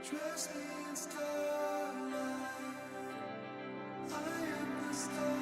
Dress me in starlight. I am the starlight.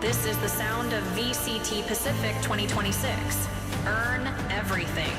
This is the sound of VCT Pacific 2026. Earn everything.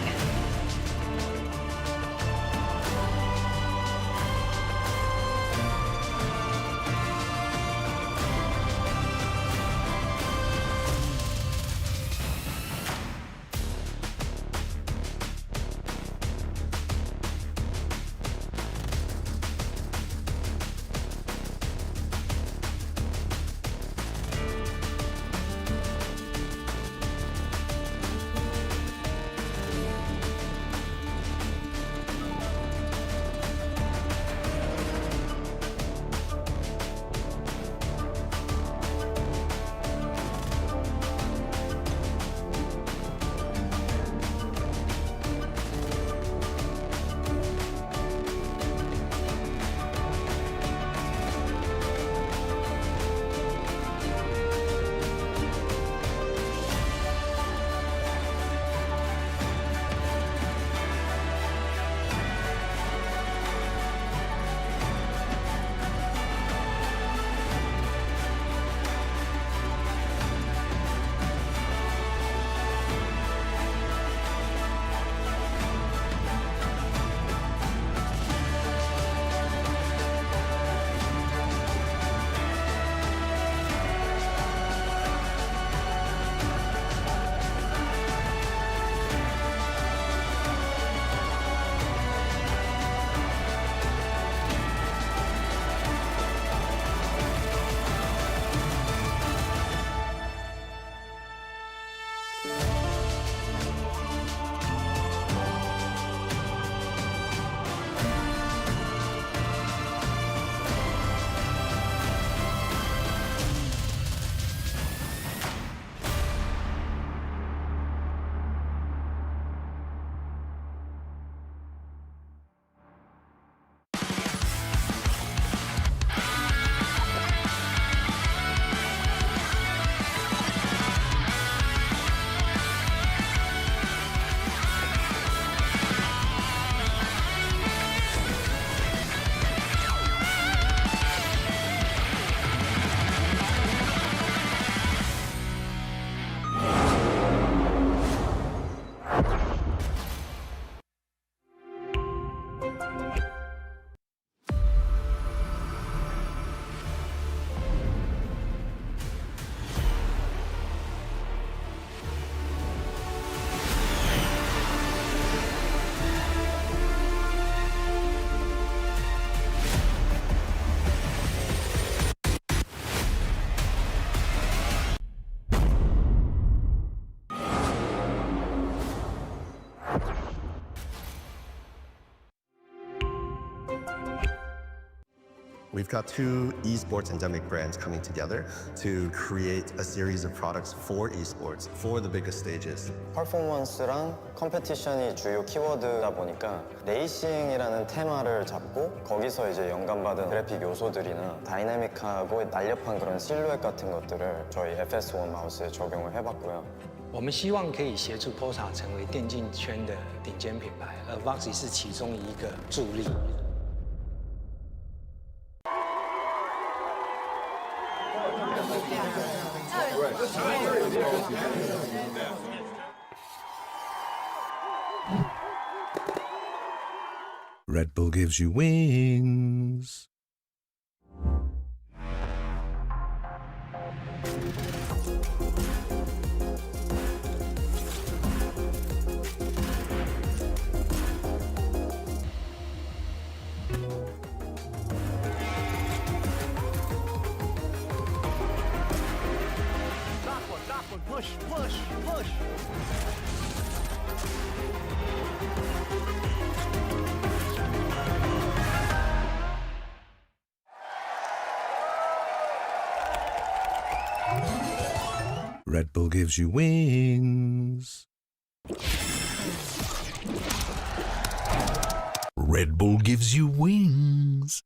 We've got two esports endemic brands coming together to create a series of products for esports, for the biggest stages. 퍼포먼스랑 컴페티션이 주요 키워드다 보니까 레이싱이라는 테마를 잡고 거기서 이제 영감받은 그래픽 요소들이나 다이내믹하고 날렵한 그런 실루엣 같은 것들을 저희 FS1 마우스에 적용을 해봤고요. 我们希望可以协助 POSA 成为电竞圈的顶尖品牌，而 VOXY 是其中一个助力。Red Bull gives you wings. Push, push, push. Red Bull gives you wings. Red Bull gives you wings.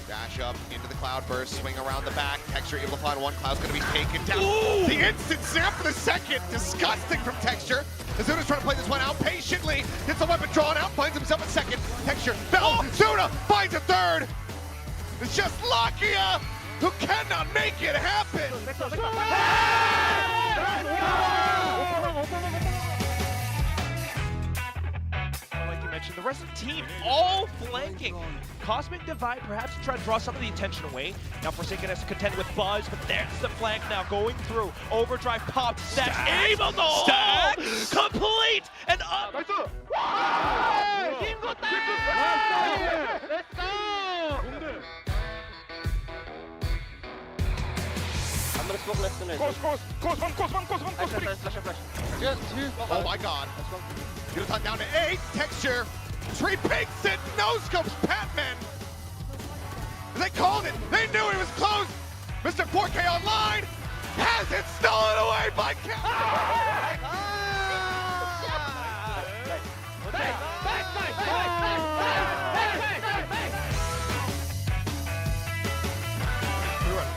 Dash up into the cloud burst, swing around the back. Texture able to find one. Cloud's going to be taken down. Ooh! The instant snap for the second. Disgusting from Texture. Azuna's trying to play this one out patiently. Gets the weapon drawn out, finds himself a second. Texture fell. Zuna finds a third. It's just Lakia who cannot make it happen. Like you mentioned, the rest of the team all flanking. Cosmic Divide perhaps to try to draw some of the attention away. Now Forsaken has to contend with Buzz, but there's the flank now going through. Overdrive popped. Stack able to hold. Complete and up. Let's go! Oh my god. Yutan down to 8. Texture. Tree pinks it. No scopes. Patman. They called it. They knew he was close. Mr. 4K online has it stolen away by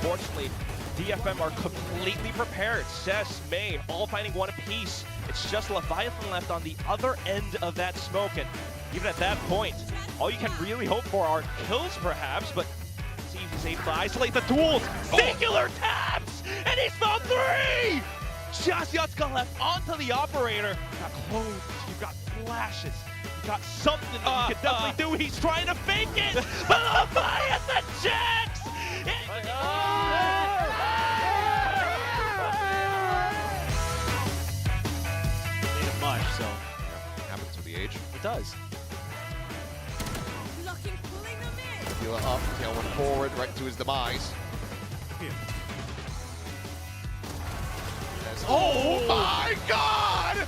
Unfortunately, DFM are completely prepared. Cess, May, all fighting one apiece. It's just Leviathan left on the other end of that smoke, and even at that point, all you can really hope for are kills, perhaps, but seems he's able to isolate the duels. Singular taps, and he's found 3! Just Yutska left onto the operator. You've got clothes, you've got flashes, you've got something that you can definitely do. He's trying to fake it, but Leviathan checks! Much, so happens with the age. it does. Looking, pulling them in. Feel up, tailwind forward, right to his demise. Oh my god!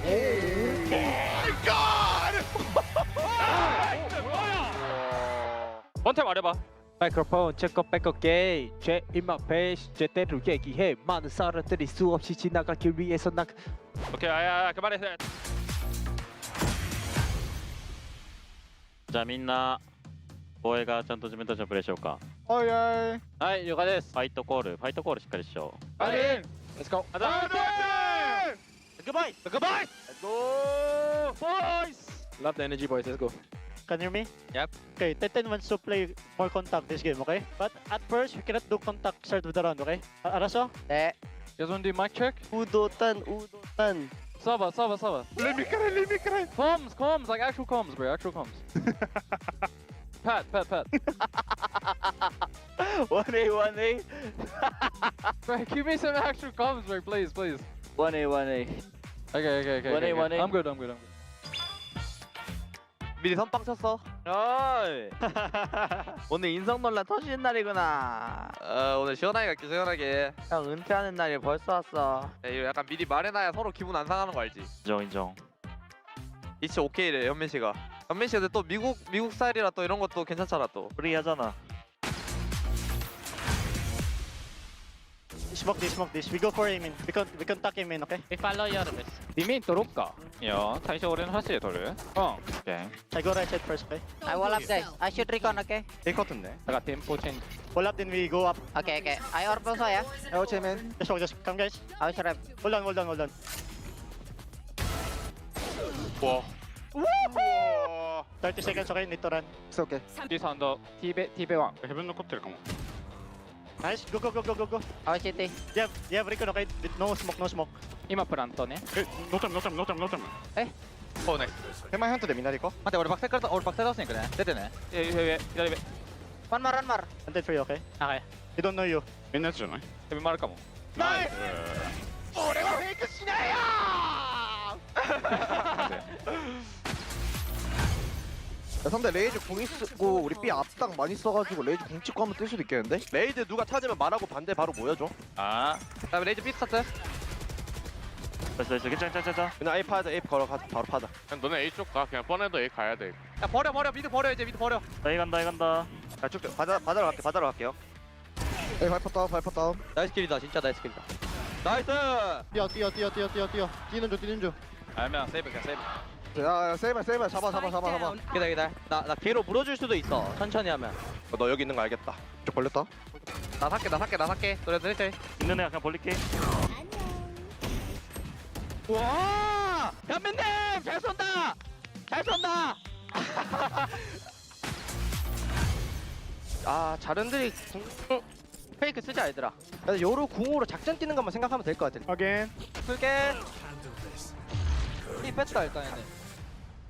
Oh my god! 원탭 말해봐. 마이크로폰 제거 백업 게이 제 임막 베이스 제대로 얘기해 많은 사람들이 수없이 지나가길 위해서 나 오케이 아야 그만해 じゃあみんな防衛がちゃんと自分たちのプレーしようか。おいおいはい了解です。ファイトコールしっかりしよう。はい Let's go Goodbye Goodbye Let's go boys Love the energy boys let's go Can you hear me? Yep. Okay, Teten wants to play more contact this game, okay? But at first, we cannot do contact start with the round, okay? Araso? 네. You guys want to do mic check? 우도탄. Saba. Let me cry. Comms, like actual comms, bro, actual comms. Pat. 1A. Bro, give me some actual comms, bro, please. 1A. Okay. 1A. I'm good. 미리 선빵 쳤어. 어이. 오늘 인성 논란 터지는 날이구나. 오늘 시원하게 갈게 시원하게. 형 은퇴하는 날이 벌써 왔어. 야, 이거 약간 미리 말해놔야 서로 기분 안 상하는 거 알지? 인정. 이치 오케이래 현민 씨가. 현민 씨가 또 미국 스타일이라 또 이런 것도 괜찮잖아 또. 프리하잖아. Smoke this. We go for aim in. We can tuck him in, okay? We follow your best. 비민 도롭까? 요, 다시 오래는 하시에 도를. 오케이. I go right side first, okay? I wall up guys. I should recon, okay? 일 같은데. 내가 tempo change. Wall up, then we go up. Okay. I orb also, yeah? Oh, man. Just come, guys. I was rev. Hold on. 와. 30 seconds, okay? Need to run. It's okay. This on the TB1. Heaven no copter, come on. Nice. Go. Our city. You have recon, okay? No smoke. 今プラントね No time. おうね手前ハントでみんなで行こ待って俺バックサイから俺バックサイ倒しに行くね出てね上左上 One more. u Hunted for you, okay? はい They don't know you. みんなやつじゃないでもあるかもナイス俺はフェイクしないよ상대 레이즈 궁 있고 우리 B 앞당 많이 써가지고 레이즈 궁 찍고 한번 뜰 수도 있겠는데? 레이즈 누가 찾으면 말하고 반대 바로 모여줘. 아 그다음에 레이즈 삐 스타트 됐어 괜찮아. 그냥 A 파자 A 걸어 가 바로 파자. 그냥 너네 A 쪽 가 그냥 뻔해도 A 가야 돼야 버려 미드 버려 이제 미드 버려 A 간다. 쭉 바다로 갈게요. A 발포 다운. 나이스 킬이다 진짜 나이스 킬이다 나이스 뛰어. 뛰는 중. 알면 세이브 그냥 세이브 야 세이버 잡아. 기다려 나 뒤로 물어줄 수도 있어 천천히 하면 너 여기 있는 거 알겠다. 좀 걸렸다. 나 살게 노래 들을게 있는 애가 그냥 벌릴게 와 현민님 잘 쏜다 아 자른들이 궁 페이크 쓰지 않더라 요로 궁으로 작전 뛰는 것만 생각하면 될 것 같아. Again. 쓸게 이 뺐다 일단 얘네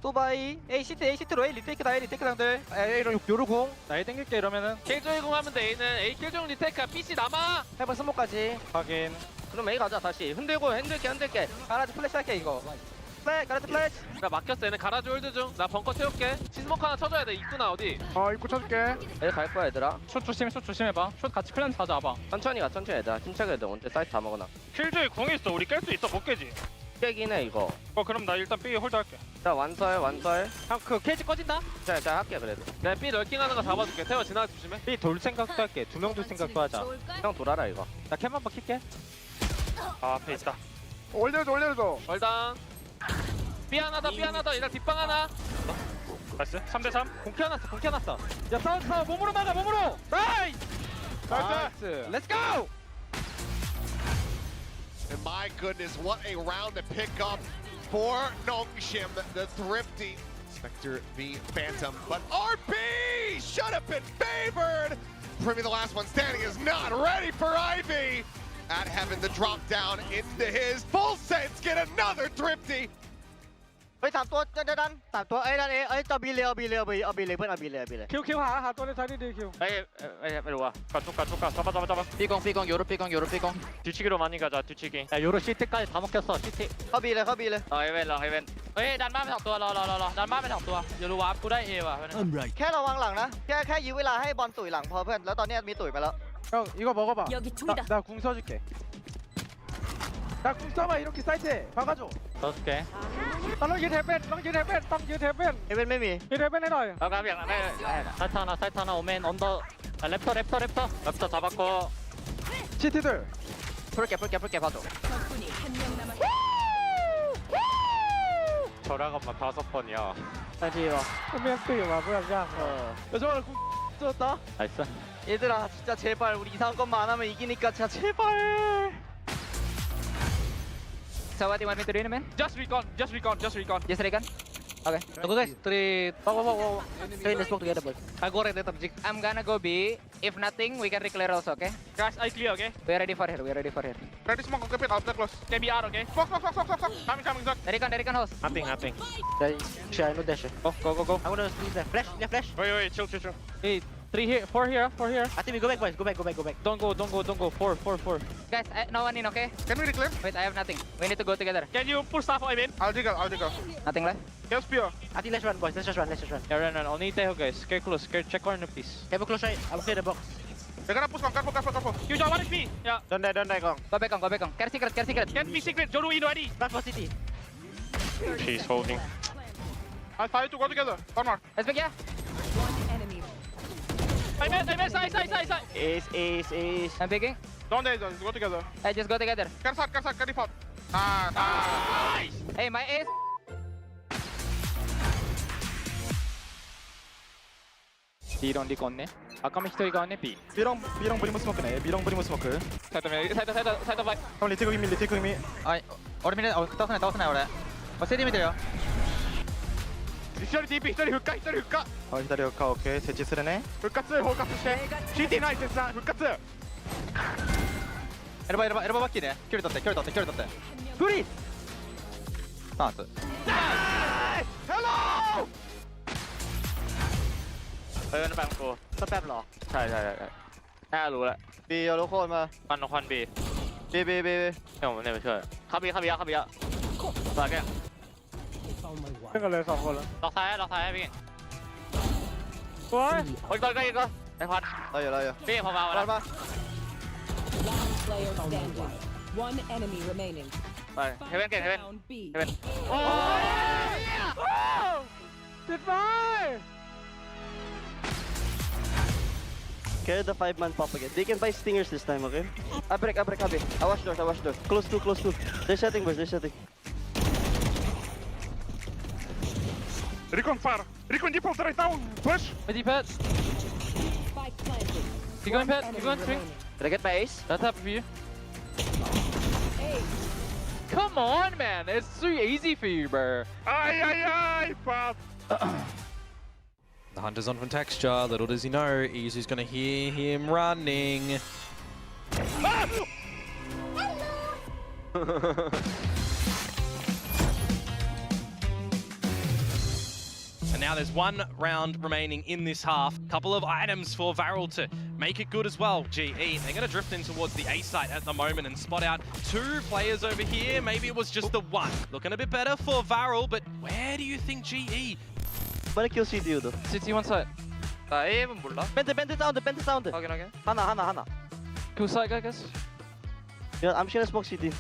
또바이 ACT로 A 리테이크 상들 A랑 요로 궁. 나 A 땡길게 이러면은 킬조이 공 하면 돼 A는 A 킬조이 리테이크야 PC 남아 해봐 스모까지 확인 그럼 A 가자 다시 흔들게 가라지 플래시 할게 이거 가라지 플래시 나 막혔어 얘네 가라지 홀드 중나 벙커 채울게 시스모크 하나 쳐줘야 돼 입구나 어디 입구 쳐줄게. A 갈 거야 얘들아 숏 조심해봐 숏 같이 클랜 다 잡아 천천히 얘들아 침착해 얘들 언제 사이트 다 먹어놔 킬조이 공 있어 우리 깰 수 있어 못 깨지 깨긴 해 이거 그럼 나 일단 B 홀드 할게 자 완설 형 그 케이지 꺼진다? 자 할게 그래도 내가 B 럴킹하는 거 잡아줄게 태워 지나가 조심해 B 돌 생각도 할게 2명 돌 생각도 하자 형 돌아라 이거 나 캠 한번 킬게 아 앞에 있다 올려줘. 얼당 B 하나 더 얘들 뒷방 하나 나이스 3대3 공 켜놨어 야 싸워 몸으로 막아 나이스 렛츠 고 And my goodness, what a round to pick up for Nongshim, the thrifty. Spectre v Phantom, but RB should have been favored. Privy, the last one standing, is not ready for Ivy. At Heaven, the drop down into his full sense, get another thrifty. เฮ้ย3 ตัวดัน3 ตัวดันเอา B เลยเพื่อนเอา B เลย คิวหาตัวในท้ายดีคิวไม่รู้อ่ะกัด잡아 삐공 요로 삐공 뒤치기로 많이 가자 뒤치기 야 요로 CT까지 다 먹혔어 CT. เข้า B เลย เฮเว่นเฮ้ยดันมาไป2ตัวรอดันมาไป2ตัวอย่ารู้ว่ากูได้ A ว่ะ แค่ระวังหลังนะแค่ยื้อเวลาให้บอลตุ๋ยหลังพอเพื่อนแล้วตอนนี้มีตุ๋ยไปแล้ว 형 이거 먹어봐 여기 둘이다. 나 궁 써줄게 나 궁 써봐 이렇게 사이트에 박아줘 써줄게.ต้องยืนเฮเว่น เอเวนไม่มี ยืนเฮเว่นให้หน่อย เอาครับอย่างนั้น사이트 하나 오멘 언더 랩터 잡았고 CT들 풀게 봐줘 적군이 한 명 남았다. 저랑 엄마 5번이야 นาทีวะ 멘트가 뭐야 그냥 야 저거는 궁 썼다 나이스. 얘들아 진짜 제발 우리 이상한 것만 안 하면 이기니까 진짜 제발 So what do you want me to do in a minute? Just recon Just recon? Okay. Go guys. 3 let's smoke together boys. I go right later Jig I'm gonna go B. If nothing, we can reclear also, okay? Guys I clear okay We are ready for here. Ready smoke okay pick after close KBR okay fuck coming Zach Recon host. Nothing. Share no dash. go I'm gonna squeeze there. Flash. wait chill hey 4 here I think we go back boys. Go back. don't go 4 Guys, no one in, okay? can we reclaim Wait, I have nothing. We need to go together. can you pull stuff I mean I'll dig Nothing left. Here's spear I think let's run boys. Let's just run. yeah run only tayo guys care close check corner please Have a close eye. I'll clear the box. they're gonna push careful you just one HP yeah Don't die gong. Go back on. Care secret. can't be secret Joru in ready Run for city. she's holding I'll fire to go together one more Let's pick, yeah? One enemy. I made side Ace. I'm picking. don't they go together Hey, just go together. Kersat carry pot nice Hey, my ace. B랑 리건네 아까 면 히토리가 왔네 B B랑 브리모 스모크네. B랑 브리모 스모크. 사이드 바이 형 리테이크 힘이. 아이, 오르미네. 떠서네 오래. 세디미 돼요. 히토리 DP 히토리 흑가 기다려. 오케이. 대치 쓰레네. 흑가스 CT 나이스 흑가스 에러바 바뀌네. 큐리 떴대. 둘이. 하나 둘. Hello เออนั่นแปมกู สแปมเหรอ ใช่น่ารู้แล้ว บีเอาโลโก้มา ควันบี บี ให้ผมเนี่ยไปช่วยเข้าบีต่อแก ขึ้นกันเลย2 คนแล้ว ล็อกซ้ายให้พี่ โอ้ย โอ้ยก็ไอ้พัด เราอยู่ พี่พอมาแล้ว มา Last player standing. One enemy remaining. ไปเฮเว่นเก่งเฮเว่น Down B. โอ้ย ติดไฟ Carry the 5-man pop again. They can buy stingers this time, okay? I break, Abi. I watch door. Close two. They're setting, boys. Recon far. Recon default right now. Flash.ไม่ดีเพิร์ด Spike planted. Keep going, Pat. One Keep enemy going, Twink. remaining. Did I get my ace? That's happened for you. Hey, Come on, man. It's too easy for you, bro. Ay, Pat. The hunter's on from texture. Little does he know, Izu's gonna hear him running. And now there's one round remaining in this half. Couple of items for Varel to make it good as well. GE, they're gonna drift in towards the A site at the moment and spot out 2 players over here. Maybe it was just the one. Looking a bit better for Varel, but where do you think GE? 빨리 kill CDU though. CT one side. 나 A는 몰라. 밴드 사운드. 확인. 하나. Two side, I guess. Yeah, I'm just gonna smoke CD.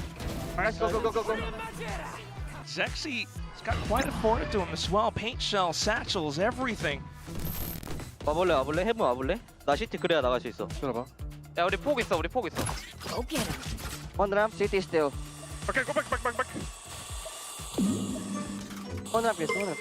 Nice, go. Zexy has got quite a forward to him as well. Paint shell, satchels, everything. 와볼래? 해볼래? 나 CT 그래야 나갈 수 있어. 들어봐. 야, 우리 폭 있어. go get him. One ramp, CT still. Okay, go back. One ramp, yes, one ramp.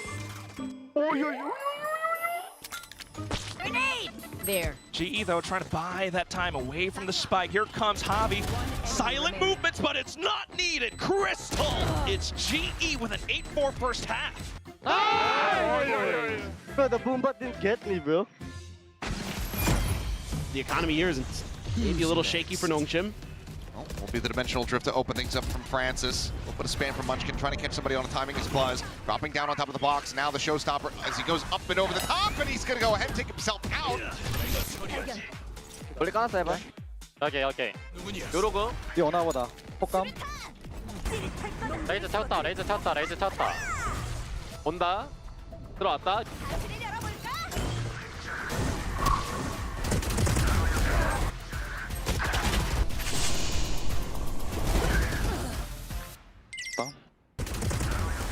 There. GE though trying to buy that time away from the spike. Here comes Javi. Silent movements, but it's not needed. Crystal! It's GE with an 8-4 first half. Bro, the boom bot didn't get me, bro. The economy here is maybe a little shaky for Nongchim. Will be the dimensional drift to open things up from Francis. A little bit of spam from Munchkin, trying to catch somebody on a timing is Buzz. Dropping down on top of the box. Now the showstopper as he goes up and over the top, and he's going to go ahead and take himself out. 원래 까놨어 해봐. 오케이. 요로고. 니 오나보다 폭감. 레이저 채웠다. 온다. 들어왔다.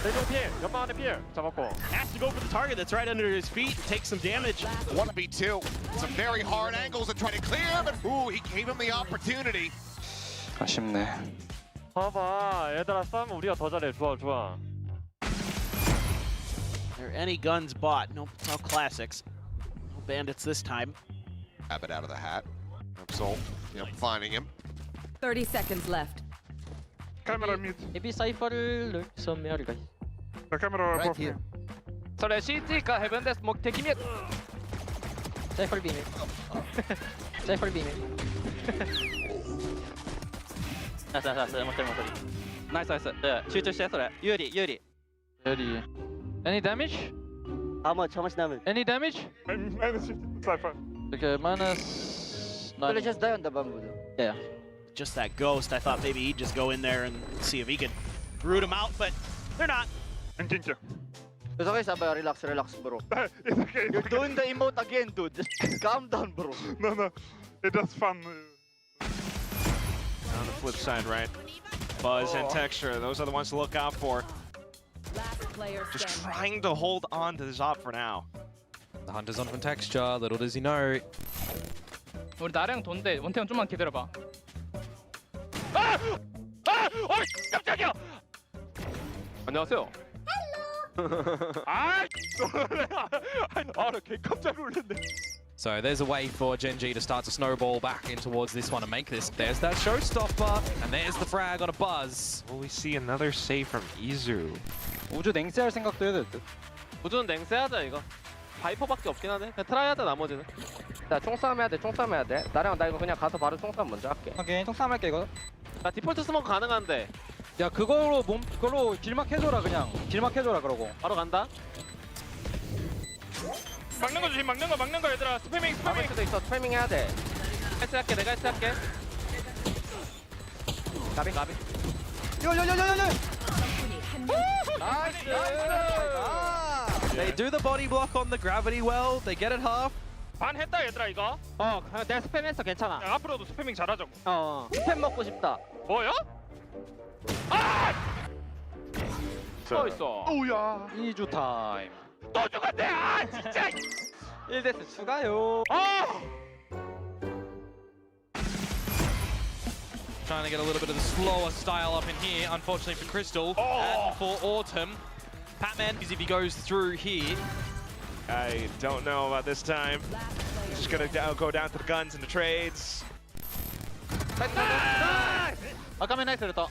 레이저 피해. 연막 안에 피해. 잡았고. Has to go for the target that's right under his feet and take some damage. 1v2. Some very hard angles and trying to clear, but ooh, he gave him the opportunity. 아쉽네. 봐봐, 얘들아 싸우면 우리가 더 잘해. 좋아. There are any guns bought. No classics. No bandits this time. Abbott out of the hat. Soul, finding him. 30 seconds left. Camera mid. Maybe Cypher를 some area guys. The camera above me. Så det är CT का heaven där smoke take him. Cypher beam. Cypher beam. 나이스. 네, 실제 셋으로 유리. Any damage? How much damage? Any damage? Minus 50 Cypher. Okay, minus. Will just die on the bamboo though. Yeah. Just that ghost. I thought maybe he'd just go in there and see if he could root him out, but they're not. And Kinky. It's okay, Sabay. Relax, bro. It's okay. You're doing the emote again, dude. Just calm down, bro. No. It was fun. On the flip side, right? Buzz and Texture, those are the ones to look out for. Last player Just standing. trying to hold on to the Zop for now. The hunter's on from texture. Little does he know. 우리 나랑 돈데 원태형 좀만 기다려봐. 깜짝이야! 안녕하세요. 나 개 깜짝 놀랐네. So there's a way for Gen G to start to snowball back in towards this one and make this. There's that showstopper, and there's the frag on a Buzz. Will we see another save from Izu? 우주 냉세할 생각도 해야 될 듯. 우주는 냉세하자 이거. 바이퍼밖에 없긴 하네. 그냥 트라이하자 나머지는. 나 총싸움 해야 돼. 총싸움 해야 돼. 나랑 나 이거 그냥 가서 바로 총싸움 먼저 할게. 오케이 총싸움 할게 이거. 나 디폴트 스모크 가능한데. 야 그걸로 길막 해줘라 그냥. 길막 해줘라 그러고. 바로 간다. 막는 거 조심, 막는 거 얘들아. 스패밍. 막을 수도 있어. 타이밍 해야 돼. S 할게. 내가 S 할게. 가비. 나이스. They do the body block on the gravity well. They get it half. 반 했다 얘들아 이거. 내가 스팸했어 괜찮아. 야, 앞으로도 스패밍 잘하자고. 스팸 먹고 싶다. 뭐야? 서 있어. 오야. 2주 타임. 또 죽었네. 아 진짜. 1데스 추가요. Trying to get a little bit of the slower style up in here, unfortunately for Crystal and for Autumn. Patman, because if he goes through here, I don't know about this time. Just gonna go down to the guns and the trades. 아까면 나이스 또.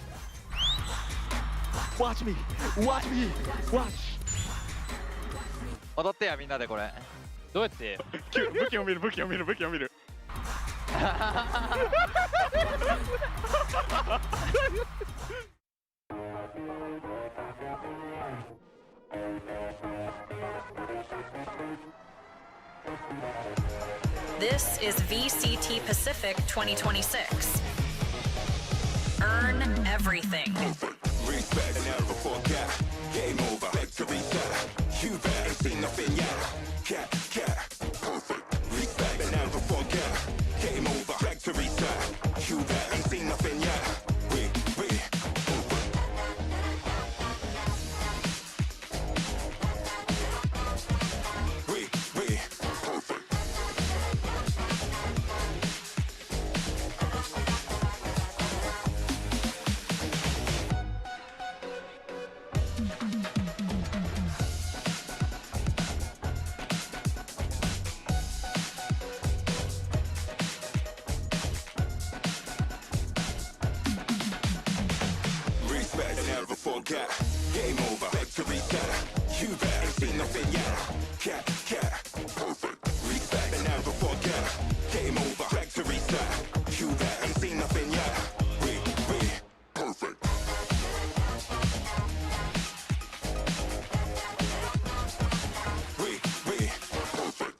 Watch me. 어떻대요 민나들これ. どうやって? 武器を見る。This is VCT Pacific 2026. Earn everything. Respect and never forget. Game over. Victory set. You bet. Ain't seen nothing yet. Cat. Perfect. Respect and never forget. Game over. Victory set. You bet. Ain't seen nothing yet. We. Perfect. Respect and never forget. Game over. Victory set. You bet. Ain't seen nothing yet. Cat. Perfect. Respect and never forget. Game over. Victory set. You bet. Ain't seen nothing yet. We. Perfect. We. Perfect.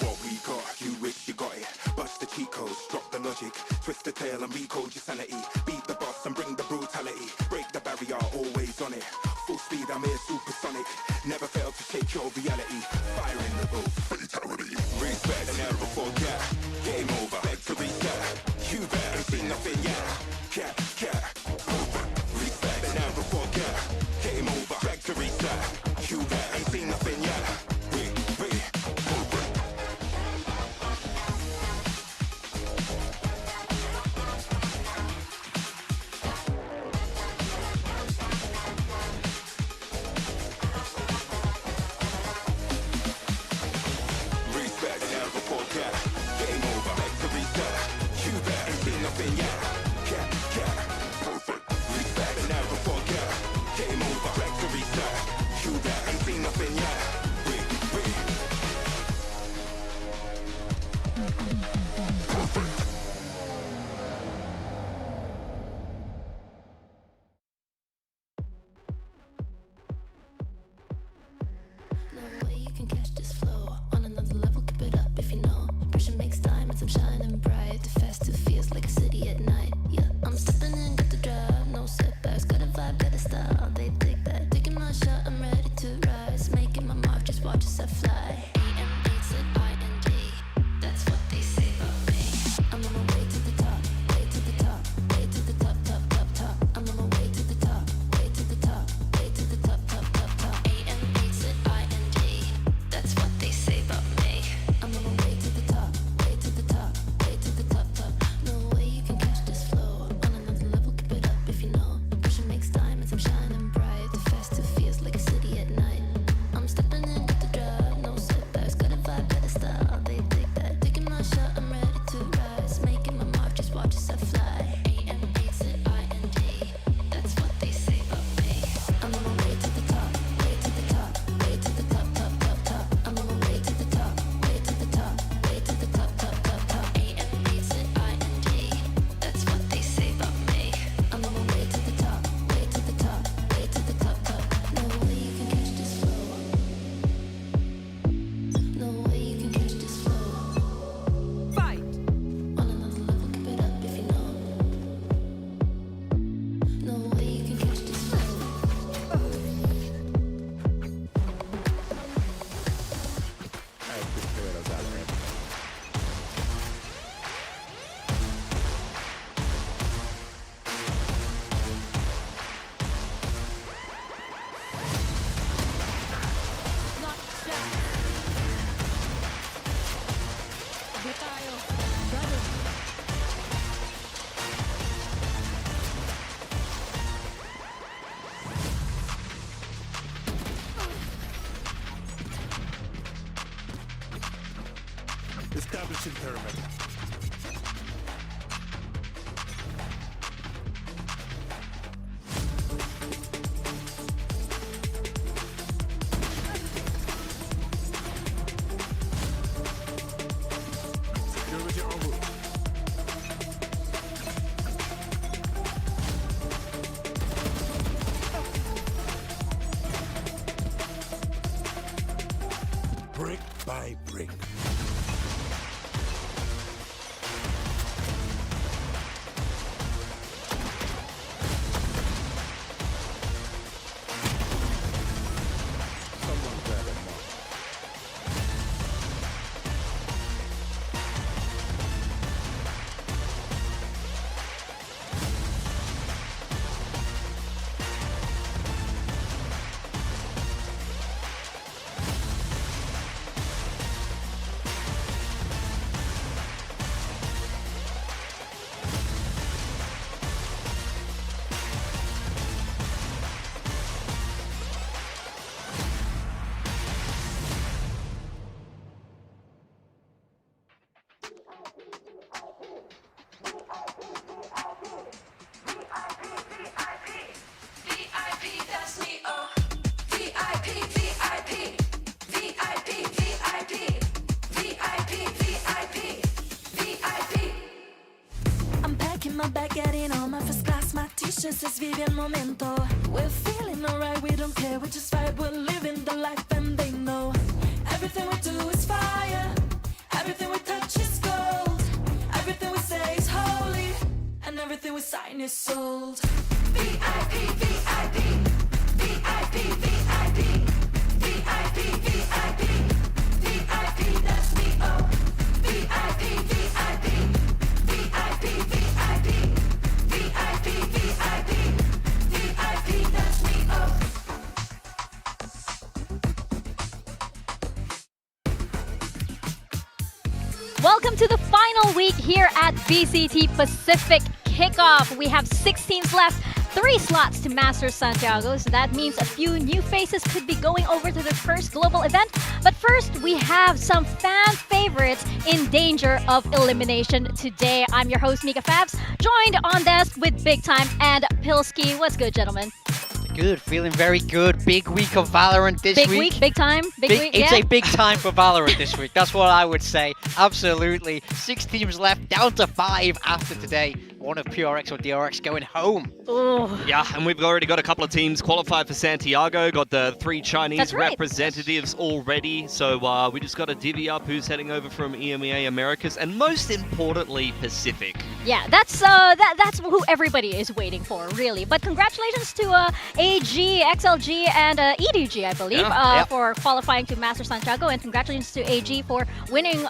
What we got, you wish you got it. Bust the cheat codes, drop the logic. Twist the tail and recode your sanity. Beat the boss and bring the brutality. Break the barrier, always on it. Full speed, I'm here supersonic. Never fail to shake your reality. Fire in the boat, fatality. Respect and never forget. Game over, victory set. You bet, ain't seen nothing yet. Cat. Perfect. Respect and never forget. Game over, victory set. You bet, ain't seen nothing yet. We. Perfect. establishing pyramid. Security en route. Brick by brick. Someone grab a mop. I'm packing my bag, getting on my first class. My t-shirt says vive el momento. We're feeling alright, we don't care, we just vibe. We're living the life and they know everything we do is fire. Everything we touch is gold. Everything we say is holy. And everything we sign is sold. VIP, VIP, VIP, VIP, VIP, VIP, VIP, that's me, oh. VIP, VIP, VIP, VIP, VIP, VIP, VIP, that's me, oh. Welcome to the final week here at VCT Pacific Kickoff. We have 6 teams left, 3 slots to Masters Santiago, so that means a few new faces could be going over to the first global event. But first, we have some fan favorites in danger of elimination today. I'm your host, Mika Fabs, joined on desk with Big Time and Pilski. What's good, gentlemen? Good, feeling very good. Big week of Valorant this Big week. Big time, big week, It's yeah. a big time for Valorant this week. That's what I would say. Absolutely. 6 teams left, down to 5 after today. One of PRX or DRX going home. Oh. Yeah, and we've already got a couple of teams qualified for Santiago. Got the 3 Chinese That's right. representatives already. So we just got to divvy up who's heading over from EMEA Americas, and most importantly, Pacific. Yeah, that's who everybody is waiting for, really. But congratulations to AG, XLG, and EDG, I believe, for qualifying to Master Santiago, and congratulations to AG for winning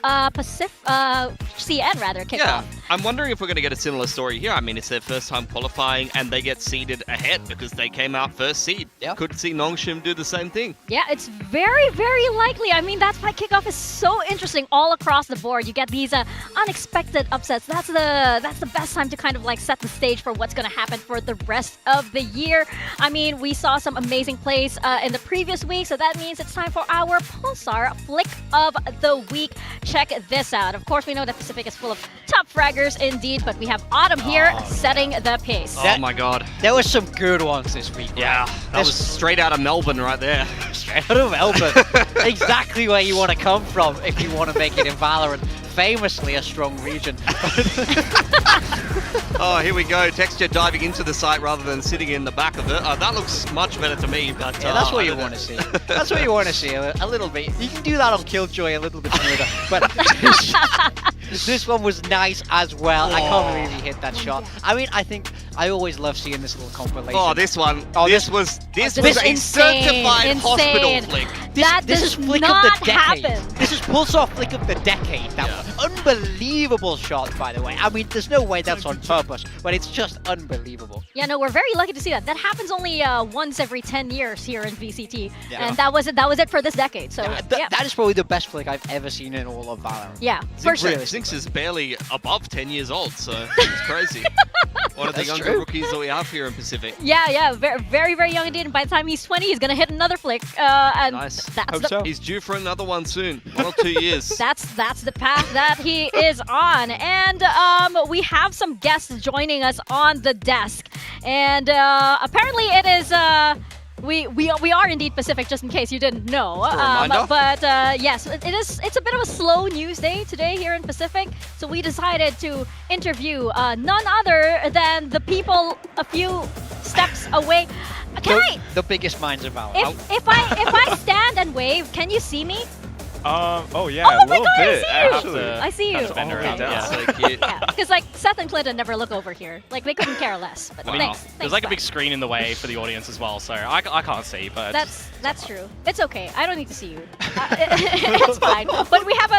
CN rather kickoff. Yeah, I'm wondering if we're going to get a similar story here. I mean, it's their first time qualifying, and they get seeded ahead because they came out first seed. Yeah. Could see Nongshim do the same thing. Yeah, it's very, very likely. I mean, that's why kickoff is so interesting all across the board. You get these unexpected upsets. That's the best time to kind of like set the stage for what's going to happen for the rest of the year. I mean, we saw some amazing plays in the previous week, so that means it's time for our Pulsar Flick of the Week. Check this out. Of course, we know that Pacific is full of top fraggers indeed, but we have Autumn here setting the pace. Oh my god. There were some good ones this week. Yeah, that was straight out of Melbourne right there. Straight out of Melbourne. Exactly where you want to come from if you want to make it in Valorant. Famously a strong region. Oh, here we go. Texture diving into the site rather than sitting in the back of it. That looks much better to me, but... Yeah, that's what you want to see. That's what you want to see, a little bit. You can do that on Killjoy a little bit smoother, but this one was nice as well. I can't believe he hit that shot. I mean, I always love seeing this little compilation. Oh, this one. Oh, this was a insane, certified hospital flick. This is Flick of the Decade. This is Pulsar Flick of the Decade. That was unbelievable shot, by the way. I mean, there's no way that's on purpose, but it's just unbelievable. Yeah, no, we're very lucky to see that. That happens only once every 10 years here in VCT, Yeah. and that was it for this decade. So That is probably the best flick I've ever seen in all of Valorant. Yeah, for sure. Zinx is barely above 10 years old, so it's crazy. One of the younger rookies that we have here in Pacific. Yeah, very, very young indeed. And by the time he's 20, he's gonna hit another flick. And Nice. that's He's due for another one soon. 1 or 2 years. That's the path that he is on. And we have some guests joining us on the desk. And apparently it is we are indeed Pacific, just in case you didn't know. But yes, it's a bit of a slow news day today here in Pacific. So we decided to interview none other than the people a few steps away. The biggest minds of valor. If I stand and wave, can you see me? Oh yeah, oh a little God, bit. I see you. Yeah, so cute. Because like Seth and Clinton never look over here. Like they couldn't care less. But I mean, thanks. there's like a big screen in the way for the audience as well, so I can't see. But That's true. It's okay. I don't need to see you. It's fine. But we have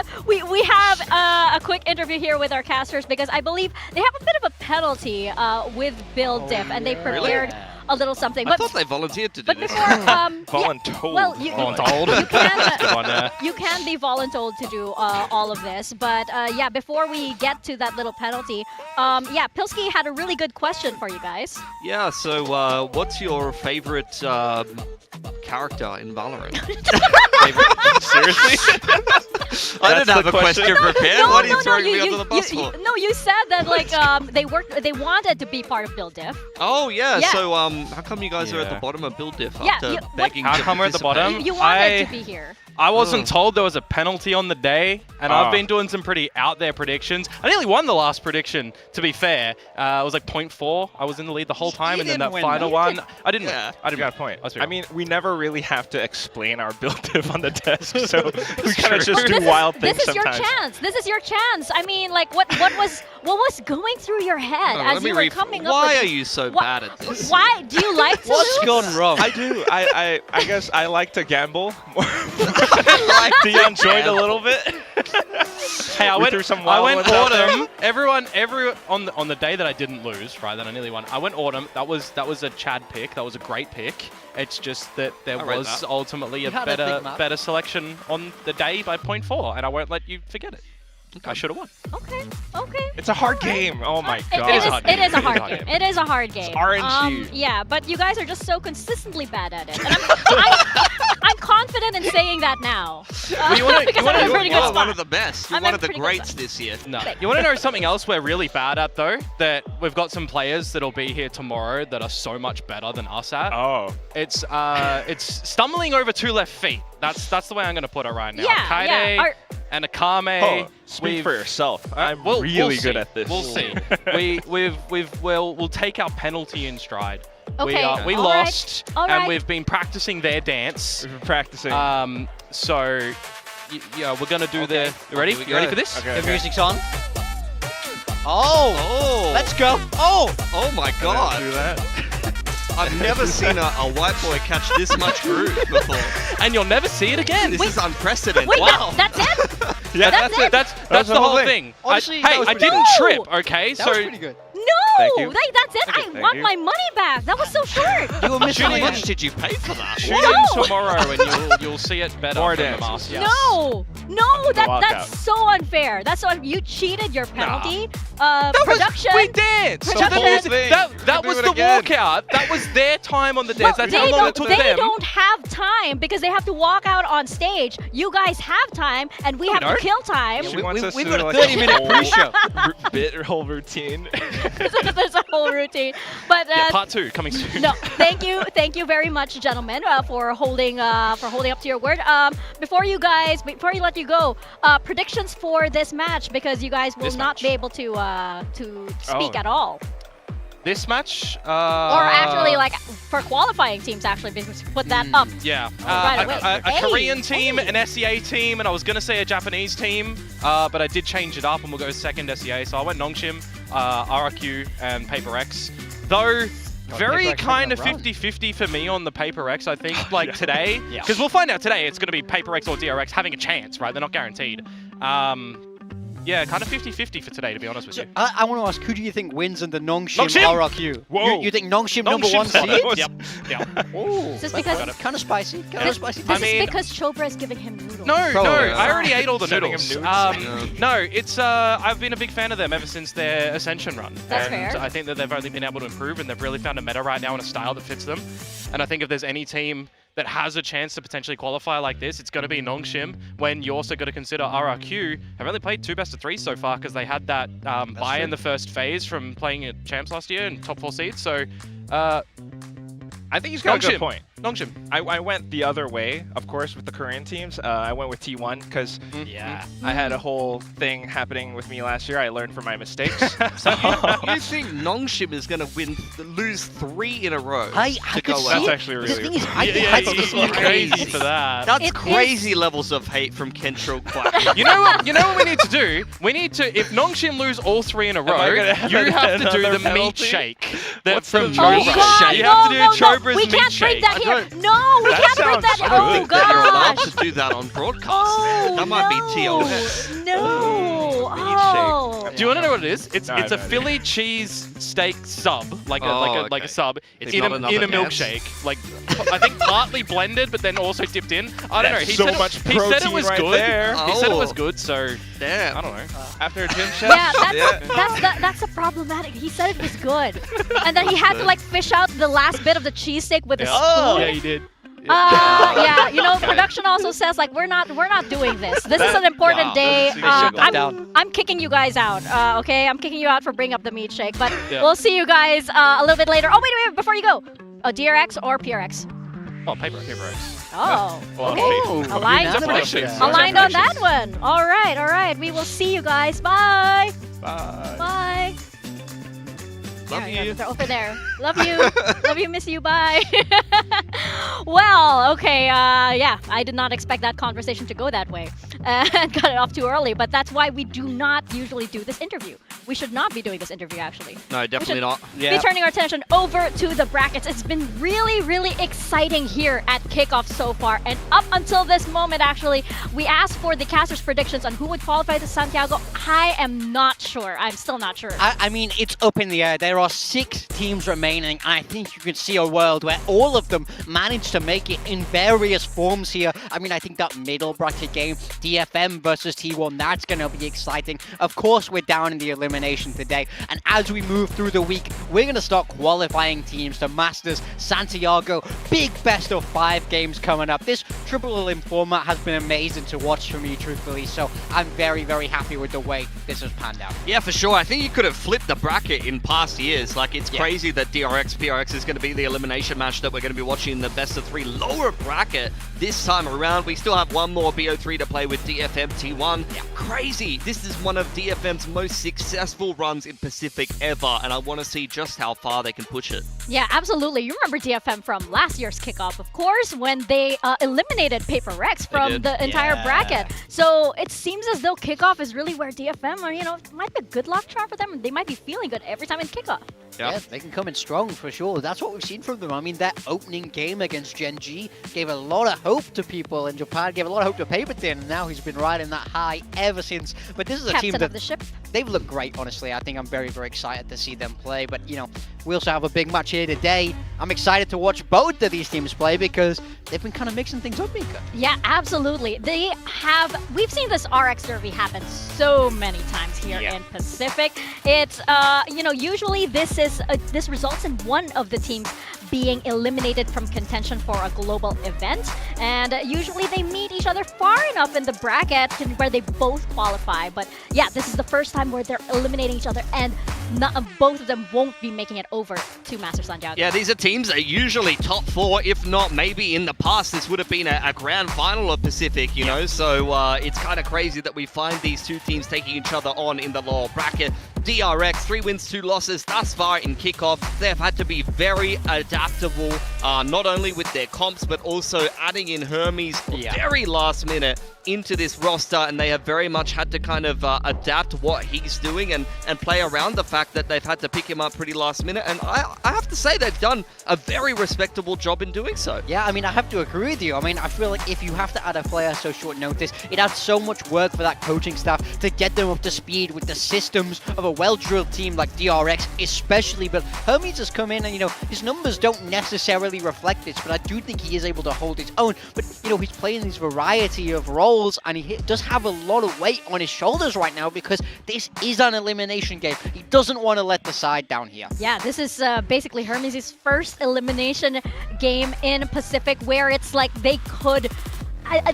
a quick interview here with our casters because I believe they have a bit of a penalty with Build Diff, and they prepared a little something. I thought they volunteered to do this. Voluntold. Well, you can be voluntold to do all of this, but yeah, before we get to that little penalty, yeah, Pilsky had a really good question for you guys. Yeah, so what's your favorite character in Valorant? Seriously? I didn't have a question prepared. No, what are you throwing me under the bus for? No, you said that like they wanted to be part of Build Diff. Oh yeah. So how come you guys are at the bottom of Build Diff after begging How to come we're at the bottom? You wanted to be here. I wasn't told there was a penalty on the day, and I've been doing some pretty out there predictions. I nearly won the last prediction, to be fair. It was like 0.4. I was in the lead the whole time, and then that final one, I didn't win. I didn't got a point. I mean, we never really have to explain our build diff on the desk, so we kind of just do wild things sometimes. This is your chance. This is your chance. I mean, like, what was going through your head as you were coming up with Why are you so bad at this? Why do you like to What's lose? gone wrong? I do. I guess I like to gamble. Dion joined a little bit. Hey, I went through some wild I went ones out there. autumn. Everyone on the day that I didn't lose, right? That I nearly won. I went autumn. That was a Chad pick. That was a great pick. It's just that there was ultimately a better selection on the day by 0.4, and I won't let you forget it. I should have won. Okay. It's a hard game. Oh my god. It is a hard game. It is a hard game. It's RNG. Yeah, but you guys are just so consistently bad at it. And I'm confident in saying that now. You're one of the best. You're I'm one in of the pretty good greats spot. this year. No. You want to know something else we're really bad at, though? That we've got some players that'll be here tomorrow that are so much better than us at. Oh. It's stumbling over 2 left feet. That's the way I'm going to put it right now. Yeah, Kaide and Akame. Speak for yourself. I'm we'll really see. good at this. We'll see. We'll take our penalty in stride. Okay. We All lost, right. and we've been practicing their dance. We've been practicing. So yeah, we're gonna do the. You ready? You ready for this? The music's on. Oh, let's go. Oh my god. Do that. I've never seen a white boy catch this much groove before. And you'll never see it again. This is unprecedented. Wait, wow. that's it? Yeah, that's it? That's the whole thing. Honestly, Hey, I didn't trip, okay? That was pretty good. Thank No! you. That's it. I want my money back. That was so short. You were missing. How much did you pay for that? Tune in tomorrow and you'll see it better More from the dances. Masters. No, that's walkout. so unfair. That's so you cheated your penalty. Production. We danced. Production. That was the walkout. That was their time on the dance. That's how long it took they them. don't have time because they have to walk out on stage. You guys have time, and we have to kill time. She wants us we've to got do a like 30-minute pre-show. whole routine. There's a whole routine. But part 2 coming soon. no, thank you very much, gentlemen, for holding up to your word. Before you let you go, predictions for this match because you guys will not be able to speak at all. This match? Or actually, like, for qualifying teams, actually, because put that up. Yeah. Right away. A Korean team, an SEA team, and I was going to say a Japanese team, but I did change it up, and we'll go second SEA. So I went Nongshim, RRQ, and PRX. Though, very kind of 50-50 for me on the PRX, I think, like today. Because we'll find out today it's going to be PRX or DRX having a chance, right? They're not guaranteed. Yeah, kind of 50-50 for today, to be honest with you. I want to ask, who do you think wins in the Nongshim Nongshim! RRQ? Whoa. You think Nongshim number Nongshim's 1 seed? Yep. Yeah. Ooh, Is this because kind of spicy? Kind of spicy. This is because Chobra is giving him noodles. No, Probably. I already ate all the Sending noodles. him No, it's I've been a big fan of them ever since their Ascension run. That's and fair. I think that they've only been able to improve, and they've really found a meta right now and a style that fits them. And I think if there's any team that has a chance to potentially qualify like this, it's going to be Nongshim, when you also got to consider RRQ have only played 2 best-of-3s so far because they had that bye in the first phase from playing at Champs last year and top 4 seeds. So I think he's got a good Nongshim. point. Nongshim. I went the other way, of course, with the Korean teams. I went with T1 because I had a whole thing happening with me last year. I learned from my mistakes. So you think Nongshim is going to lose 3 in a row I to could go see out? That's it. actually The really thing is, I Yeah, think it's it's crazy for that. That's It crazy levels of hate from Kentril Quack. You know what we need to do? We need to, if Nongshim lose all 3 in a row, I gonna have you have to do another the meat penalty? shake. That What's from the Oh meat Chobra. God, You no, have to do no, no. Chobra's We meat can't shake. bring that here. No, we That can't bring that sounds here. I don't Oh think that you're allowed gosh. to do that on broadcast. Oh, that might be TOS. No. Oh. Do you want to know what it is? It's No, it's a no, no. Philly cheese steak sub, like a Oh, like a okay. sub. It's in not a another milkshake, like I think partly blended, but then also dipped in. I don't know. That's He so said much he said it protein was right good. there. He said it was Oh. good, so Damn. I don't know. After a gym chef. Yeah, that's a problematic. He said it was good, and then he had to like fish out the last bit of the cheesesteak with a spoon. Yeah, he did. Yeah, you know, production also says like we're not doing this. This is an important day. I'm kicking you guys out. Okay, I'm kicking you out for bringing up the meat shake. But Yeah. we'll see you guys a little bit later. Oh wait, before you go, DRX or PRX? Oh, PRX. Oh, Well, okay. Aligned, Separations. aligned on that one. All right. We will see you guys. Bye. Bye. Bye. Love you. They're over there. Love you. Love you. Miss you. Bye. Well, okay. Yeah, I did not expect that conversation to go that way and got it off too early. But that's why we do not usually do this interview. We should not be doing this interview, actually. No, definitely not. Be turning our attention over to the brackets. It's been really, really exciting here at Kickoff so far. And up until this moment, actually, we asked for the casters' predictions on who would qualify to Santiago. I am not sure. I'm still not sure. I mean, it's up in the air. There are 6 teams remaining. I think you can see a world where all of them manage to make it in various forms here. I mean, I think that middle bracket game, DFM versus T1, that's going to be exciting. Of course, we're down in the elimination today. And as we move through the week, we're going to start qualifying teams to Masters, Santiago. Big best of 5 games coming up. This triple elim format has been amazing to watch for me, truthfully. So I'm very, very happy with the way this has panned out. Yeah, for sure. I think you could have flipped the bracket in past years. Like, it's crazy that DRX, PRX is going to be the elimination match that we're going to be watching in the best of 3 lower bracket this time around. We still have one more BO3 to play with DFM T1. Crazy. This is one of DFM's most successful runs in Pacific ever, and I want to see just how far they can push it. Yeah, absolutely. You remember DFM from last year's Kickoff, of course, when they eliminated PRX from the entire bracket. So it seems as though Kickoff is really where DFM are, might be a good luck charm for them. They might be feeling good every time in Kickoff. Yeah, they can come in strong for sure. That's what we've seen from them. I mean, that opening game against Gen G gave a lot of hope to people in Japan, gave a lot of hope to Paperton, and now he's been riding that high ever since. But this is a Captain team of that the ship. they've looked great, honestly. I think I'm very, very excited to see them play. But, we also have a big match here today. I'm excited to watch both of these teams play because they've been kind of mixing things up, Mika. Yeah, absolutely. We've seen this RX Derby happen so many times here in Pacific. It's, usually this results in one of the teams being eliminated from contention for a global event. And usually they meet each other far enough in the bracket where they both qualify. But yeah, this is the first time where they're eliminating each other and both of them won't be making it over to Master Santiago. Yeah, these are teams that are usually top 4, if not maybe in the past this would have been a grand final of Pacific, so it's kind of crazy that we find these 2 teams taking each other on in the lower bracket. DRX, 3 wins, 2 losses thus far in Kickoff. They've had to be very adaptable, not only with their comps, but also adding in Hermes very last minute into this roster, and they have very much had to kind of adapt what he's doing and play around the fact that they've had to pick him up pretty last minute. And I have to say they've done a very respectable job in doing so. Yeah, I mean, I have to agree with you. I mean, I feel like if you have to add a player so short notice, it adds so much work for that coaching staff to get them up to speed with the systems of a well-drilled team like DRX, especially. But Hermes has come in and, you know, his numbers don't necessarily reflect this, but I do think he is able to hold his own. But, you know, he's playing this variety of roles, and he does have a lot of weight on his shoulders right now because this is an elimination game. He doesn't want to let the side down here. Yeah, this is basically Hermes' first elimination game in Pacific, where it's like they could...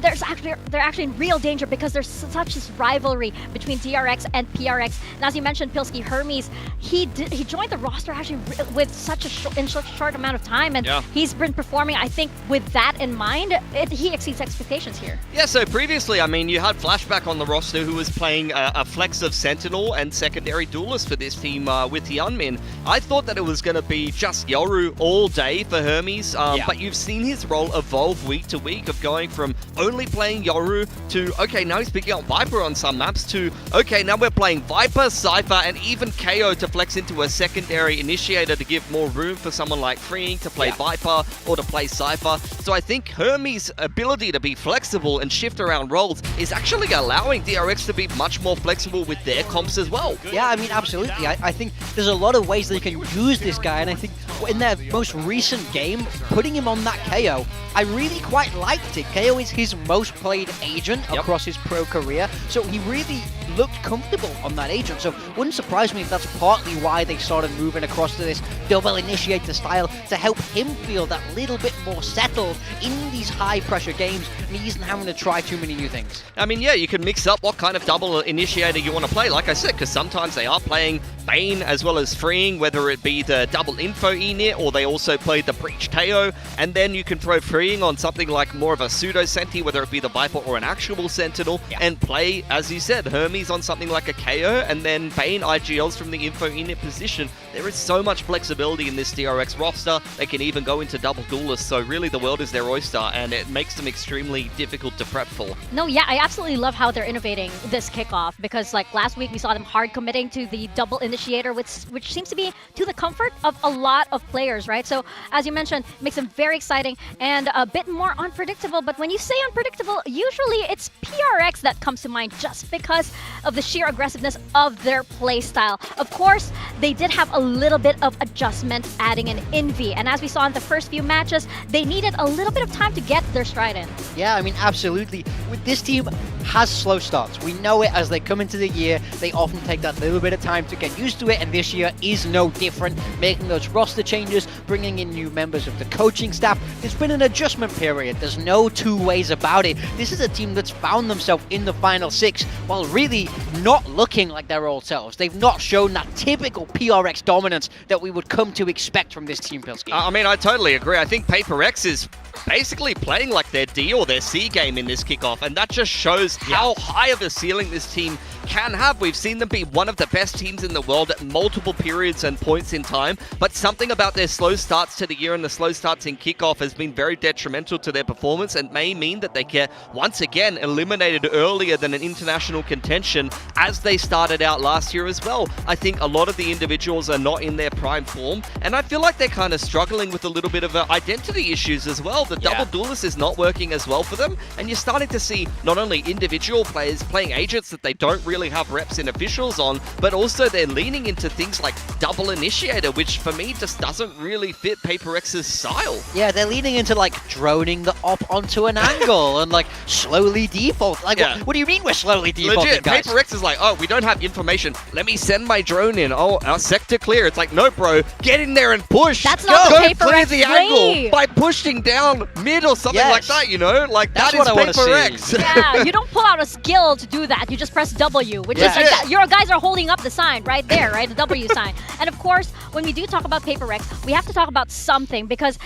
they're actually in real danger because there's such this rivalry between DRX and PRX. And as you mentioned, Pilsky, Hermes, he joined the roster actually with such a short amount of time, and he's been performing. I think with that in mind, he exceeds expectations here. Yeah, so previously, I mean, you had Flashback on the roster who was playing a flex of Sentinel and secondary duelist for this team with the Unmin. I thought that it was going to be just Yoru all day for Hermes, but you've seen his role evolve week to week of going from only playing Yoru to, okay, now he's picking up Viper on some maps to, okay, now we're playing Viper, Cypher, and even KO to flex into a secondary initiator to give more room for someone like Freeing to play Viper or to play Cypher. So I think Hermes' ability to be flexible and shift around roles is actually allowing DRX to be much more flexible with their comps as well. Yeah, I mean, absolutely. I think there's a lot of ways that you can use this guy, and I think in their most recent game, putting him on that KO, I really quite liked it. KO is his most played agent across his pro career, so he really looked comfortable on that agent. So wouldn't surprise me if that's partly why they started moving across to this double initiator style, to help him feel that little bit more settled in these high pressure games, and he isn't having to try too many new things. I mean, yeah, you can mix up what kind of double initiator you want to play, like I said, because sometimes they are playing Bane as well as Freeing, whether it be the double info Enit or they also play the Breach KO, and then you can throw Freeing on something like more of a pseudo Senti, whether it be the Viper or an actual Sentinel, and play, as you said, Hermes on something like a KO, and then Bane IGLs from the info Enit position. There is so much flexibility in this DRX roster. They can even go into double duelists, so really the world is their oyster, and it makes them extremely difficult to prep for. No, yeah, I absolutely love how they're innovating this kickoff, because like last week we saw them hard committing to the double initiator, which seems to be to the comfort of a lot of players, right? So as you mentioned, it makes them very exciting and a bit more unpredictable. But when you say unpredictable, usually it's PRX that comes to mind just because of the sheer aggressiveness of their playstyle. Of course, they did have a little bit of adjustment adding an Envy, and as we saw in the first few matches, they needed a little bit of time to get their stride in. Yeah, I mean, absolutely. With this team has slow starts. We know it as they come into the year. They often take that little bit of time to get used to it, and this year is no different. Making those roster changes, bringing in new members of the coaching staff. There's been an adjustment period. There's no two ways about it. This is a team that's found themselves in the final six while really not looking like their old selves. They've not shown that typical PRX dominance that we would come to expect from this team, Pilsky. I mean, I totally agree. I think PRX is basically playing like their D or their C game in this kickoff, and that just shows how high of a ceiling this team can have. We've seen them be one of the best teams in the world at multiple periods and points in time, but something about their slow starts to the year and the slow starts in kickoff has been very detrimental to their performance, and may mean that they get once again eliminated earlier than an international contention as they started out last year as well. I think a lot of the individuals are not in their prime form, and I feel like they're kind of struggling with a little bit of identity issues as well. The double duelist is not working as well for them, and you're starting to see not only individual players playing agents that they don't really have reps in officials on, but also they're leaning into things like double initiator, which for me just doesn't really fit PRX's style. Yeah, they're leaning into like droning the op onto an angle and like slowly default. Like, what do you mean we're slowly defaulting, legit, guys? PRX is like, oh, we don't have information. Let me send my drone in. Oh, our sector clear. It's like, no, bro, get in there and push. That's not the Go clear the way. angle by pushing down mid or something like that, you know? Like, that's that is what I PRX. Yeah, you don't pull out a skill to do that. You just press W W, which is like that. Your guys are holding up the sign right there, right? The W sign. And of course, when we do talk about PRX, we have to talk about something because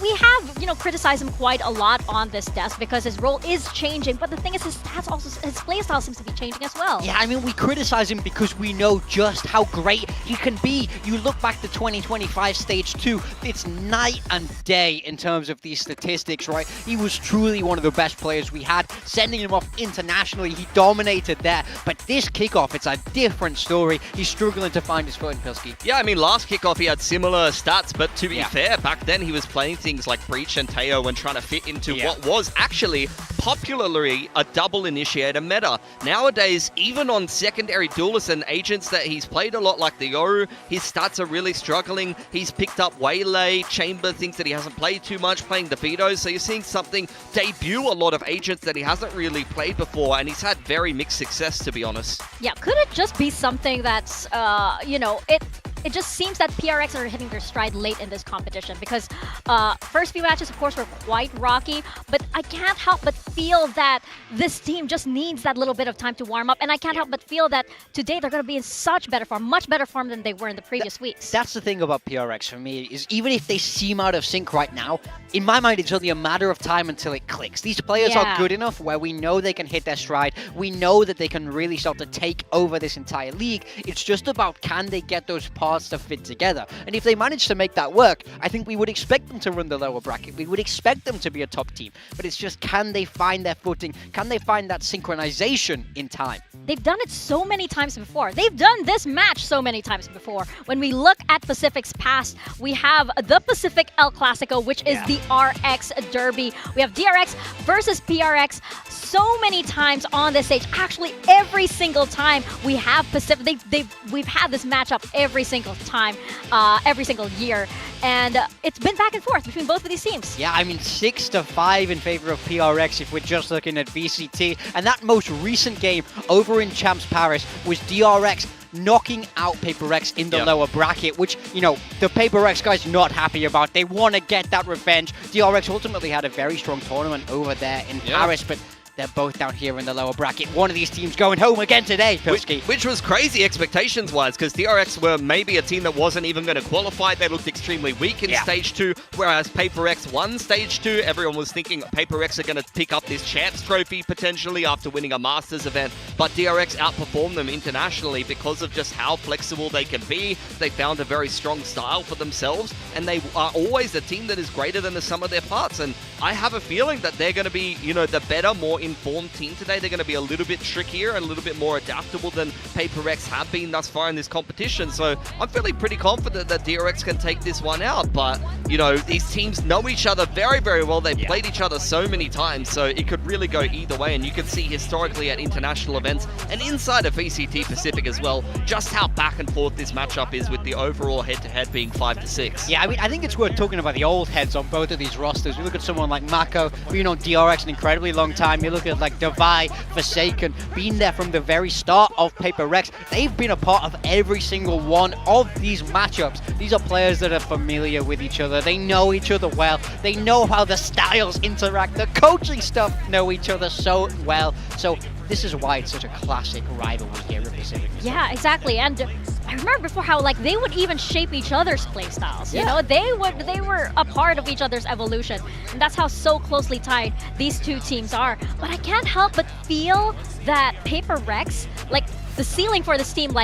we have, criticized him quite a lot on this desk because his role is changing. But the thing is, his playstyle seems to be changing as well. Yeah, I mean, we criticize him because we know just how great he can be. You look back to 2025 Stage 2, it's night and day in terms of these statistics, right? He was truly one of the best players we had. Sending him off internationally, he dominated there. But this Kickoff, it's a different story. He's struggling to find his foot in Pilski. Yeah, I mean, last Kickoff he had similar stats, but to be fair, back then he was playing things like Breach and Teo and trying to fit into what was actually popularly a double initiator meta. Nowadays, even on secondary duelists and agents that he's played a lot like the Yoru, his stats are really struggling. He's picked up Waylay, Chamber, things that he hasn't played too much, playing the Vito, so you're seeing something debut a lot of agents that he hasn't really played before, and he's had very mixed success, to be honest. Yeah, could it just be something that's, it just seems that PRX are hitting their stride late in this competition because first few matches, of course, were quite rocky, but I can't help but feel that this team just needs that little bit of time to warm up, and I can't help but feel that today they're going to be in such better form, much better form than they were in the previous weeks. That's the thing about PRX for me, is even if they seem out of sync right now, in my mind, it's only a matter of time until it clicks. These players are good enough where we know they can hit their stride. We know that they can really start to take over this entire league. It's just about, can they get those parts to fit together? And if they manage to make that work, I think we would expect them to run the lower bracket. We would expect them to be a top team. But it's just, can they find their footing? Can they find that synchronization in time? They've done it so many times before. They've done this match so many times before. When we look at Pacific's past, we have the Pacific El Clasico, which is the RX Derby. We have DRX versus PRX so many times on this stage. Actually, every single time we have Pacific, we've had this matchup every single time, every single year. And it's been back and forth between both of these teams. Yeah, I mean, 6-5 in favor of PRX if we're just looking at VCT. And that most recent game over in Champs Paris was DRX knocking out PRX in the lower bracket, which, the PRX guys not happy about. They want to get that revenge. DRX ultimately had a very strong tournament over there in Paris, but they're both down here in the lower bracket. One of these teams going home again today, Pilski. Which was crazy expectations-wise, because DRX were maybe a team that wasn't even going to qualify. They looked extremely weak in Stage 2, whereas PRX won Stage 2. Everyone was thinking PRX are going to pick up this Champs Trophy potentially after winning a Masters event, but DRX outperformed them internationally because of just how flexible they can be. They found a very strong style for themselves, and they are always a team that is greater than the sum of their parts, and I have a feeling that they're going to be, the better, more informed team today. They're going to be a little bit trickier and a little bit more adaptable than PRX have been thus far in this competition. So I'm feeling pretty confident that DRX can take this one out. But, these teams know each other very, very well. They've played each other so many times, so it could really go either way. And you can see historically at international events and inside of VCT Pacific as well, just how back and forth this matchup is with the overall head-to-head being 5-6. Yeah, I mean, I think it's worth talking about the old heads on both of these rosters. We look at someone like Mako, who DRX an incredibly long time. You look at like Davai, Forsaken, been there from the very start of PRX. They've been a part of every single one of these matchups. These are players that are familiar with each other. They know each other well. They know how the styles interact. The coaching stuff know each other so well. So this is why it's such a classic rivalry here in Pacific. Yeah, exactly. And I remember before how they would even shape each other's playstyles. They were a part of each other's evolution, and that's how so closely tied these two teams are. But I can't help but feel that PRX, the ceiling for this team,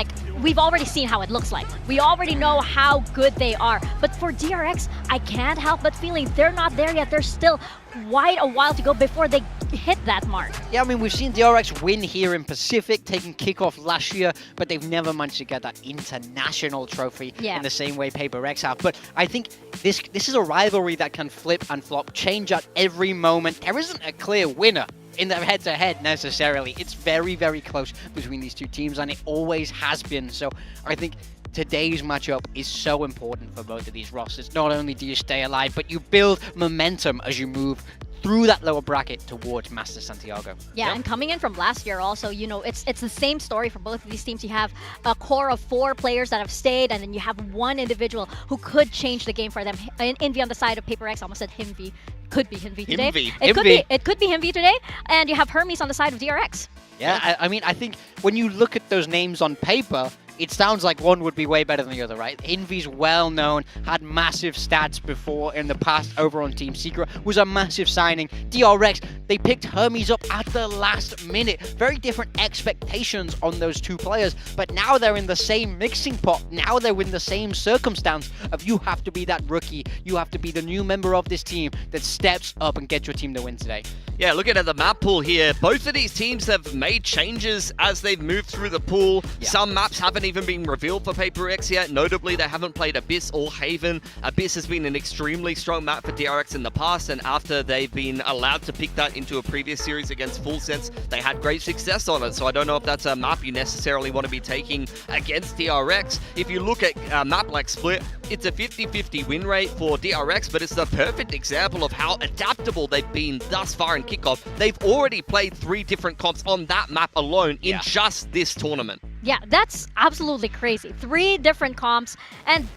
we've already seen how it looks like. We already know how good they are. But for DRX, I can't help but feeling they're not there yet. There's still quite a while to go before they hit that mark. Yeah, I mean, we've seen DRX win here in Pacific, taking Kickoff last year, but they've never managed to get that international trophy in the same way PRX have. But I think this is a rivalry that can flip and flop, change at every moment. There isn't a clear winner in the head-to-head necessarily. It's very, very close between these two teams, and it always has been. So I think today's matchup is so important for both of these rosters. Not only do you stay alive, but you build momentum as you move through that lower bracket towards Master Santiago. Yeah, and coming in from last year also, it's the same story for both of these teams. You have a core of 4 players that have stayed, and then you have one individual who could change the game for them. Envy on the side of PRX, almost said Himvy. could be Hinvi today. Hinvi. It could be Hinvi today, and you have Hermes on the side of DRX. Yeah, I mean, I think when you look at those names on paper, it sounds like one would be way better than the other, right? Hinvi's well known, had massive stats before in the past over on Team Secret, was a massive signing. DRX, they picked Hermes up at the last minute. Very different expectations on those two players, but now they're in the same mixing pot. Now they're in the same circumstance of you have to be that rookie. You have to be the new member of this team that steps up and gets your team to win today. Yeah, looking at the map pool here, both of these teams have made changes as they've moved through the pool. Yeah. Some maps haven't even been revealed for PRX yet. Notably, they haven't played Abyss or Haven. Abyss has been an extremely strong map for DRX in the past, and after they've been allowed to pick that into a previous series against Full Sense, they had great success on it. So I don't know if that's a map you necessarily want to be taking against DRX. If you look at a map like Split, it's a 50-50 win rate for DRX, but it's the perfect example of how adaptable they've been thus far in Kickoff. They've already played 3 different comps on that map alone in just this tournament. Yeah, that's absolutely crazy. 3 different comps, and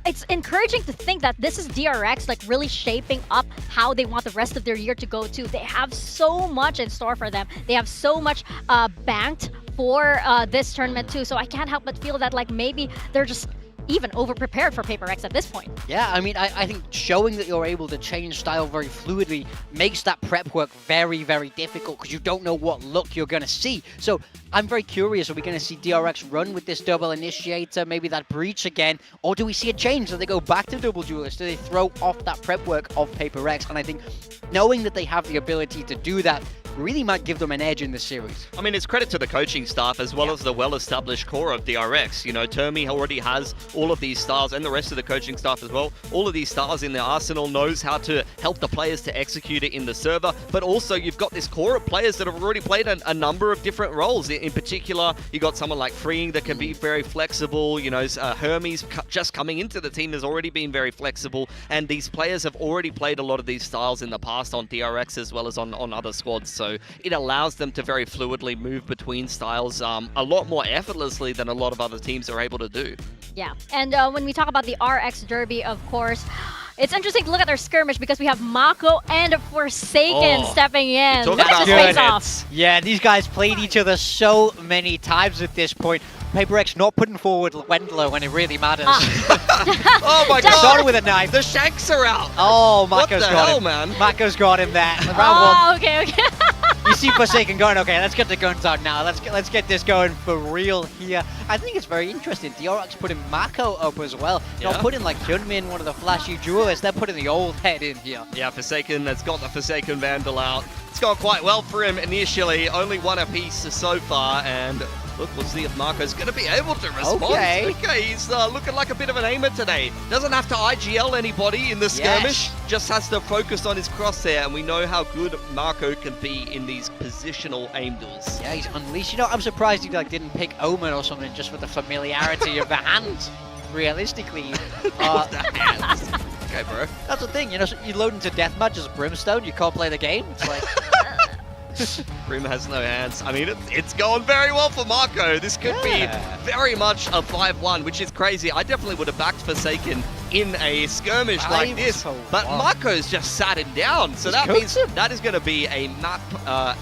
it's encouraging to think that this is DRX like really shaping up how they want the rest of their year to go to. They have so much in store for them. They have so much banked for this tournament too. So I can't help but feel that like maybe they're just even over-prepared for PRX at this point. Yeah, I mean, I think showing that you're able to change style very fluidly makes that prep work very, very difficult because you don't know what look you're going to see. So I'm very curious, are we going to see DRX run with this double initiator, maybe that breach again, or do we see a change? Do they go back to double duelist? Do they throw off that prep work of PRX? And I think knowing that they have the ability to do that really might give them an edge in this series. I mean, it's credit to the coaching staff as well as the well-established core of DRX. You know, Termi already has all of these styles, and the rest of the coaching staff as well. All of these styles in their arsenal, knows how to help the players to execute it in the server, but also you've got this core of players that have already played a number of different roles. In particular, you got someone like Freeing that can be very flexible. You know, Hermes just coming into the team has already been very flexible, and these players have already played a lot of these styles in the past on DRX as well as on other squads. So it allows them to very fluidly move between styles a lot more effortlessly than a lot of other teams are able to do. Yeah, and when we talk about the RX Derby, of course, it's interesting to look at their skirmish because we have Mako and Forsaken stepping in. That just pays off. Yeah, these guys played each other so many times at this point. PRX not putting forward Wendler when it really matters. Oh my god! Started with a knife. The shanks are out! Oh, Mako's got got hell, him. Man? Mako's got him there. Oh, okay. You see Forsaken going, okay, let's get the guns out now. Let's get this going for real here. I think it's very interesting. DRX putting Mako up as well. Yeah. Not putting like Hyunmin, one of the flashy duelists. They're putting the old head in here. Yeah, Forsaken has got the Forsaken Vandal out. It's gone quite well for him initially. Only 1 apiece so far, and look, we'll see if Marco's going to be able to respond. Okay, he's looking like a bit of an aimer today. Doesn't have to IGL anybody in the skirmish. Just has to focus on his crosshair, and we know how good Marco can be in these positional aim duels. Yeah, he's unleashed. You know, I'm surprised he like didn't pick Omen or something just for the familiarity of the hands. Realistically, the hands. Okay, bro. That's the thing, you know, you load into deathmatch as Brimstone, you can't play the game. It's like... Brim has no hands. I mean, it's going very well for Marco. This could be very much a 5-1, which is crazy. I definitely would have backed Forsaken in a skirmish like this, but Marco's just sat him down. So that means that is going to be a map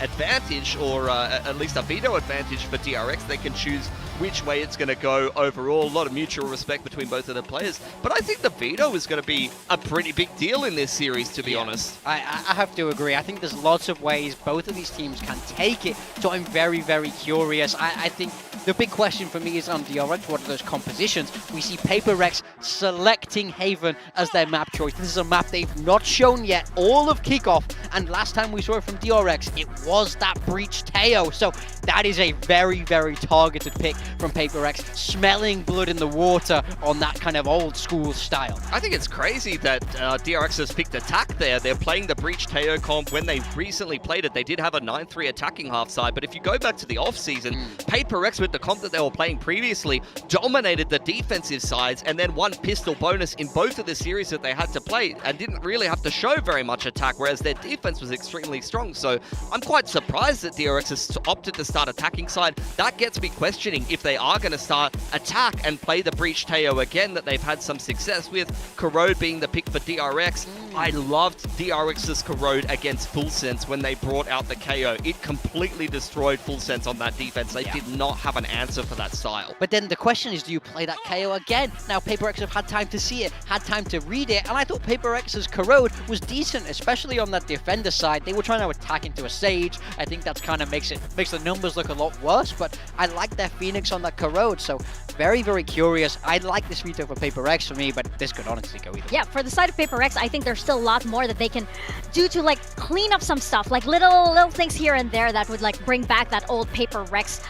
advantage, or at least a veto advantage for DRX. They can choose which way it's going to go overall. A lot of mutual respect between both of the players. But I think the veto is going to be a pretty big deal in this series, to be honest. I have to agree. I think there's lots of ways both of these teams can take it. So I'm very, very curious. I think the big question for me is on DRX, what are those compositions? We see PRX selecting Haven as their map choice. This is a map they've not shown yet all of Kickoff. And last time we saw it from DRX, it was that Breach Teo. So that is a very, very targeted pick from PRX, smelling blood in the water on that kind of old school style. I think it's crazy that DRX has picked attack there. They're playing the Breach Teo comp. When they recently played it, they did have a 9-3 attacking half side, but if you go back to the off-season, PRX with the comp that they were playing previously dominated the defensive sides and then won pistol bonus in both of the series that they had to play and didn't really have to show very much attack, whereas their defense offense was extremely strong. So I'm quite surprised that DRX has opted to start attacking side. That gets me questioning if they are going to start attack and play the Breach Teo again that they've had some success with. Corrode being the pick for DRX. I loved DRX's Corrode against Full Sense when they brought out the KO. It completely destroyed Full Sense on that defense. They did not have an answer for that style. But then the question is, do you play that KO again? Now, PRX have had time to see it, had time to read it, and I thought PRX's Corrode was decent, especially on that defender side. They were trying to attack into a Sage. I think that's kind of makes the numbers look a lot worse, but I like their Phoenix on that Corrode, so very, very curious. I like this veto for PRX for me, but this could honestly go either. Yeah, for the side of PRX, I think there's still a lot more that they can do to like clean up some stuff, like little things here and there that would like bring back that old PRX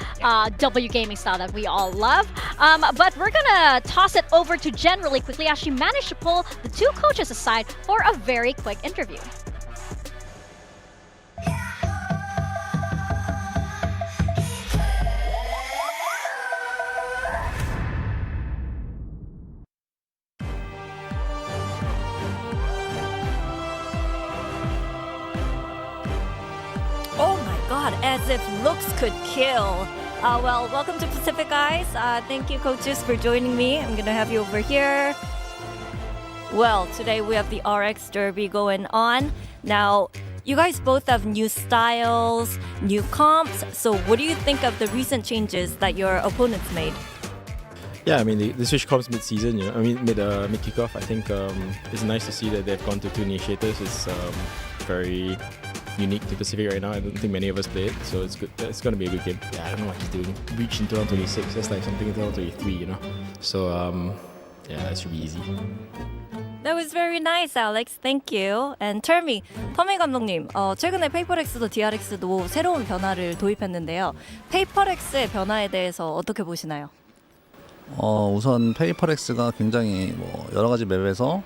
W gaming style that we all love. But we're gonna toss it over to Jen really quickly as she managed to pull the two coaches aside for a very quick interview. Oh my god, as if looks could kill. Well, welcome to Pacific Guys. Thank you, coaches, for joining me. I'm gonna have you over here. Well, today we have the RX Derby going on. Now, you guys both have new styles, new comps. So what do you think of the recent changes that your opponents made? Yeah, I mean, the switch comps mid-season, you know, I mean, mid-kickoff, I think it's nice to see that they've gone to two initiators. It's very unique to Pacific right now. I don't think many of us play it, so it's good. It's going to be a good game. Yeah, I don't know what he's doing. Reach in 2026, that's like something in 2023, you know? So, yeah, that should be easy. That was very nice, Alex. Thank you. And tell me, 터미 감독님, 최근에 페이퍼렉스도 DRX도 새로운 변화를 도입했는데요. 페이퍼렉스의 변화에 대해서 어떻게 보시나요? 우선 페이퍼렉스가 굉장히 여러 가지 맵에서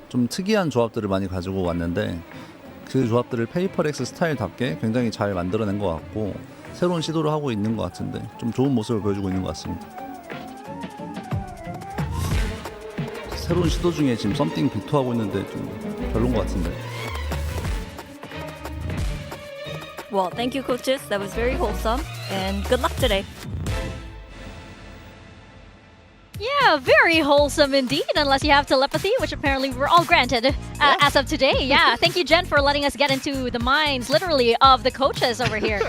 좀 특이한 조합들을 많이 가지고 왔는데 그 조합들을 페이퍼렉스 스타일답게 굉장히 잘 만들어낸 것 같고 새로운 시도를 하고 있는 것 같은데 좀 좋은 모습을 보여주고 있는 것 같습니다. 새로운 시도 중에 지금 썸띵 비토하고 있는데 좀 별론 것 같은데. Well, thank you, coaches. That was very wholesome. And good luck today. Yeah, very wholesome indeed, unless you have telepathy, which apparently we're all granted as of today. Yeah, thank you, Jen, for letting us get into the minds, literally, of the coaches over here.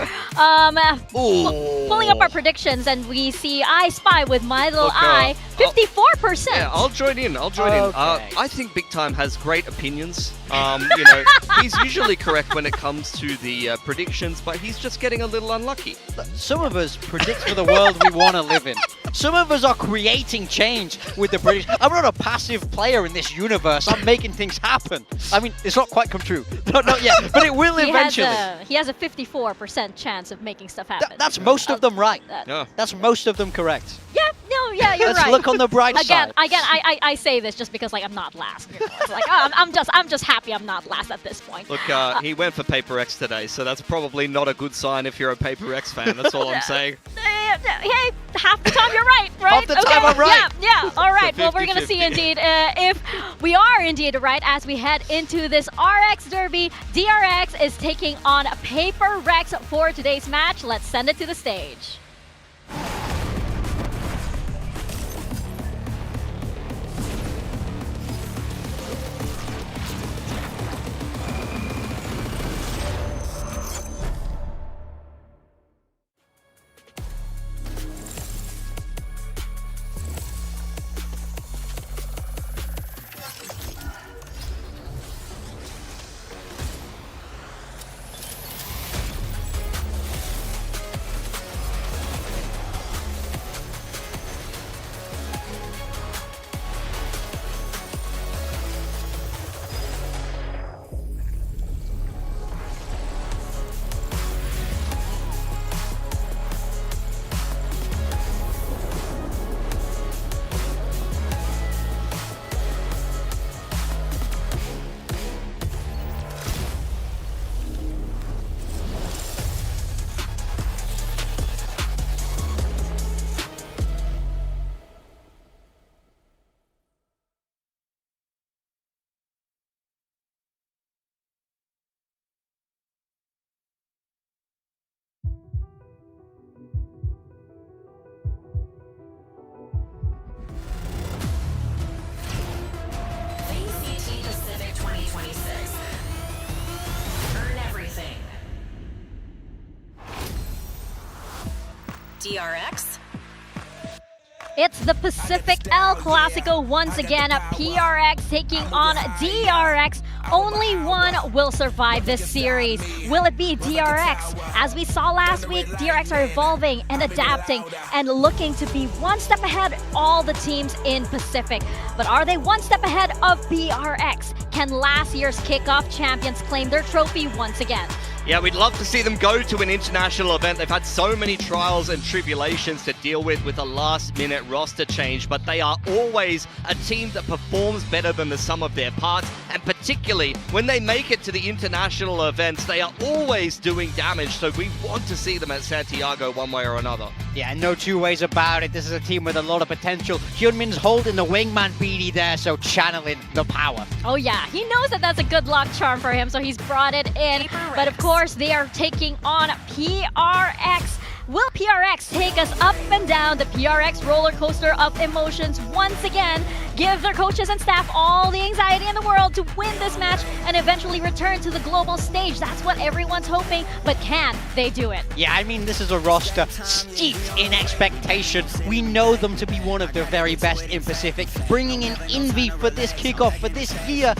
Pulling up our predictions, and we see I Spy with my little eye, 54%. Yeah, I'll join in. Okay. I think Big Time has great opinions. You know, he's usually correct when it comes to the predictions, but he's just getting a little unlucky. Some of us predict for the world we want to live in. Some of us are creating change with the British. I'm not a passive player in this universe. I'm making things happen. I mean, it's not quite come true. Not yet, but it will eventually. He has a 54% chance of making stuff happen. That's most of them right. Yeah. That's most of them correct. Yeah, you're right. Let's look on the bright side. side. I say this just because like I'm not last. You know? It's like I'm just happy I'm not last at this point. Look, he went for PRX today, so that's probably not a good sign if you're a PRX fan. That's all I'm saying. Hey, half the time you're right, right? Half the time I'm right. Yeah. All right. Well, we're 50-50. gonna see indeed if we are indeed right as we head into this RX Derby. DRX is taking on PRX for today's match. Let's send it to the stage. DRX. It's the Pacific El Clasico once again. PRX taking on DRX. Only one will survive this series. Will it be DRX? As we saw last week, DRX are evolving and adapting and looking to be one step ahead of all the teams in Pacific. But are they one step ahead of PRX? Can last year's Kickoff champions claim their trophy once again? Yeah, we'd love to see them go to an international event. They've had so many trials and tribulations to deal with a last-minute roster change, but they are always a team that performs better than the sum of their parts, and particularly when they make it to the international events, they are always doing damage, so we want to see them at Santiago one way or another. Yeah, no two ways about it. This is a team with a lot of potential. Hyunmin's holding the wingman BD there, so channeling the power. Oh yeah, he knows that that's a good luck charm for him, so he's brought it in. But of course, they are taking on PRX. Will PRX take us up and down the PRX roller coaster of emotions once again, give their coaches and staff all the anxiety in the world to win this match and eventually return to the global stage? That's what everyone's hoping, but can they do it? Yeah, I mean, this is a roster steeped in expectation. We know them to be one of the very best in Pacific. Bringing in Envy for this kickoff, for this year,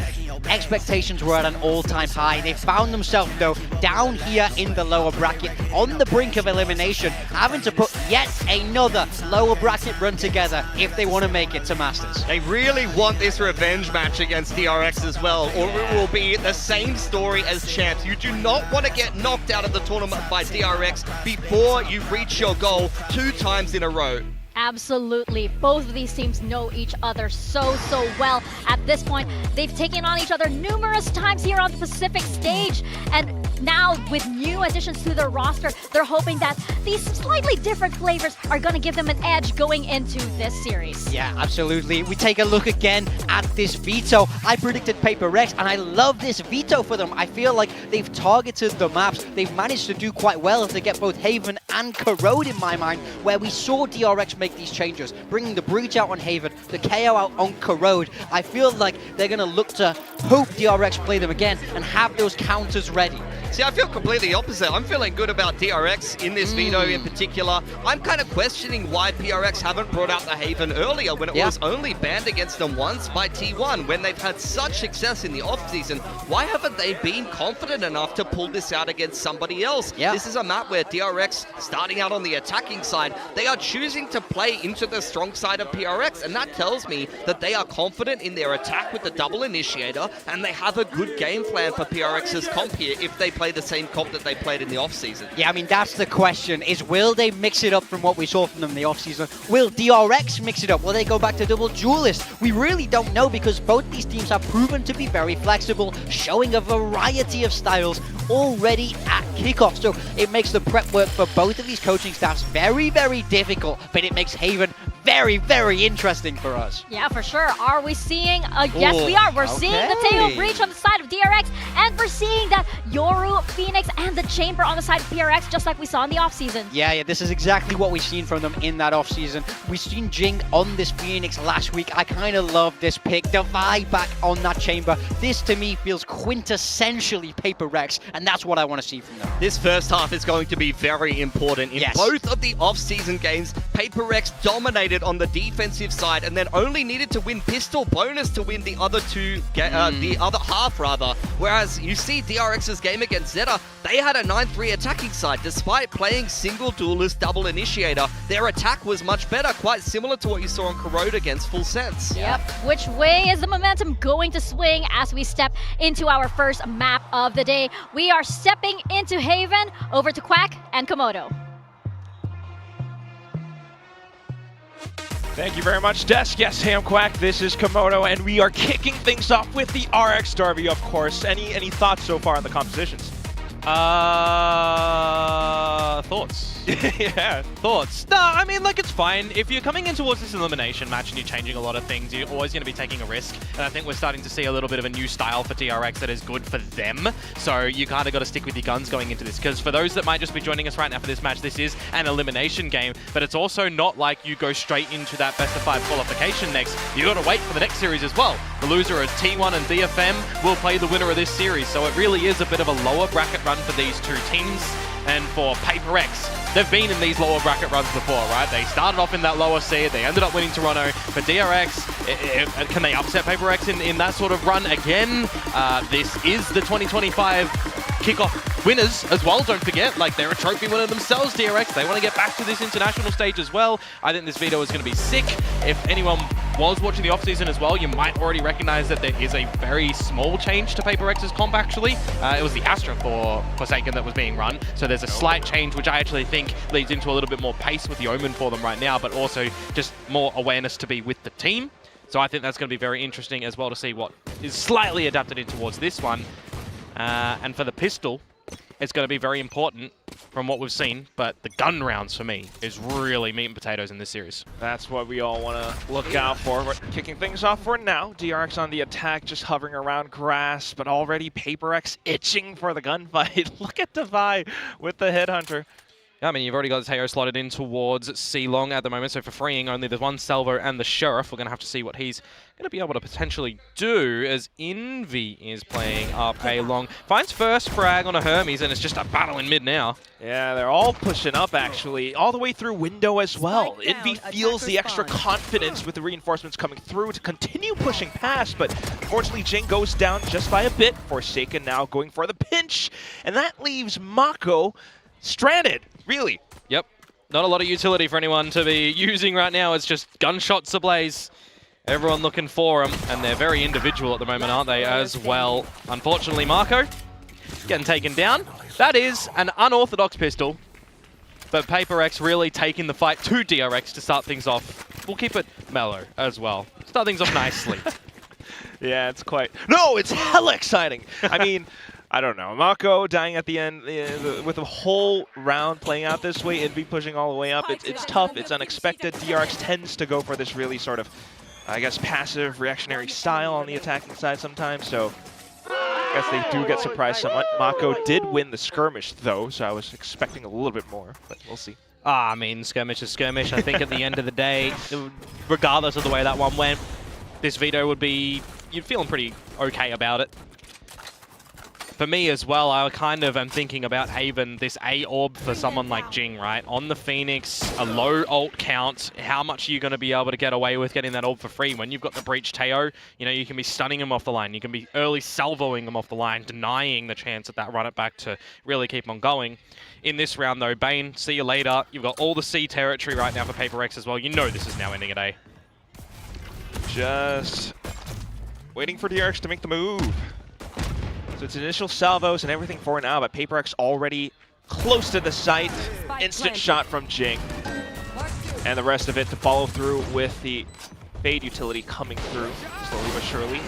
expectations were at an all-time high. They found themselves, though, down here in the lower bracket, on the brink of elimination, having to put yet another lower bracket run together if they want to make it to Masters. They really want this revenge match against DRX as well, or it will be the same story as champs. You do not want to get knocked out of the tournament by DRX before you reach your goal 2 times in a row. Absolutely. Both of these teams know each other so well. At this point, they've taken on each other numerous times here on the Pacific stage. And now, with new additions to their roster, they're hoping that these slightly different flavors are going to give them an edge going into this series. Yeah, absolutely. We take a look again at this veto. I predicted PRX, and I love this veto for them. I feel like they've targeted the maps. They've managed to do quite well to get both Haven and Corrode in my mind, where we saw DRX make these changes, bringing the Breach out on Haven, the KO out on Corrode. I feel like they're going to look to hope DRX play them again and have those counters ready. See, I feel completely opposite. I'm feeling good about DRX in this veto in particular. I'm kind of questioning why PRX haven't brought out the Haven earlier when it was only banned against them once by T1 when they've had such success in the offseason. Why haven't they been confident enough to pull this out against somebody else? This is a map where DRX, starting out on the attacking side, they are choosing to play into the strong side of PRX, and that tells me that they are confident in their attack with the double initiator, and they have a good game plan for PRX's comp here if they play the same comp that they played in the offseason. Yeah, I mean, that's the question, is will they mix it up from what we saw from them in the offseason? Will DRX mix it up? Will they go back to double duelist? We really don't know, because both these teams have proven to be very flexible, showing a variety of styles already at kickoff. So it makes the prep work for both of these coaching staffs very difficult, but it makes Haven very interesting for us. Yeah, for sure. Are we seeing? Yes, we are. We're seeing the Tail Breach on the side of DRX, and we're seeing that Yoru, Phoenix, and the Chamber on the side of PRX, just like we saw in the offseason. Yeah, this is exactly what we've seen from them in that offseason. We've seen Jing on this Phoenix last week. I kind of love this pick. The vibe back on that Chamber. This, to me, feels quintessentially PRX, and that's what I want to see from them. This first half is going to be very important. In both of the off-season games, PRX dominated on the defensive side and then only needed to win pistol bonus to win the other the other half rather. Whereas you see DRX's game against Zeta, they had a 9-3 attacking side. Despite playing single duelist double initiator, their attack was much better, quite similar to what you saw on Corrode against Full Sense. Yep. Which way is the momentum going to swing as we step into our first map of the day? We are stepping into Haven, over to Quack and Komodo. Thank you very much, Desk. Yes, Ham Quack, this is Komodo, and we are kicking things off with the RX Derby, of course. Any thoughts so far on the compositions? Thoughts? Yeah. Thoughts? No, I mean, like, it's fine. If you're coming in towards this elimination match and you're changing a lot of things, you're always going to be taking a risk. And I think we're starting to see a little bit of a new style for DRX that is good for them. So you kind of got to stick with your guns going into this. Because for those that might just be joining us right now for this match, this is an elimination game. But it's also not like you go straight into that best of 5 qualification next. You got to wait for the next series as well. The loser of T1 and DFM will play the winner of this series. So it really is a bit of a lower bracket run for these two teams. And for PRX, they've been in these lower bracket runs before, right? They started off in that lower seed, they ended up winning Toronto. For DRX, can they upset PRX in that sort of run again? This is the 2025 Kickoff winners as well, don't forget. Like, they're a trophy winner themselves, DRX. They want to get back to this international stage as well. I think this video is going to be sick. If anyone was watching the offseason as well, you might already recognize that there is a very small change to PRX's comp, actually. It was the Astra for Forsaken that was being run, so there's a slight change, which I actually think leads into a little bit more pace with the Omen for them right now, but also just more awareness to be with the team. So I think that's going to be very interesting as well to see what is slightly adapted in towards this one. And for the pistol, it's going to be very important from what we've seen, but the gun rounds for me is really meat and potatoes in this series. That's what we all want to look out for. We're kicking things off for now. DRX on the attack, just hovering around grass, but already PRX itching for the gunfight. Look at Devi with the Headhunter. Yeah, I mean, you've already got Teo slotted in towards C-Long at the moment, so for freeing only the one Salvo and the Sheriff. We're going to have to see what he's going to be able to potentially do, as Envy is playing up a long. Finds first frag on a Hermes, and it's just a battle in mid now. Yeah, they're all pushing up, actually, all the way through window as well. Envy feels the extra confidence with the reinforcements coming through to continue pushing past, but unfortunately, Jing goes down just by a bit. Forsaken now going for the pinch, and that leaves Mako stranded, really. Yep. Not a lot of utility for anyone to be using right now. It's just gunshots ablaze. Everyone looking for him, and they're very individual at the moment, aren't they, as well? Unfortunately, Marco getting taken down. That is an unorthodox pistol, but PRX really taking the fight to DRX to start things off. We'll keep it mellow as well. Start things off nicely. Yeah, it's quite... No, it's hella exciting! I mean... I don't know. Mako dying at the end with the whole round playing out this way, Envy pushing all the way up. It's tough. It's unexpected. DRX tends to go for this really sort of, I guess, passive reactionary style on the attacking side sometimes. So I guess they do get surprised somewhat. Mako did win the skirmish, though, so I was expecting a little bit more, but we'll see. I mean, skirmish is skirmish. I think at the end of the day, regardless of the way that one went, this veto would be, you're feeling pretty okay about it. For me as well, I kind of am thinking about Haven, this A-orb for someone like Jing, right? On the Phoenix, a low ult count, how much are you going to be able to get away with getting that orb for free? When you've got the Breach Teo, you know, you can be stunning him off the line, you can be early salvoing him off the line, denying the chance at that run it back to really keep on going. In this round though, Bane, see you later. You've got all the C territory right now for PRX as well. You know this is now ending at A. Just waiting for DRX to make the move. So it's initial salvos and everything for now, but PRX already close to the site. Instant shot from Jing. And the rest of it to follow through with the Fade utility coming through slowly but surely.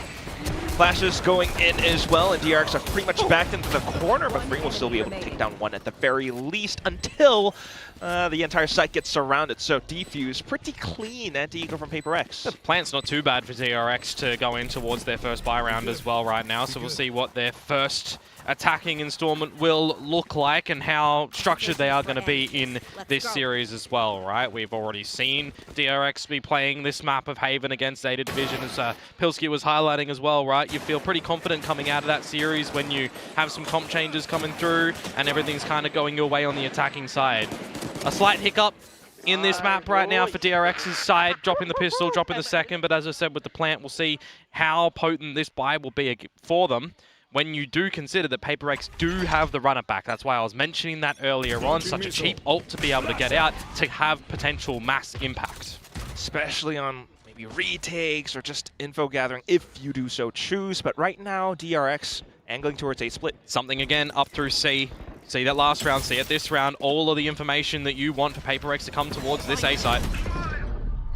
Flashes going in as well, and DRX are pretty much backed into the corner, but Free will still be able to take down one at the very least until the entire site gets surrounded. So defuse, pretty clean anti-eco from PRX. The plant's not too bad for DRX to go in towards their first buy round as well right now, so we'll see what their first attacking installment will look like and how structured they are going to be in this series as well, right? We've already seen DRX be playing this map of Haven against Zeta Division, as Pilsky was highlighting as well, right? You feel pretty confident coming out of that series when you have some comp changes coming through and everything's kind of going your way on the attacking side. A slight hiccup in this map right now for DRX's side, dropping the pistol, dropping the second, but as I said with the plant, we'll see how potent this buy will be for them when you do consider that PRX do have the runner back. That's why I was mentioning that earlier on. Such a cheap ult to be able to get out to have potential mass impact. Especially on maybe retakes or just info gathering if you do so choose. But right now, DRX angling towards A split. Something again up through C. See that last round, see it this round. All of the information that you want for PRX to come towards this A site.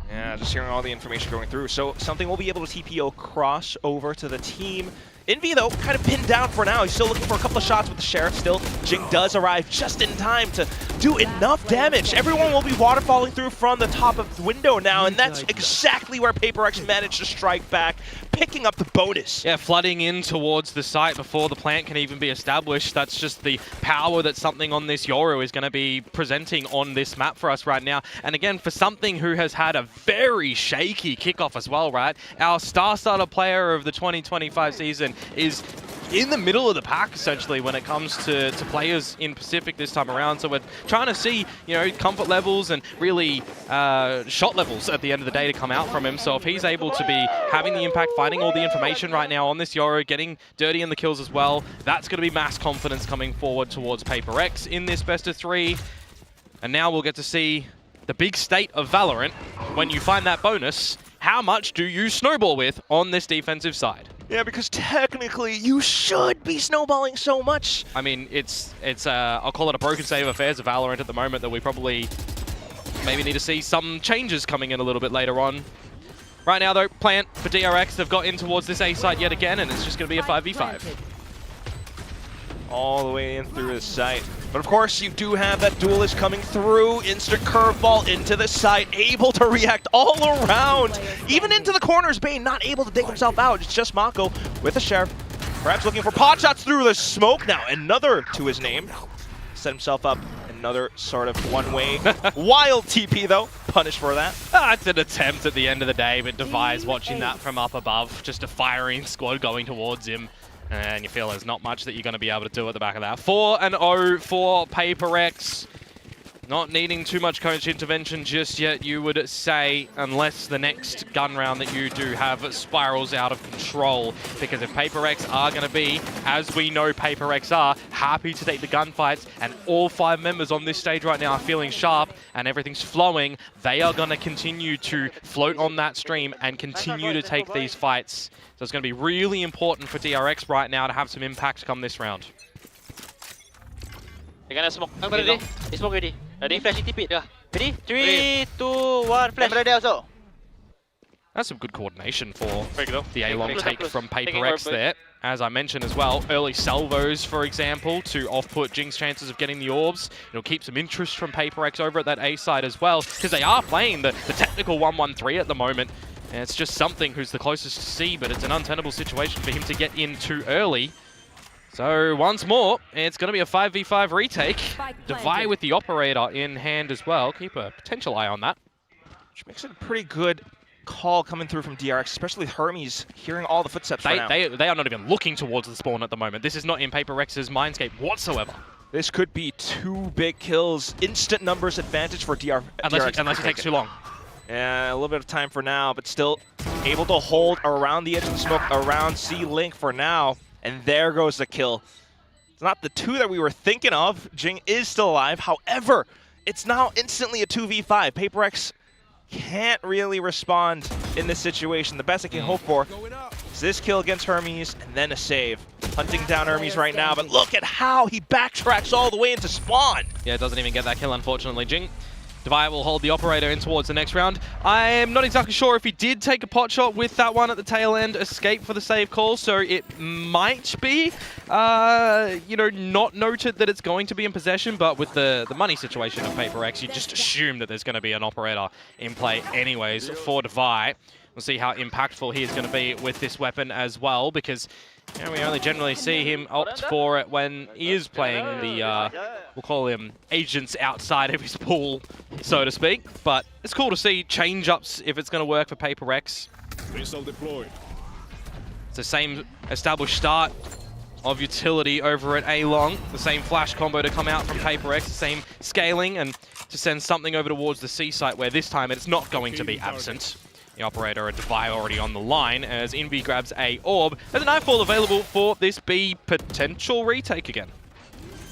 Yeah, just hearing all the information going through. So something will be able to TPO cross over to the team. Envy, though, kind of pinned down for now. He's still looking for a couple of shots with the Sheriff still. Jing does arrive just in time to do enough damage. Everyone will be waterfalling through from the top of the window now, and that's exactly where PRX managed to strike back, picking up the bonus. Yeah, flooding in towards the site before the plant can even be established. That's just the power that something on this Yoru is going to be presenting on this map for us right now. And again, for something who has had a very shaky kickoff as well, right? Our star starter player of the 2025 season is in the middle of the pack, essentially, when it comes to players in Pacific this time around. So we're trying to see, you know, comfort levels and really shot levels at the end of the day to come out from him. So if he's able to be having the impact, finding all the information right now on this Yoru, getting dirty in the kills as well, that's going to be mass confidence coming forward towards PRX in this best of 3. And now we'll get to see the big state of Valorant. When you find that bonus, how much do you snowball with on this defensive side? Yeah, because technically you should be snowballing so much. I mean, it's I'll call it a broken state of affairs of Valorant at the moment that we probably maybe need to see some changes coming in a little bit later on. Right now, though, plant for DRX. They've got in towards this A site yet again, and it's just going to be a 5v5. All the way in through the site. But of course, you do have that duelist coming through. Instant curveball into the site, able to react all around. Even into the corners, Bane not able to dig himself out. It's just Mako with the Sheriff. Perhaps looking for pot shots through the smoke now. Another to his name. Set himself up. Another sort of one-way. Wild TP, though. Punished for that. It's an attempt at the end of the day, but Devi's watching that from up above. Just a firing squad going towards him. And you feel there's not much that you're going to be able to do at the back of that. 4-0 for PRX. Not needing too much coach intervention just yet, you would say, unless the next gun round that you do have spirals out of control. Because if PRX are going to be, as we know PRX are, happy to take the gunfights, and all 5 members on this stage right now are feeling sharp and everything's flowing, they are going to continue to float on that stream and continue to take these fights. So it's going to be really important for DRX right now to have some impact come this round. They're gonna smoke. Ready? Smoke ready. Ready? Flash TP. Ready? 3, 2, 1. Flash. Ready also. That's some good coordination for the A-long take from PRX there. As I mentioned as well, early salvos, for example, to off-put Jing's chances of getting the orbs. It'll keep some interest from PRX over at that A side as well, because they are playing the technical 1-1-3 at the moment. And it's just something who's the closest to C, but it's an untenable situation for him to get in too early. So once more, it's going to be a 5v5 retake. Devi with the operator in hand as well. Keep a potential eye on that. Which makes it a pretty good call coming through from DRX, especially Hermes hearing all the footsteps right now. They are not even looking towards the spawn at the moment. This is not in PRX's mindscape whatsoever. This could be 2 big kills, instant numbers advantage for DRX. Unless it takes too long. Yeah, a little bit of time for now, but still able to hold around the edge of the smoke, around C-Link for now. And there goes the kill. It's not the 2 that we were thinking of. Jing is still alive. However, it's now instantly a 2v5. PRX can't really respond in this situation. The best I can hope for is this kill against Hermes and then a save. Hunting down Hermes right now, but look at how he backtracks all the way into spawn. Yeah, it doesn't even get that kill, unfortunately. Jing. Devi will hold the operator in towards the next round. I'm not exactly sure if he did take a pot shot with that one at the tail end, escape for the save call, so it might be, you know, not noted that it's going to be in possession, but with the money situation of PRX, you just assume that there's going to be an operator in play anyways for Devi. We'll see how impactful he is going to be with this weapon as well, because you know, we only generally see him opt for it when he is playing the, we'll call him agents outside of his pool, so to speak. But it's cool to see change-ups if it's going to work for PRX. Missile deployed. It's the same established start of utility over at A-Long. The same flash combo to come out from PRX, the same scaling, and to send something over towards the C site where this time it's not going to be absent. The operator and Devi already on the line as Envy grabs a orb. There's a Nightfall available for this B potential retake again.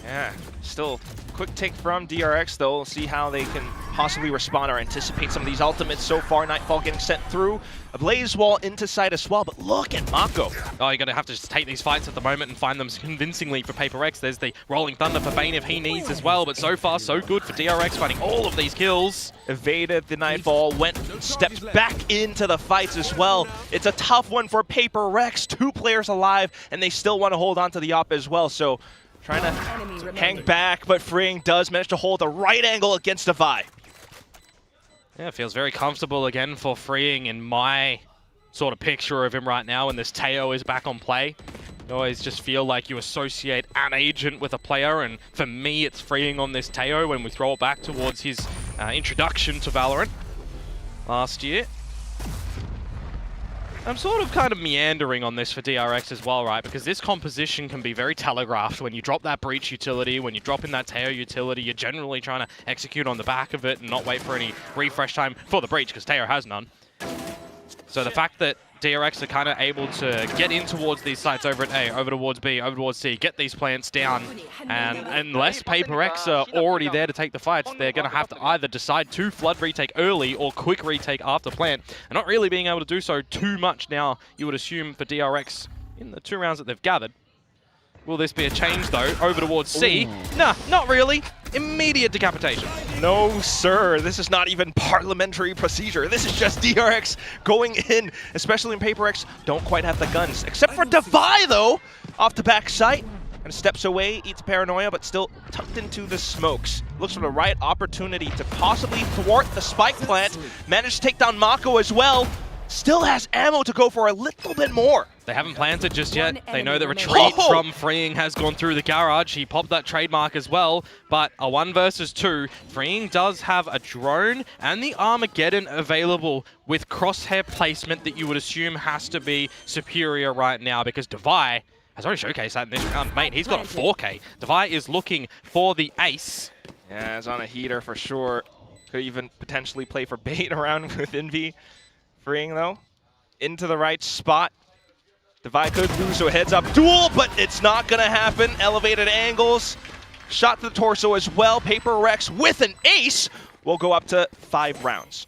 Yeah, still quick take from DRX though. We'll see how they can possibly respond or anticipate some of these ultimates so far. Nightfall getting sent through. A Blaze Wall into sight as well, but look at Mako. Oh, you're going to have to just take these fights at the moment and find them convincingly for PRX. There's the Rolling Thunder for Bane if he needs as well, but so far so good for DRX finding all of these kills. Evaded the Nightfall, stepped back into the fights as well. It's a tough one for PRX. 2 players alive, and they still want to hold on to the op as well, so trying to hang back, but Freeing does manage to hold the right angle against Devi. Yeah, it feels very comfortable again for Freeing in my sort of picture of him right now when this Teo is back on play. You always just feel like you associate an agent with a player, and for me it's Freeing on this Teo when we throw it back towards his introduction to Valorant last year. I'm sort of kind of meandering on this for DRX as well, right? Because this composition can be very telegraphed. When you drop that breach utility, when you drop in that Teo utility, you're generally trying to execute on the back of it and not wait for any refresh time for the breach, because Teo has none. So the fact that DRX are kind of able to get in towards these sites over at A, over towards B, over towards C, get these plants down, and unless PRX are already there to take the fights, they're going to have to either decide to flood retake early or quick retake after plant, and not really being able to do so too much now, you would assume, for DRX in the 2 rounds that they've gathered. Will this be a change, though, over towards C? Ooh. Nah, not really. Immediate decapitation. No, sir. This is not even parliamentary procedure. This is just DRX going in, especially when PRX don't quite have the guns. Except for Devi, though, off the back site. And steps away, eats paranoia, but still tucked into the smokes. Looks for the right opportunity to possibly thwart the spike plant. Managed to take down Mako as well. Still has ammo to go for a little bit more. They haven't planted just yet. They know the retreat from Freeing has gone through the garage. He popped that trademark as well, but a 1 versus 2. Freeing does have a drone and the Armageddon available with crosshair placement that you would assume has to be superior right now, because Devi has already showcased that in this round. Mate, he's got a 4K. Devi is looking for the ace. Yeah, it's on a heater for sure. Could even potentially play for bait around with Envy. Freeing, though, into the right spot. Devi could lose to a heads-up duel, but it's not going to happen. Elevated angles. Shot to the torso as well. PRX with an ace will go up to 5 rounds.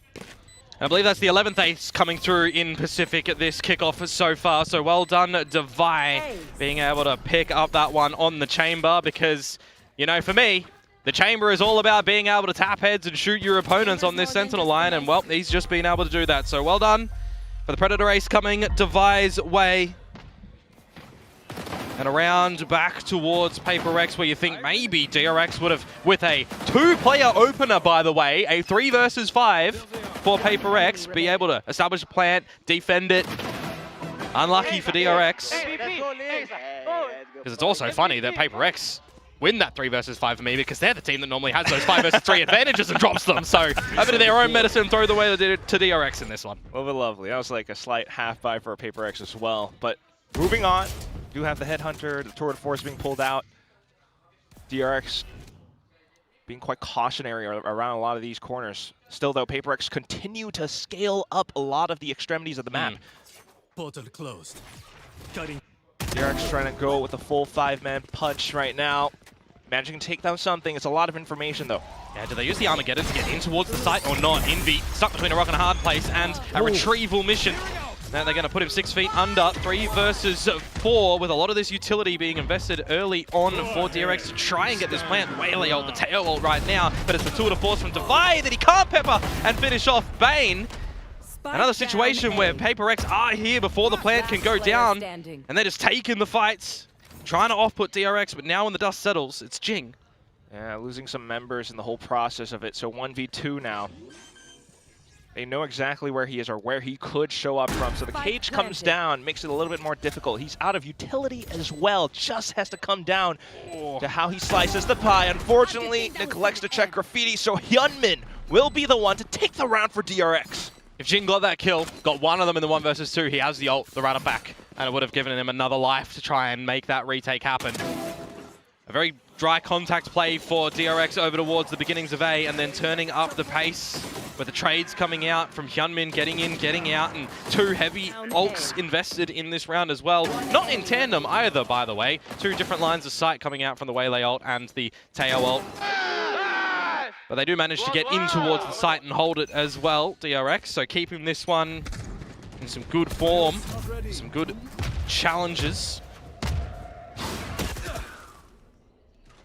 I believe that's the 11th ace coming through in Pacific at this kickoff so far. So well done, Devi, being able to pick up that one on the chamber, because, you know, for me, the chamber is all about being able to tap heads and shoot your opponents on this Sentinel line, and, well, he's just been able to do that. So well done for the Predator ace coming Devi's way. And around back towards PRX, where you think maybe DRX would have, with a 2-player opener, by the way, a 3 versus 5 for PRX, be able to establish a plant, defend it. Unlucky for DRX. Because it's also funny that PRX win that 3 versus 5 for me, because they're the team that normally has those 5 versus 3 advantages and drops them. So a bit of their own medicine, throw the way to DRX in this one. Over lovely. That was like a slight half buy for PRX as well. But moving on, do have the Headhunter, the Tour de Force being pulled out. DRX being quite cautionary around a lot of these corners. Still, though, PRX continue to scale up a lot of the extremities of the map. Portal closed. DRX trying to go with a full 5-man punch right now. Managing to take down something. It's a lot of information, though. Yeah, do they use the Armageddon to get in towards the site or not? Envy stuck between a rock and a hard place and a retrieval mission. Now they're going to put him 6 feet under. 3 versus 4, with a lot of this utility being invested early on for DRX to try and get this plant. Whaley ult, the Teo ult right now, but it's the tour de force from Devi that he can't pepper and finish off Bane. Another situation where PRX are here before the plant can go down, and they're just taking the fights, trying to off-put DRX, but now when the dust settles, it's Jing. Yeah, losing some members in the whole process of it, so 1v2 now. They know exactly where he is or where he could show up from, so the cage comes down, makes it a little bit more difficult. He's out of utility as well, just has to come down to how he slices the pie. Unfortunately, neglects to check graffiti, so Hyunmin will be the one to take the round for DRX. If Jin got that kill, got one of them in the 1 versus 2, he has the ult, the runner back, and it would have given him another life to try and make that retake happen. A very dry contact play for DRX over towards the beginnings of A, and then turning up the pace with the trades coming out from Hyunmin, getting in, getting out, and 2 heavy ults invested in this round as well. Not in tandem either, by the way. 2 different lines of sight coming out from the Waylay ult and the Teo ult. But they do manage to get in towards the site and hold it as well, DRX. So keeping this one in some good form, some good challenges.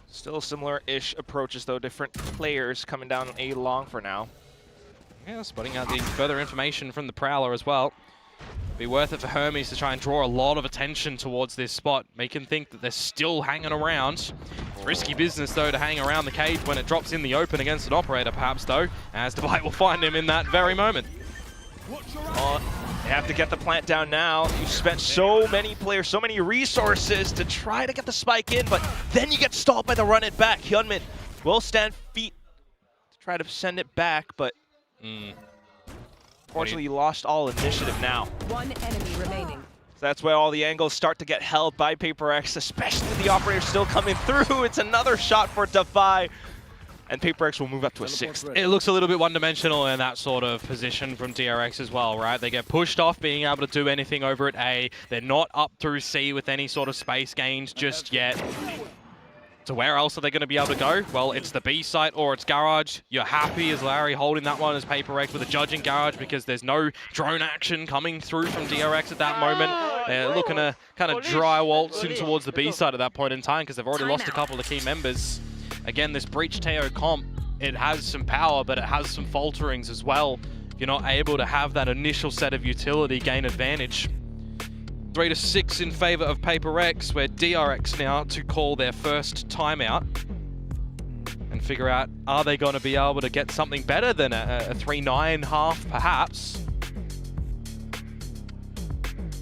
Still similar-ish approaches, though. Different players coming down A long for now. Yeah, spotting out the further information from the Prowler as well. Be worth it for Hermes to try and draw a lot of attention towards this spot, make him think that they're still hanging around. It's risky business, though, to hang around the cage when it drops in the open against an operator, perhaps, though, as Devi will find him in that very moment. They have to get the plant down now. You've spent so many players, so many resources to try to get the spike in, but then you get stalled by the run it back. Hyunmin will stand feet to try to send it back, but Unfortunately, he lost all initiative now. One enemy remaining. So that's where all the angles start to get held by PRX, especially the operator still coming through. It's another shot for Defy. And PRX will move up to a 6th. It looks a little bit one-dimensional in that sort of position from DRX as well, right? They get pushed off being able to do anything over at A. They're not up through C with any sort of space gains just yet. So where else are they going to be able to go? Well, it's the B site or it's Garage. You're happy as Larry holding that one as PRX with a judge in Garage because there's no drone action coming through from DRX at that moment. They're looking to kind of dry waltz in towards the B site at that point in time because they've already lost a couple of key members. Again, this Breach Teo comp, it has some power, but it has some falterings as well. If you're not able to have that initial set of utility gain advantage. 3-6 in favor of PRX, where DRX now to call their first timeout and figure out, are they going to be able to get something better than a 3-9 half, perhaps?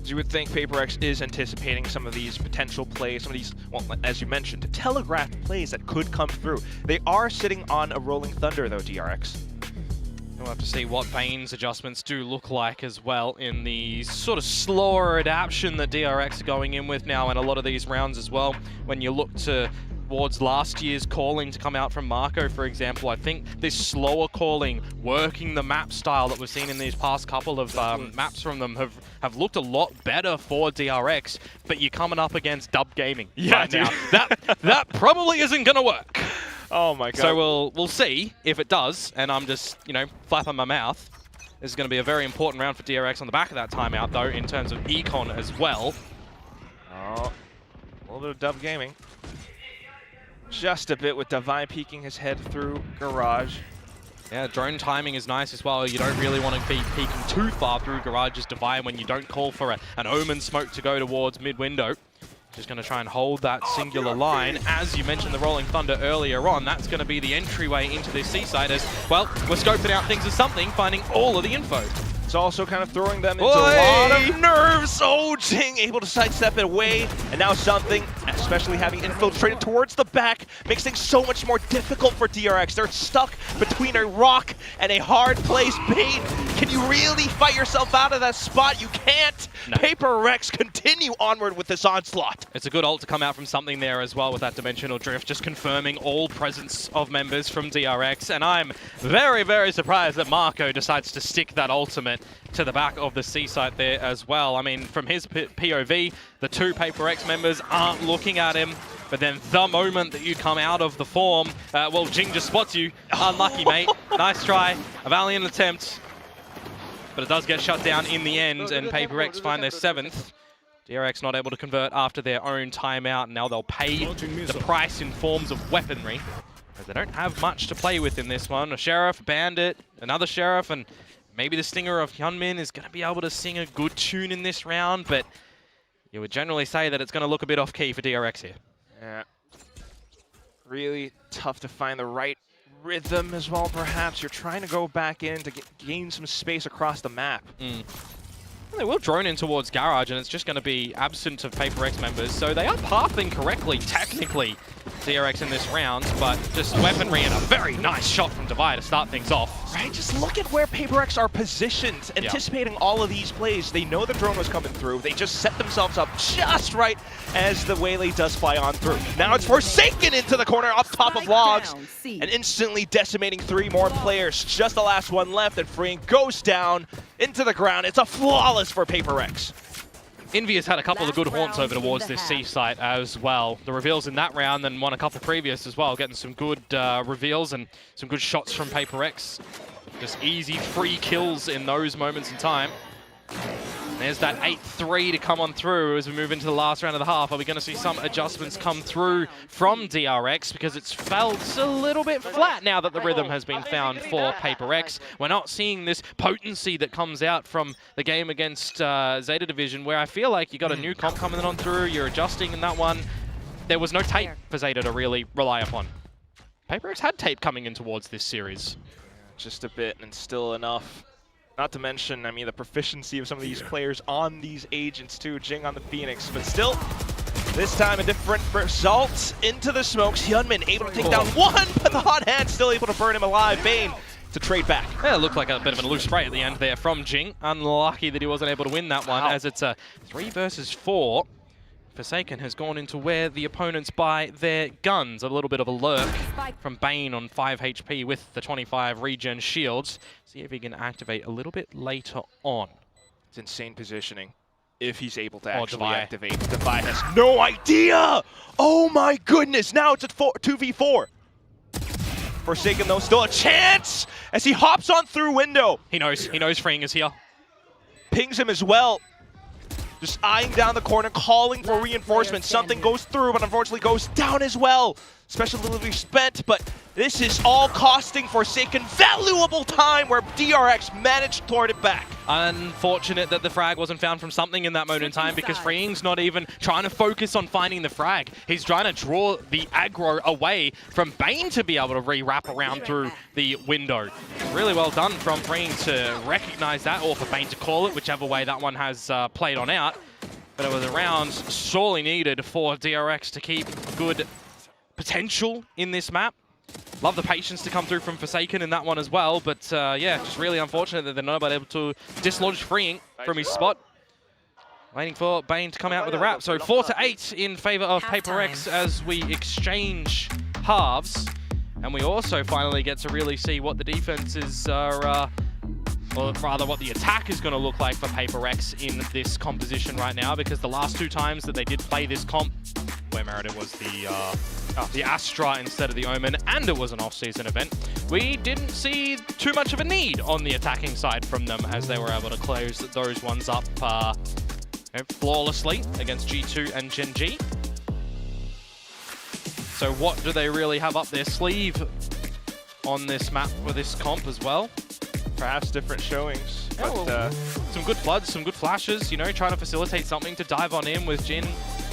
You would think PRX is anticipating some of these potential plays, some of these, well, as you mentioned, telegraphed plays that could come through. They are sitting on a rolling thunder, though, DRX. We'll have to see what Bane's adjustments do look like as well in the sort of slower adaptation that DRX are going in with now in a lot of these rounds as well. When you look towards last year's calling to come out from Marco, for example, I think this slower calling, working the map style that we've seen in these past couple of maps from them have looked a lot better for DRX, but you're coming up against Dub Gaming right now. That probably isn't going to work. Oh my god. So we'll see if it does, and I'm just, you know, flapping my mouth. This is going to be a very important round for DRX on the back of that timeout, though, in terms of econ as well. Oh, a little bit of Dub Gaming. Just a bit with Divine peeking his head through Garage. Yeah, drone timing is nice as well. You don't really want to be peeking too far through Garage's Divine when you don't call for an Omen smoke to go towards mid-window. Just going to try and hold that singular line. As you mentioned the Rolling Thunder earlier on, that's going to be the entryway into this C-side as, well, we're scoping out things as something, finding all of the info. It's also kind of throwing them into a lot of nerves. Oh, Jing able to sidestep it away. And now something, especially having infiltrated towards the back, makes things so much more difficult for DRX. They're stuck between a rock and a hard place. Bane, can you really fight yourself out of that spot? You can't. No. PRX continue onward with this onslaught. It's a good ult to come out from something there as well with that Dimensional Drift, just confirming all presence of members from DRX. And I'm very, very surprised that Marco decides to stick that ultimate to the back of the C site there as well. I mean, from his POV, the two PRX members aren't looking at him, but then the moment that you come out of the form, well, Jing just spots you. Unlucky, mate. Nice try. A valiant attempt. But it does get shut down in the end, and PRX find their 7th. DRX not able to convert after their own timeout, and now they'll pay the price in forms of weaponry, as they don't have much to play with in this one. A Sheriff, a Bandit, another Sheriff, and maybe the Stinger of Hyunmin is going to be able to sing a good tune in this round, but you would generally say that it's going to look a bit off-key for DRX here. Yeah. Really tough to find the right rhythm as well, perhaps. You're trying to go back in to gain some space across the map. They will drone in towards Garage, and it's just going to be absent of PRX members, so they are pathing correctly, technically, DRX in this round, but just weaponry and a very nice shot from Divide to start things off. Right, just look at where PRX are positioned, anticipating all of these plays. They know the drone was coming through. They just set themselves up just right as the Waylay does fly on through. Now it's Forsaken into the corner up top of Logs, and instantly decimating 3 more players. Just the last one left, and Freeing goes down into the ground. It's a flawless for PRX. Envy has had a couple of good haunts over towards this C site as well. The reveals in that round and won a couple previous as well, getting some good reveals and some good shots from PRX. Just easy free kills in those moments in time. And there's that 8-3 to come on through as we move into the last round of the half. Are we going to see some adjustments come through from DRX? Because it's felt a little bit flat now that the rhythm has been found for PRX. We're not seeing this potency that comes out from the game against Zeta Division, where I feel like you got a new comp coming on through, you're adjusting in that one. There was no tape for Zeta to really rely upon. PRX had tape coming in towards this series. Just a bit, and still enough. Not to mention, I mean, the proficiency of some of these players on these agents too. Jing on the Phoenix, but still, this time a different result. Into the smokes, Hyunmin able to take down one, but the hot hand still able to burn him alive. Bane to trade back. Yeah, it looked like a bit of a loose spray at the end there from Jing. Unlucky that he wasn't able to win that one, as it's a 3 versus 4. Forsaken has gone into where the opponents buy their guns. A little bit of a lurk from Bane on 5 HP with the 25 regen shields. See if he can activate a little bit later on. It's insane positioning if he's able to actually activate. Devi has no idea! Oh my goodness, now it's at 2v4. Forsaken though, still a chance as he hops on through window. He knows Freeing is here. Pings him as well. Just eyeing down the corner, calling for reinforcements. Something goes through, but unfortunately goes down as well. Special delivery spent, but this is all costing Forsaken valuable time where DRX managed to thwart it back. Unfortunate that the frag wasn't found from something in that moment in time, because Freeing's not even trying to focus on finding the frag. He's trying to draw the aggro away from Bane to be able to re-wrap around through the window. Really well done from Freeing to recognize that, or for Bane to call it, whichever way that one has played on out. But it was a round sorely needed for DRX to keep good potential in this map. Love the patience to come through from Forsaken in that one as well, but yeah, just really unfortunate that they're not able to dislodge Freeing from his spot. Waiting for Bane to come out with a wrap. So 4-8 in favor of PRX as we exchange halves. And we also finally get to really see what the defenses are, or rather what the attack is going to look like for PRX in this composition right now, because the last 2 times that they did play this comp, where Meredith was the Astra instead of the Omen, and it was an off-season event, we didn't see too much of a need on the attacking side from them, as they were able to close those ones up flawlessly against G2 and Gen G. So what do they really have up their sleeve on this map for this comp as well? Perhaps different showings, but some good floods, some good flashes, you know, trying to facilitate something to dive on in with Jin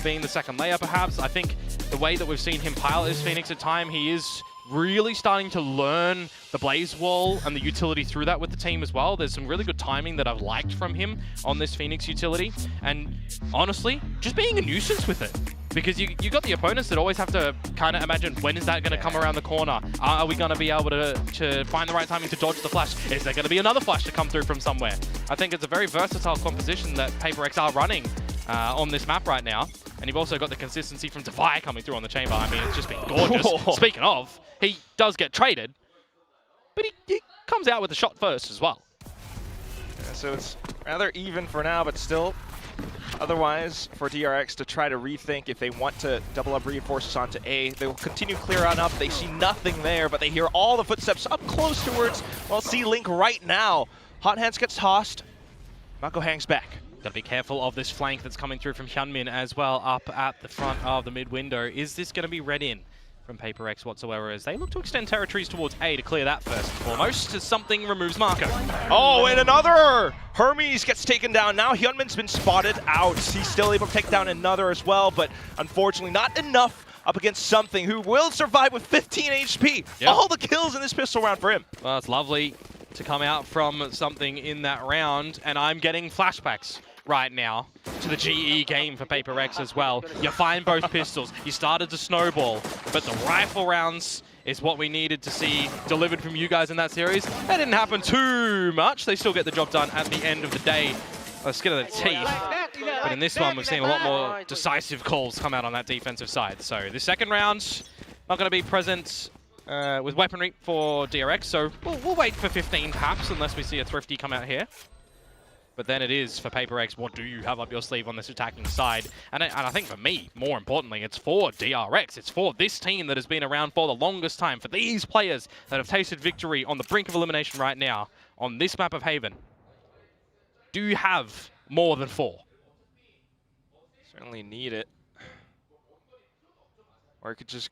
being the second layer perhaps. I think the way that we've seen him pilot his Phoenix at time, he is really starting to learn the Blaze Wall and the utility through that with the team as well. There's some really good timing that I've liked from him on this Phoenix utility, and honestly, just being a nuisance with it. Because you got the opponents that always have to kind of imagine, when is that going to come around the corner? Are we going to be able to find the right timing to dodge the flash? Is there going to be another flash to come through from somewhere? I think it's a very versatile composition that PRX are running on this map right now. And you've also got the consistency from Devi coming through on the chamber. I mean, it's just been gorgeous. Speaking of, he does get traded, but he comes out with a shot first as well. Yeah, so it's rather even for now, but still, otherwise, for DRX to try to rethink if they want to double up reinforces onto A, they will continue clear on up. They see nothing there, but they hear all the footsteps up close towards, well, C-Link right now. Hot Hands gets tossed. Mako hangs back. Gotta be careful of this flank that's coming through from Hyunmin as well up at the front of the mid window. Is this going to be read in from PRX whatsoever, as they look to extend territories towards A to clear that first and foremost, as something removes Marco. Oh, and another! Hermes gets taken down. Now Hyunmin's been spotted out. He's still able to take down another as well, but unfortunately not enough up against something who will survive with 15 HP. Yep. All the kills in this pistol round for him. Well, it's lovely to come out from something in that round, and I'm getting flashbacks right now to the GE game for PRX as well. You find both pistols, you started to snowball, but the rifle rounds is what we needed to see delivered from you guys in that series. That didn't happen too much. They still get the job done at the end of the day. Skin of the teeth. But in this one, we've seen a lot more decisive calls come out on that defensive side. So the second round, not going to be present with weaponry for DRX, so we'll wait for 15 perhaps, unless we see a Thrifty come out here. But then it is for PRX, what do you have up your sleeve on this attacking side? And I think for me, more importantly, it's for DRX. It's for this team that has been around for the longest time, for these players that have tasted victory on the brink of elimination right now on this map of Haven. Do you have more than 4? Certainly need it. Or you could just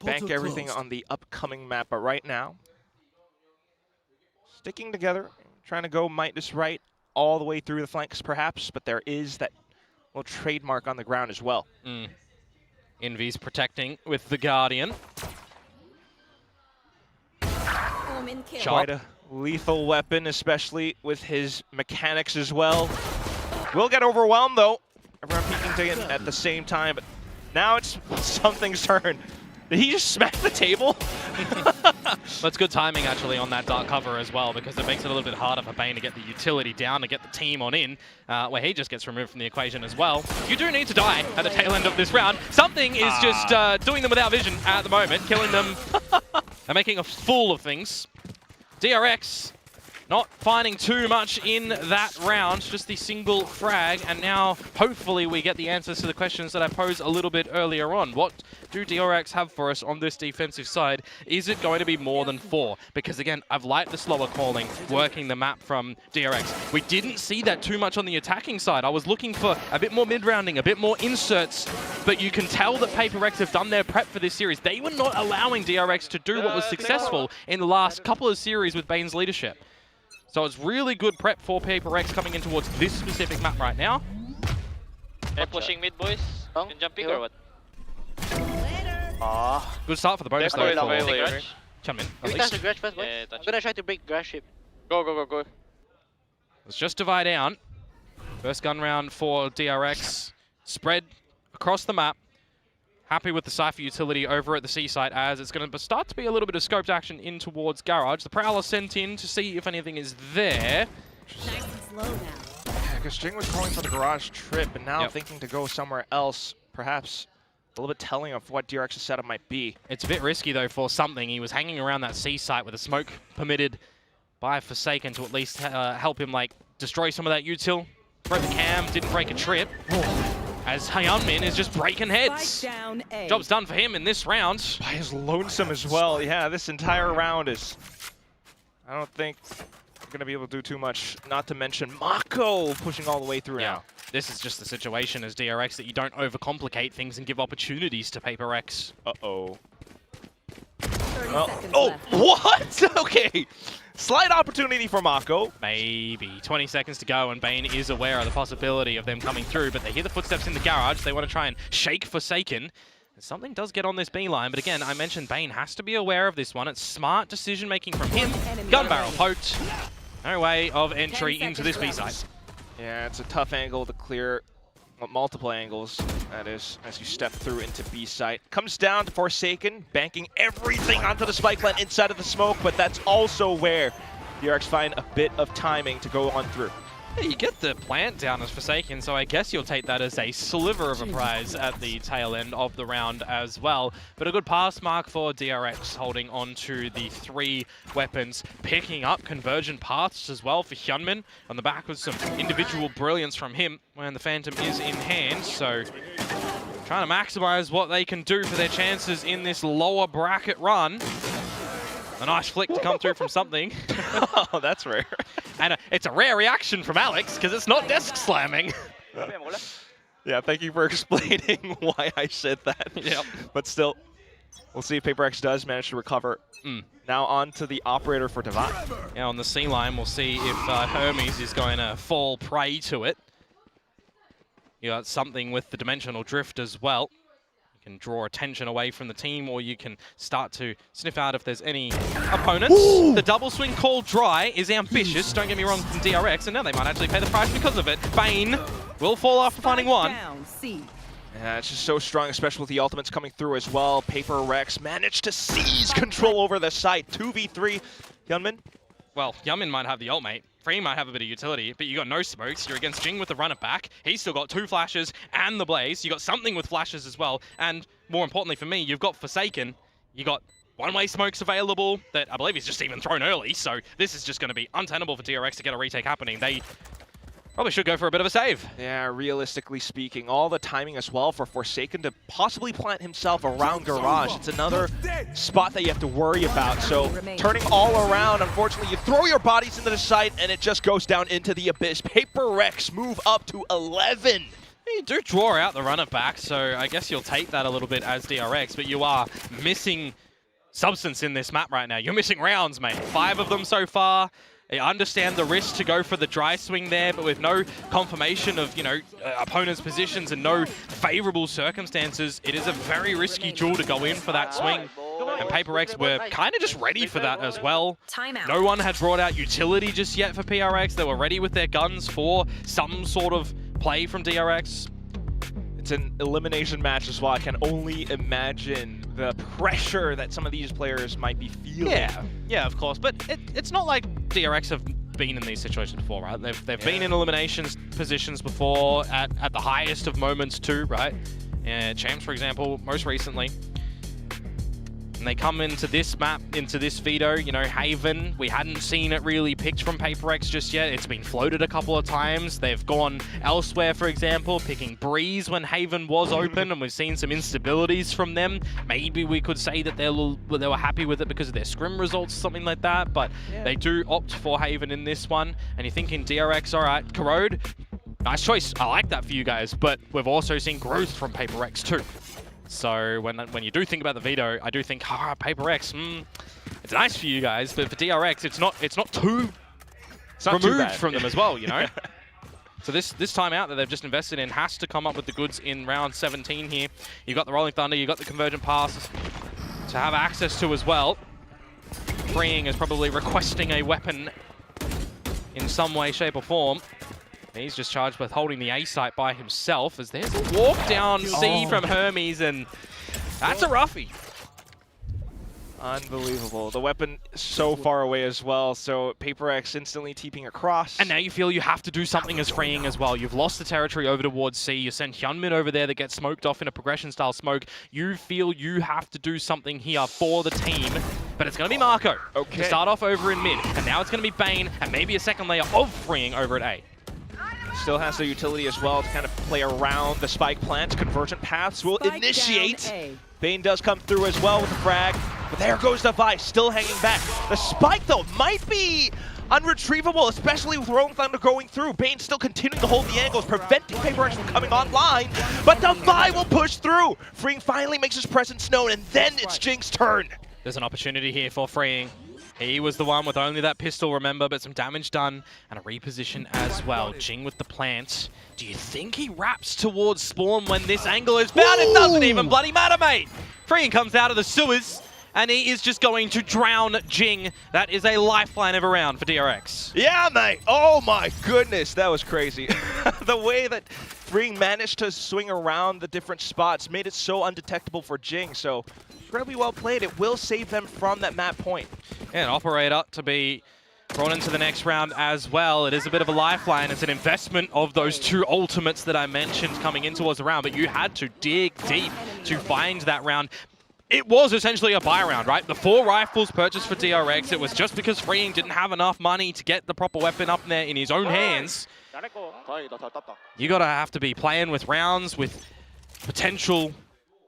bank everything on the upcoming map. But right now, sticking together, trying to go Midas right all the way through the flanks perhaps, but there is that little trademark on the ground as well. Envy's protecting with the Guardian. Quite a lethal weapon, especially with his mechanics as well. Will get overwhelmed though. Everyone peeking to him at the same time, but now it's something's turn. Did he just smack the table? That's good timing actually on that dark cover as well, because it makes it a little bit harder for Bane to get the utility down, to get the team on in, where he just gets removed from the equation as well. You do need to die at the tail end of this round. Something is just doing them without vision at the moment, killing them and making a fool of things. DRX not finding too much in that round, just the single frag, and now hopefully we get the answers to the questions that I posed a little bit earlier on. What do DRX have for us on this defensive side? Is it going to be more than 4? Because again, I've liked the slower calling, working the map from DRX. We didn't see that too much on the attacking side. I was looking for a bit more mid-rounding, a bit more inserts, but you can tell that PRX have done their prep for this series. They were not allowing DRX to do what was successful in the last couple of series with Bane's leadership. So it's really good prep for PRX coming in towards this specific map right now. They're pushing mid, boys. Can jump pick or what? Good start for the bonus though. Come in. Can we touch the grass first, boys? I'm gonna try to break grass ship. Go. Let's just divide out. First gun round for DRX. Spread across the map. Happy with the Cypher utility over at the C site, as it's going to start to be a little bit of scoped action in towards Garage. The Prowler sent in to see if anything is there. Nice and slow now. Yeah, because Jing was calling for the Garage trip, and now thinking to go somewhere else, perhaps a little bit telling of what DRX's setup might be. It's a bit risky, though, for something. He was hanging around that C site with a smoke permitted by Forsaken to at least help him, like, destroy some of that util. Broke the cam, didn't break a trip. As Hyunmin is just breaking heads. Job's done for him in this round. By his lonesome as well. Yeah, this entire round is... I don't think we're going to be able to do too much. Not to mention Mako pushing all the way through now. This is just the situation as DRX that you don't overcomplicate things and give opportunities to PRX. Uh-oh. Oh, what? Okay. Slight opportunity for Mako. Maybe. 20 seconds to go, and Bane is aware of the possibility of them coming through, but they hear the footsteps in the garage. They want to try and shake Forsaken. And something does get on this B line, but again, I mentioned Bane has to be aware of this one. It's smart decision-making from him. Gun barrel poked. No way of entry into this B site. Yeah, it's a tough angle to clear. Multiple angles, that is, as you step through into B site. Comes down to Forsaken, banking everything onto the spike plant inside of the smoke, but that's also where DRX find a bit of timing to go on through. Yeah, you get the plant down as Forsaken, so I guess you'll take that as a sliver of a prize at the tail end of the round as well. But a good pass mark for DRX, holding on to the 3 weapons, picking up convergent paths as well for Hyunmin. On the back with some individual brilliance from him when the Phantom is in hand, so trying to maximize what they can do for their chances in this lower bracket run. A nice flick to come through from something. Oh, that's rare. And it's a rare reaction from Alex, because it's not desk slamming. Yeah, thank you for explaining why I said that. Yep. But still, we'll see if PRX does manage to recover. Now on to the operator for Divine. Yeah, on the C line, we'll see if Hermes is going to fall prey to it. You got something with the dimensional drift as well. Can draw attention away from the team, or you can start to sniff out if there's any opponents. Ooh. The double swing called dry is ambitious, don't get me wrong, from DRX, and now they might actually pay the price because of it. Bane will fall after finding one. Yeah, it's just so strong, especially with the ultimates coming through as well. PRX managed to seize control over the site. 2v3. Hyunmin? Well, Hyunmin might have the ult, mate. Free might have a bit of utility, but you got no smokes. You're against Jing with the runner back. He's still got 2 flashes and the blaze. You got something with flashes as well. And more importantly for me, you've got Forsaken. You got one-way smokes available that I believe he's just even thrown early. So this is just going to be untenable for DRX to get a retake happening. They probably should go for a bit of a save. Yeah, realistically speaking, all the timing as well for Forsaken to possibly plant himself around Garage. It's another spot that you have to worry about. So turning all around, unfortunately, you throw your bodies into the site and it just goes down into the abyss. PRX move up to 11. You do draw out the runner back, so I guess you'll take that a little bit as DRX, but you are missing substance in this map right now. You're missing rounds, mate. 5 of them so far. I understand the risk to go for the dry swing there, but with no confirmation of, you know, opponents' positions and no favorable circumstances, it is a very risky duel to go in for that swing. And PRX were kind of just ready for that as well. No one had brought out utility just yet for PRX. They were ready with their guns for some sort of play from DRX. It's an elimination match as well. I can only imagine the pressure that some of these players might be feeling. Yeah, of course. But it's not like DRX have been in these situations before, right? They've been in eliminations positions before at the highest of moments too, right? Champs, for example, most recently. And they come into this map, into this veto, you know, Haven, we hadn't seen it really picked from PRX just yet. It's been floated a couple of times. They've gone elsewhere, for example, picking Breeze when Haven was open, and we've seen some instabilities from them. Maybe we could say that they were happy with it because of their scrim results, something like that, but they do opt for Haven in this one. And you're thinking DRX, all right, Corrode, nice choice. I like that for you guys, but we've also seen growth from PRX too. So when you do think about the veto, I do think, PRX, it's nice for you guys, but for DRX, it's not too removed from them as well, you know? So this timeout that they've just invested in has to come up with the goods in round 17 here. You've got the Rolling Thunder, you've got the Convergent Passes to have access to as well. Freeing is probably requesting a weapon in some way, shape, or form. He's just charged with holding the A site by himself, as there's a walk down C from Hermes, and that's a roughie. Unbelievable. The weapon so far away as well, so PRX instantly TPing across. And now you feel you have to do something as Freeing as well. You've lost the territory over towards C. You send Hyunmin over there that gets smoked off in a progression-style smoke. You feel you have to do something here for the team, but it's going to be Marco to start off over in mid. And now it's going to be Bane, and maybe a second layer of Freeing over at A. Still has the utility as well to kind of play around the spike plants. Convergent paths will initiate. Bane does come through as well with the frag, but there goes the Vice, still hanging back. The spike, though, might be unretrievable, especially with Rolling Thunder going through. Bane still continuing to hold the angles, preventing PRX from coming online, but the Vi will push through. Freeing finally makes his presence known, and then it's Jing's turn. There's an opportunity here for Freeing. He was the one with only that pistol, remember, but some damage done and a reposition as well. Jing with the plant. Do you think he wraps towards Spawn when this angle is found? It doesn't even bloody matter, mate. Freeing comes out of the sewers, and he is just going to drown Jing. That is a lifeline of a round for DRX. Yeah, mate. Oh, my goodness. That was crazy. The way that Freeing managed to swing around the different spots made it so undetectable for Jing, so incredibly well played. It will save them from that map point. Yeah, an operator to be brought into the next round as well. It is a bit of a lifeline. It's an investment of those two ultimates that I mentioned coming in towards the round, but you had to dig deep to find that round. It was essentially a buy round, right? The 4 rifles purchased for DRX, it was just because Freeing didn't have enough money to get the proper weapon up there in his own hands. You gotta have to be playing with rounds, with potential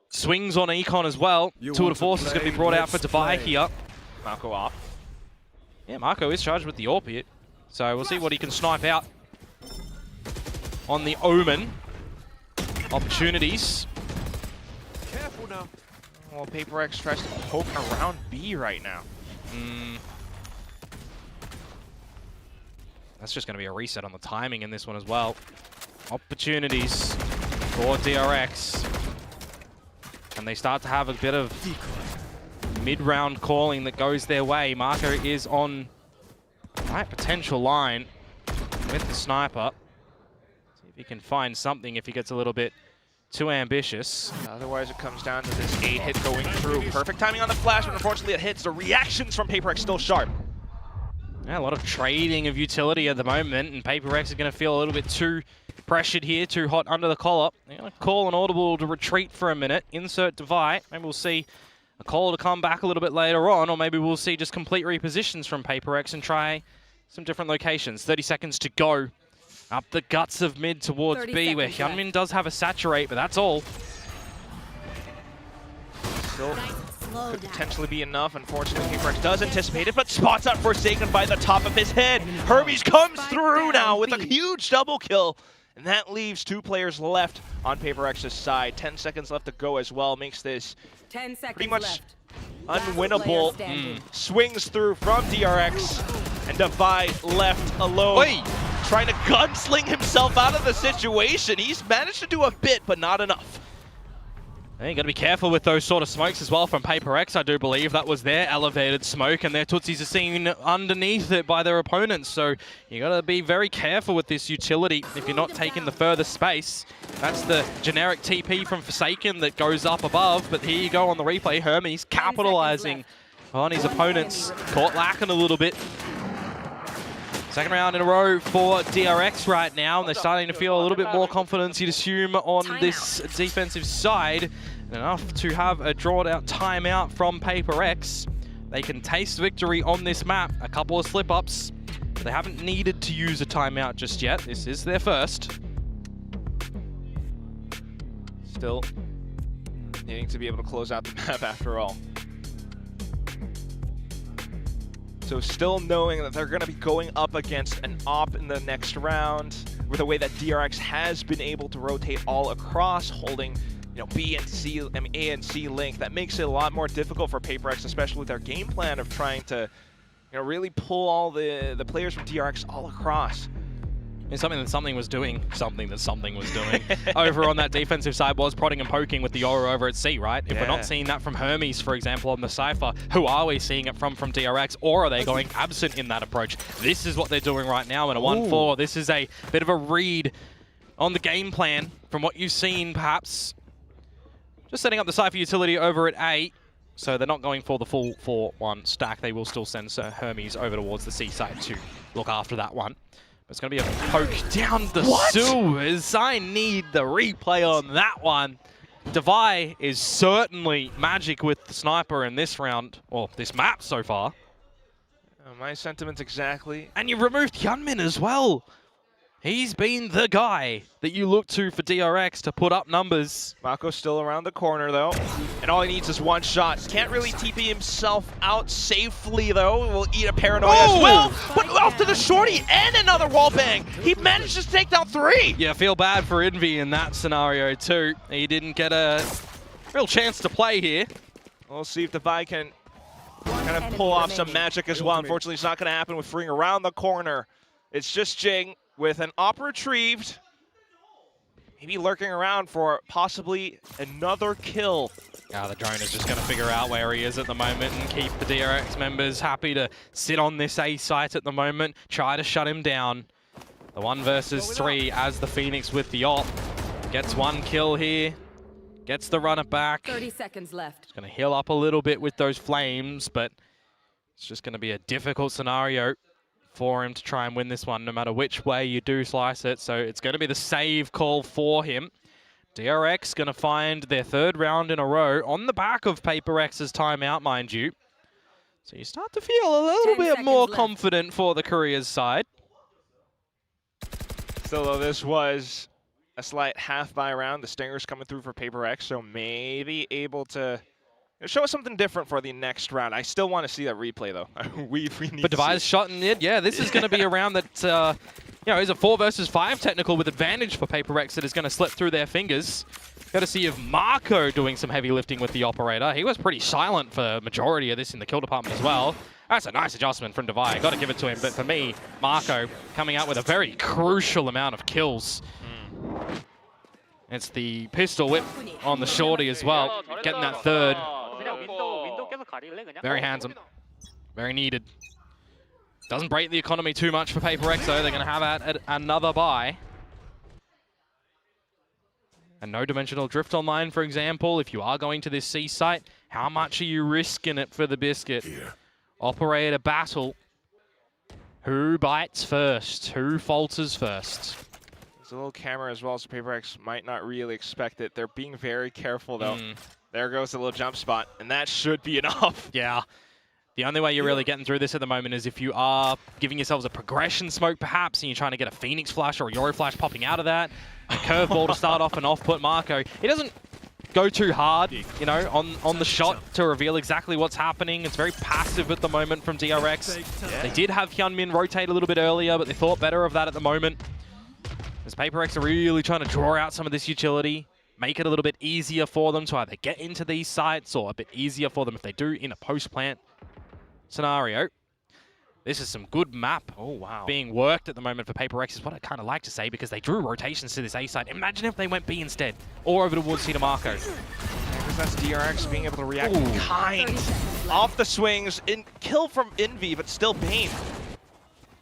swings on Econ as well. Tour de Force is going to be brought out for Dubai here. Marco off. Yeah, Marco is charged with the Orpit, so we'll see what he can snipe out on the Omen. Opportunities. Careful now. Well, PRX tries to poke around B right now. That's just going to be a reset on the timing in this one as well. Opportunities for DRX. And they start to have a bit of mid-round calling that goes their way. Marco is on right potential line with the sniper. See if he can find something if he gets a little bit too ambitious. Otherwise, it comes down to this 8-hit going through. Perfect timing on the flash, but unfortunately it hits. The reactions from PRX still sharp. Yeah, a lot of trading of utility at the moment, and PRX is going to feel a little bit too pressured here, too hot under the collar. They're going to call an audible to retreat for a minute, insert Divide. Maybe we'll see a call to come back a little bit later on, or maybe we'll see just complete repositions from PRX and try some different locations. 30 seconds to go. Up the guts of mid towards B, where Hyunmin does have a saturate, but that's all. Still could potentially be enough. Unfortunately, PRX does anticipate it, but spots out Forsaken by the top of his head. Hermes comes through now with a huge double kill. And that leaves 2 players left on PRX's side. 10 seconds left to go as well. Makes this 10 seconds pretty much left. Unwinnable. Swings through from DRX, and Divide left alone. Trying to gunsling himself out of the situation. He's managed to do a bit, but not enough. You got to be careful with those sort of smokes as well from PRX. I do believe that was their elevated smoke, and their Tootsies are seen underneath it by their opponents. So you got to be very careful with this utility if you're not taking the further space. That's the generic TP from Forsaken that goes up above. But here you go on the replay. Hermes capitalizing on his opponents. Caught lacking a little bit. Second round in a row for DRX right now, and they're starting to feel a little bit more confidence, you'd assume, on this defensive side. Enough to have a drawn-out timeout from PRX. They can taste victory on this map. A couple of slip-ups, but they haven't needed to use a timeout just yet. This is their first. Still needing to be able to close out the map after all. So still knowing that they're going to be going up against an op in the next round, with the way that DRX has been able to rotate all across, holding B and C, A and C link, that makes it a lot more difficult for PRX, especially with their game plan of trying to really pull all the players from DRX all across. And something that something was doing over on that defensive side was prodding and poking with the Yoru over at C, right? If we're not seeing that from Hermes, for example, on the Cypher, who are we seeing it from DRX, or are they going absent in that approach? This is what they're doing right now in a 1-4. This is a bit of a read on the game plan from what you've seen, perhaps. Just setting up the Cypher utility over at A, so they're not going for the full 4-1 stack. They will still send Hermes over towards the C side to look after that one. It's going to be a poke down the sewers. I need the replay on that one. Devi is certainly magic with the sniper in this round, or this map so far. My sentiments exactly. And you've removed Hyunmin as well. He's been the guy that you look to for DRX to put up numbers. Mako's still around the corner, though. And all he needs is one shot. Can't really TP himself out safely, though. Will eat a paranoia as well. But off to the shorty and another wallbang. He managed to take down 3. Yeah, feel bad for Envy in that scenario, too. He didn't get a real chance to play here. We'll see if Devi can kind of pull off some magic as well. Unfortunately, it's not going to happen with Freeing around the corner. It's just Jing with an op retrieved. Maybe lurking around for possibly another kill. Yeah, the drone is just going to figure out where he is at the moment and keep the DRX members happy to sit on this A site at the moment, try to shut him down. The 1 versus 3 as the Phoenix with the op. Gets 1 kill here, gets the runner back. 30 seconds left. He's going to heal up a little bit with those flames, but it's just going to be a difficult scenario for him to try and win this one, no matter which way you do slice it. So it's going to be the save call for him. DRX going to find their 3rd round in a row on the back of PRX's timeout, mind you. So you start to feel a little bit more confident for the Korea's side. Still, though, this was a slight half-buy round. The Stingers coming through for PRX, so maybe able to show us something different for the next round. I still want to see that replay, though. we need but Devi's shot in it. Yeah, this is going to be a round that, is a 4 versus 5 technical with advantage for PRX that is going to slip through their fingers. Got to see if Marco doing some heavy lifting with the operator. He was pretty silent for majority of this in the kill department as well. That's a nice adjustment from Devi. Got to give it to him. But for me, Marco coming out with a very crucial amount of kills. It's the pistol whip on the shorty as well, getting that 3rd. Very handsome, very needed. Doesn't break the economy too much for PRX though. They're going to have another buy. And no dimensional drift online, for example. If you are going to this C site, how much are you risking it for the biscuit? Operator battle. Who bites first? Who falters first? There's a little camera as well, so PRX might not really expect it. They're being very careful though. There goes the little jump spot, and that should be enough. Yeah. The only way you're really getting through this at the moment is if you are giving yourselves a progression smoke, perhaps, and you're trying to get a Phoenix flash or a Yoru flash popping out of that. A curveball to start off and off-put Marco. He doesn't go too hard, on the shot to reveal exactly what's happening. It's very passive at the moment from DRX. They did have Hyunmin rotate a little bit earlier, but they thought better of that at the moment. As PRX are really trying to draw out some of this utility, make it a little bit easier for them to either get into these sites or a bit easier for them if they do in a post-plant scenario. This is some good map being worked at the moment for PRX is what I kind of like to say, because they drew rotations to this A side. Imagine if they went B instead, or over towards C to Marco. because that's DRX being able to react in kind. Off the swings, kill from Envy, but still Bane.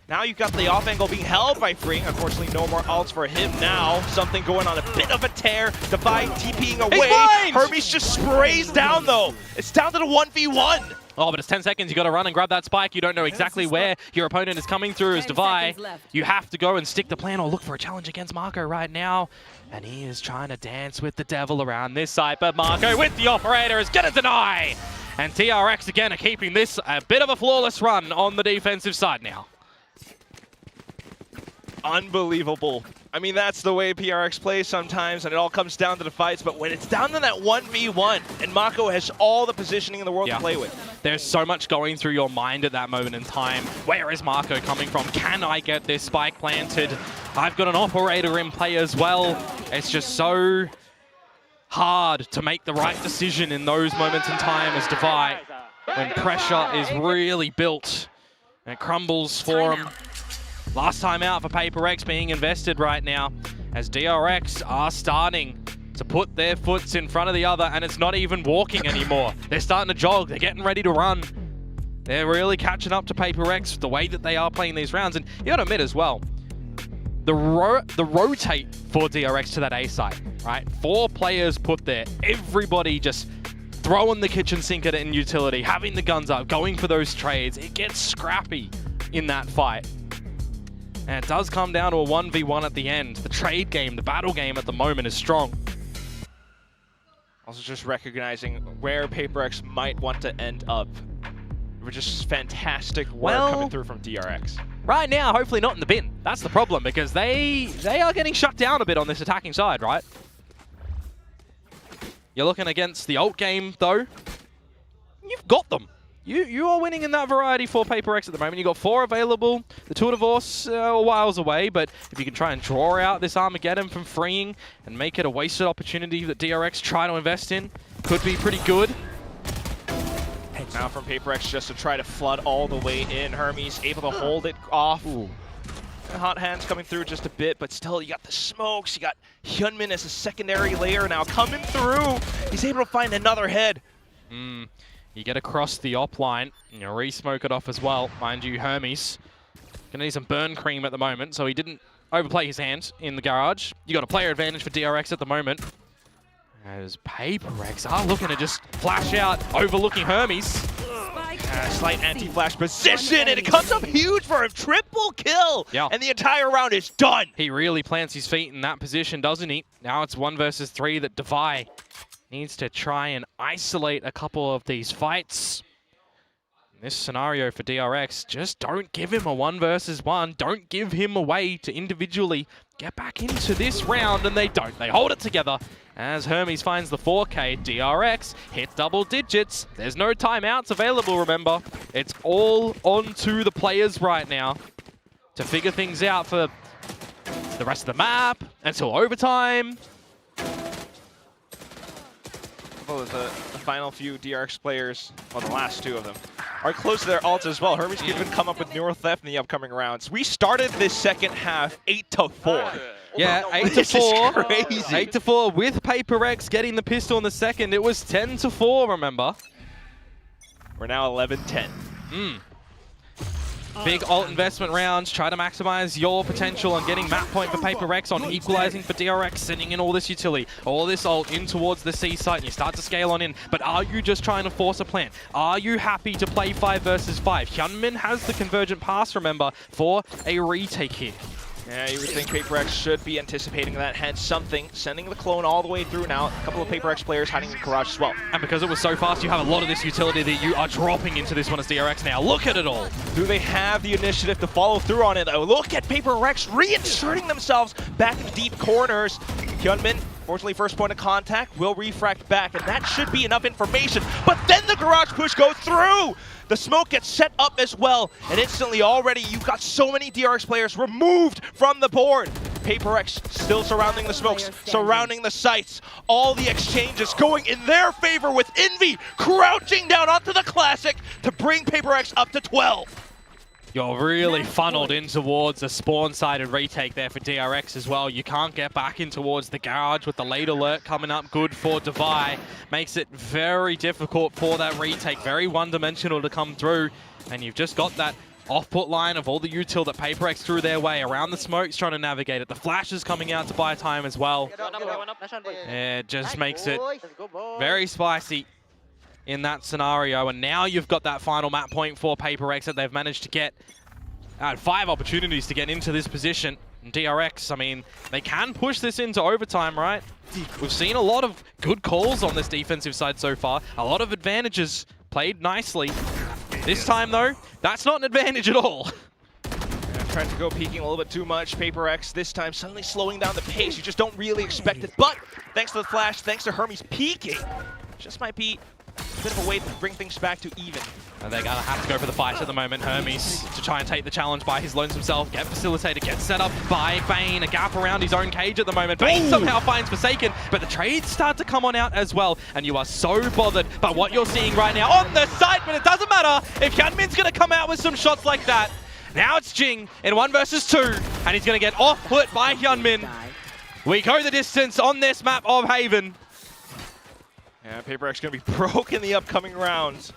Now you've got the off angle being held by Freeing. Unfortunately, no more ults for him now. Something going on a bit of a tear. Divide TPing away. Hermes just sprays down though. It's down to the 1v1. Oh, but it's 10 seconds. You got to run and grab that spike. You don't know exactly where your opponent is coming through as Devi. You have to go and stick the plan or look for a challenge against Marco right now. And he is trying to dance with the devil around this side. But Marco with the operator is going to deny. And TRX again are keeping this a bit of a flawless run on the defensive side now. Unbelievable. I mean, that's the way PRX plays sometimes, and it all comes down to the fights, but when it's down to that 1v1, and Mako has all the positioning in the world to play with. There's so much going through your mind at that moment in time. Where is Marco coming from? Can I get this spike planted? I've got an operator in play as well. It's just so hard to make the right decision in those moments in time as Devi, when pressure is really built, and it crumbles for him. Last time out for PRX being invested right now, as DRX are starting to put their foots in front of the other, and it's not even walking anymore. They're starting to jog, they're getting ready to run. They're really catching up to PRX, the way that they are playing these rounds. And you gotta admit as well, the rotate for DRX to that A site, right? 4 players put there, everybody just throwing the kitchen sink at it in utility, having the guns up, going for those trades. It gets scrappy in that fight. And it does come down to a 1v1 at the end. The trade game, the battle game at the moment is strong. Also just recognizing where PRX might want to end up. We're just fantastic work coming through from DRX. Right now, hopefully not in the bin. That's the problem, because they are getting shut down a bit on this attacking side, right? You're looking against the ult game, though. You've got them. You are winning in that variety for PRX at the moment. You've got 4 available. The Tour de Force a whiles away, but if you can try and draw out this Armageddon from Freeing and make it a wasted opportunity that DRX try to invest in, could be pretty good. Now from PRX just to try to flood all the way in. Hermes able to hold it off. Hot hands coming through just a bit, but still you got the smokes. You got Hyunmin as a secondary layer now coming through. He's able to find another head. You get across the op line, and you re-smoke it off as well. Mind you, Hermes gonna need some burn cream at the moment, so he didn't overplay his hand in the garage. You got a player advantage for DRX at the moment, as PRX are looking to just flash out, overlooking Hermes. Slight anti-flash position, and it comes up huge for him. Triple kill, and the entire round is done. He really plants his feet in that position, doesn't he? Now it's 1 versus 3 that Devi needs to try and isolate a couple of these fights. In this scenario for DRX, just don't give him a 1 versus 1. Don't give him a way to individually get back into this round, and they don't. They hold it together as Hermes finds the 4K. DRX hit double digits. There's no timeouts available, remember. It's all onto the players right now to figure things out for the rest of the map until overtime. The final few DRX players, well, the last 2 of them, are close to their ults as well. Hermes can even come up with neural theft in the upcoming rounds. We started this second half 8-4. Yeah, 8-4. 8-4 with PRX getting the pistol in the second. It was 10-4, remember? We're now 11-10. Big ult investment rounds. Try to maximize your potential on getting map point for PRX, on equalizing for DRX, sending in all this utility, all this ult in towards the C site, and you start to scale on in. But are you just trying to force a plan? Are you happy to play 5 versus 5? Hyunmin has the convergent pass, remember, for a retake here. Yeah, you would think PRX should be anticipating that, hence something, sending the clone all the way through now. A couple of PRX players hiding in the garage as well. And because it was so fast, you have a lot of this utility that you are dropping into this one as DRX now. Look at it all. Do they have the initiative to follow through on it, though? Look at PRX reinserting themselves back in deep corners. Hyunmin, fortunately, first point of contact, will refract back, and that should be enough information. But then the garage push goes through! The smoke gets set up as well, and instantly already you've got so many DRX players removed from the board. PRX still surrounding the smokes, surrounding the sites. All the exchanges going in their favor with Envy crouching down onto the Classic to bring PRX up to 12. You're really funneled in towards the spawn-sided retake there for DRX as well. You can't get back in towards the garage with the late alert coming up good for Devi. Makes it very difficult for that retake, very one-dimensional to come through. And you've just got that off-put line of all the util that PRX threw their way around the smokes, trying to navigate it. The flash is coming out to buy time as well. It just makes it very spicy in that scenario, and now you've got that final map point for PRX that they've managed to get. 5 opportunities to get into this position. And DRX, I mean, they can push this into overtime, right? We've seen a lot of good calls on this defensive side so far. A lot of advantages played nicely. This time, though, that's not an advantage at all. Trying to go peeking a little bit too much. PRX this time suddenly slowing down the pace. You just don't really expect it. But thanks to the flash, thanks to Hermes peeking, just might be a bit of a way to bring things back to even. And they're going to have to go for the fight at the moment. Hermes to try and take the challenge by his lonesome self. Get facilitated, get set up by Bane. A gap around his own cage at the moment. Bane somehow finds Forsaken, but the trades start to come on out as well. And you are so bothered by what you're seeing right now on the site, but it doesn't matter if Hyunmin's going to come out with some shots like that. Now it's Jing in 1 versus 2, and he's going to get off-put by Hyunmin. We go the distance on this map of Haven. Yeah, PRX going to be broke in the upcoming rounds.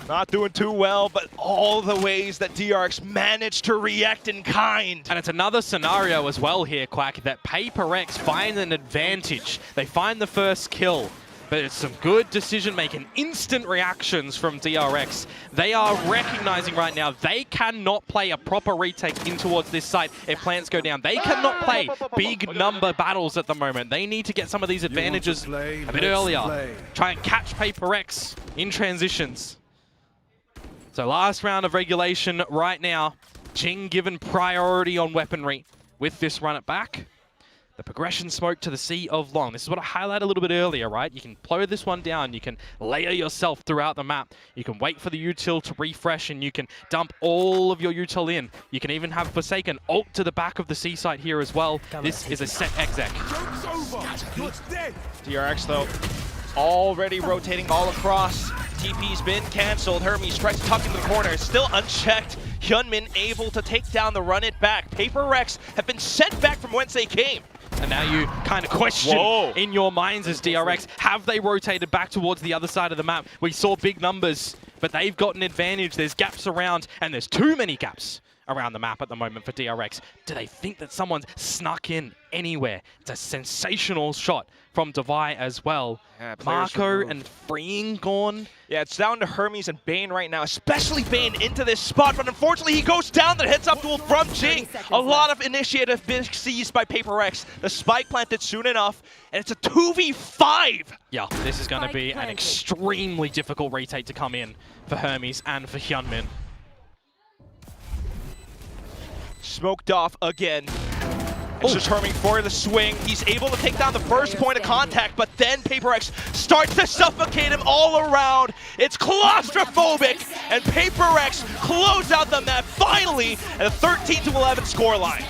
Not doing too well, but all the ways that DRX managed to react in kind. And it's another scenario as well here, Quack, that PRX find an advantage. They find the first kill, but it's some good decision-making, instant reactions from DRX. They are recognizing right now they cannot play a proper retake in towards this site if plants go down. They cannot play big number battles at the moment. They need to get some of these advantages a bit earlier. Try and catch PRX in transitions. So last round of regulation right now. Jing given priority on weaponry with this run it back. The progression smoke to the Sea of Long. This is what I highlighted a little bit earlier, right? You can plow this one down. You can layer yourself throughout the map. You can wait for the util to refresh, and you can dump all of your util in. You can even have Forsaken ult to the back of the C site here as well. This is a set exec. DRX, though, already rotating all across. TP's been cancelled. Hermes tries to tuck into the corner. Still unchecked. Hyunmin able to take down the run it back. PRX have been sent back from whence they came. And now you kind of question in your minds as DRX, have they rotated back towards the other side of the map? We saw big numbers, but they've got an advantage. There's gaps around, and there's too many gaps around the map at the moment for DRX. Do they think that someone's snuck in anywhere? It's a sensational shot from Devi as well. Yeah, Marco and Freeing gone. Yeah, it's down to Hermes and Bane right now, especially Bane into this spot, but unfortunately he goes down. The heads up duel from Jing. A lot of initiative being seized by PRX. The spike planted soon enough, and it's a 2v5. Yeah, this is going to be an extremely difficult retake to come in for Hermes and for Hyunmin. Smoked off again. It's just Herming for the swing. He's able to take down the first point of contact, but then PRX starts to suffocate him all around. It's claustrophobic, and PRX close out the map finally at a 13-11 scoreline.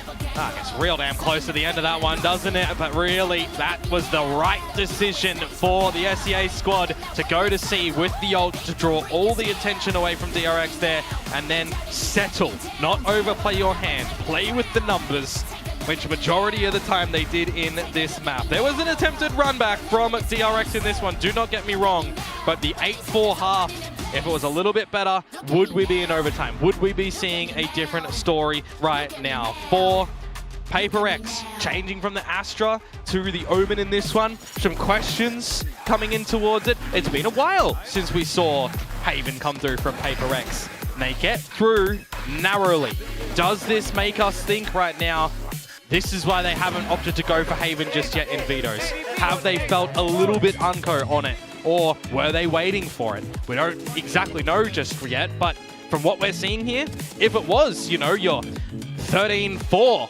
It's real damn close to the end of that one, doesn't it? But really, that was the right decision for the SEA squad to go to C with the ult to draw all the attention away from DRX there, and then settle, not overplay your hand, play with the numbers, which majority of the time they did in this map. There was an attempted run back from DRX in this one, do not get me wrong, but the 8-4 half, if it was a little bit better, would we be in overtime? Would we be seeing a different story right now? For PRX, changing from the Astra to the Omen in this one. Some questions coming in towards it. It's been a while since we saw Haven come through from PRX. And they get through narrowly. Does this make us think right now, this is why they haven't opted to go for Haven just yet in vetoes? Have they felt a little bit unco on it? Or were they waiting for it? We don't exactly know just yet, but from what we're seeing here, if it was, you know, your 13-4,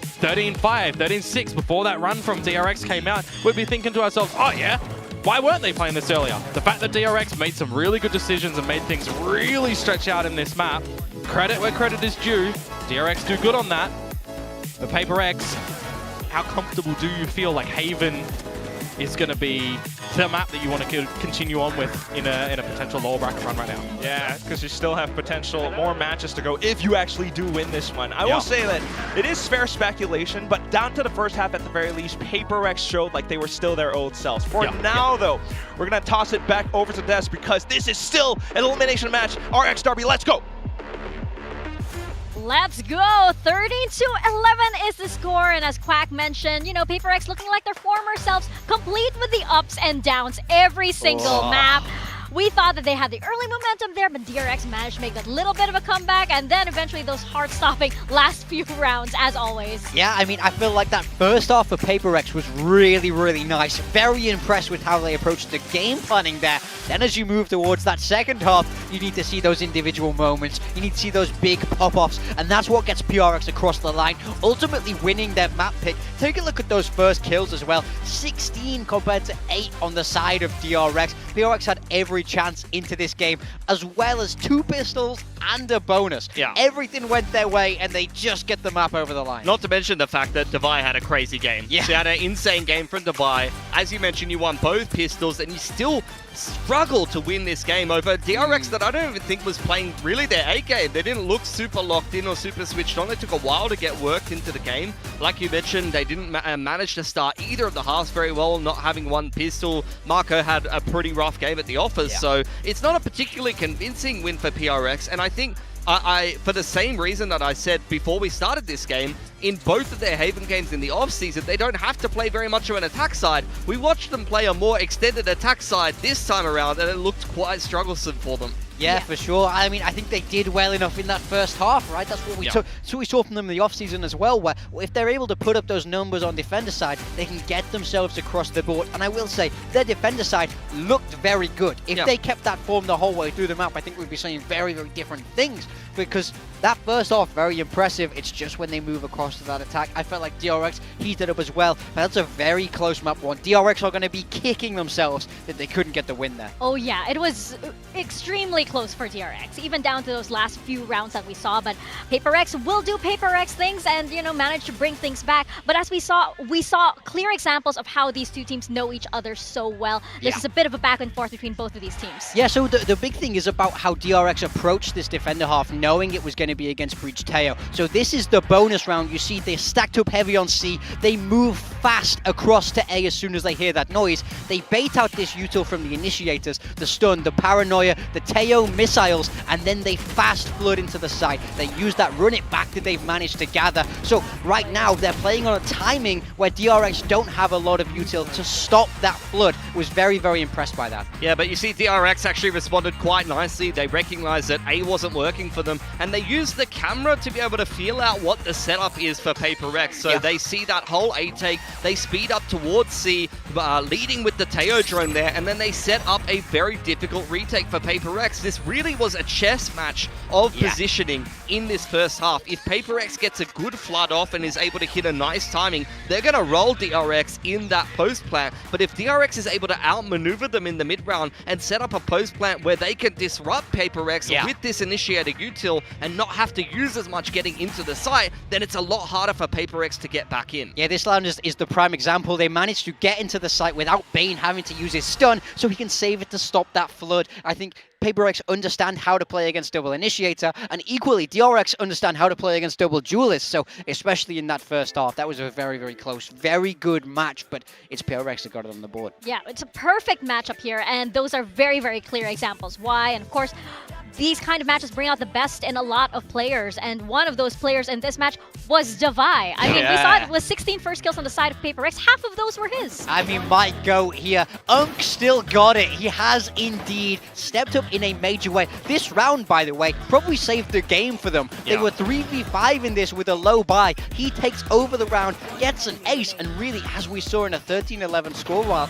13-5, 13-6 before that run from DRX came out, we'd be thinking to ourselves, oh yeah, why weren't they playing this earlier? The fact that DRX made some really good decisions and made things really stretch out in this map, credit where credit is due, DRX do good on that. But PRX, how comfortable do you feel like Haven is going to be the map that you want to continue on with in a potential lower bracket run right now. Yeah, because you still have potential more matches to go if you actually do win this one. I will say that it is fair speculation, but down to the first half at the very least, PRX showed like they were still their old selves. For now, though, we're going to toss it back over to Des because this is still an elimination match. RX Derby, let's go! Let's go! 13-11 is the score, and as Quack mentioned, you know, PRX looking like their former selves, complete with the ups and downs every single map. We thought that they had the early momentum there, but DRX managed to make a little bit of a comeback, and then eventually those heart-stopping last few rounds, as always. Yeah, I mean, I feel like that first half for PRX was really, really nice. Very impressed with how they approached the game planning there. Then as you move towards that second half, you need to see those individual moments. You need to see those big pop-offs, and that's what gets PRX across the line, ultimately winning their map pick. Take a look at those first kills as well. 16 compared to 8 on the side of DRX. PRX had every chance into this game, as well as 2 pistols and a bonus. Yeah. Everything went their way, and they just get the map over the line. Not to mention the fact that Devi had a crazy game. Yeah. She had an insane game from Devi. As you mentioned, you won both pistols, and you still struggled to win this game over DRX that I don't even think was playing really their A game. They didn't look super locked in or super switched on. It took a while to get worked into the game. Like you mentioned, they didn't manage to start either of the halves very well, not having one pistol. Marco had a pretty rough game at the office, so it's not a particularly convincing win for PRX, and I think for the same reason that I said before we started this game, in both of their Haven games in the off-season, they don't have to play very much of an attack side. We watched them play a more extended attack side this time around, and it looked quite strugglesome for them. Yeah, for sure. I mean, I think they did well enough in that first half, right? That's what we took. So we saw from them in the off-season as well, where if they're able to put up those numbers on defender side, they can get themselves across the board. And I will say, their defender side looked very good. If they kept that form the whole way through the map, I think we'd be saying very, very different things. Because that first half, very impressive. It's just when they move across to that attack, I felt like DRX heated up as well. But that's a very close map one. DRX are going to be kicking themselves that they couldn't get the win there. Oh yeah, it was extremely close for DRX, even down to those last few rounds that we saw. But PRX will do PRX things and, you know, manage to bring things back. But as we saw clear examples of how these two teams know each other so well. This is a bit of a back and forth between both of these teams. Yeah, so the big thing is about how DRX approached this defender half, knowing it was going to be against Breach Teo. So this is the bonus round. You see they're stacked up heavy on C. They move fast across to A as soon as they hear that noise. They bait out this util from the initiators, the stun, the paranoia, the Teo missiles, and then they fast flood into the site. They use that run it back that they've managed to gather. So right now they're playing on a timing where DRX don't have a lot of util to stop that flood. Was very, very impressed by that. Yeah, but you see DRX actually responded quite nicely. They recognized that A wasn't working for them, and they used the camera to be able to feel out what the setup is for PRX. So they see that whole A take, they speed up towards C, leading with the Teo drone there, and then they set up a very difficult retake for PRX. This really was a chess match of positioning in this first half. If PRX gets a good flood off and is able to hit a nice timing, they're going to roll DRX in that post plant. But if DRX is able to outmaneuver them in the mid round and set up a post plant where they can disrupt PRX with this initiator util and not have to use as much getting into the site, then it's a lot harder for PRX to get back in. Yeah, this round is the prime example. They managed to get into the site without Bane having to use his stun, so he can save it to stop that flood. I think PRX understand how to play against double initiator, and equally DRX understand how to play against double duelist. So especially in that first half, that was a very, very close, very good match, but it's PRX that got it on the board. Yeah, it's a perfect matchup here, and those are very, very clear examples why. And of course, these kind of matches bring out the best in a lot of players, and one of those players in this match was Devi. I mean, we saw it was 16 first kills on the side of PRX. Half of those were his. I mean, my goat here. Unk still got it. He has indeed stepped up in a major way. This round, by the way, probably saved the game for them. They were 3v5 in this with a low buy. He takes over the round, gets an ace, and really, as we saw in a 13-11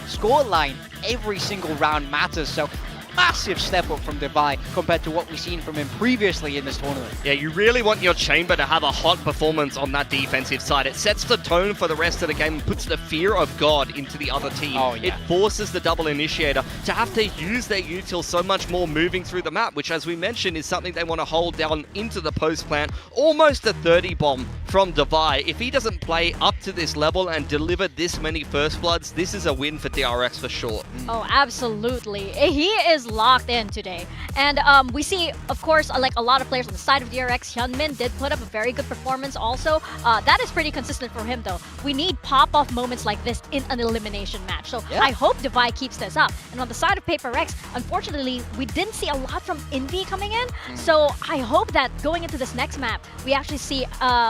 score line, every single round matters. So massive step up from Devi compared to what we've seen from him previously in this tournament. Yeah, you really want your chamber to have a hot performance on that defensive side. It sets the tone for the rest of the game and puts the fear of God into the other team. It forces the double initiator to have to use their util so much more moving through the map, which, as we mentioned, is something they want to hold down into the post plant. Almost a 30 bomb from Devi. If he doesn't play up to this level and deliver this many first bloods, this is a win for DRX for sure. Oh, absolutely. He is locked in today. And we see, of course, like a lot of players on the side of DRX. Hyunmin did put up a very good performance also. That is pretty consistent for him, though. We need pop-off moments like this in an elimination match. So I hope Devi keeps this up. And on the side of PRX, unfortunately, we didn't see a lot from Envy coming in. So I hope that going into this next map, we actually see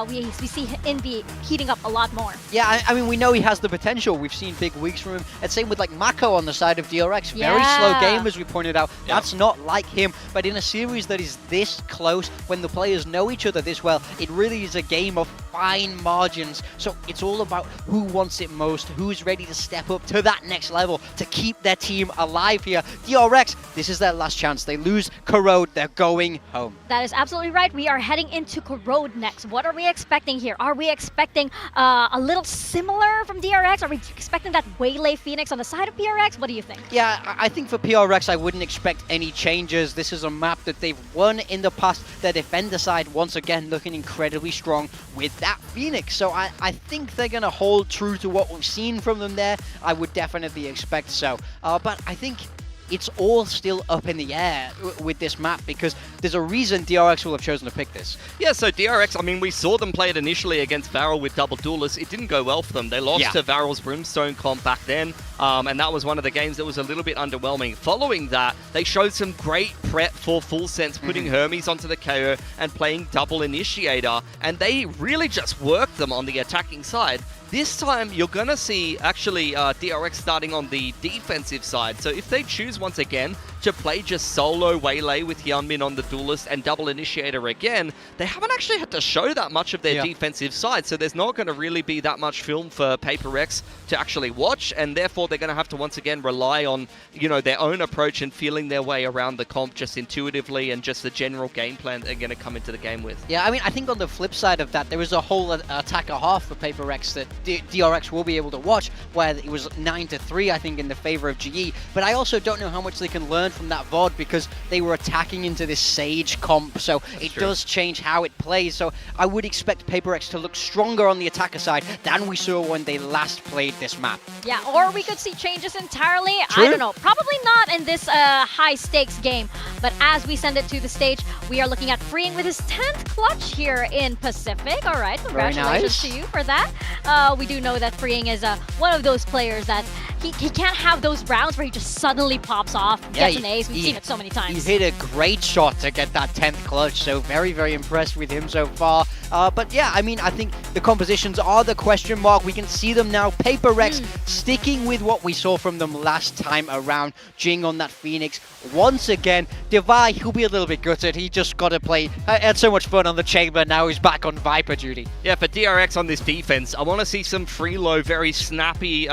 we see Envy heating up a lot more. Yeah, I mean, we know he has the potential. We've seen big weeks from him. And same with like Mako on the side of DRX. Very slow game, as we pointed out. That's not like him. But in a series that is this close, when the players know each other this well, it really is a game of fine margins. So it's all about who wants it most, who's ready to step up to that next level to keep their team alive here. DRX, this is their last chance. They lose Corrode, they're going home. That is absolutely right. We are heading into Corrode next. What are we expecting here? Are we expecting a little similar from DRX? Are we expecting that Waylay Phoenix on the side of PRX? What do you think? Yeah, I think for PRX, I wouldn't expect any changes. This is a map that they've won in the past. Their defender side, once again, looking incredibly strong with that Phoenix. So I think they're going to hold true to what we've seen from them there. I would definitely expect so. But I think it's all still up in the air with this map because there's a reason DRX will have chosen to pick this. Yeah, so DRX, I mean, we saw them play it initially against Varel with double duelists. It didn't go well for them. They lost to Varel's Brimstone comp back then, and that was one of the games that was a little bit underwhelming. Following that, they showed some great prep for full sense, putting Hermes onto the KO and playing double initiator, and they really just worked them on the attacking side. This time, you're going to see, actually, DRX starting on the defensive side. So if they choose, once again, to play just solo Waylay with Hyunmin on the duelist and double initiator again, they haven't actually had to show that much of their defensive side. So there's not going to really be that much film for PRX to actually watch. And therefore, they're going to have to, once again, rely on, you know, their own approach and feeling their way around the comp just intuitively and just the general game plan they're going to come into the game with. Yeah, I mean, I think on the flip side of that, there was a whole attacker half for PRX that DRX will be able to watch, where it was 9-3, I think, in the favor of GE. But I also don't know how much they can learn from that VOD because they were attacking into this Sage comp, so it does change how it plays. So I would expect PRX to look stronger on the attacker side than we saw when they last played this map. Yeah, or we could see changes entirely. I don't know. Probably not in this high-stakes game. But as we send it to the stage, we are looking at Freeing with his 10th clutch here in Pacific. All right, congratulations to you for that. We do know that Freeing is one of those players that he can't have those rounds where he just suddenly pops off, gets an ace. We've seen it so many times. He hit a great shot to get that 10th clutch, so very, very impressed with him so far. But yeah, I mean, I think the compositions are the question mark. We can see them now. PRX sticking with what we saw from them last time around. Jing on that Phoenix. Once again, Devi, he'll be a little bit gutted. He just got to play. Had so much fun on the Chamber. Now he's back on Viper duty. Yeah, for DRX on this defense, I want to see some free flow, very snappy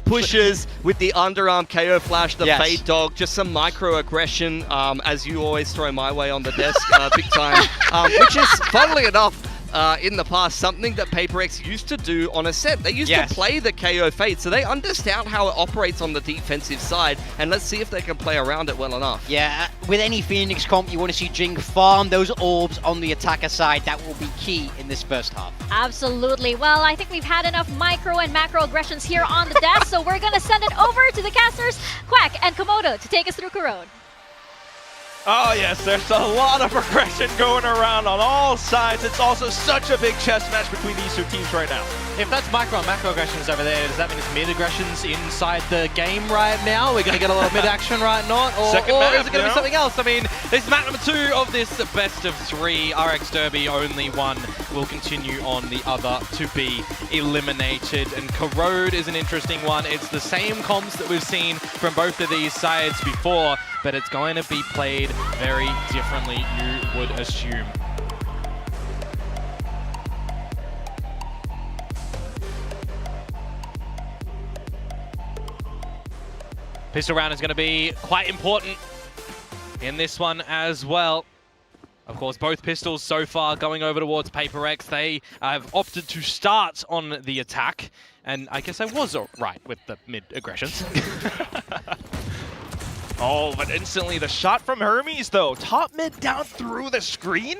pushes with the underarm KO flash, the fade dog, just some micro aggression, as you always throw my way on the desk, big time, which is, funnily enough, in the past, something that PRX used to do on a set. They used to play the KO fade, so they understand how it operates on the defensive side, and let's see if they can play around it well enough. Yeah, with any Phoenix comp, you want to see Jing farm those orbs on the attacker side. That will be key in this first half. Absolutely. Well, I think we've had enough micro and macro aggressions here on the desk, so we're going to send it over to the casters, Quack and Komodo, to take us through Corrode. Oh yes, there's a lot of aggression going around on all sides. It's also such a big chess match between these two teams right now. If that's micro and macro aggressions over there, does that mean it's mid aggressions inside the game right now? We're going to get a lot of mid action, right? Not? Or is it going to be something else? I mean, this is map number 2 of this best of 3 RX Derby. Only one will continue on, the other to be eliminated. And Corrode is an interesting one. It's the same comps that we've seen from both of these sides before, but it's going to be played very differently, you would assume. Pistol round is going to be quite important in this one as well. Of course, both pistols so far going over towards PRX. They have opted to start on the attack, and I guess I was right with the mid aggressions. Oh, but instantly the shot from Hermes, though. Top mid down through the screen.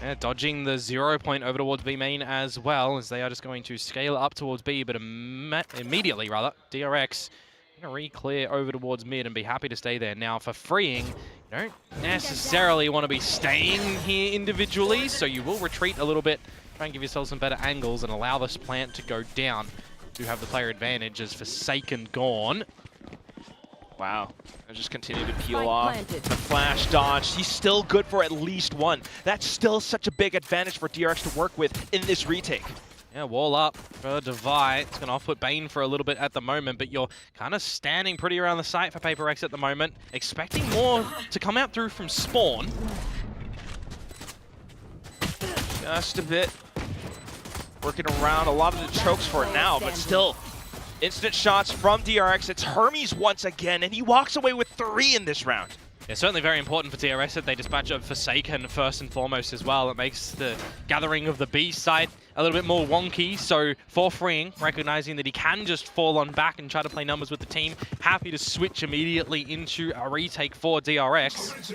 Yeah, dodging the 0 point over towards B main as well, as they are just going to scale up towards B, but immediately, DRX going to re-clear over towards mid and be happy to stay there. Now, for freeing, you don't necessarily want to be staying here individually, so you will retreat a little bit, try and give yourself some better angles and allow this plant to go down. You do have the player advantage as Forsaken gone. Wow. I just continue to peel off. The flash dodge. He's still good for at least one. That's still such a big advantage for DRX to work with in this retake. Yeah, wall up for Devi. It's going to off-put Bane for a little bit at the moment, but you're kind of standing pretty around the site for PRX at the moment, expecting more to come out through from spawn. Just a bit. Working around a lot of the chokes for now, but still. Instant shots from DRX. It's Hermes once again, and he walks away with 3 in this round. Yeah, certainly very important for DRX that they dispatch of Forsaken first and foremost as well. It makes the gathering of the B site a little bit more wonky, so for freeing, recognizing that he can just fall on back and try to play numbers with the team, happy to switch immediately into a retake for DRX.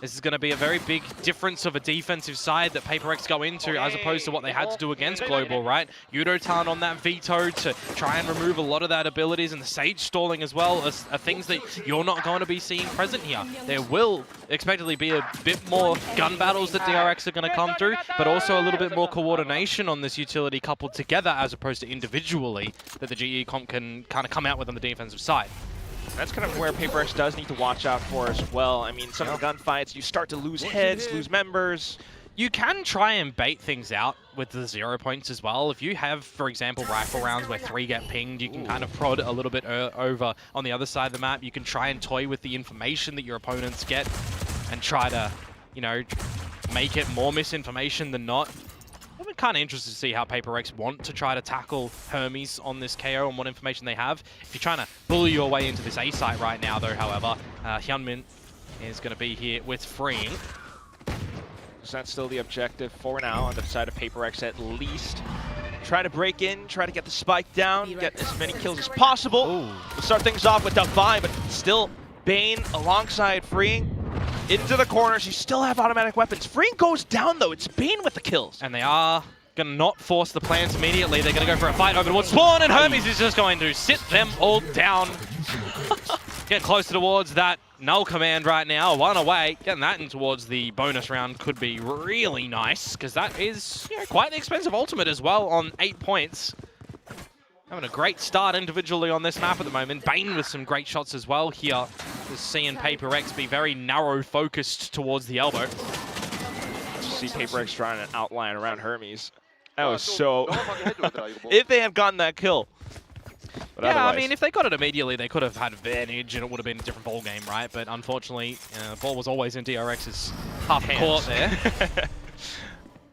This is going to be a very big difference of a defensive side that PRX go into as opposed to what they had to do against Global, right? Yudotan on that veto to try and remove a lot of that abilities, and the Sage stalling as well are things that you're not going to be seeing present here. There will expectedly be a bit more gun battles that DRX are going to come through, but also a little bit more coordination on this utility coupled together as opposed to individually that the GE comp can kind of come out with on the defensive side. That's kind of where PRX does need to watch out for as well. I mean, some of the gunfights, you start to lose heads, lose members. You can try and bait things out with the 0 points as well. If you have, for example, rifle rounds where 3 get pinged, you can kind of prod a little bit over on the other side of the map. You can try and toy with the information that your opponents get and try to, you know, make it more misinformation than not. I'm kind of interested to see how PRX want to try to tackle Hermes on this KO and what information they have. If you're trying to bully your way into this A site right now, though, however, Hyunmin is going to be here with freeing. So that's still the objective for now on the side of PRX at least. Try to break in, try to get the spike down, get as many kills as possible. We'll start things off with Devi, but still Bane alongside freeing. Into the corners, you still have automatic weapons. Freeing goes down though, it's Bane with the kills. And they are going to not force the plants immediately. They're going to go for a fight over towards spawn, and Hermes is just going to sit them all down. Get closer towards that null command right now, 1 away. Getting that in towards the bonus round could be really nice, because that is, you know, quite an expensive ultimate as well on 8 points. Having a great start individually on this map at the moment. Bane with some great shots as well here. Just seeing PRX be very narrow focused towards the elbow. See PRX trying to outline around Hermes. That was so... if they had gotten that kill. But yeah, otherwise... I mean, if they got it immediately, they could have had advantage and it would have been a different ball game, right? But unfortunately, the ball was always in DRX's half court there.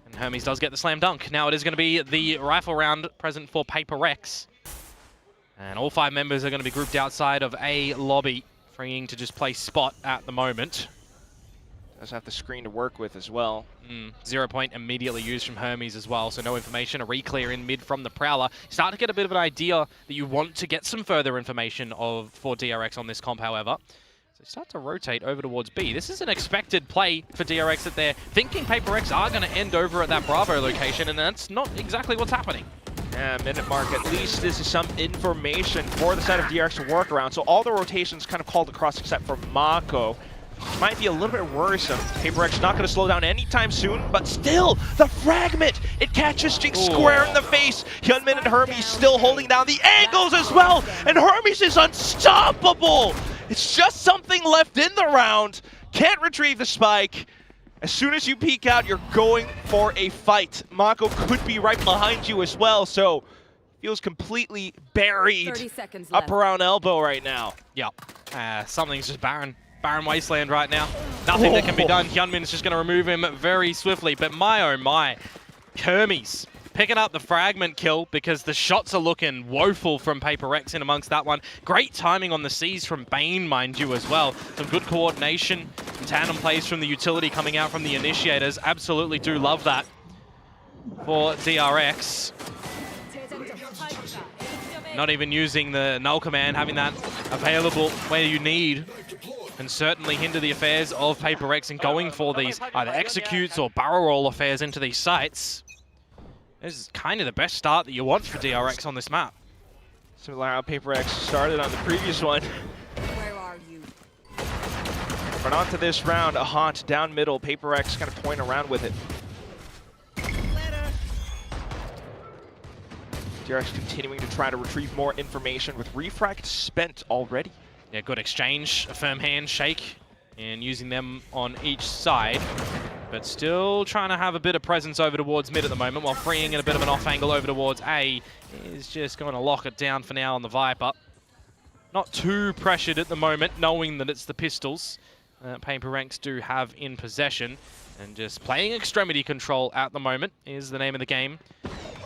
And Hermes does get the slam dunk. Now it is going to be the rifle round present for PRX. And all 5 members are going to be grouped outside of a lobby, freeing to just play spot at the moment. Does have the screen to work with as well. 0 point immediately used from Hermes as well, so no information. A re-clear in mid from the Prowler. Start to get a bit of an idea that you want to get some further information for DRX on this comp, however. So start to rotate over towards B. This is an expected play for DRX that they're thinking PRX are going to end over at that Bravo location, and that's not exactly what's happening. Yeah, minute mark. At least this is some information for the side of DRX to work around. So all the rotations kind of called across except for Mako. Might be a little bit worrisome. PRX not going to slow down anytime soon, but still, the fragment! It catches Jinx square in the face. Hyunmin and Hermes still holding down the angles as well, and Hermes is unstoppable! It's just something left in the round. Can't retrieve the spike. As soon as you peek out, you're going for a fight. Mako could be right behind you as well, so feels completely buried 30 seconds up left. around elbow right now. Yeah, something's just barren. Barren wasteland right now. Nothing that can be done. Hyunmin is just going to remove him very swiftly. But my oh my, Hermes picking up the fragment kill because the shots are looking woeful from PRX in amongst that one. Great timing on the C's from Bane, mind you, as well. Some good coordination. Tandem plays from the utility coming out from the initiators. Absolutely do love that for DRX. Not even using the null command, having that available where you need. can certainly hinder the affairs of PRX in going for these either executes or barrel roll affairs into these sites. This is kind of the best start that you want for DRX on this map. Similar how PRX started on the previous one. Where are you? But on to this round, a haunt down middle. PRX kind of toying around with it. DRX continuing to try to retrieve more information with refract spent already. Yeah, good exchange, a firm handshake, and using them on each side. But still trying to have a bit of presence over towards mid at the moment, while freeing in a bit of an off angle over towards A is just going to lock it down for now on the Viper. Not too pressured at the moment, knowing that it's the pistols that PRX do have in possession. And just playing extremity control at the moment is the name of the game.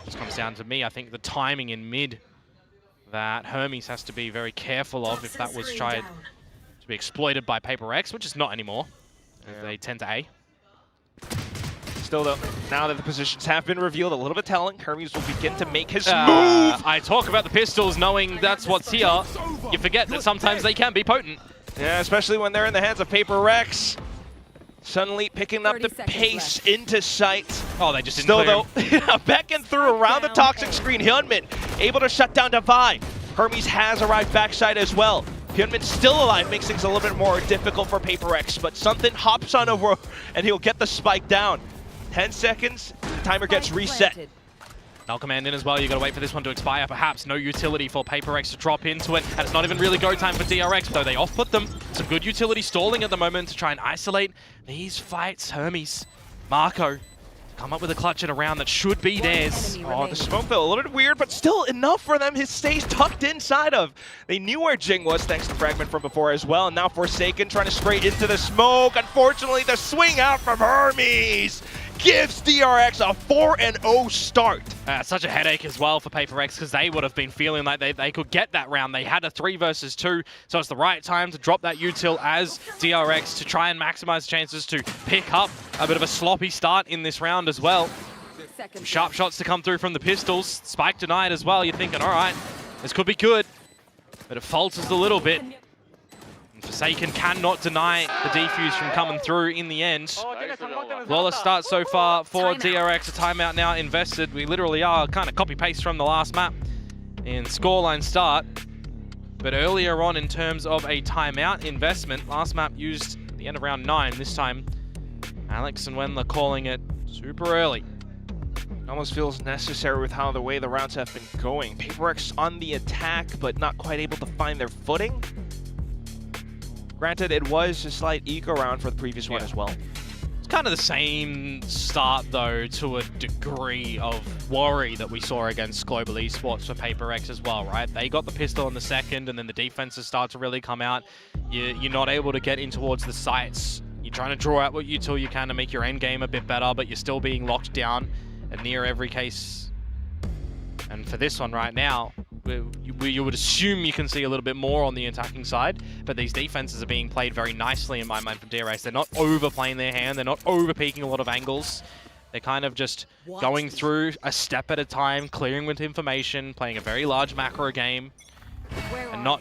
Just comes down to me, I think the timing in mid that Hermes has to be very careful of if that was tried to be exploited by PRX, which is not anymore, as they tend to A. Still though, now that the positions have been revealed, a little bit telling, Hermes will begin to make his move! I talk about the pistols knowing that's what's here. You forget that sometimes they can be potent. Yeah, especially when they're in the hands of PRX. Suddenly picking up the pace into sight. Oh, they just didn't Still clear though, back and through around the toxic screen. Hyunmin able to shut down Divide. Hermes has arrived backside as well. Hyunmin still alive, makes things a little bit more difficult for PRX, but something hops on over and he'll get the spike down. 10 seconds, the timer gets reset. Null command in as well, you gotta wait for this one to expire. Perhaps no utility for PRX to drop into it, and it's not even really go time for DRX, though they off-put them. Some good utility stalling at the moment to try and isolate these fights. Hermes, Marco, come up with a clutch in a round that should be theirs. Oh, the smoke felt a little bit weird, but still enough for them. His stays tucked inside of. They knew where Jing was, thanks to the fragment from before as well, and now Forsaken trying to spray into the smoke. Unfortunately, the swing out from Hermes gives DRX a 4-0 start. Such a headache as well for PRX, because they would have been feeling like they could get that round. They had a 3 versus 2, so it's the right time to drop that util as DRX to try and maximize chances to pick up a bit of a sloppy start in this round as well. Some sharp shots to come through from the pistols. Spike denied as well. You're thinking, all right, this could be good, but it falters a little bit. Forsaken cannot deny the defuse from coming through in the end. Flawless start so far for DRX. A timeout now invested. We literally are kind of copy-paste from the last map in scoreline start. But earlier on in terms of a timeout investment, last map used at the end of round 9. This time, Alex and Wendler calling it super early. Almost feels necessary with how the way the rounds have been going. PRX on the attack, but not quite able to find their footing. Granted, it was a slight eco round for the previous one as well. It's kind of the same start, though, to a degree of worry that we saw against Global Esports for PRX as well, right? They got the pistol in the second, and then the defenses start to really come out. You're not able to get in towards the sites. You're trying to draw out what util you can to make your end game a bit better, but you're still being locked down in near every case. And for this one right now, you would assume you can see a little bit more on the attacking side, but these defenses are being played very nicely in my mind from DRX. They're not overplaying their hand, they're not over-peaking a lot of angles. They're kind of just going through a step at a time, clearing with information, playing a very large macro game, and not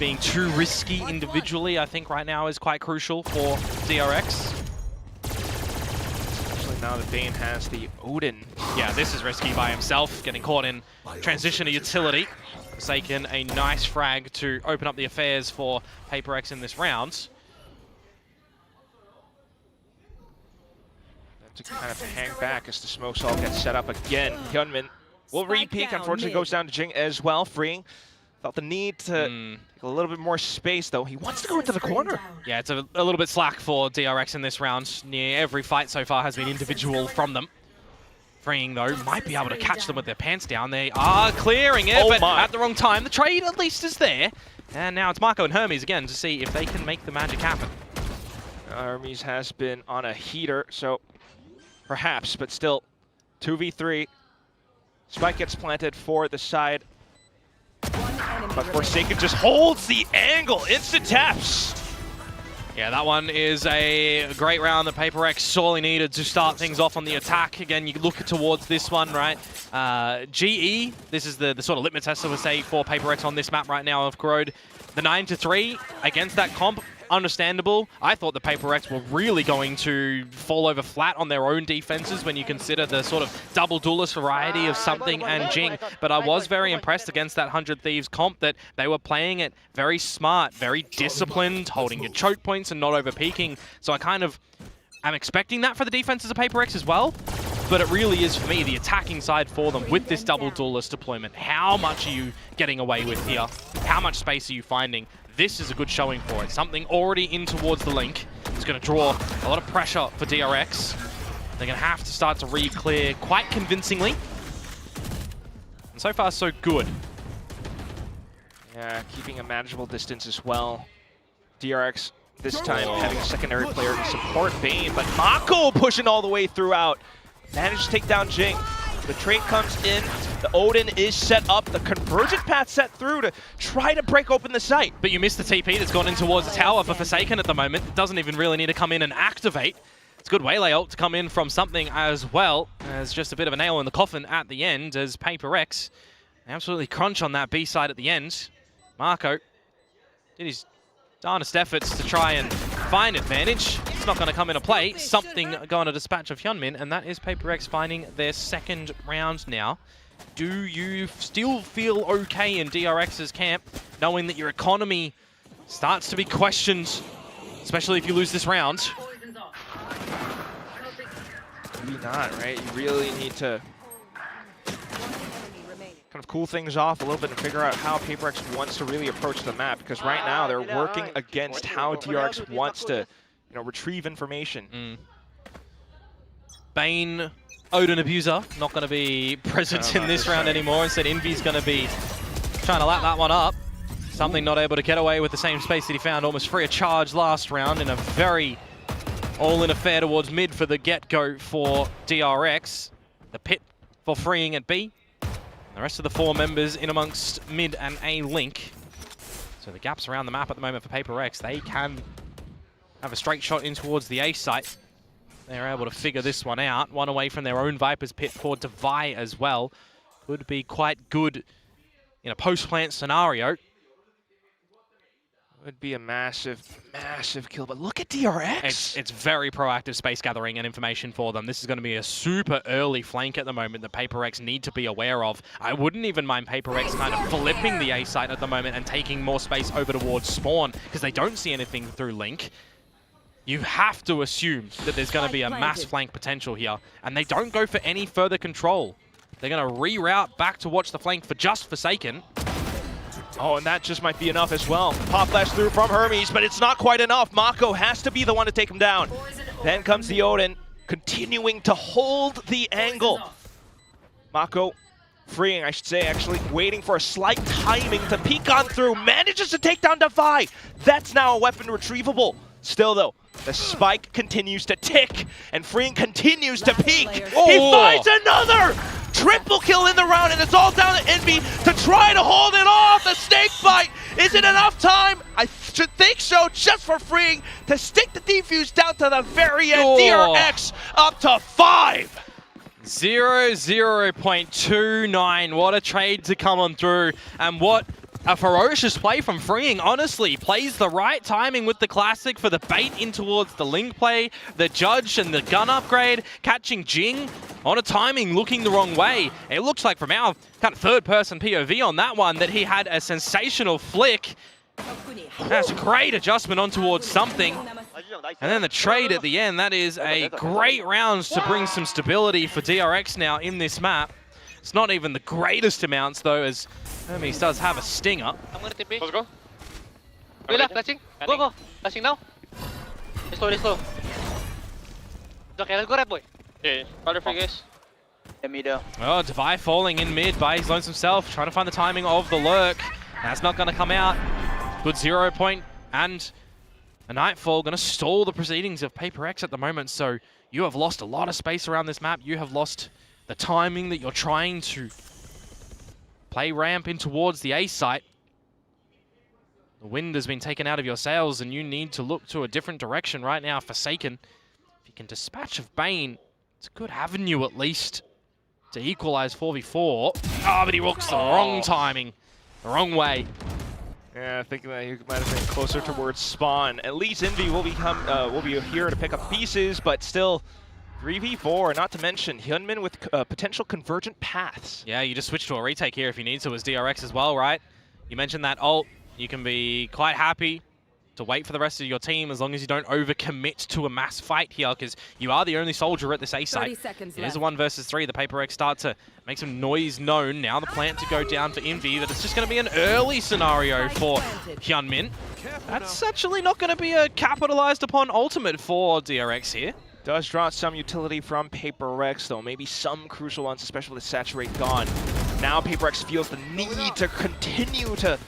being too risky individually, I think right now is quite crucial for DRX. Now that Bane has the Odin. Yeah, this is risky by himself, getting caught in transition to utility. Forsaken, a nice frag to open up the affairs for PRX in this round. To kind of hang back as the smokes all get set up again. Hyunmin will re-peek, unfortunately goes down to Jing as well, freeing. Felt the need to take a little bit more space, though. He wants to go into the corner. Yeah, it's a little bit slack for DRX in this round. Near every fight so far has been individual from them. Freeing, though, might be able to catch them with their pants down. They are clearing it, but at the wrong time. The trade at least is there. And now it's Marco and Hermes again to see if they can make the magic happen. Hermes has been on a heater, so perhaps, but still 2v3. Spike gets planted for the side. But Forsaken just holds the angle. Instant taps. Yeah, that one is a great round that PRX sorely needed to start things off on the attack. Again, you look towards this one, right? GE, this is the sort of litmus test, I would say, for PRX on this map right now of Corrode. The 9-3 against that comp, understandable. I thought the PRX were really going to fall over flat on their own defenses when you consider the sort of double duelist variety of Something and Jing. But I was very impressed against that 100 Thieves comp that they were playing it very smart, very disciplined, holding your choke points and not over peaking. So I kind of am expecting that for the defenses of PRX as well. But it really is, for me, the attacking side for them with this double duelist deployment. How much are you getting away with here? How much space are you finding? This is a good showing for it. Something already in towards the link. It's going to draw a lot of pressure for DRX. They're going to have to start to re-clear quite convincingly. And so far, so good. Yeah, keeping a manageable distance as well. DRX this time having a secondary player to support Bane, but Mako pushing all the way throughout. Managed to take down Jing. The trade comes in. The Odin is set up. The convergent path set through to try to break open the site. But you missed the TP that's gone in towards the tower for Forsaken at the moment. It doesn't even really need to come in and activate. It's a good Waylay ult to come in from Something as well. As just a bit of a nail in the coffin at the end as PRX absolutely crunch on that B side at the end. Marco did his darnest efforts to try and find advantage. It's not going to come into play. Something going to dispatch of Hyunmin, and that is PRX finding their second round now. Do you still feel okay in DRX's camp, knowing that your economy starts to be questioned, especially if you lose this round? Maybe not, right? You really need to kind of cool things off a little bit and figure out how PRX wants to really approach the map, because right now they're working against how DRX wants to, you know, retrieve information. Bane, Odin Abuser, not going to be present in this round anymore. Instead, Envy's going to be trying to lap that one up. Something not able to get away with the same space that he found almost free of charge last round in a very all-in affair towards mid for the get-go for DRX. The pit for freeing at B. The rest of the 4 members in amongst mid and A link. So the gaps around the map at the moment for PRX, they can have a straight shot in towards the A site. They're able to figure this one out. One away from their own Viper's pit for Devi as well. Could be quite good in a post-plant scenario. Would be a massive, massive kill, but look at DRX! It's very proactive space gathering and information for them. This is going to be a super early flank at the moment that PRX need to be aware of. I wouldn't even mind PRX kind of flipping the A site at the moment and taking more space over towards spawn, because they don't see anything through Link. You have to assume that there's going to be a mass flank potential here, and they don't go for any further control. They're going to reroute back to watch the flank for just Forsaken. Oh, and that just might be enough as well. Pop flash through from Hermes, but it's not quite enough. Mako has to be the one to take him down. Then comes the Odin, continuing to hold the angle. Mako freeing, I should say, actually, waiting for a slight timing to peek on through. Manages to take down Devi. That's now a weapon retrievable. Still, though, the spike continues to tick, and freeing continues to peek. He finds another! Triple kill in the round, and it's all down to Envy to try to hold it off. The snake bite. Is it enough time? I should think so, just for freeing to stick the defuse down to the very end. DRX up to 5. 0.29. What a trade to come on through, and what a ferocious play from Freeing, honestly. Plays the right timing with the classic for the bait in towards the Link play, the Judge and the gun upgrade, catching Jing on a timing looking the wrong way. It looks like from our kind of third-person POV on that one that he had a sensational flick. That's a great adjustment on towards Something. And then the trade at the end, that is a great round to bring some stability for DRX now in this map. It's not even the greatest amounts though, as Hermes does have a stinger. I'm gonna TP. Let's go. Go left, flashing. Go, go. Flashing now. Let's go. Okay, let's go right, boy. Yeah, color free, guys. Oh, Devi falling in mid by his lonesome self, trying to find the timing of the lurk. That's not going to come out. Good 0 point, and a Nightfall going to stall the proceedings of PRX at the moment, so you have lost a lot of space around this map. You have lost the timing that you're trying to play ramp in towards the A site. The wind has been taken out of your sails, and you need to look to a different direction right now. Forsaken, if you can dispatch of Bane, it's a good avenue at least to equalize 4v4. Oh, but he walks the wrong timing, the wrong way. Yeah, thinking that he might have been closer towards spawn. At least Envy will be here to pick up pieces, but still 3v4. Not to mention Hyunmin with potential convergent paths. Yeah, you just switch to a retake here if you need to as DRX as well, right? You mentioned that ult. You can be quite happy to wait for the rest of your team as long as you don't overcommit to a mass fight here, because you are the only soldier at this A site. 30 seconds It is a left. 1 versus 3. The PRX start to make some noise known. Now the plant to go down for Envy, that it's just going to be an early scenario for Hyunmin. That's actually not going to be a capitalized upon ultimate for DRX here. Does draw some utility from PRX though, maybe some crucial ones, especially with Saturate gone. Now PRX feels the need to continue to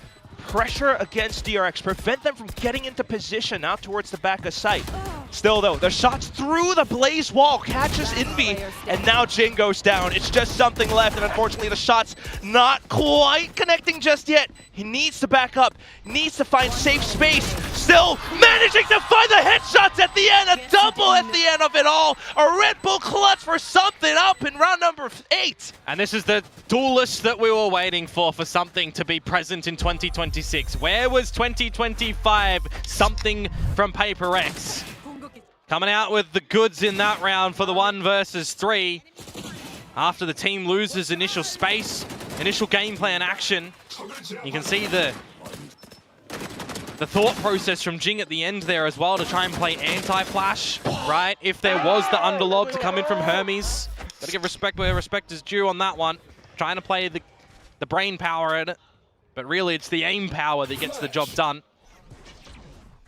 pressure against DRX, prevent them from getting into position out towards the back of site. Still though, the shots through the blaze wall catches Envy, and now Jing goes down. It's just something left, and unfortunately the shot's not quite connecting just yet. He needs to back up, needs to find safe space. Still managing to find the headshots at the end, a double at the end of it all. A Red Bull clutch for something up in round number 8. And this is the duelist that we were waiting for something to be present in 2026. Where was 2025? Something from PRX. Coming out with the goods in that round for the 1 versus 3. After the team loses initial space, initial game plan action, you can see the thought process from Jing at the end there as well to try and play anti-flash, right? If there was the underlog to come in from Hermes. Gotta give respect where respect is due on that one. Trying to play the brain power in it, but really it's the aim power that gets the job done.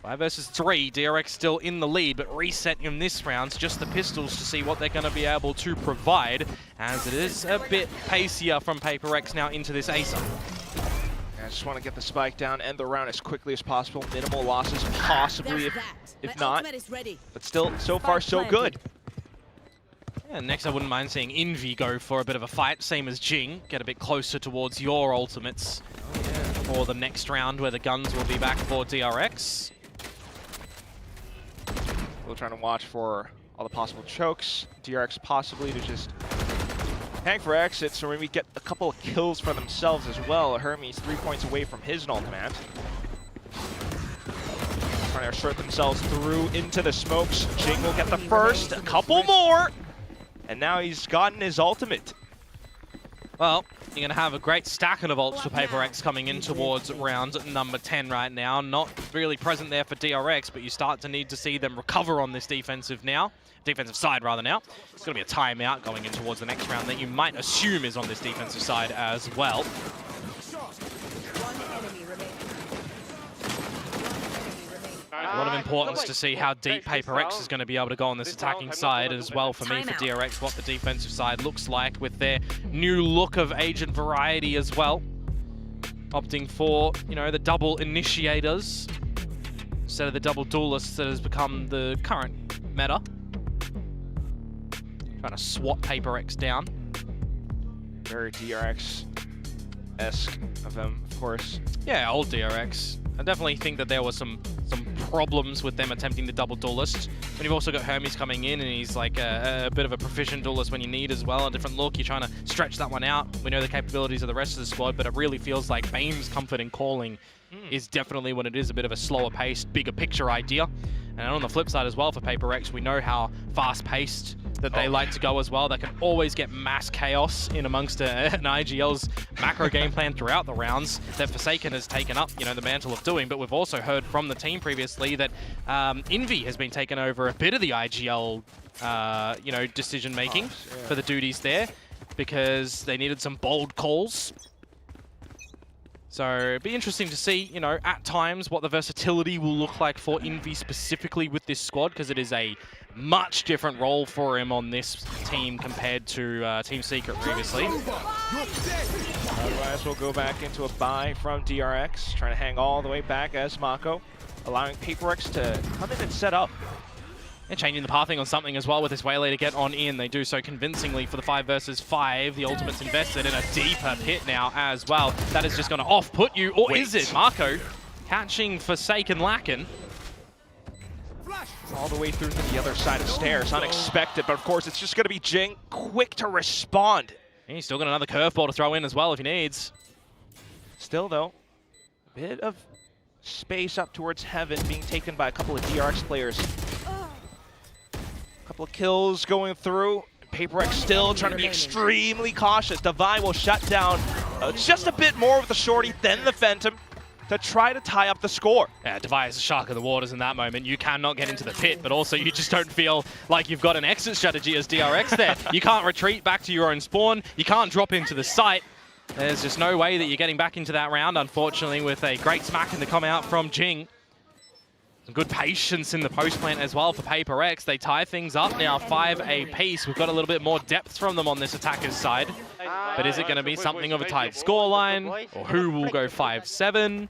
5 versus 3, DRX still in the lead, but reset in this round, just the pistols to see what they're going to be able to provide, as it is a bit pacier from PRX now into this A side. I just want to get the spike down, end the round as quickly as possible. Minimal losses, possibly, if not. But still, so far, so good. Yeah, next I wouldn't mind seeing Envy go for a bit of a fight, same as Jing. Get a bit closer towards your ultimates for the next round, where the guns will be back for DRX. We're trying to watch for all the possible chokes. DRX possibly to just hang for exits, or maybe get a couple of kills for themselves as well. Hermes 3 points away from his ultimate. Trying to assert themselves through into the smokes. Jing will get the first, a couple more, and now he's gotten his ultimate. Well, you're going to have a great stacking of ults for PRX coming in towards round number 10 right now. Not really present there for DRX, but you start to need to see them recover on this defensive side rather now. It's going to be a timeout going in towards the next round that you might assume is on this defensive side as well. A lot of importance to see how deep PRX is going to be able to go on this attacking side as well for me, for DRX, what the defensive side looks like with their new look of agent variety as well. Opting for, you know, the double initiators instead of the double duelists that has become the current meta. Trying to swat PRX down. Very DRX-esque of them, of course. Yeah, old DRX. I definitely think that there was some problems with them attempting the double duelist. When you've also got Hermes coming in, and he's like a bit of a proficient duelist when you need as well, a different look. You're trying to stretch that one out. We know the capabilities of the rest of the squad, but it really feels like Bame's comfort in calling is definitely when it is a bit of a slower paced, bigger picture idea. And on the flip side as well for PRX, we know how fast paced that they like to go as well. That can always get mass chaos in amongst an IGL's macro game plan throughout the rounds that Forsaken has taken up, you know, the mantle of doing. But we've also heard from the team previously that Envy has been taking over a bit of the IGL, you know, decision making for the duties there, because they needed some bold calls. So it'd be interesting to see, you know, at times what the versatility will look like for Envy specifically with this squad, because it is a much different role for him on this team compared to Team Secret previously. Otherwise, we'll go back into a buy from DRX, trying to hang all the way back as Mako, allowing PRX to come in and set up. And changing the pathing on something as well with this Waylay to get on in. They do so convincingly for the 5 versus 5. The ultimate's invested in a deeper pit now as well. That is just going to off-put you, or is it? Mako catching Forsaken Lacken. All the way through to the other side of stairs, unexpected, but of course it's just going to be Jing, quick to respond. And he's still got another curveball to throw in as well if he needs. Still though, a bit of space up towards heaven, being taken by a couple of DRX players. A couple of kills going through. PRX still trying to be extremely cautious. Devi will shut down just a bit more with the shorty than the Phantom to try to tie up the score. Yeah, Devi is a shark of the waters in that moment. You cannot get into the pit, but also you just don't feel like you've got an exit strategy as DRX there. You can't retreat back to your own spawn. You can't drop into the site. There's just no way that you're getting back into that round, unfortunately, with a great smacking to come out from Jing. Some good patience in the post plant as well for PRX. They tie things up now 5 apiece. We've got a little bit more depth from them on this attacker's side. But is it going to be something of a tight scoreline? Or who will go 5-7?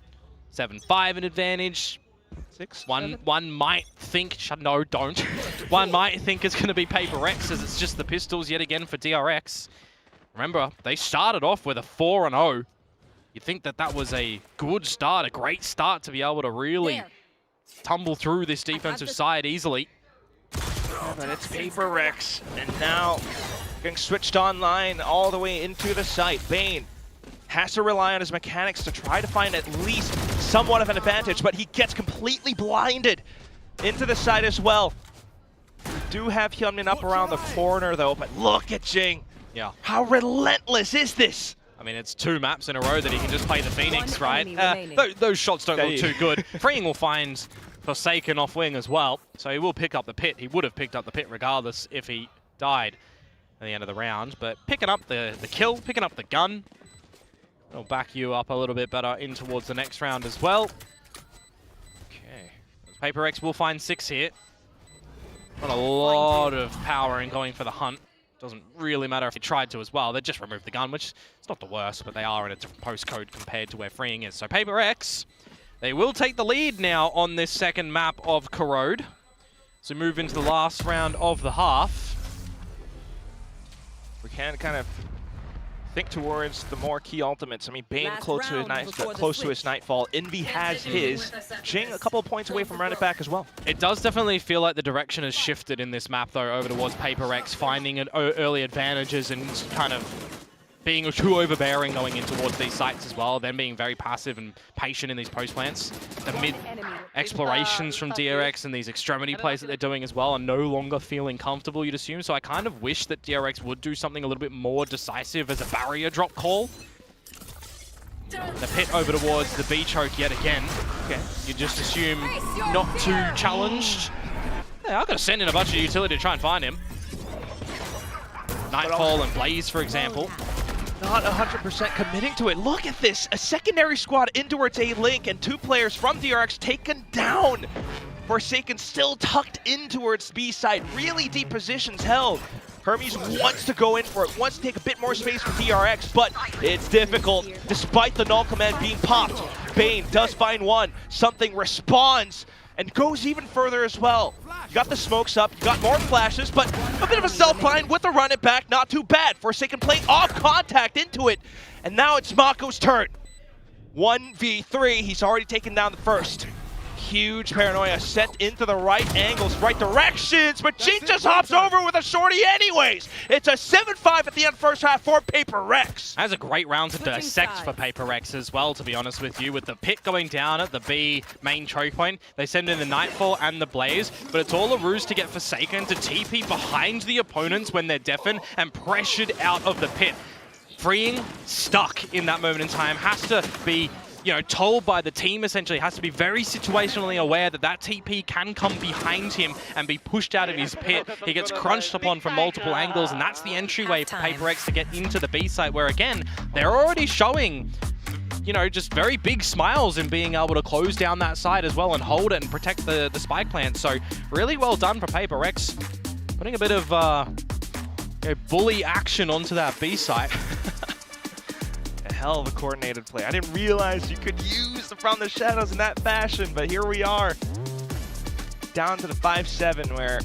7-5 in advantage? One might think, no, don't. One might think it's going to be PRX as it's just the pistols yet again for DRX. Remember, they started off with a 4-0. You'd think that that was a good start, a great start to be able to really tumble through this defensive side easily. But it's PRX, and now getting switched online all the way into the site. Bane has to rely on his mechanics to try to find at least somewhat of an advantage, but he gets completely blinded into the site as well. We do have Hyunmin up around the corner though, but look at Jing. Yeah. How relentless is this? I mean, it's 2 maps in a row that he can just play the Phoenix, right? Those shots don't look too good. Freeing will find Forsaken off wing as well, so he will pick up the pit. He would have picked up the pit regardless if he died at the end of the round, but picking up the kill, picking up the gun, it'll back you up a little bit better in towards the next round as well. Okay, PRX will find 6 here. Got a lot of power in going for the hunt. Doesn't really matter if he tried to as well. They just removed the gun, which is not the worst, but they are in a different postcode compared to where Freeing is. So PRX, they will take the lead now on this second map of Corrode. So move into the last round of the half. We can kind of think towards the more key ultimates. I mean, Bane close to his Nightfall. Envy has his. Jing a couple of points away from running it back as well. It does definitely feel like the direction has shifted in this map, though, over towards PRX, finding early advantages and kind of being too overbearing going in towards these sites as well, then being very passive and patient in these post plants. The mid explorations from DRX and these extremity plays that they're doing as well are no longer feeling comfortable, you'd assume. So I kind of wish that DRX would do something a little bit more decisive as a barrier drop call. The pit over towards the B choke yet again. Okay, you just assume not too challenged. Yeah, I've got to send in a bunch of utility to try and find him. Nightfall and Blaze, for example. Not 100% committing to it. Look at this. A secondary squad in towards A-Link and 2 players from DRX taken down. Forsaken still tucked in towards B side. Really deep positions held. Hermes wants to go in for it, wants to take a bit more space for DRX, but it's difficult despite the null command being popped. Bane does find one. Something responds and goes even further as well. You got the smokes up, you got more flashes, but a bit of a self-blind with the run it back, not too bad. Forsaken playing off contact into it, and now it's Mako's turn. 1v3, he's already taken down the first. Huge paranoia sent into the right angles, right directions, but Jing just hops over with a shorty anyways. It's a 7-5 at the end first half for PRX. That's a great round to dissect for PRX as well, to be honest with you. With the pit going down at the B main choke point, they send in the Nightfall and the Blaze, but it's all a ruse to get Forsaken to TP behind the opponents when they're deafened and pressured out of the pit. Freeing, stuck in that moment in time, has to be told by the team, essentially, has to be very situationally aware that that TP can come behind him and be pushed out of his pit. He gets crunched upon from multiple angles, and that's the entryway for PRX to get into the B site, where, again, they're already showing, just very big smiles in being able to close down that side as well and hold it and protect the spike plant. So, really well done for PRX. Putting a bit of bully action onto that B site. Hell of a coordinated play. I didn't realize you could use From the Shadows in that fashion, but here we are. Down to the 5-7 where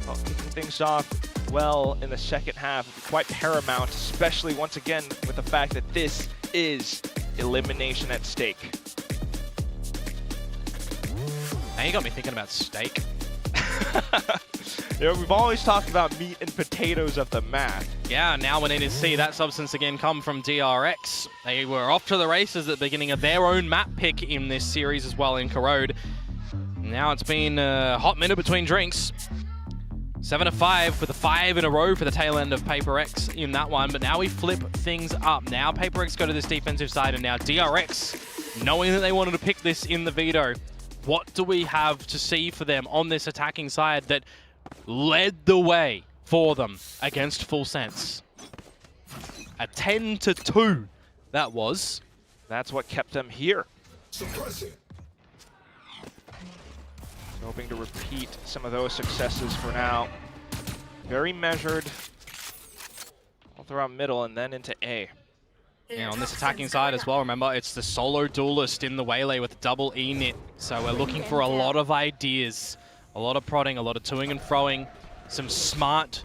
kicking things off well in the second half will be quite paramount, especially once again with the fact that this is elimination at stake. Now you got me thinking about steak. You know, we've always talked about meat and potatoes of the map. Yeah, now we need to see that substance again come from DRX. They were off to the races at the beginning of their own map pick in this series as well in Corrode. Now it's been a hot minute between drinks. 7-5 with a 5 in a row for the tail end of PRX in that one, but now we flip things up. Now PRX go to this defensive side, and now DRX, knowing that they wanted to pick this in the veto, what do we have to see for them on this attacking side that led the way for them against Full Sense? A 10-2, that was. That's what kept them here. Hoping to repeat some of those successes for now. Very measured all throughout middle and then into A. Yeah, on this attacking side as well, remember, it's the solo duelist in the Waylay with double E-Nit. So we're looking for a lot of ideas, a lot of prodding, a lot of toing and froing, some smart,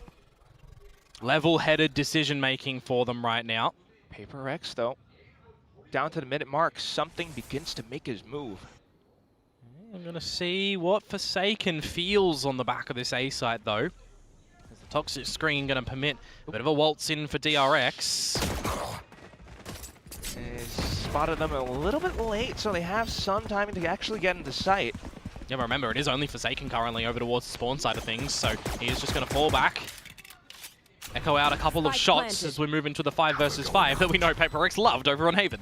level-headed decision-making for them right now. PRX, though, down to the minute mark, something begins to make his move. I'm going to see what Forsaken feels on the back of this A side, though. Is the toxic screen going to permit a bit of a waltz in for DRX? Spotted them a little bit late, so they have some time to actually get into sight. Yeah, but remember, it is only Forsaken currently over towards the spawn side of things, so he is just going to fall back. Echo out a couple of shots as we move into the 5 versus 5 that we know PRX loved over on Haven.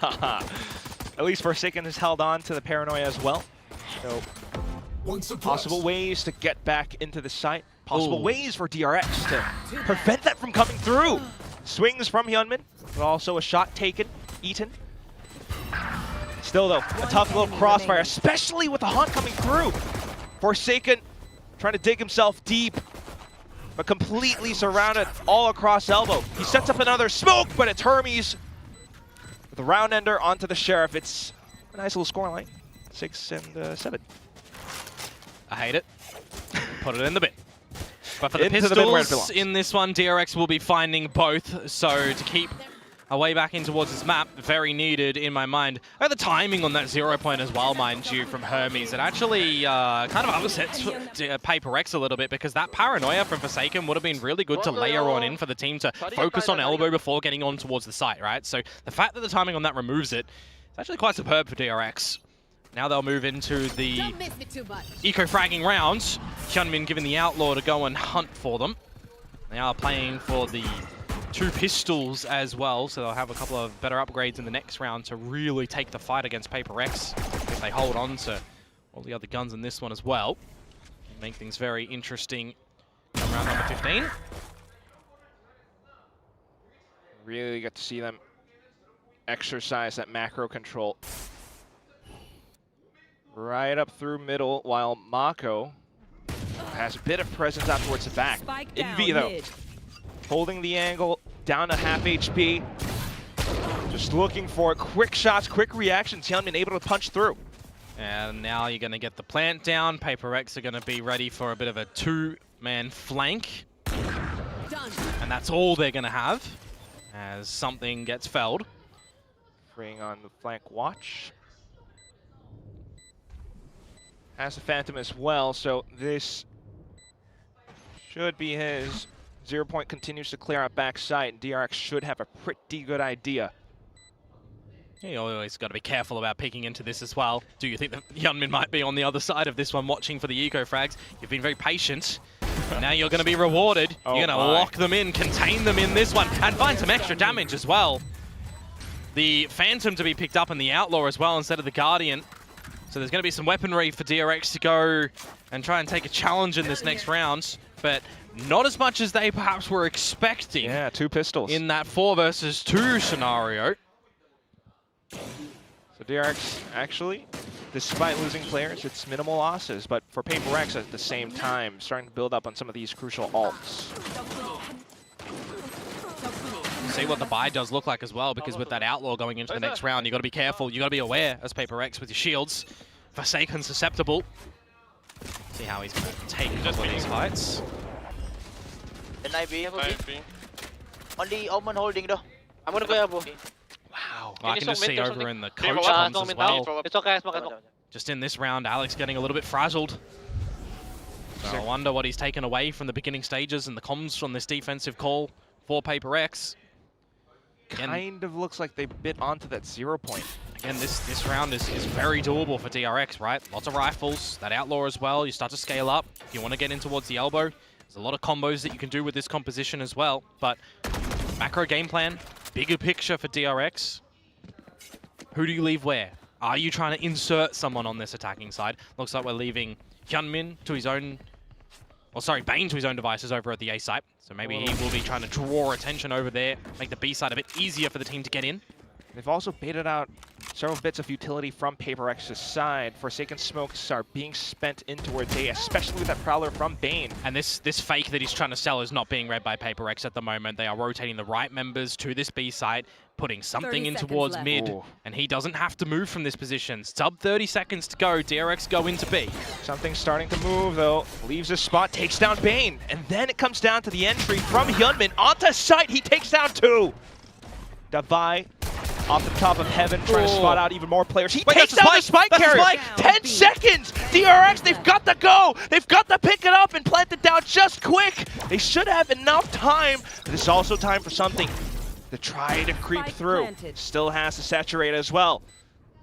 At least Forsaken has held on to the paranoia as well. So, possible ways to get back into the site. Possible ways for DRX to prevent that from coming through. Swings from Hyunmin, but also a shot taken, eaten. Still though, a tough little crossfire, especially with the Haunt coming through. Forsaken trying to dig himself deep, but completely surrounded all across elbow. He sets up another smoke, but it's Hermes with a round ender onto the Sheriff. It's a nice little scoreline, 6 and 7. I hate it. Put it in the bin. But for the pistols in this one, DRX will be finding both. So to keep a way back in towards this map, very needed in my mind. Oh, the timing on that 0 point as well, mind you, from Hermes. It actually kind of upsets PRX a little bit because that paranoia from Forsaken would have been really good to layer on in for the team to focus on elbow before getting on towards the site, right? So the fact that the timing on that removes it, it's actually quite superb for DRX. Now they'll move into the eco-fragging rounds. Hyunmin giving the Outlaw to go and hunt for them. They are playing for the 2 pistols as well, so they'll have a couple of better upgrades in the next round to really take the fight against PRX if they hold on to all the other guns in this one as well. Make things very interesting come round number 15. Really get to see them exercise that macro control. Right up through middle, while Mako has a bit of presence out towards the back. Envy, though, holding the angle down to half HP. Just looking for quick shots, quick reactions. Hyunmin able to punch through. And now you're going to get the plant down. PRX are going to be ready for a bit of a 2-man flank. And that's all they're going to have as something gets felled. Freeing on the flank watch. Has a Phantom as well, so this should be his 0 point. Continues to clear out backside, and DRX should have a pretty good idea. Yeah, you always got to be careful about peeking into this as well. Do you think that Hyunmin might be on the other side of this one watching for the eco frags? You've been very patient. Now you're going to be rewarded. You're going to lock them in, contain them in this one, and find some extra damage as well. The Phantom to be picked up and the Outlaw as well instead of the Guardian. So there's going to be some weaponry for DRX to go and try and take a challenge in this next round, but not as much as they perhaps were expecting. Yeah, 2 pistols. In that 4 versus 2 scenario. So DRX, actually, despite losing players, it's minimal losses, but for PRX at the same time, starting to build up on some of these crucial ults. See what the buy does look like as well, because with that Outlaw going into the next round, you got to be careful. You got to be aware as PRX with your shields. Forsaken susceptible. See how he's going to take all these fights. Can I be? Only Omen holding though. I'm gonna go Abu. Wow. I can just see over in the coach comms as well. It's okay, Just in this round, Alex getting a little bit frazzled. So I wonder what he's taken away from the beginning stages and the comms from this defensive call for PRX. Kind of looks like they bit onto that 0 point. Again, this round is very doable for DRX, right? Lots of rifles, that outlaw as well. You start to scale up. If you want to get in towards the elbow, there's a lot of combos that you can do with this composition as well. But macro game plan, bigger picture for DRX. Who do you leave where? Are you trying to insert someone on this attacking side? Looks like we're leaving Hyunmin to his own... Well, sorry, Bane to his own devices over at the A site. So maybe he will be trying to draw attention over there, make the B side a bit easier for the team to get in. They've also baited out several bits of utility from PRX's side. Forsaken smokes are being spent in towards A, especially with that Prowler from Bane. And this fake that he's trying to sell is not being read by PRX at the moment. They are rotating the right members to this B site, putting something in towards mid, and he doesn't have to move from this position. Sub 30 seconds to go, DRX go into B. Something's starting to move though, leaves his spot, takes down Bane, and then it comes down to the entry from Hyunmin. Onto site, he takes down 2. Davai off the top of heaven, trying to spot out even more players. He takes down the spike carrier. 10 seconds! DRX, they've got to go! They've got to pick it up and plant it down just quick! They should have enough time. This is also time for something to try to creep through. Still has to saturate as well.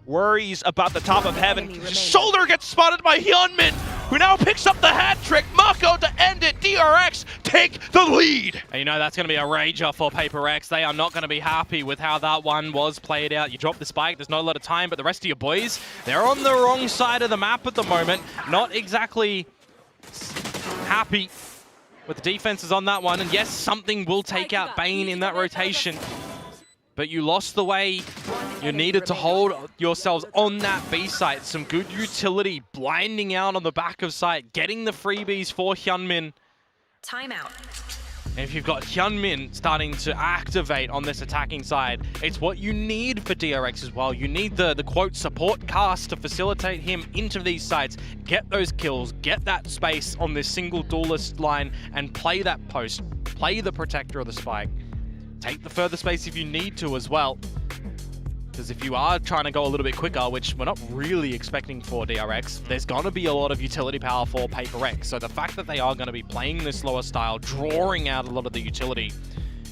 Worries about the top of heaven. Shoulder gets spotted by Hyunmin, who now picks up the hat trick. Mako to end it. DRX take the lead. And you know that's going to be a rager for PRX. They are not going to be happy with how that one was played out. You drop the spike, there's not a lot of time, but the rest of your boys, they're on the wrong side of the map at the moment. Not exactly happy with the defenses on that one. And yes, something will take out Bane in that rotation. But you lost the way you needed to hold yourselves on that B site. Some good utility, blinding out on the back of site, getting the freebies for Hyunmin. Timeout. And if you've got Hyunmin starting to activate on this attacking side, it's what you need for DRX as well. You need the quote support cast to facilitate him into these sites, get those kills, get that space on this single duelist line, and play that post, play the protector of the spike. Take the further space if you need to as well. Because if you are trying to go a little bit quicker, which we're not really expecting for DRX, there's going to be a lot of utility power for PRX. So the fact that they are going to be playing this slower style, drawing out a lot of the utility,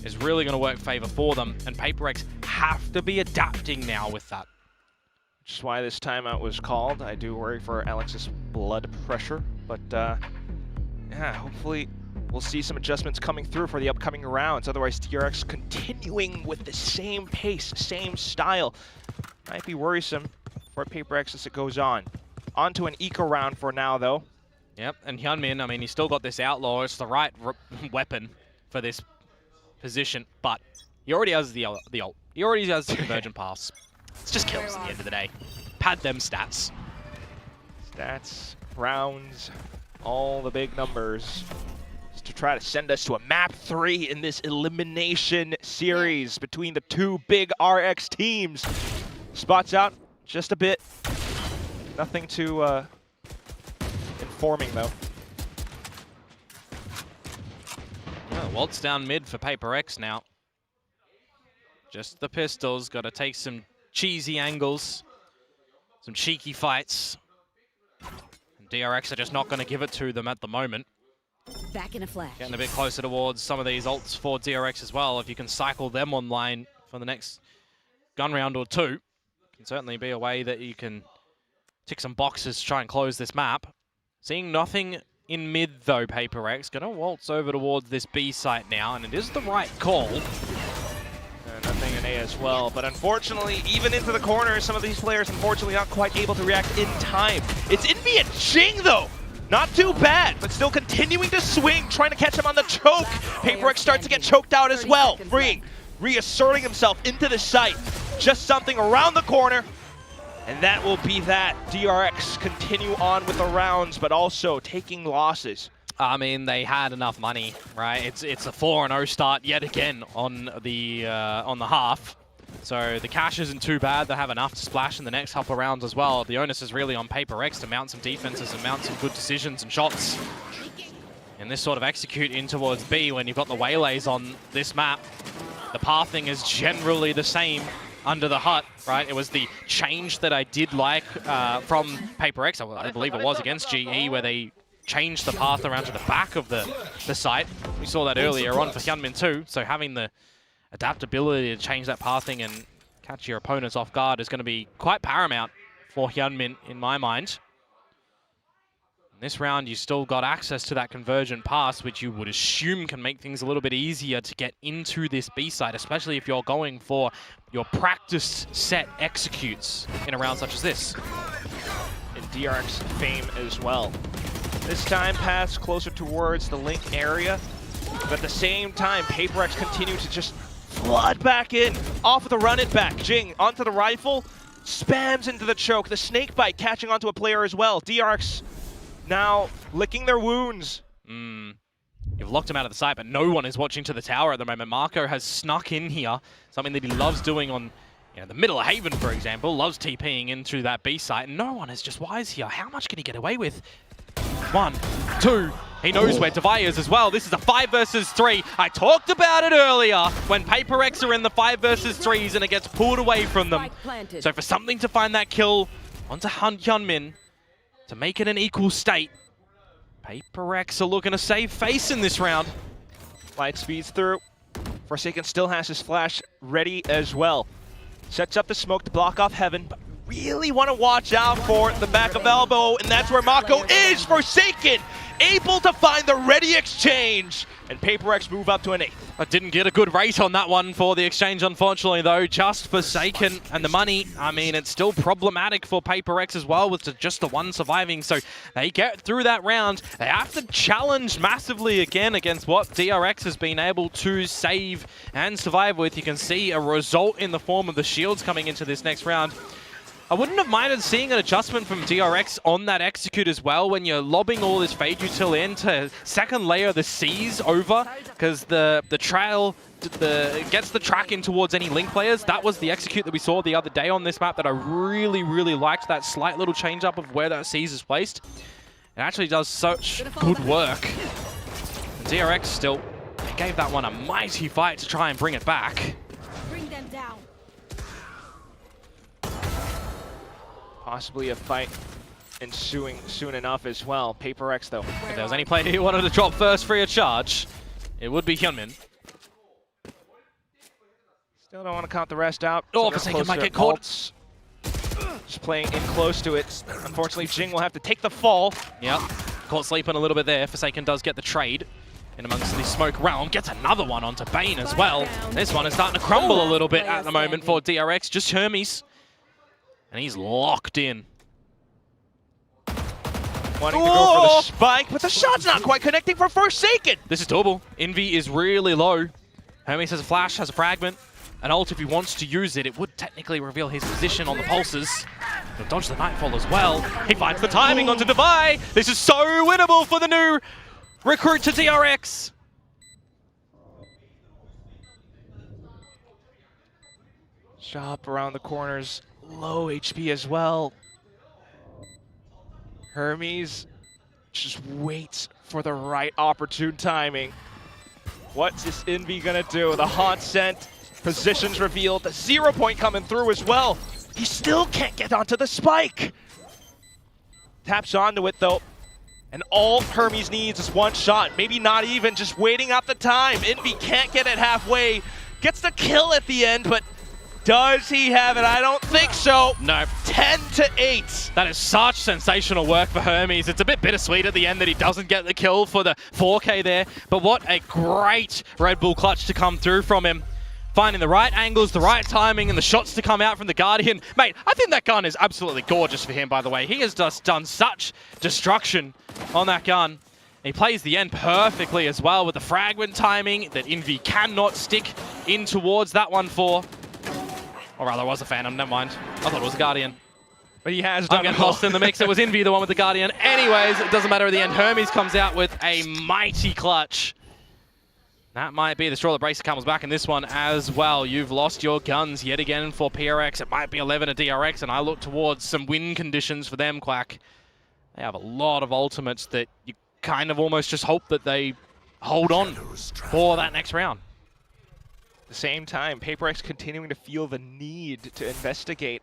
is really going to work favor for them. And PRX have to be adapting now with that. Which is why this timeout was called. I do worry for Alex's blood pressure. But yeah, hopefully we'll see some adjustments coming through for the upcoming rounds. Otherwise, DRX continuing with the same pace, same style, might be worrisome for PRX as it goes on. On to an eco round for now, though. Yep, and Hyunmin, I mean, he's still got this outlaw. It's the right weapon for this position, but he already has the ult. He already has the convergent pass. It's just kills at the end of the day. Pad them stats. Stats, rounds, all the big numbers, to try to send us to a map 3 in this elimination series between the two big RX teams. Spots out just a bit. Nothing too informing though. Oh, Waltz down mid for PRX now. Just the pistols, got to take some cheesy angles, some cheeky fights. And DRX are just not going to give it to them at the moment. Back in a flash. Getting a bit closer towards some of these ults for DRX as well. If you can cycle them online for the next gun round or two, can certainly be a way that you can tick some boxes to try and close this map. Seeing nothing in mid though, PRX. Gonna waltz over towards this B site now, and it is the right call. Nothing in A as well, but unfortunately, even into the corner, some of these players unfortunately not quite able to react in time. It's Envy and Jing though! Not too bad, but still continuing to swing, trying to catch him on the choke. PRX starts to get choked out as well. Freeing, reasserting himself into the site. Just something around the corner, and that will be that. DRX continue on with the rounds, but also taking losses. I mean, they had enough money, right? It's a 4-0 start yet again on the half. So the cash isn't too bad. They have enough to splash in the next couple of rounds as well. The onus is really on PRX to mount some defenses and mount some good decisions and shots. And this sort of execute in towards B when you've got the waylays on this map. The pathing is generally the same under the hut, right? It was the change that I did like from PRX. I believe it was against GE where they change the path around to the back of the site. We saw that earlier on for Hyunmin too, so having the adaptability to change that pathing and catch your opponents off guard is going to be quite paramount for Hyunmin in my mind. In this round, you still got access to that convergent pass, which you would assume can make things a little bit easier to get into this B side, especially if you're going for your practiced set executes in a round such as this. In DRX fame as well. This time pass closer towards the link area, but at the same time, PRX continue to just flood back in, off of the run it back. Jing onto the rifle, spams into the choke, the snake bite catching onto a player as well. DRX now licking their wounds. You've locked him out of the site, but no one is watching to the tower at the moment. Marco has snuck in here, something that he loves doing on the middle of Haven, for example. Loves TPing into that B site, and no one is just wise here. How much can he get away with? 1, 2. He knows where Devi is as well. This is a 5 versus 3. I talked about it earlier when PRX are in the 5 versus 3s and it gets pulled away from them. So for something to find that kill onto Hyunmin to make it an equal state, PRX are looking to save face in this round. Light speeds through. Forsaken still has his flash ready as well. Sets up the smoke to block off Heaven, but really want to watch out for the back of elbow, and that's where Mako is. Forsaken able to find the ready exchange, and PRX move up to an 8th. I didn't get a good rate on that one for the exchange, unfortunately, though. Just Forsaken and the money. I mean, it's still problematic for PRX as well with just the one surviving. So they get through that round. They have to challenge massively again against what DRX has been able to save and survive with. You can see a result in the form of the shields coming into this next round. I wouldn't have minded seeing an adjustment from DRX on that execute as well when you're lobbing all this Fade Util in to second layer the C's over, because the trail gets the track in towards any link players. That was the execute that we saw the other day on this map that I really, really liked, that slight little change up of where that C's is placed. It actually does such good work. And DRX still gave that one a mighty fight to try and bring it back. Bring them down. Possibly a fight ensuing soon enough as well. PRX though. If there was any player who wanted to drop first free of charge, it would be Hyunmin. Still don't want to count the rest out. Oh, Forsaken might get caught. Just playing in close to it. Unfortunately, Jing will have to take the fall. Yep. Caught sleeping a little bit there. Forsaken does get the trade in amongst the smoke realm. Gets another one onto Bane as well. This one is starting to crumble a little bit at the moment for DRX. Just Hermes. And he's locked in. Wanting to go for the spike, but the shot's not quite connecting for Forsaken. This is doable. Envy is really low. Hermes has a flash, has a fragment. An ult, if he wants to use it, it would technically reveal his position on the pulses. He'll dodge the Nightfall as well. He finds the timing onto Devi. This is so winnable for the new recruit to DRX. Shop around the corners. Low HP as well. Hermes just waits for the right opportune timing. What's this Envy gonna do? The haunt scent, positions revealed, the 0 point coming through as well. He still can't get onto the spike. Taps onto it though, and all Hermes needs is one shot. Maybe not even, just waiting out the time. Envy can't get it halfway. Gets the kill at the end, but does he have it? I don't think so. No. 10-8. That is such sensational work for Hermes. It's a bit bittersweet at the end that he doesn't get the kill for the 4K there, but what a great Red Bull clutch to come through from him. Finding the right angles, the right timing, and the shots to come out from the Guardian. Mate, I think that gun is absolutely gorgeous for him, by the way. He has just done such destruction on that gun. He plays the end perfectly as well with the fragment timing that Envy cannot stick in towards that one for. Or rather, it was a Phantom, never mind. I thought it was a Guardian. But he has done I'm getting lost in the mix. It was Envy, the one with the Guardian. Anyways, it doesn't matter at the end. Hermes comes out with a mighty clutch. That might be the straw that breaks the camel's back in this one as well. You've lost your guns yet again for PRX. It might be 11 at DRX, and I look towards some win conditions for them, Quack. They have a lot of ultimates that you kind of almost just hope that they hold on for that next round. At the same time, PRX continuing to feel the need to investigate.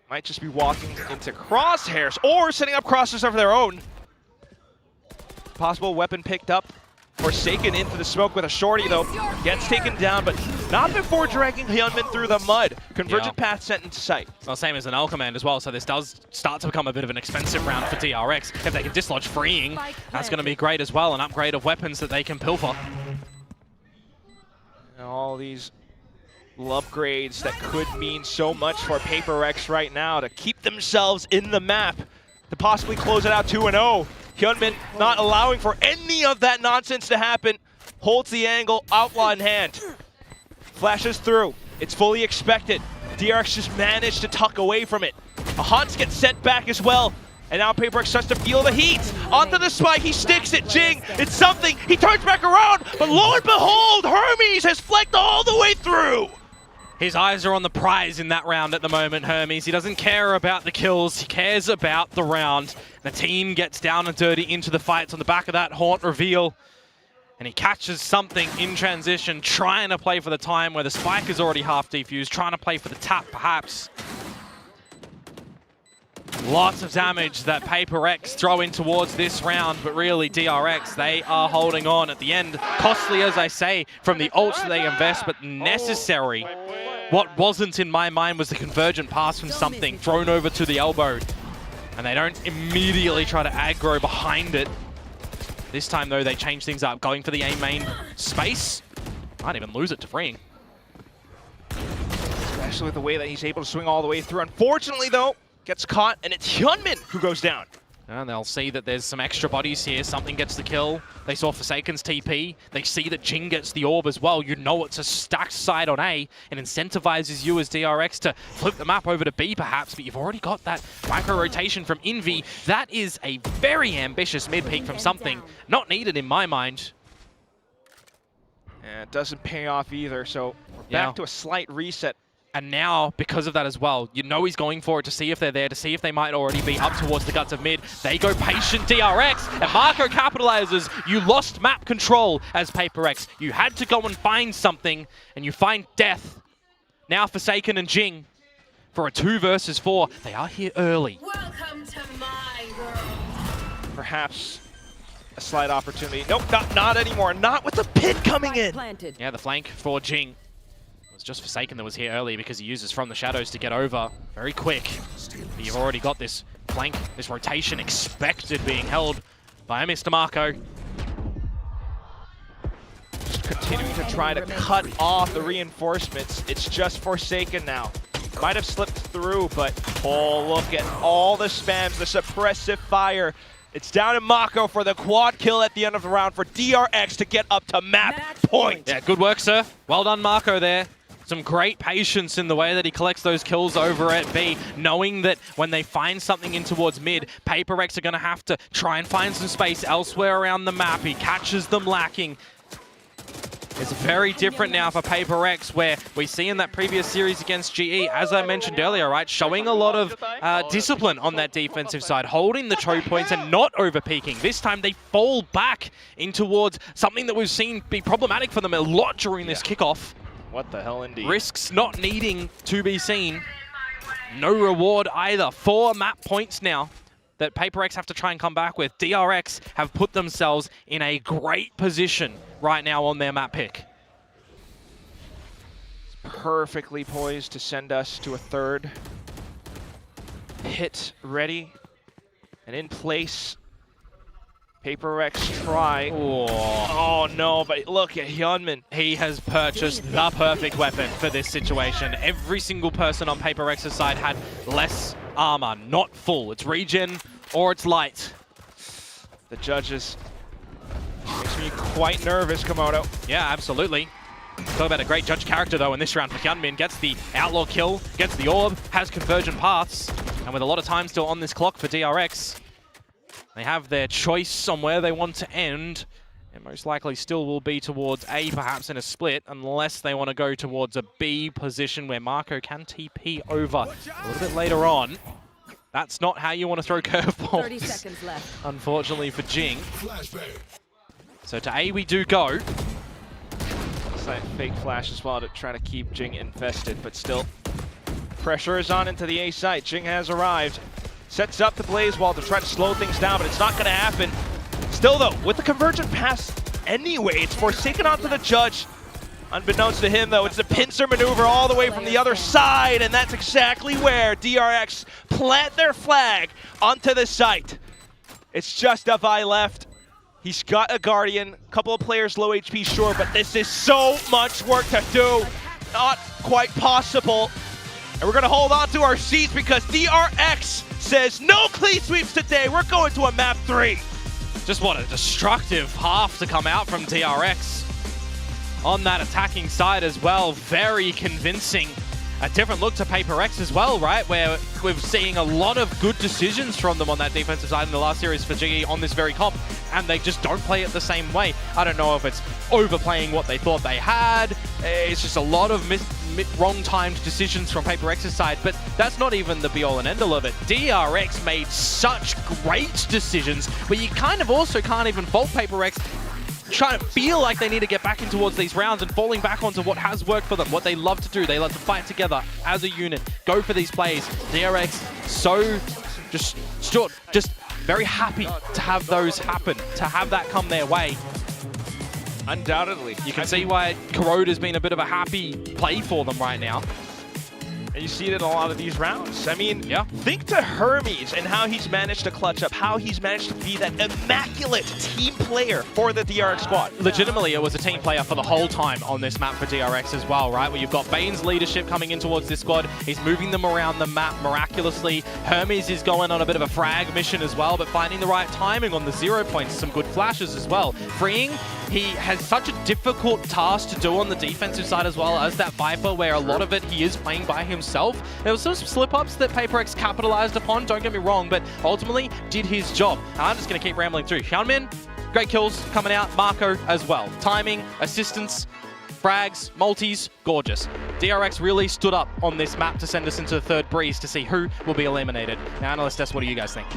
Might just be walking into crosshairs or setting up crosshairs of their own. Possible weapon picked up. Forsaken into the smoke with a shorty though. Gets taken down, but not before dragging Hyunmin through the mud. Convergent path sent into sight. Well, same as an L command as well, so this does start to become a bit of an expensive round for DRX. If they can dislodge freeing, that's going to be great as well, an upgrade of weapons that they can pilfer. And all these upgrades that could mean so much for PRX right now to keep themselves in the map, to possibly close it out 2-0. Hyunmin not allowing for any of that nonsense to happen. Holds the angle, outlaw in hand. Flashes through. It's fully expected. DRX just managed to tuck away from it. A Hans gets sent back as well. And now PRX starts to feel the heat. Onto the spike, he sticks it. Jing, it's something. He turns back around, but lo and behold, Hermes has flaked all the way through. His eyes are on the prize in that round at the moment, Hermes. He doesn't care about the kills, he cares about the round. The team gets down and dirty into the fights on the back of that Haunt reveal. And he catches something in transition, trying to play for the time where the spike is already half defused, trying to play for the tap perhaps. Lots of damage that PRX throw in towards this round, but really DRX, they are holding on at the end. Costly, as I say, from the ults that they invest, but necessary. What wasn't in my mind was the convergent pass from something thrown over to the elbow. And they don't immediately try to aggro behind it. This time, though, they change things up, going for the A main space. Might even lose it to freeing. Especially with the way that he's able to swing all the way through. Unfortunately, though, gets caught, and it's Hyunmin who goes down. And they'll see that there's some extra bodies here. Something gets the kill. They saw Forsaken's TP. They see that Jing gets the orb as well. You know it's a stacked side on A. It incentivizes you as DRX to flip the map over to B perhaps, but you've already got that micro-rotation from Envy. That is a very ambitious mid-peak from something. Not needed in my mind. And it doesn't pay off either, so we're back to a slight reset. And now, because of that as well, you know he's going for it to see if they're there, to see if they might already be up towards the guts of mid. They go patient DRX, and Marco capitalizes. You lost map control as PRX. You had to go and find something, and you find death. Now Forsaken and Jing for a 2 versus 4. They are here early. Welcome to my world. Perhaps a slight opportunity. Nope, not anymore. Not with the pit coming in. Yeah, the flank for Jing. It was just Forsaken that was here early because he uses From the Shadows to get over very quick. But you've already got this flank, this rotation expected being held by Mr. Marco. Just continuing to try to cut off the reinforcements. It's just Forsaken now. Might have slipped through, but oh, look at all the spams, the suppressive fire. It's down to Mako for the quad kill at the end of the round for DRX to get up to map point. Yeah, good work, sir. Well done, Marco there. Some great patience in the way that he collects those kills over at B, knowing that when they find something in towards mid, PRX are going to have to try and find some space elsewhere around the map. He catches them lacking. It's very different now for PRX, where we see in that previous series against GE, as I mentioned earlier, right, showing a lot of discipline on that defensive side, holding the choke points and not over-peaking. This time they fall back in towards something that we've seen be problematic for them a lot during this kickoff. What the hell indeed. Risks not needing to be seen. No reward either. 4 map points now that PRX have to try and come back with. DRX have put themselves in a great position right now on their map pick. Perfectly poised to send us to a third. Hit ready and in place. PRX try. Oh no, but look at Hyunmin. He has purchased the perfect weapon for this situation. Every single person on PRX's side had less armor, not full. It's regen or it's light. The judges makes me quite nervous, Komodo. Yeah, absolutely. Talk about a great judge character though in this round for Hyunmin. Gets the outlaw kill, gets the orb, has convergent paths, and with a lot of time still on this clock for DRX, they have their choice on where they want to end. It most likely still will be towards A, perhaps in a split, unless they want to go towards a B position where Marco can TP over a little bit later on. That's not how you want to throw curveballs. 30 seconds left. Unfortunately for Jing. So to A we do go. It's like fake flash as well to try to keep Jing invested, but still. Pressure is on into the A site. Jing has arrived. Sets up the blaze wall to try to slow things down, but it's not going to happen. Still Still though, with the convergent pass anyway, it's forsaken onto the judge. Unbeknownst to him though, it's the pincer maneuver all the way from the other side, and that's exactly where DRX plant their flag onto the site. It's just a Vi left. He's got a Guardian, a couple of players low HP, sure, but this is so much work to do. Not quite possible. And we're gonna hold on to our seats because DRX says no clean sweeps today. We're going to a map 3. Just what a destructive half to come out from DRX. On that attacking side as well, very convincing. A different look to PRX as well, right? Where we're seeing a lot of good decisions from them on that defensive side in the last series for GE on this very comp, and they just don't play it the same way. I don't know if it's overplaying what they thought they had. It's just a lot of wrong-timed decisions from PRX's side, but that's not even the be-all and end-all of it. DRX made such great decisions, but you kind of also can't even fault PRX trying to feel like they need to get back in towards these rounds and falling back onto what has worked for them, what they love to do. They love to fight together as a unit, go for these plays. DRX so just very happy to have those happen, to have that come their way. Undoubtedly. You can see why Corrode has been a bit of a happy play for them right now. And you see it in a lot of these rounds. I mean, think to Hermes and how he's managed to clutch up, how he's managed to be that immaculate team player for the DRX squad. Legitimately, it was a team player for the whole time on this map for DRX as well, right? Where you've got Bane's leadership coming in towards this squad. He's moving them around the map miraculously. Hermes is going on a bit of a frag mission as well, but finding the right timing on the 0 points, some good flashes as well. Freeing, he has such a difficult task to do on the defensive side as well as that Viper, where a lot of it he is playing by himself. There was some slip-ups that PRX capitalized upon, don't get me wrong, but ultimately did his job. I'm just going to keep rambling through. Xiaomin, great kills coming out. Marco as well. Timing, assistance, frags, multis, gorgeous. DRX really stood up on this map to send us into the third breeze to see who will be eliminated. Now, Analyst S, what do you guys think?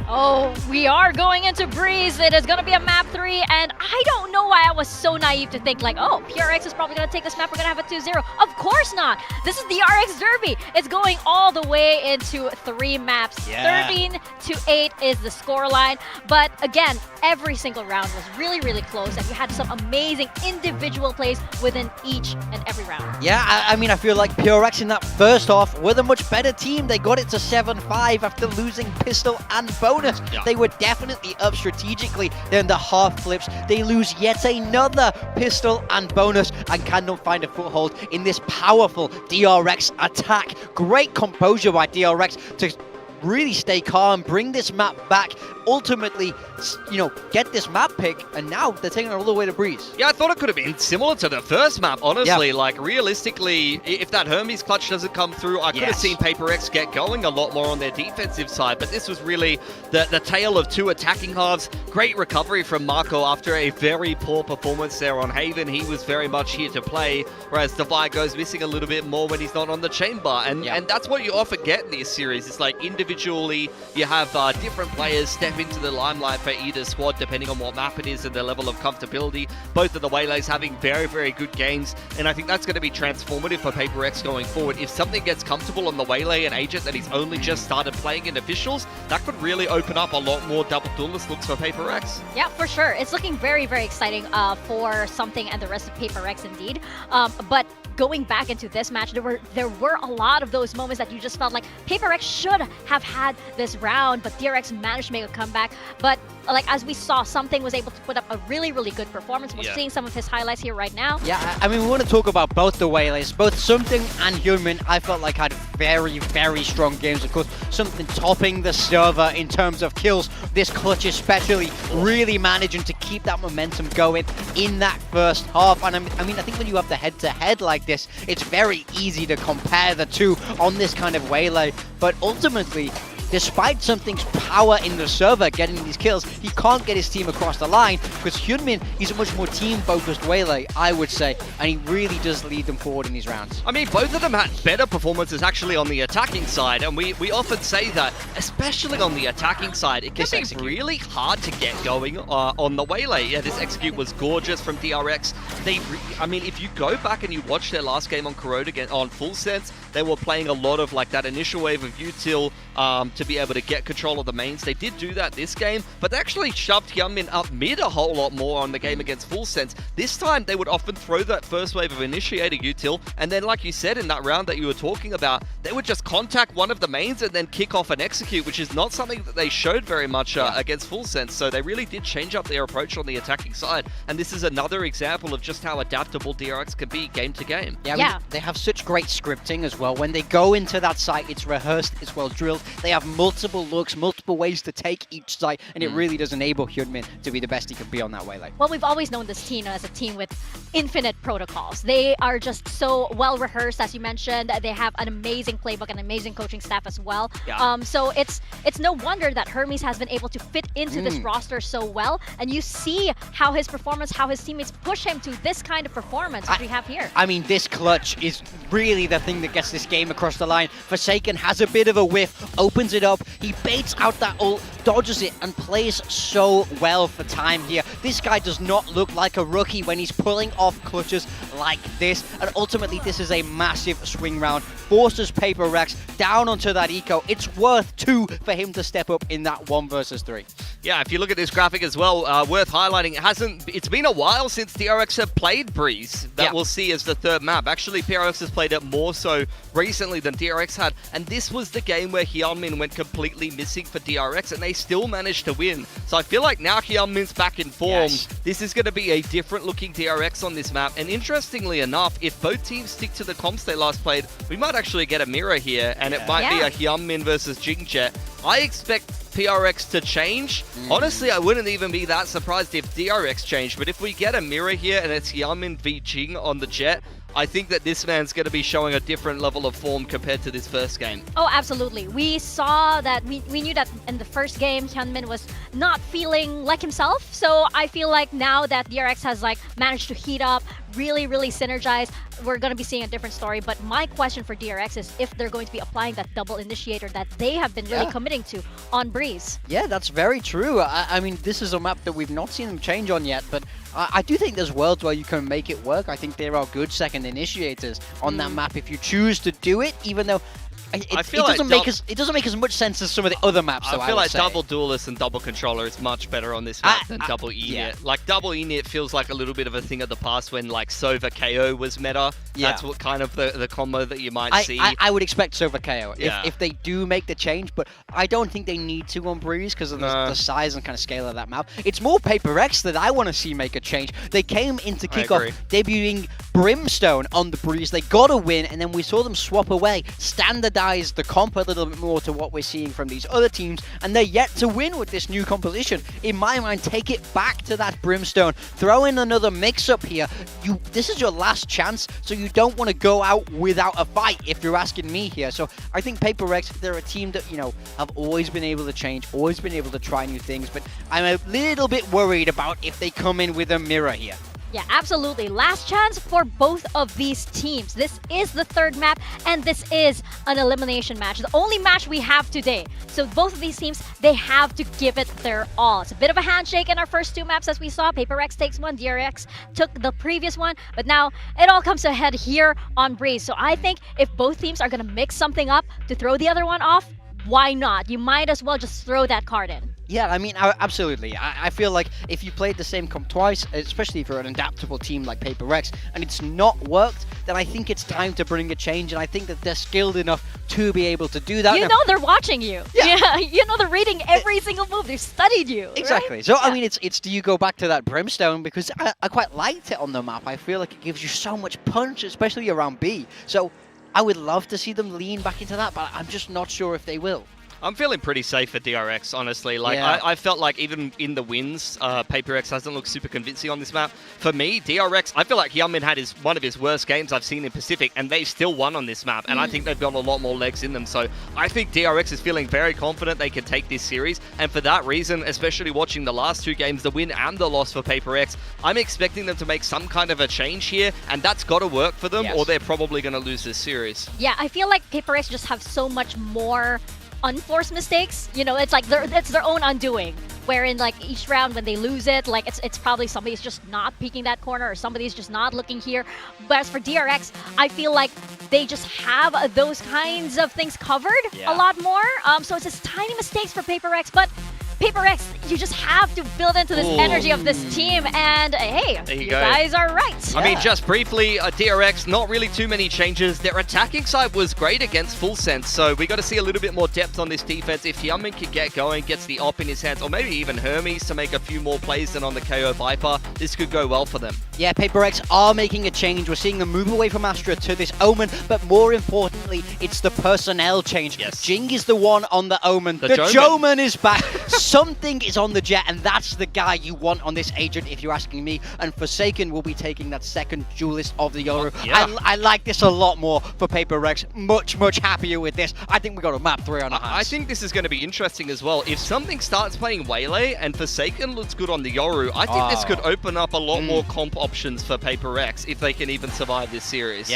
Oh, we are going into Breeze. It is going to be a map 3, and I don't know why I was so naive to think like, oh, PRX is probably going to take this map. We're going to have a 2-0. Of course not. This is the RX Derby. It's going all the way into 3 maps. 13-8 is the scoreline. But again, every single round was really, really close, and we had some amazing individual plays within each and every round. Yeah, I mean, I feel like PRX in that first half were the much better team. They got it to 7-5 after losing pistol and bonus. They were definitely up strategically. Then the half flips, they lose yet another pistol and bonus and cannot find a foothold in this powerful DRX attack. Great composure by DRX to really stay calm, bring this map back, ultimately, you know, get this map pick, and now they're taking it all the way to Breeze. Yeah, I thought it could have been similar to the first map, honestly. Like, realistically, if that Hermes clutch doesn't come through, I could have seen PRX get going a lot more on their defensive side, but this was really the tale of 2 attacking halves. Great recovery from Marco after a very poor performance there on Haven. He was very much here to play, whereas Devi goes missing a little bit more when he's not on the chamber, and that's what you often get in this series. It's like individually, you have different players step into the limelight for either squad, depending on what map it is and their level of comfortability. Both of the Waylays having very, very good games, and I think that's going to be transformative for PRX going forward. If something gets comfortable on the Waylay and Agent that he's only just started playing in officials, that could really open up a lot more double duelist looks for PRX. Yeah, for sure. It's looking very, very exciting for Something and the rest of PRX indeed. But going back into this match, there were a lot of those moments that you just felt like PRX should have had this round, but DRX managed to make a comeback. But like as we saw, Something was able to put up a really, really good performance. We're seeing some of his highlights here right now. Yeah, I mean, we want to talk about both the Waylays. Both Something and Human, I felt like had very, very strong games. Of course, Something topping the server in terms of kills. This clutch especially really managing to keep that momentum going in that first half. And I mean, I think when you have the head-to-head like this, it's very easy to compare the two on this kind of Waylay. But ultimately, despite Something's power in the server getting these kills, he can't get his team across the line because Hyunmin is a much more team-focused Waylay, I would say, and he really does lead them forward in these rounds. I mean, both of them had better performances actually on the attacking side, and we often say that, especially on the attacking side, it can be really hard to get going on the Waylay. Yeah, this execute was gorgeous from DRX. I mean, if you go back and you watch their last game on Corrode again on Full Sense, they were playing a lot of like that initial wave of util to be able to get control of the mains. They did do that this game, but they actually shoved Hyunmin up mid a whole lot more on the game against Full Sense. This time, they would often throw that first wave of initiating util, and then like you said in that round that you were talking about, they would just contact one of the mains and then kick off and execute, which is not something that they showed very much against Full Sense. So they really did change up their approach on the attacking side, and this is another example of just how adaptable DRX can be game to game. Yeah, I mean, they have such great scripting as well. When they go into that site, it's rehearsed, it's well drilled. They have multiple looks, multiple ways to take each site, and it really does enable Hyunmin to be the best he can be on that waylay. Well, we've always known this team as a team with infinite protocols. They are just so well rehearsed, as you mentioned. They have an amazing playbook and amazing coaching staff as well. Yeah. So it's no wonder that Hermes has been able to fit into this roster so well, and you see how his performance, how his teammates push him to this kind of performance that we have here. I mean, this clutch is really the thing that gets this game across the line. Forsaken has a bit of a whiff, opens it up, he baits out that ult, dodges it, and plays so well for time here. This guy does not look like a rookie when he's pulling off clutches like this, and ultimately this is a massive swing round. Forces PRX down onto that eco. It's worth 2 for him to step up in that 1 versus 3. Yeah, if you look at this graphic as well, worth highlighting, it's been a while since DRX have played Breeze that we'll see as the third map. Actually, PRX has played it more so recently than DRX had, and this was the game where Hyunmin went completely missing for DRX, and they still managed to win. So I feel like now Hyunmin's back in form. This is going to be a different looking DRX on this map, and interestingly enough, if both teams stick to the comps they last played, we might actually get a mirror here, and it might be a Hyunmin versus Jingjet. I expect PRX to change. Honestly, I wouldn't even be that surprised if DRX changed, but if we get a mirror here and it's Hyunmin v Jing on the Jet, I think that this man's going to be showing a different level of form compared to this first game. Oh, absolutely. We saw that, we knew that in the first game, Hyunmin was not feeling like himself. So I feel like now that DRX has managed to heat up, really synergize, we're going to be seeing a different story. But my question for DRX is if they're going to be applying that double initiator that they have been really committing to on Breeze. Yeah, that's very true. I mean, this is a map that we've not seen them change on yet, but I do think there's worlds where you can make it work. I think there are good second initiators on that map if you choose to do it, even though it doesn't make as much sense as some of the other maps. I feel like double duelist and double controller is much better on this map than double E-Nit. Like double E-Nit feels like a little bit of a thing of the past when like Sova KO was meta. That's what kind of the combo that you might see. I would expect Sova KO if they do make the change, but I don't think they need to on Breeze because of the size and kind of scale of that map. It's more PRX that I want to see make a change. They came into Kickoff debuting Brimstone on the Breeze. They got a win, and then we saw them swap away, standardize the comp a little bit more to what we're seeing from these other teams, and they're yet to win with this new composition. In my mind, take it back to that Brimstone, throw in another mix-up here. This is your last chance, so you don't want to go out without a fight, if you're asking me here. So I think PRX, they're a team that, have always been able to change, always been able to try new things, but I'm a little bit worried about if they come in with a mirror here. Yeah, absolutely. Last chance for both of these teams. This is the third map, and this is an elimination match. The only match we have today. So both of these teams, they have to give it their all. It's a bit of a handshake in our first 2 maps, as we saw. PRX takes one, DRX took the previous one, but now it all comes ahead here on Breeze. So I think if both teams are going to mix something up to throw the other one off, why not? You might as well just throw that card in. Yeah, I mean, absolutely. I feel like if you played the same comp twice, especially if you're an adaptable team like PRX, and it's not worked, then I think it's time to bring a change, and I think that they're skilled enough to be able to do that. You know they're watching you. Yeah. You know they're reading every single move. They've studied you. Exactly. Right? So, I mean, it's do you go back to that Brimstone? Because I quite liked it on the map. I feel like it gives you so much punch, especially around B. So I would love to see them lean back into that, but I'm just not sure if they will. I'm feeling pretty safe for DRX, honestly. Like, I felt like even in the wins, PRX hasn't looked super convincing on this map. For me, DRX, I feel like Hyunmin had one of his worst games I've seen in Pacific, and they still won on this map, and I think they've got a lot more legs in them. So I think DRX is feeling very confident they can take this series, and for that reason, especially watching the last 2 games, the win and the loss for PRX, I'm expecting them to make some kind of a change here, and that's got to work for them, or they're probably going to lose this series. Yeah, I feel like PRX just have so much more unforced mistakes. It's like it's their own undoing, wherein like each round when they lose it, like it's probably somebody's just not peeking that corner or somebody's just not looking here. But as for DRX, I feel like they just have those kinds of things covered a lot more. So it's just tiny mistakes for PRX, but PRX, you just have to build into this energy of this team, and hey, you guys are right. I mean, just briefly, DRX, not really too many changes. Their attacking side was great against Full Sense, so we got to see a little bit more depth on this defense. If Hyunmin can get going, gets the op in his hands, or maybe even Hermes to make a few more plays than on the KO Viper, this could go well for them. Yeah, PRX are making a change. We're seeing them move away from Astra to this Omen, but more importantly, it's the personnel change. Yes. Jing is the one on the Omen. The Joman is back. Something is on the Jet, and that's the guy you want on this agent, if you're asking me. And Forsaken will be taking that second duelist of the Yoru. I like this a lot more for PRX. Much, much happier with this. I think we got a map 3 on our hands. I think this is going to be interesting as well. If something starts playing Waylay and Forsaken looks good on the Yoru, I think this could open up a lot more comp options for PRX if they can even survive this series.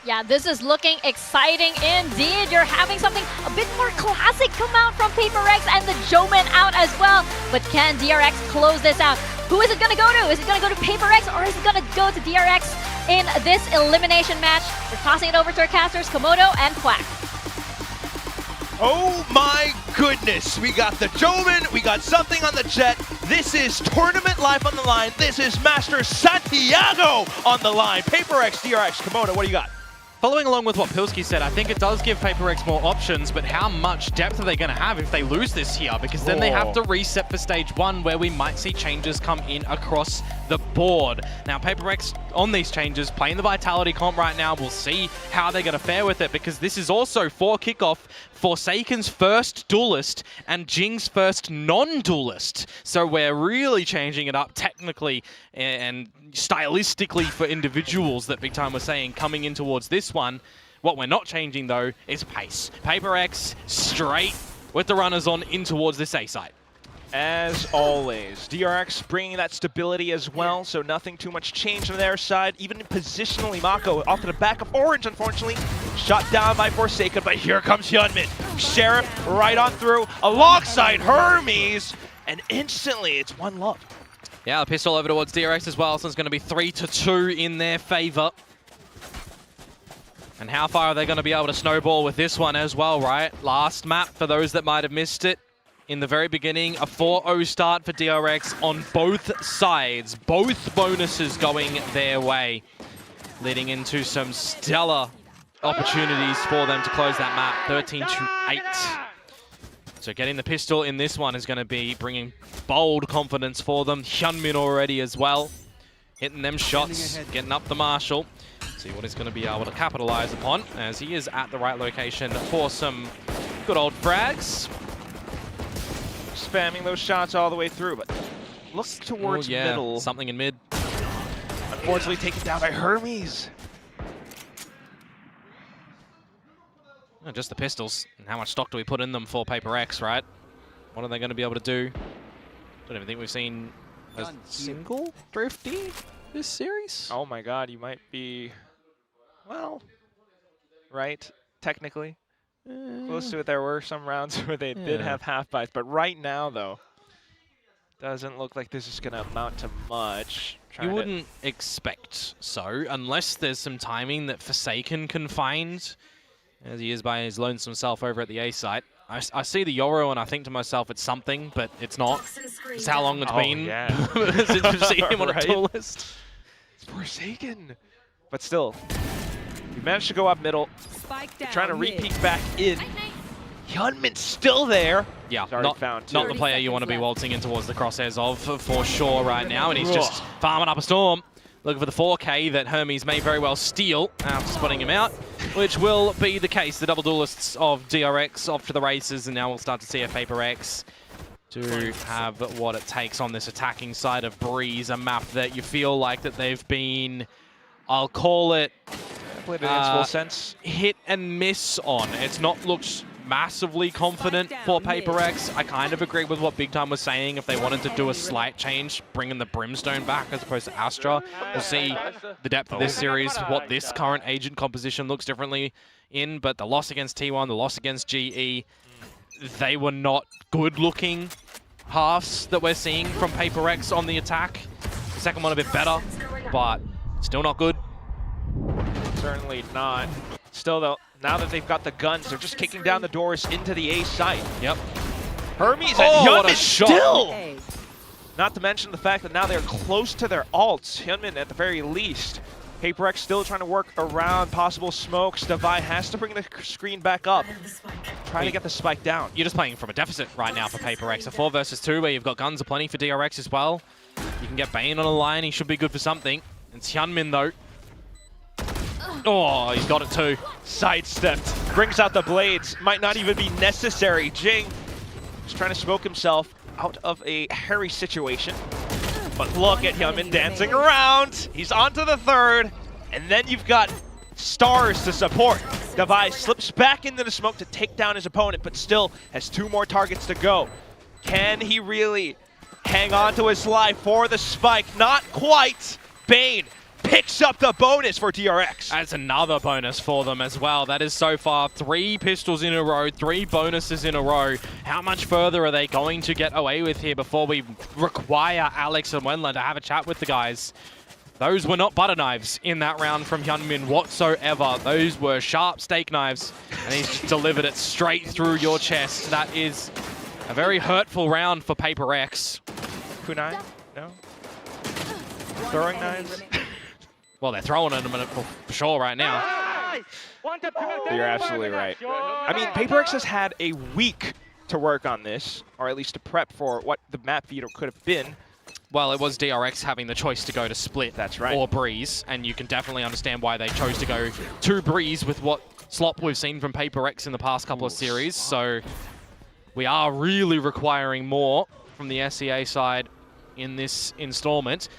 Yeah, this is looking exciting indeed. You're having something a bit more classic come out from PRX and the Joman out as well. But can DRX close this out? Who is it going to go to? Is it going to go to PRX or is it going to go to DRX in this elimination match? We're tossing it over to our casters, Komodo and Quack. Oh my goodness, we got the Joman, we got something on the Jet. This is tournament life on the line. This is Master Santiago on the line. PRX, DRX, Komodo, what do you got? Following along with what Pilsky said, I think it does give PRX more options, but how much depth are they going to have if they lose this here? Because then they have to reset for stage 1, where we might see changes come in across the board. Now, PRX on these changes, playing the Vitality comp right now, we'll see how they're going to fare with it, because this is also for Kickoff, Forsaken's first duelist and Jing's first non-duelist. So we're really changing it up technically and stylistically for individuals that Big Time was saying coming in towards this one. What we're not changing though is pace. PRX straight with the runners on in towards this A site. As always, DRX bringing that stability as well, so nothing too much change on their side. Even positionally, Mako off to the back of Orange, unfortunately. Shot down by Forsaken, but here comes Hyunmin. Sheriff right on through, alongside Hermes, and instantly it's 1 love. Yeah, the pistol over towards DRX as well, so it's going to be 3-2 in their favor. And how far are they going to be able to snowball with this one as well, right? Last map, for those that might have missed it. In the very beginning, a 4-0 start for DRX on both sides. Both bonuses going their way, leading into some stellar opportunities for them to close that map, 13-8. So getting the pistol in this one is going to be bringing bold confidence for them. Hyunmin already as well, hitting them shots, getting up the Marshal. See what he's going to be able to capitalize upon, as he is at the right location for some good old frags. Spamming those shots all the way through, but look towards middle. Something in mid. Unfortunately taken down by Hermes. Oh, just the pistols. And how much stock do we put in them for PRX, right? What are they going to be able to do? Don't even think we've seen a single Thrifty this series. Oh my god, you might be, well, right, technically. Close to it. There were some rounds where they did have half-buys, but right now, though, doesn't look like this is going to amount to much. You wouldn't expect so, unless there's some timing that Forsaken can find, as he is by his lonesome self over at the A site. I see the Yoru and I think to myself it's something, but it's not. It's how long it's been since we've seen him on a tool list. It's Forsaken. But still, we managed to go up middle. Trying to re-peek back in. Hyunmin's still there. Yeah, not the player you want to be waltzing in towards the crosshairs of for sure right now, and he's just farming up a storm. Looking for the 4K that Hermes may very well steal after spotting him out, which will be the case. The double duelists of DRX off to the races, and now we'll start to see a PRX to have what it takes on this attacking side of Breeze, a map that you feel like that they've been, I'll call it, played it in its full sense. Hit and miss on. It's not looked massively confident for PRX. I kind of agree with what Big Time was saying. If they wanted to do a slight change, bringing the Brimstone back as opposed to Astra, we'll see the depth of this series, what this current agent composition looks differently in. But the loss against T1, the loss against GE, they were not good-looking halves that we're seeing from PRX on the attack. The second one a bit better, but still not good. Certainly not. still, though, now that they've got the guns, they're just kicking down the doors into the A site. Yep. Hermes and what a Hyunmin shot. still! Not to mention the fact that now they're close to their ults. Hyunmin at the very least. PRX still trying to work around possible smokes. Devi has to bring the screen back up. Trying to get the spike down. You're just playing from a deficit right now for PRX. A 4 versus 2 where you've got guns aplenty for DRX as well. You can get Bane on a line. He should be good for something. It's Hyunmin though. Oh, he's got it too. Sidestepped. Brings out the blades. Might not even be necessary. Jing just trying to smoke himself out of a hairy situation. But look at Hyunmin dancing around. He's onto the third. And then you've got stars to support. Devi slips back into the smoke to take down his opponent, but still has 2 more targets to go. Can he really hang on to his life for the spike? Not quite. Bane picks up the bonus for DRX. That's another bonus for them as well. That is so far 3 pistols in a row, 3 bonuses in a row. How much further are they going to get away with here before we require Alex and Wenla to have a chat with the guys? Those were not butter knives in that round from Hyunmin whatsoever. Those were sharp steak knives, and he's just delivered it straight through your chest. That is a very hurtful round for PRX. Kunai? No? Throwing knives? Well, they're throwing at him for sure right now. You're absolutely right. I mean, PRX has had a week to work on this, or at least to prep for what the map feeder could have been. Well, it was DRX having the choice to go to Split or Breeze, and you can definitely understand why they chose to go to Breeze with what slop we've seen from PRX in the past couple of series. So we are really requiring more from the SEA side in this installment.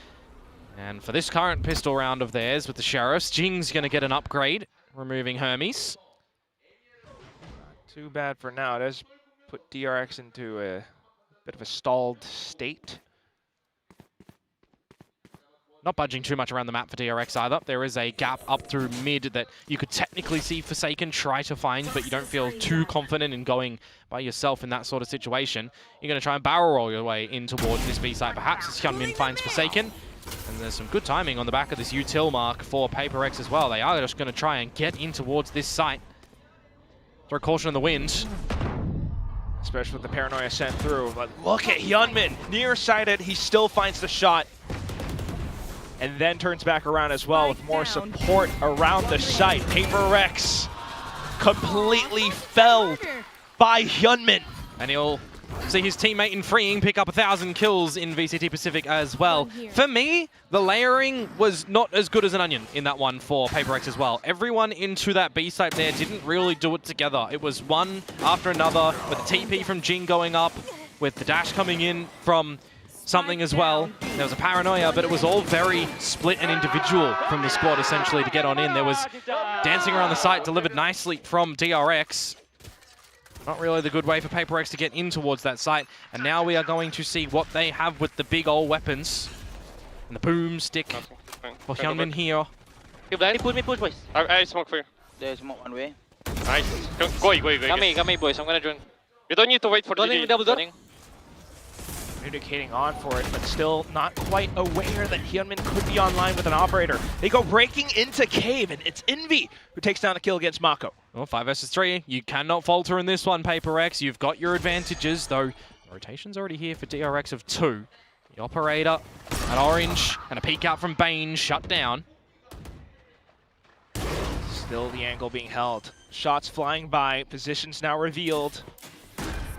And for this current pistol round of theirs with the Sheriffs, Jing's going to get an upgrade, removing Hermes. Too bad for now. It does put DRX into a bit of a stalled state. Not budging too much around the map for DRX either. There is a gap up through mid that you could technically see Forsaken try to find, but you don't feel too confident in going by yourself in that sort of situation. You're going to try and barrel roll your way in towards this B site, perhaps, as Hyunmin finds Forsaken. And there's some good timing on the back of this util mark for PRX as well. They are just going to try and get in towards this site. Throw caution in the wind. Especially with the paranoia sent through. But look at Hyunmin. Nearsighted, he still finds the shot. And then turns back around as well with more support around the site. PRX completely felled by Hyunmin. And he'll see his teammate in Freeing pick up 1,000 kills in VCT Pacific as well. For me, the layering was not as good as an onion in that one for PRX as well. Everyone into that B site there didn't really do it together. It was one after another, with the TP from Jing going up, with the dash coming in from something as well. There was a paranoia, but it was all very split and individual from the squad essentially to get on in. There was dancing around the site delivered nicely from DRX. Not really the good way for PRX to get in towards that site. And now we are going to see what they have with the big old weapons. And the boomstick for Hyunmin here. Push, boys. I smoke for you. There's smoke one way. Nice. Go. Got me, boys. I'm gonna join. You don't need to wait for the double door. Communicating on for it, but still not quite aware that Hyunmin could be online with an operator. They go breaking into Cave, and it's Envy who takes down a kill against Mako. Well, 5 versus 3. You cannot falter in this one, PRX. You've got your advantages, though. Rotation's already here for DRX of 2. The operator, an orange, and a peek out from Bane, shut down. Still the angle being held. Shots flying by, positions now revealed.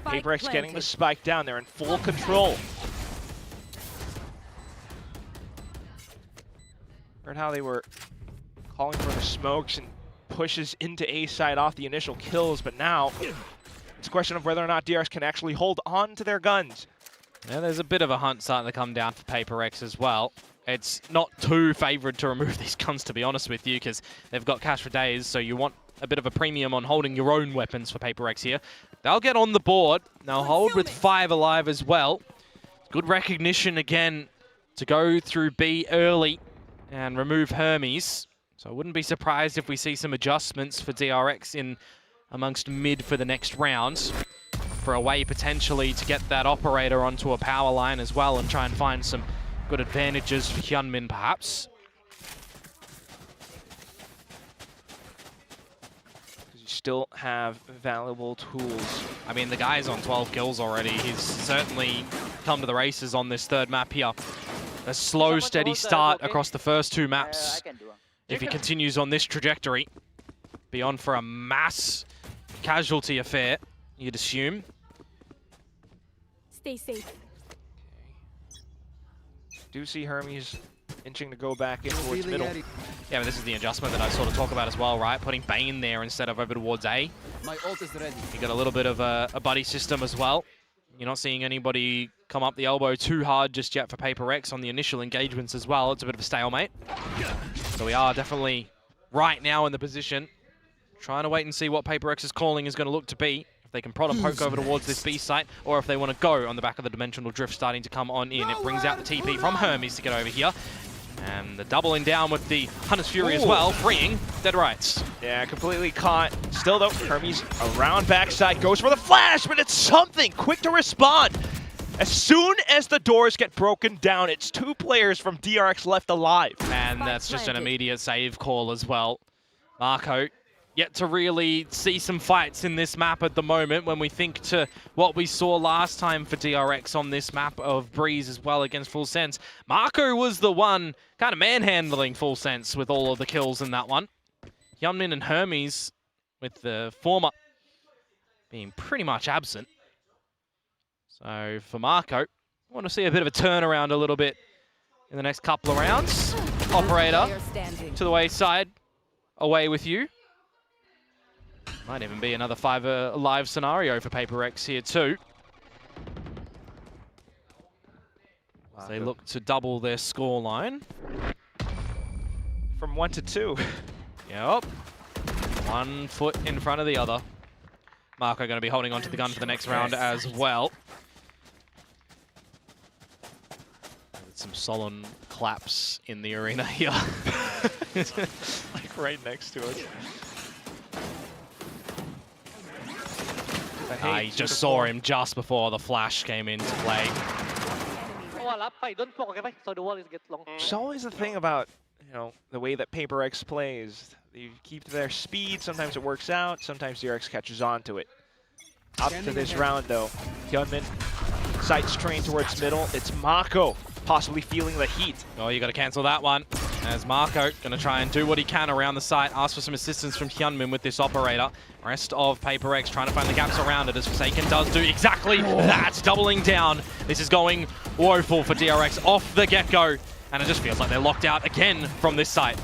PRX getting the spike down. They're in full control. Heard how they were calling for the smokes and pushes into A side off the initial kills, but now it's a question of whether or not DRX can actually hold on to their guns. Yeah, there's a bit of a hunt starting to come down for PRX as well. It's not too favoured to remove these guns, to be honest with you, because they've got cash for days, so you want a bit of a premium on holding your own weapons for PRX here. They'll get on the board. They'll hold with 5 alive as well. Good recognition again to go through B early and remove Hermes. So I wouldn't be surprised if we see some adjustments for DRX in amongst mid for the next round, for a way potentially to get that operator onto a power line as well and try and find some good advantages for Hyunmin perhaps. still have valuable tools. I mean, the guy's on 12 kills already. He's certainly come to the races on this third map here. A slow, steady start across the first 2 maps. If he continues on this trajectory, be on for a mass casualty affair, you'd assume. Stay safe. Do see Hermes inching to go back in towards middle. Yeah, but this is the adjustment that I sort of talk about as well, right? Putting Bane there instead of over towards A. My ult is ready. You got a little bit of a buddy system as well. You're not seeing anybody come up the elbow too hard just yet for PRX on the initial engagements as well. It's a bit of a stalemate. So we are definitely right now in the position, trying to wait and see what PRX's calling is going to look to be. If they can prod and poke over towards this B site, or if they want to go on the back of the dimensional drift starting to come on in. It brings out the TP from Hermes to get over here. And the doubling down with the Hunter's Fury as well, freeing Dead Rights. Yeah, completely caught. Still though, Hermes around backside, goes for the flash, but it's something quick to respond. As soon as the doors get broken down, it's 2 players from DRX left alive. And that's just an immediate save call as well. Marco yet to really see some fights in this map at the moment when we think to what we saw last time for DRX on this map of Breeze as well against Full Sense. Marco was the one kind of manhandling Full Sense with all of the kills in that one. Hyunmin and Hermes with the former being pretty much absent. So for Marco, I want to see a bit of a turnaround a little bit in the next couple of rounds. Operator to the wayside, away with you. Might even be another 5 alive scenario for PRX here too. As they look to double their scoreline. From 1 to 2. Yep. 1 foot in front of the other. Marco going to be holding onto the gun for the next round as well. Some solemn claps in the arena here. Like right next to us. I just saw him just before the flash came into play. There's always a thing about, the way that PRX plays. You keep their speed, sometimes it works out, sometimes DRX catches on to it. Up to this round though, Hyunmin, sights trained towards middle, it's Mako possibly feeling the heat. Oh, you got to cancel that one. As Marco going to try and do what he can around the site, ask for some assistance from Hyunmin with this operator. Rest of PRX trying to find the gaps around it as Forsaken does do exactly that, doubling down. This is going woeful for DRX off the get-go, and it just feels like they're locked out again from this site.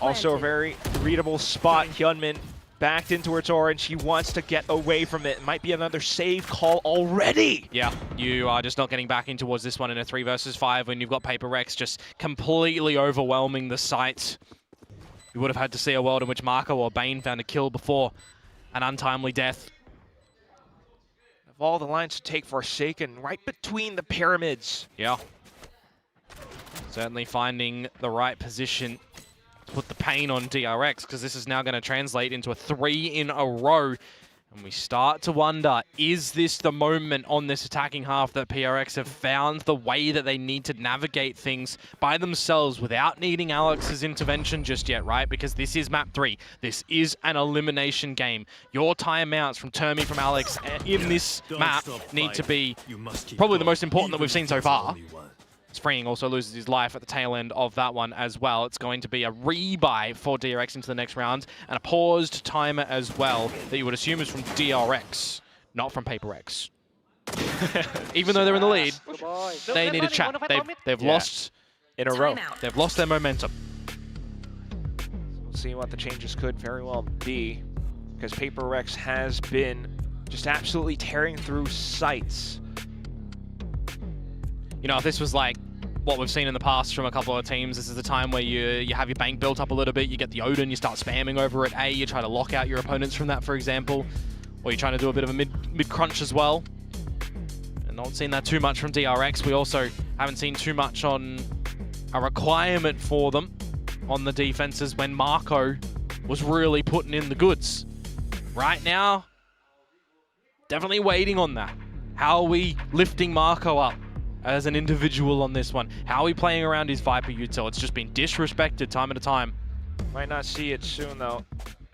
Also a very readable spot. Hyunmin backed in towards orange. He wants to get away from it. It might be another save call already. Yeah, you are just not getting back in towards this one in a 3 versus 5 when you've got PRX just completely overwhelming the site. You would have had to see a world in which Marco or Bane found a kill before an untimely death. Of all the lines to take Forsaken, right between the pyramids. Yeah. Certainly finding the right position to put the pain on DRX, because this is now going to translate into a 3 in a row. And we start to wonder, is this the moment on this attacking half that PRX have found the way that they need to navigate things by themselves without needing Alex's intervention just yet, right? Because this is map 3. This is an elimination game. Your timeouts from Termi, from Alex in this map need to be probably the most important that we've seen so far. Freeing also loses his life at the tail end of that one as well. It's going to be a rebuy for DRX into the next round, and a paused timer as well that you would assume is from DRX, not from PRX. Even though they're in the lead, they need a chat. They've lost in a row. They've lost their momentum. We'll see what the changes could very well be, because PRX has been just absolutely tearing through sites. You know, if this was like what we've seen in the past from a couple of teams, this is the time where you have your bank built up a little bit, you get the Odin, you start spamming over at A, you try to lock out your opponents from that, for example, or you're trying to do a bit of a mid crunch as well. And not seen that too much from DRX. We also haven't seen too much on a requirement for them on the defenses when Marco was really putting in the goods. Right now, definitely waiting on that. How are we lifting Marco up as an individual on this one? How are we playing around his Viper util? It's just been disrespected time at a time. Might not see it soon though.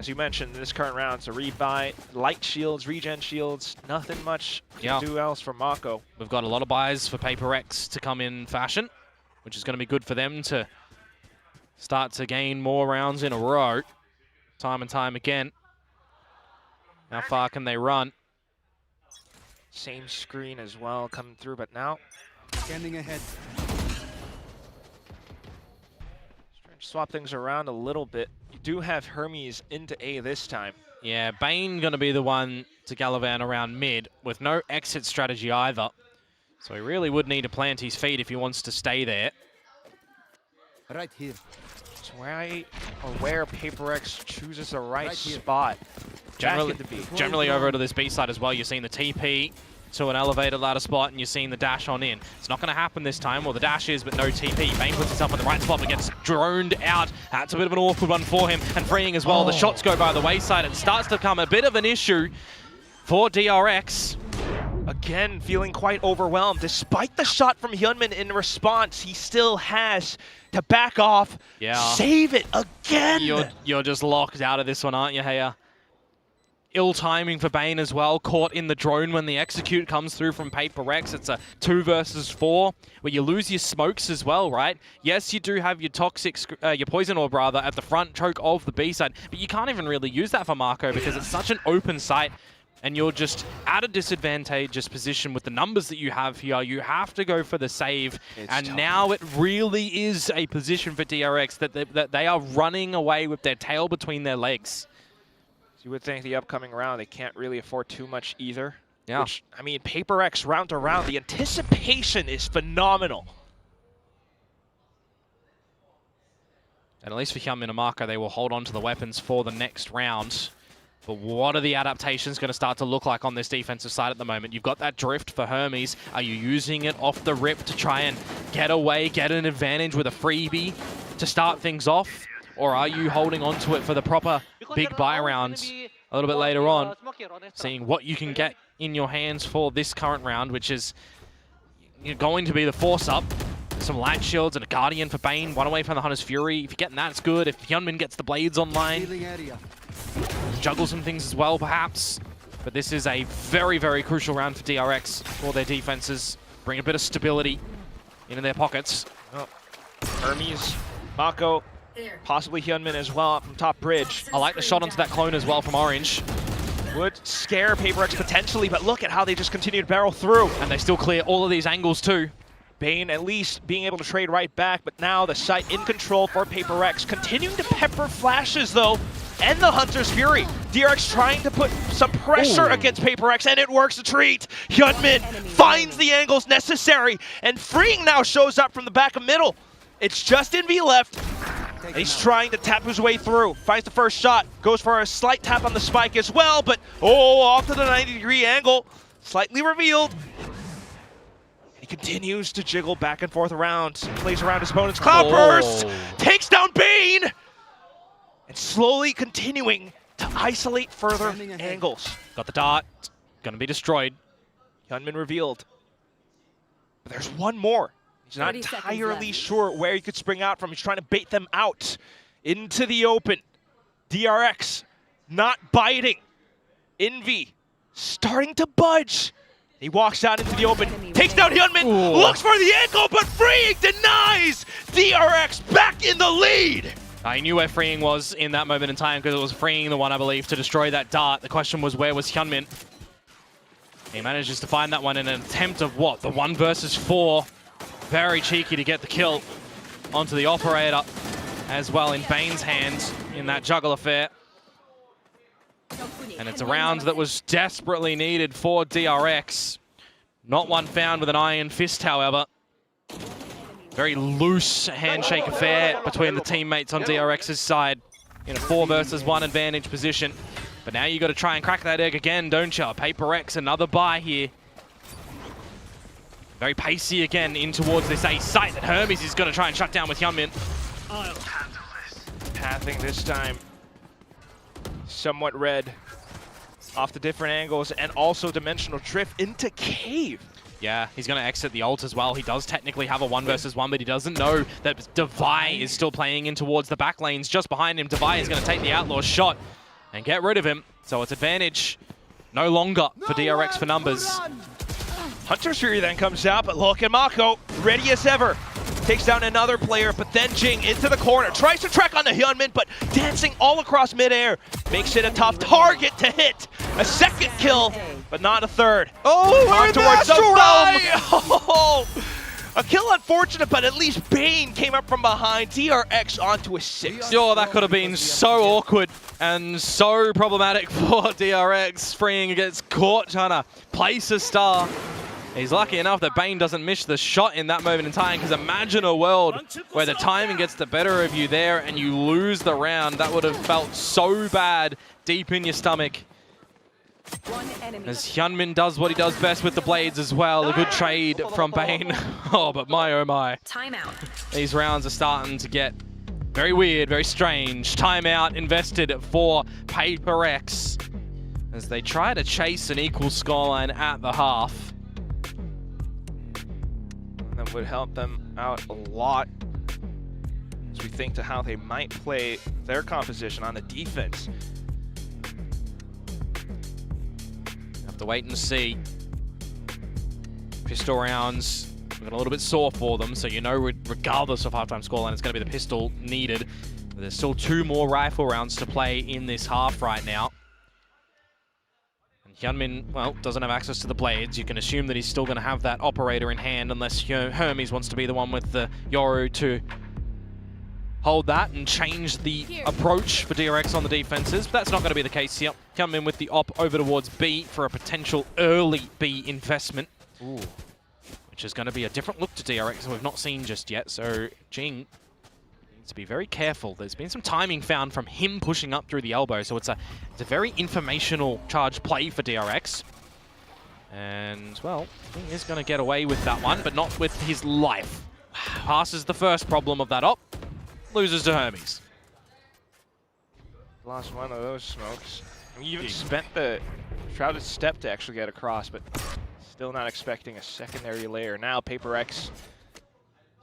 As you mentioned, in this current round, it's a rebuy, light shields, regen shields, nothing much to do else for Mako. We've got a lot of buys for PRX to come in fashion, which is going to be good for them to start to gain more rounds in a row, time and time again. How far can they run? Same screen as well coming through, but now Scanning ahead. trying to swap things around a little bit. You do have Hermes into A this time. Yeah, Bane going to be the one to gallivant around mid with no exit strategy either. So he really would need to plant his feet if he wants to stay there. Right here. It's where PRX chooses the right spot. Generally over to this B side as well, you're seeing the TP to an elevated ladder spot and you're seeing the dash on in. It's not going to happen this time, well the dash is, but no TP. Bane puts himself in the right spot but gets droned out. That's a bit of an awkward one for him and freeing as well. The shots go by the wayside. It starts to become a bit of an issue for DRX. Again, feeling quite overwhelmed. Despite the shot from Hyunmin in response, he still has to back off, save it again. You're just locked out of this one, aren't you, Heya? Ill timing for Bane as well, caught in the drone when the execute comes through from PRX. It's a 2 versus 4, where you lose your smokes as well, right? Yes, you do have your your poison orb rather, at the front choke of the B side, but you can't even really use that for Mako because it's such an open site, and you're just at a disadvantageous position with the numbers that you have here. You have to go for the save, and now it really is a position for DRX that they are running away with their tail between their legs. You would think the upcoming round, they can't really afford too much either. Yeah. Which, I mean, PRX round to round, the anticipation is phenomenal. And at least for Hyunmin and Mako, they will hold on to the weapons for the next round. But what are the adaptations going to start to look like on this defensive side at the moment? You've got that drift for Hermes. Are you using it off the rip to try and get away, get an advantage with a freebie to start things off? Or are you holding on to it for the proper big buy rounds a little bit later on, seeing what you can get in your hands for this current round, which is going to be the force-up. Some light shields and a Guardian for Bane, one away from the Hunter's Fury. If you're getting that, it's good. If Hyunmin gets the Blades online, juggle some things as well, perhaps. But this is a very, very crucial round for DRX for their defenses. Bring a bit of stability into their pockets. Oh. Hermes, Mako, possibly Hyunmin as well from top bridge. I like the shot onto that clone as well from Orange. Would scare PRX potentially, but look at how they just continue to barrel through. And they still clear all of these angles too. Bane at least being able to trade right back, but now the site in control for PRX. Continuing to pepper flashes though, and the Hunter's Fury. DRX trying to put some pressure against PRX, and it works a treat. Hyunmin finds the angles necessary, and freeing now shows up from the back of middle. It's just in V left. And he's trying to tap his way through. Finds the first shot. Goes for a slight tap on the spike as well, but off to the 90-degree angle. Slightly revealed. He continues to jiggle back and forth around. Plays around his opponent's Cloudburst. Takes down Bane. And slowly continuing to isolate further angles. Got the dart. Gonna be destroyed. Hyunmin revealed. But there's one more. He's not entirely sure where he could spring out from. He's trying to bait them out into the open. DRX not biting. Envy starting to budge. He walks out into the open, takes down Hyunmin, looks for the ankle, but freeing denies! DRX back in the lead! I knew where freeing was in that moment in time because it was freeing the one, I believe, to destroy that dart. The question was, where was Hyunmin? He manages to find that one in an attempt of what? The 1 versus 4. Very cheeky to get the kill onto the operator as well in Bane's hands in that juggle affair. And it's a round that was desperately needed for DRX. Not one found with an iron fist, however. Very loose handshake affair between the teammates on DRX's side in a 4 versus 1 advantage position. But now you got to try and crack that egg again, don't you? PRX, another buy here. Very pacey again in towards this A site that Hermes is going to try and shut down with Hyunmin. Pathing this time. Somewhat red. Off the different angles and also dimensional drift into cave. Yeah, he's going to exit the ult as well. He does technically have a 1 versus 1, but he doesn't know that Devi is still playing in towards the back lanes just behind him. Devi is going to take the outlaw shot. and get rid of him. So it's advantage no longer for DRX for numbers. Hunter's Fury then comes out, but look at Mako, ready as ever. Takes down another player, but then Jing into the corner. Tries to track on the Hyunmin, but dancing all across midair. Makes it a tough target to hit. A second kill, but not a third. Oh, on towards the Astral thumb. Oh, a kill unfortunate, but at least Bane came up from behind. DRX onto a 6. Oh, that could have been so awkward and so problematic for DRX. Freeing gets caught trying to place a star. He's lucky enough that Bane doesn't miss the shot in that moment in time, because imagine a world where the timing gets the better of you there and you lose the round. That would have felt so bad deep in your stomach. As Hyunmin does what he does best with the blades as well. A good trade from Bane. Oh, but my oh my. Timeout. These rounds are starting to get very weird, very strange. Timeout invested for PRX as they try to chase an equal scoreline at the half. That would help them out a lot as we think to how they might play their composition on the defense. Have to wait and see. Pistol rounds got a little bit sore for them, so you know regardless of halftime scoreline, it's going to be the pistol needed. But there's still 2 more rifle rounds to play in this half right now. Hyunmin, well, doesn't have access to the blades. You can assume that he's still going to have that operator in hand unless Hermes wants to be the one with the Yoru to hold that and change the approach for DRX on the defenses. But that's not going to be the case here. Hyunmin with the op over towards B for a potential early B investment. Ooh. Which is going to be a different look to DRX we've not seen just yet. So Jing needs to be very careful. There's been some timing found from him pushing up through the elbow, so it's a very informational charge play for DRX. And, well, he is going to get away with that one, but not with his life. Passes the first problem of that op, loses to Hermes. Lost one of those smokes. We even spent the shrouded step to actually get across, but still not expecting a secondary layer. Now PRX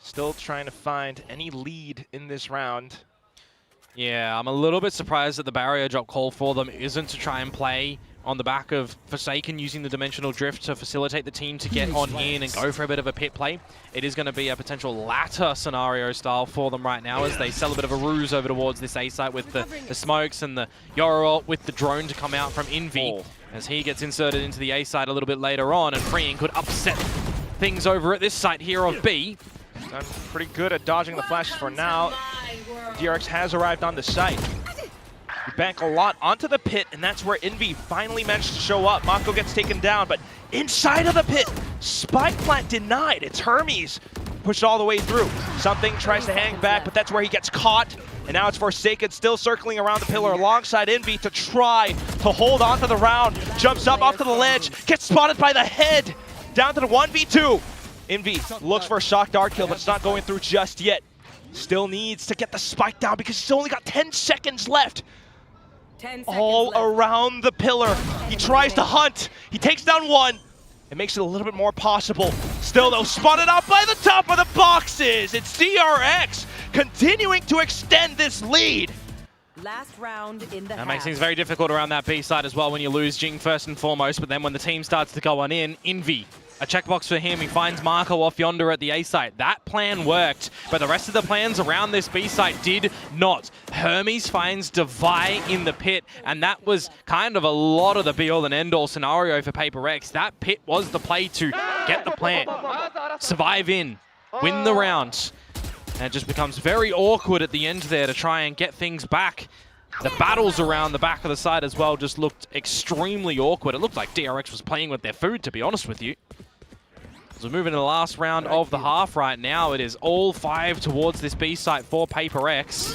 still trying to find any lead in this round. Yeah, I'm a little bit surprised that the barrier drop call for them isn't to try and play on the back of Forsaken using the dimensional drift to facilitate the team to get on in and go for a bit of a pit play. It is going to be a potential latter scenario style for them right now as they sell a bit of a ruse over towards this A site with the smokes and the Yoru with the drone to come out from Envy as he gets inserted into the A site a little bit later on, and Freeing could upset things over at this site here of B. Done pretty good at dodging the flashes for now. DRX has arrived on the site. You bank a lot onto the pit, and that's where Envy finally managed to show up. Mako gets taken down, but inside of the pit, spike plant denied. It's Hermes pushed all the way through. Something tries to hang back, but that's where he gets caught. And now it's Forsaken still circling around the pillar alongside Envy to try to hold on to the round. Jumps up off to the ledge, gets spotted by the head, down to the 1v2. Envy looks for a shock dart kill, but it's not going through just yet. Still needs to get the spike down because he's only got 10 seconds left. All around the pillar. He tries to hunt. He takes down one. It makes it a little bit more possible. Still though, spotted out by the top of the boxes. It's DRX continuing to extend this lead. Last round in the That makes things very difficult around that B side as well when you lose Jing first and foremost, but then when the team starts to go on in, Envy. A checkbox for him. He finds Marco off yonder at the A site. That plan worked, but the rest of the plans around this B site did not. Hermes finds Devi in the pit, and that was kind of a lot of the be-all and end-all scenario for PRX. That pit was the play to get the plant, survive in, win the round. And it just becomes very awkward at the end there to try and get things back. The battles around the back of the side as well just looked extremely awkward. It looked like DRX was playing with their food, to be honest with you. As we move into the last round of the half right now, it is all 5 towards this B site for PRX.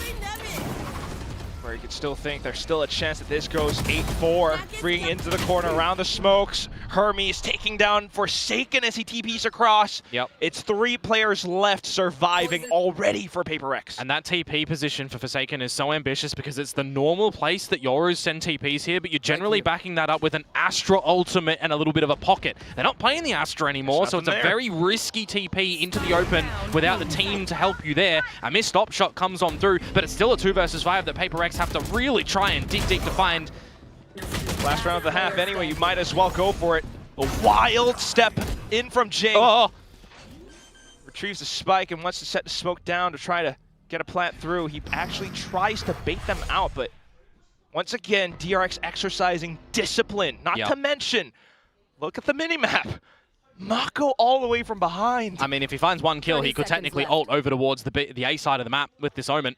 Where you could still think there's still a chance that this goes 8-4. Freeing into the corner around the smokes. Hermes taking down Forsaken as he TPs across. Yep. It's 3 players left surviving already for PRX. And that TP position for Forsaken is so ambitious because it's the normal place that Yorus send TPs here, but you're generally backing that up with an Astra ultimate and a little bit of a pocket. They're not playing the Astra anymore, so it's a very risky TP into the open without the team to help you there. A missed op shot comes on through, but it's still a 2 versus 5 that PRX have to really try and dig deep to find. Last round of the half anyway, you might as well go for it. A wild step in from Jing. Oh! Retrieves the spike and wants to set the smoke down to try to get a plant through. He actually tries to bait them out, but once again, DRX exercising discipline. Not to mention, look at the minimap. Mako all the way from behind. I mean, if he finds one kill, he could technically ult over towards the A side of the map with this Omen.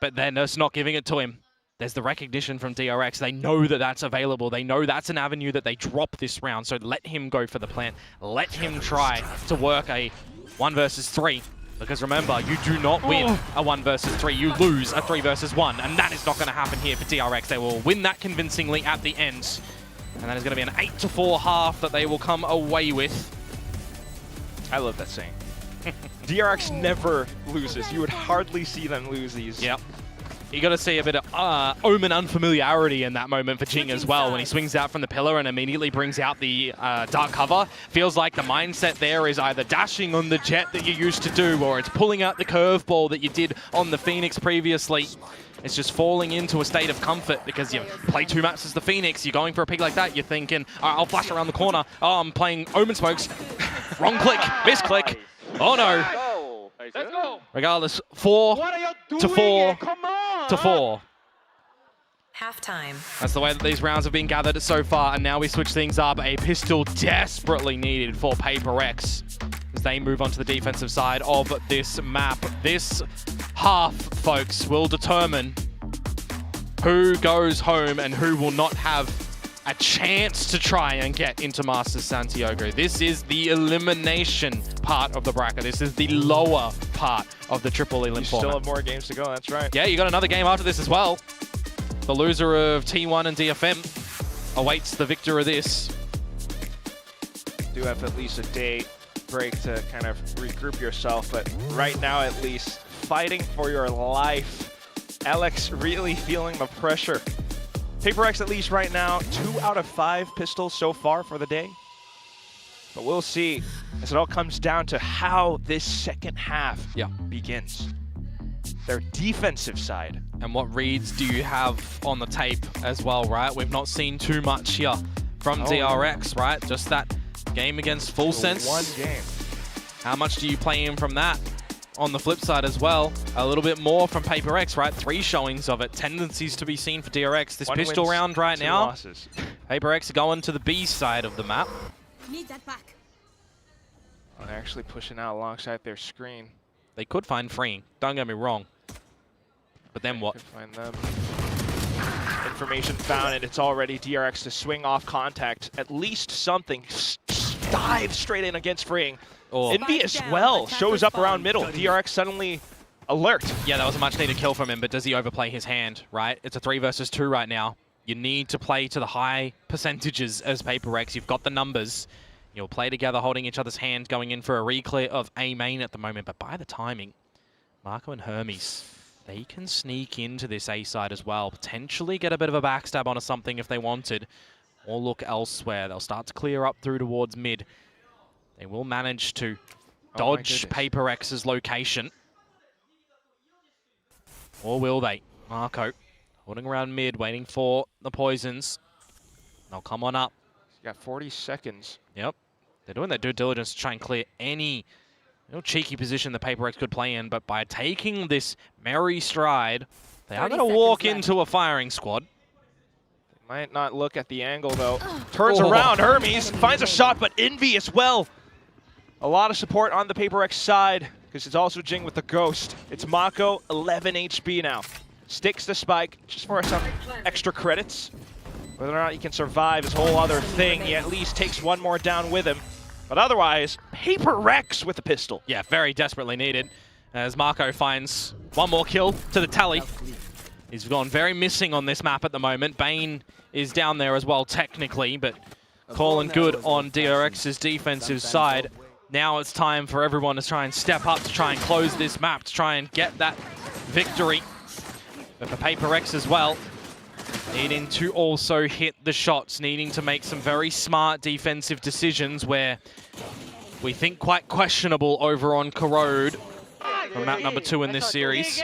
But they're just not giving it to him. There's the recognition from DRX. They know that that's available. They know that's an avenue that they drop this round. So let him go for the plant. Let him try to work a 1 versus 3. Because remember, you do not win a 1 versus 3. You lose a 3 versus 1. And that is not going to happen here for DRX. They will win that convincingly at the end. And that is going to be an 8-4 half that they will come away with. I love that saying. DRX never loses. You would hardly see them lose these. Yep. You got to see a bit of Omen unfamiliarity in that moment for Jing as well, when he swings out from the pillar and immediately brings out the dark cover. Feels like the mindset there is either dashing on the jet that you used to do, or it's pulling out the curveball that you did on the Phoenix previously. It's just falling into a state of comfort because you play 2 maps as the Phoenix. You're going for a pick like that. You're thinking, I'll flash around the corner. Oh, I'm playing Omen Smokes. Wrong click, misclick. Oh no. Let's go. Regardless, 4-4 to 4. Halftime. That's the way that these rounds have been gathered so far, and now we switch things up. A pistol desperately needed for PRX as they move on to the defensive side of this map. This half, folks, will determine who goes home and who will not have a chance to try and get into Masters Santiago. This is the elimination part of the bracket. This is the lower part of the triple elim format. Still have more games to go, that's right. Yeah, you got another game after this as well. The loser of T1 and DFM awaits the victor of this. Do have at least a day break to kind of regroup yourself, but right now at least, fighting for your life. Alex really feeling the pressure. PRX at least right now, 2 out of 5 pistols so far for the day. But we'll see as it all comes down to how this second half begins. Their defensive side. And what reads do you have on the tape as well, right? We've not seen too much here from DRX, right? Just that game against Full Sense. One game. How much do you play in from that? On the flip side as well, a little bit more from PRX, right? 3 showings of it. Tendencies to be seen for DRX. This pistol round right now. PRX going to the B side of the map. Need that back. Oh, they're actually pushing out alongside their screen. They could find freeing, don't get me wrong. But then what? Could find them. Information found, and it's already DRX to swing off contact. At least something. Dive straight in against freeing. Envy as well shows up around middle. DRX suddenly alert. Yeah, that was a much needed kill from him, but does he overplay his hand, right? It's a 3 versus 2 right now. You need to play to the high percentages as PRX. You've got the numbers. You'll play together holding each other's hand, going in for a re-clear of A main at the moment, but by the timing, Marco and Hermes, they can sneak into this A side as well, potentially get a bit of a backstab onto something if they wanted, or look elsewhere. They'll start to clear up through towards mid. They will manage to dodge PRX's location. Or will they? Marco holding around mid, waiting for the poisons. They'll come on up. You got 40 seconds. Yep. They're doing their due diligence to try and clear any cheeky position the PRX could play in, but by taking this merry stride, they are going to walk into a firing squad. Might not look at the angle, though. Turns around, Hermes finds a shot, but Envy as well. A lot of support on the PRX side, because it's also Jing with the Ghost. It's Mako, 11 HP now. Sticks the spike, just for some extra credits. Whether or not he can survive is a whole other thing. He at least takes 1 more down with him. But otherwise, PRX with the pistol. Yeah, very desperately needed, as Mako finds 1 more kill to the tally. He's gone very missing on this map at the moment. Bane is down there as well, technically, but calling good on DRX's defensive side. Now it's time for everyone to try and step up to try and close this map, to try and get that victory. But for PRX as well, needing to also hit the shots, needing to make some very smart defensive decisions where we think quite questionable over on Corrode from map number 2 in this series.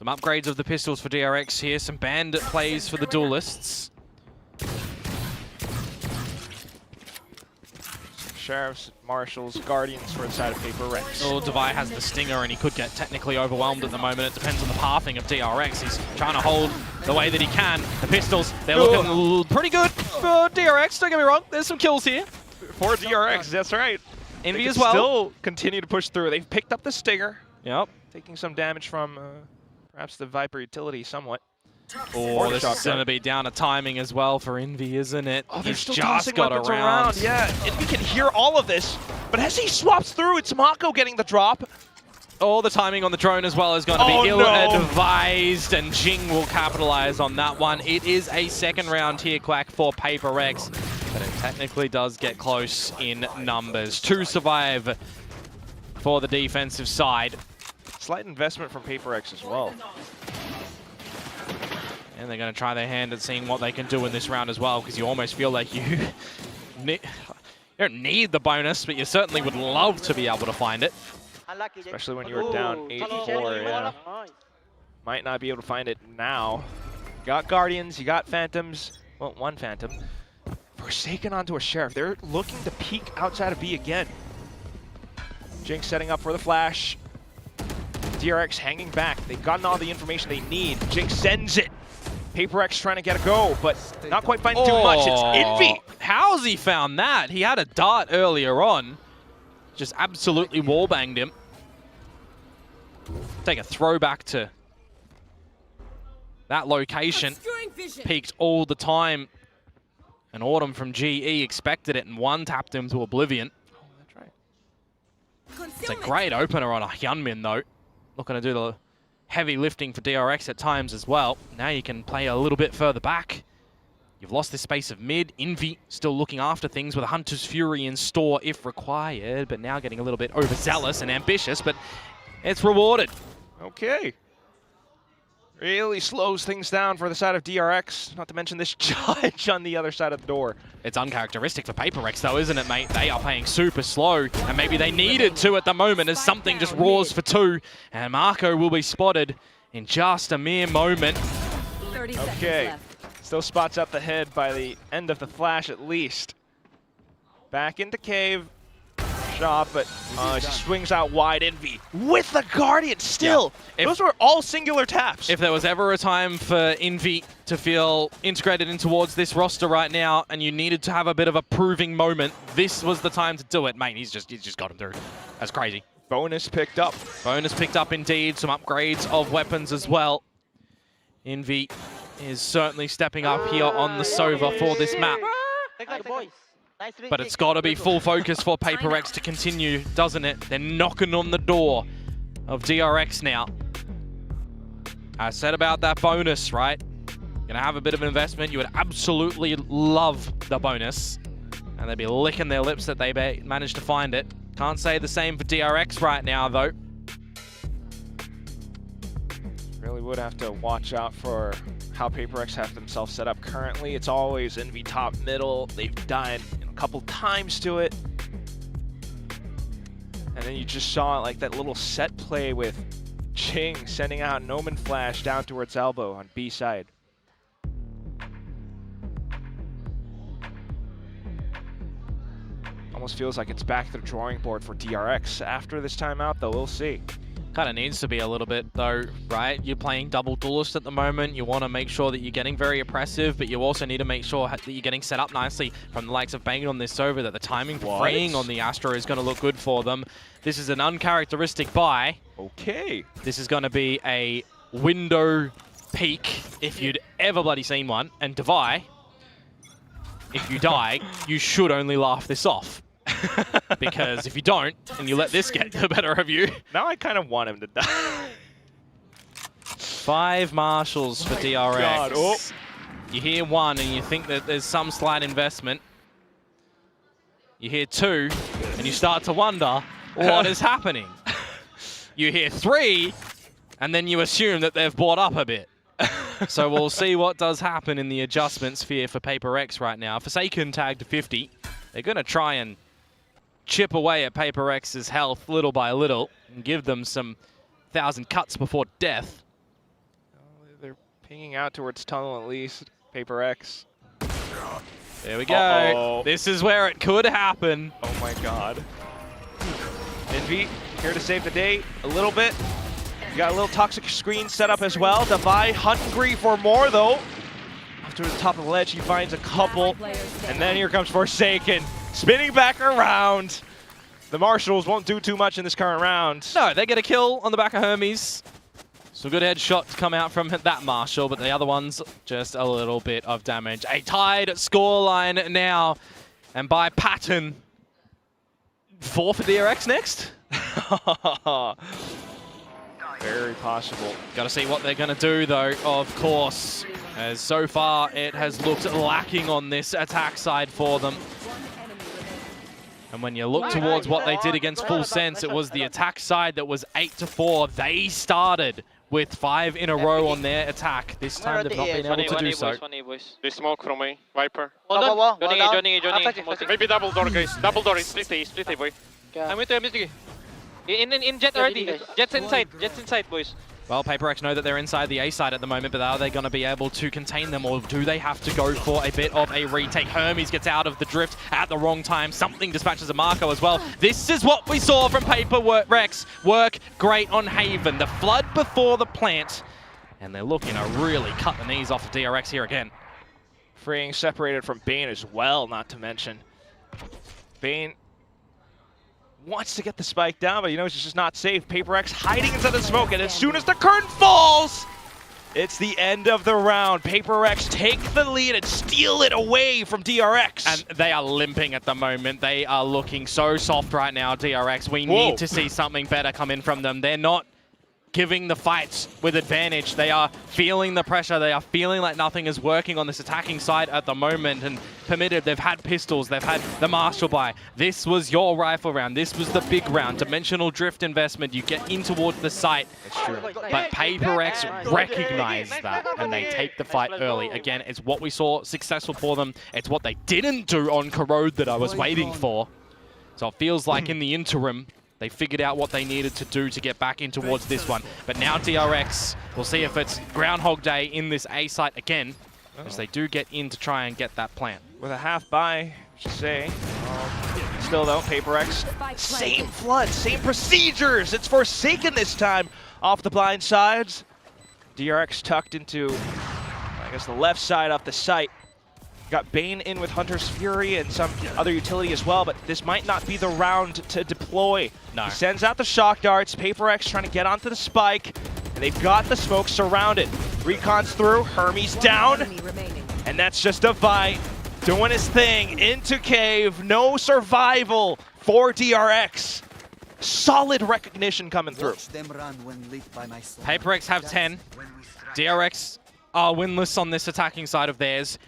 Some upgrades of the pistols for DRX here. Some bandit plays for the duelists. Sheriffs, Marshals, Guardians for the side of PRX. Oh, Devi has the stinger and he could get technically overwhelmed at the moment. It depends on the pathing of DRX. He's trying to hold the way that he can. The pistols, they're looking pretty good for DRX. Don't get me wrong, there's some kills here. For DRX, that's right. Envy they as well. Still continue to push through. They've picked up the stinger. Yep. Taking some damage from perhaps the Viper utility somewhat. Oh, this is going to be down to timing as well for Envy, isn't it? Oh, they're He's still just tossing got weapons around. Yeah, Envy can hear all of this, but as he swaps through, it's Mako getting the drop. Oh, the timing on the drone as well is going to be ill-advised, and Jing will capitalize on that one. It is a second round here, Quack, for PRX, but it technically does get close in numbers. 2 survive for the defensive side. Slight investment from PRX as well. And they're going to try their hand at seeing what they can do in this round as well, because you almost feel like you don't need the bonus, but you certainly would love to be able to find it. Especially when you were down 8-4, yeah. Might not be able to find it now. You got Guardians, you got Phantoms. Well, 1 Phantom. Forsaken onto a Sheriff. They're looking to peek outside of B again. Jinx setting up for the flash. DRX hanging back. They've gotten all the information they need. Jinx sends it. PRX trying to get a go, but not quite finding too much. It's Envy. How's he found that? He had a dart earlier on. Just absolutely wallbanged him. Take a throwback to that location. Peaked all the time. And Autumn from GE expected it and one-tapped him to oblivion. Oh, that's right. It's a great opener on a Hyunmin, though. Looking to do the heavy lifting for DRX at times as well. Now you can play a little bit further back. You've lost the space of mid. Envy still looking after things with a Hunter's Fury in store if required, but now getting a little bit overzealous and ambitious, but it's rewarded. Okay. Really slows things down for the side of DRX, not to mention this judge on the other side of the door. It's uncharacteristic for PRX though, isn't it, mate? They are playing super slow, and maybe they needed to at the moment as something just roars for 2, and Marco will be spotted in just a mere moment. 30 seconds Okay. left. Still spots up the head by the end of the flash at least. Back into cave. Shot, but she swings out wide. Envy with the Guardian still. Yeah. Those were all singular taps. If there was ever a time for Envy to feel integrated in towards this roster right now, and you needed to have a bit of a proving moment, this was the time to do it, mate. He's just got him through. That's crazy. Bonus picked up. Bonus picked up indeed. Some upgrades of weapons as well. Envy is certainly stepping up here on the Sova for this map. But it's got to be full focus for PRX to continue, doesn't it? They're knocking on the door of DRX now. I said about that bonus, right? Gonna have a bit of an investment. You would absolutely love the bonus. And they'd be licking their lips that they managed to find it. Can't say the same for DRX right now, though. Really would have to watch out for how PRX have themselves set up currently. It's always Envy top middle. They've died a couple times to it. And then you just saw like that little set play with Ching sending out an Omen Flash down towards elbow on B side. Almost feels like it's back to the drawing board for DRX after this timeout, though. We'll see. Kind of needs to be a little bit though, right? You're playing double duelist at the moment. You want to make sure that you're getting very oppressive, but you also need to make sure that you're getting set up nicely from the likes of banging on this Sova, that the timing for freeing on the Astra is going to look good for them. This is an uncharacteristic buy. Okay. This is going to be a window peak if you'd ever bloody seen one. And Devi, if you die, you should only laugh this off. Because if you don't, and you let this get the better of you... Now I kind of want him to die. 5 marshals for DRX. God. Oh. You hear 1 and you think that there's some slight investment. You hear 2 and you start to wonder what is happening. You hear 3 and then you assume that they've bought up a bit. So we'll see what does happen in the adjustment sphere for PRX right now. Forsaken tagged to 50. They're going to try and chip away at PRX's health little by little and give them some 1,000 cuts before death. Pinging out towards tunnel at least. PRX. There we go. Uh-oh. This is where it could happen. Oh my god. Envy here to save the day a little bit. You got a little toxic screen set up as well. Devi hungry for more though. Up to the top of the ledge, he finds a couple. And then here comes Forsaken. Spinning back around. The Marshals won't do too much in this current round. No, they get a kill on the back of Hermes. Some good headshots come out from that Marshal, but the other ones, just a little bit of damage. A tied scoreline now. And by pattern, 4 for DRX next? Very possible. Got to see what they're going to do, though, of course. As so far, it has looked lacking on this attack side for them. And when you look towards what they did against Full Sense, it was the attack side that was 8-4. They started with 5 in a row on their attack. This time they've not been able to do so. They smoke from me. Viper. Hold on. Johnny. Maybe double door, guys. Double door. Split A, boy. I'm with you. In Jet already. Jet's inside, boys. Well, PRX know that they're inside the A side at the moment, but are they going to be able to contain them, or do they have to go for a bit of a retake? Hermes gets out of the drift at the wrong time. Something dispatches a Marco as well. This is what we saw from PRX work great on Haven. The flood before the plant, and they're looking to really cut the knees off of DRX here again. Freeing separated from Bane as well, not to mention. Bane wants to get the spike down, but he knows it's just not safe. PRX hiding inside the smoke, and as soon as the curtain falls, it's the end of the round. PRX take the lead and steal it away from DRX. And they are limping at the moment. They are looking so soft right now, DRX. We need to see something better come in from them. They're not giving the fights with advantage. They are feeling the pressure. They are feeling like nothing is working on this attacking side at the moment. And Permitted, they've had pistols, they've had the Marshal buy. This was your rifle round. This was the big round. Dimensional drift investment. You get in towards the site. That's true. But PRX recognize that, and they take the fight early. Again, it's what we saw successful for them. It's what they didn't do on Corrode that I was waiting for. So it feels like in the interim, they figured out what they needed to do to get back in towards this one. But now DRX, we'll see if it's Groundhog Day in this A site again, as they do get in to try and get that plant. With a half buy, I should say. Still though, PRX, same flood, same procedures. It's Forsaken this time off the blind sides. DRX tucked into, I guess, the left side off the site. Got Bane in with Hunter's Fury and some other utility as well, but this might not be the round to deploy. No. He sends out the shock darts. PRX trying to get onto the spike, and they've got the smoke surrounded. Recon's through, Hermes down, and that's just a fight. Doing his thing into cave, no survival for DRX. Solid recognition coming through. PRX have 10. DRX are winless on this attacking side of theirs.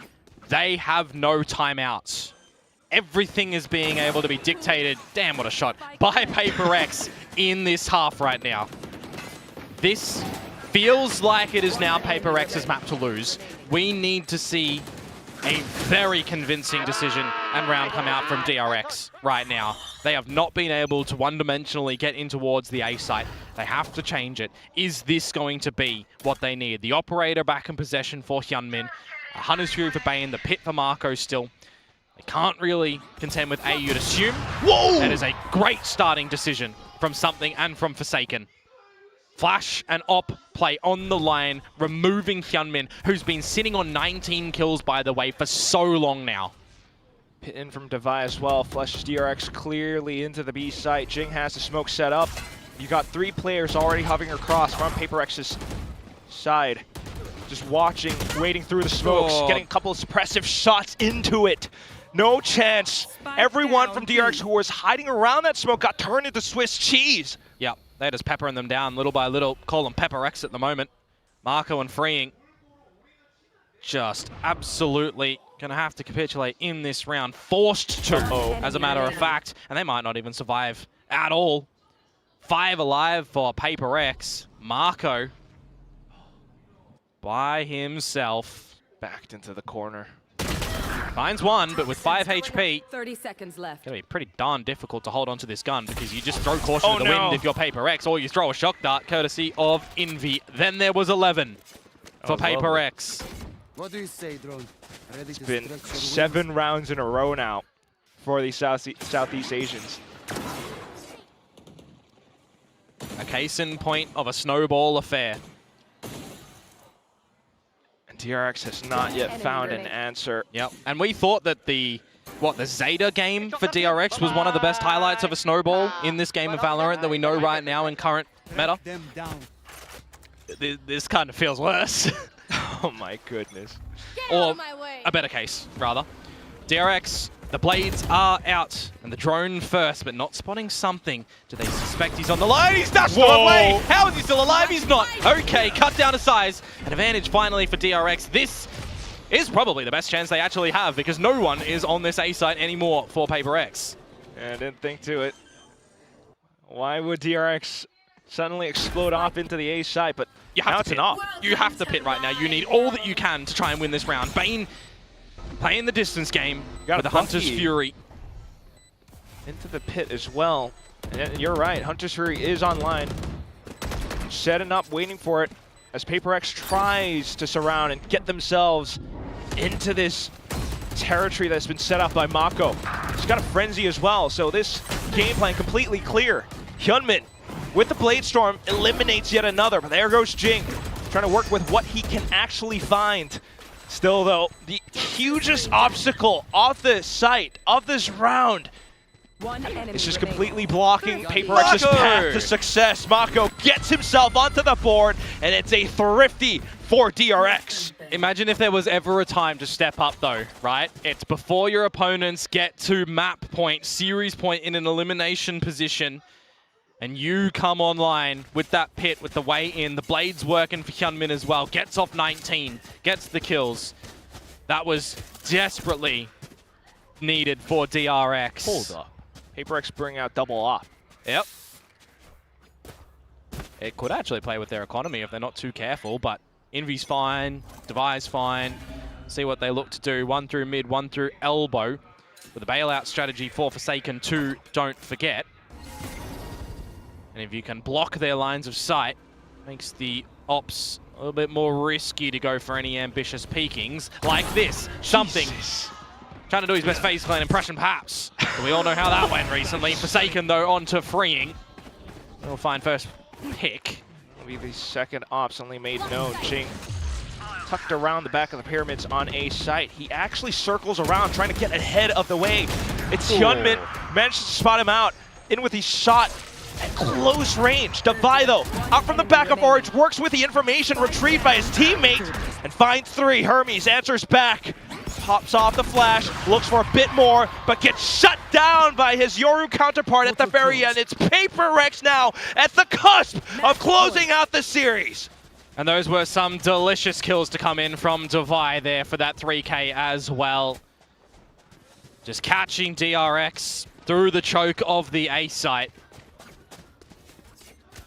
They have no timeouts. Everything is being able to be dictated, damn what a shot, by PRX in this half right now. This feels like it is now PRX's map to lose. We need to see a very convincing decision and round come out from DRX right now. They have not been able to one-dimensionally get in towards the A site. They have to change it. Is this going to be what they need? The operator back in possession for Hyunmin. Hunter's Fury for Bane, the pit for Marco still. They can't really contend with A, you'd assume. Whoa! That is a great starting decision from Something and from Forsaken. Flash and op play on the line, removing Hyunmin, who's been sitting on 19 kills, by the way, for so long now. Pit in from Devi as well. Flushes DRX clearly into the B site. Jing has the smoke set up. You got 3 players already hovering across from PRX's side. Just watching, waiting through the smokes, getting a couple of suppressive shots into it. No chance. Everyone from DRX who was hiding around that smoke got turned into Swiss cheese. Yep, they're just peppering them down little by little. Call them PRX at the moment. Marco and Freeing just absolutely going to have to capitulate in this round. Forced to, as a matter of fact. And they might not even survive at all. 5 alive for PRX. Marco by himself. Backed into the corner. Finds one, but with 5 HP, 30 seconds left. Gonna be pretty darn difficult to hold onto this gun because you just throw caution to the wind if you're PRX, or you throw a shock dart courtesy of Envy. Then there was 11. for PRX. What do you say, drone? Ready It's to been stretch your 7 rounds in a row now for the Southeast Asians. A case in point of a snowball affair. And DRX has not yet found an answer. Yep, and we thought that the Zeta game for DRX was one of the best highlights of a snowball in this game of Valorant that we know right now in current meta. This kind of feels worse. Oh my goodness. Or a better case, rather. DRX, the blades are out, and the drone first, but not spotting something. Do they suspect he's on the line? He's dashed the wrong way! How is he still alive? He's not. Okay, cut down to size. An advantage finally for DRX. This is probably the best chance they actually have, because no one is on this A site anymore for PRX. Yeah, I didn't think to it. Why would DRX suddenly explode off into the A site? But you have to pit. You have to pit right now. You need all that you can to try and win this round. Bane playing the distance game with the Hunter's Fury. Into the pit as well. And you're right, Hunter's Fury is online. Setting up, waiting for it, as PRX tries to surround and get themselves into this territory that's been set up by Mako. He's got a frenzy as well, so this game plan completely clear. Hyunmin, with the Blade Storm, eliminates yet another, but there goes Jing, trying to work with what he can actually find. Still though, the hugest obstacle off the site of this round is just completely blocking PRX's path to success. Mako gets himself onto the board, and it's a thrifty for DRX. Imagine if there was ever a time to step up though, right? It's before your opponents get to map point, series point in an elimination position, and you come online with that pit, with the way in. The blade's working for Hyunmin as well. Gets off 19, gets the kills. That was desperately needed for DRX. Hold up. PRX bring out double off. Yep. It could actually play with their economy if they're not too careful, but Envy's fine, Devi's fine. See what they look to do. 1 through mid, 1 through elbow. With a bailout strategy for Forsaken 2, don't forget. And if you can block their lines of sight, makes the ops a little bit more risky to go for any ambitious peekings like this. Something. Trying to do his best face clan impression, perhaps. But we all know how that went recently. Forsaken, though, on to freeing. We'll find first pick. Will be the second ops only made known. Jing tucked around the back of the pyramids on a site. He actually circles around, trying to get ahead of the wave. It's Hyunmin, managed to spot him out. In with his shot at close range. Devi, though, out from the back of Orange, works with the information retrieved by his teammate and finds 3. Hermes answers back. Pops off the flash, looks for a bit more, but gets shut down by his Yoru counterpart at the very end. It's PRX now at the cusp of closing out the series. And those were some delicious kills to come in from Devi there for that 3K as well. Just catching DRX through the choke of the A site.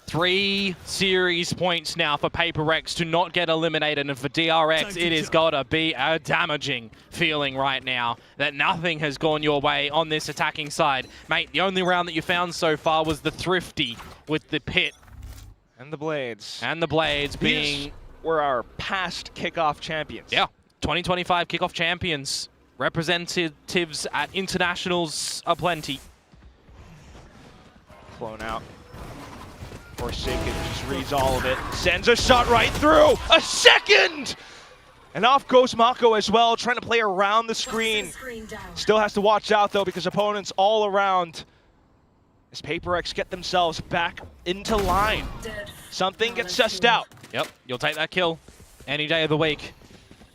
3 series points now for PRX to not get eliminated, and for DRX it has got to be a damaging feeling right now that nothing has gone your way on this attacking side. Mate, the only round that you found so far was the thrifty with the pit. And the blades. And the blades being... were our past Kickoff champions. Yeah, 2025 Kickoff champions. Representatives at internationals aplenty. Flown out. Forsaken just reads all of it. Sends a shot right through. A second! And off goes Mako as well, trying to play around the screen. Still has to watch out, though, because opponents all around. As PRX get themselves back into line. Something gets sussed out. Yep, you'll take that kill any day of the week.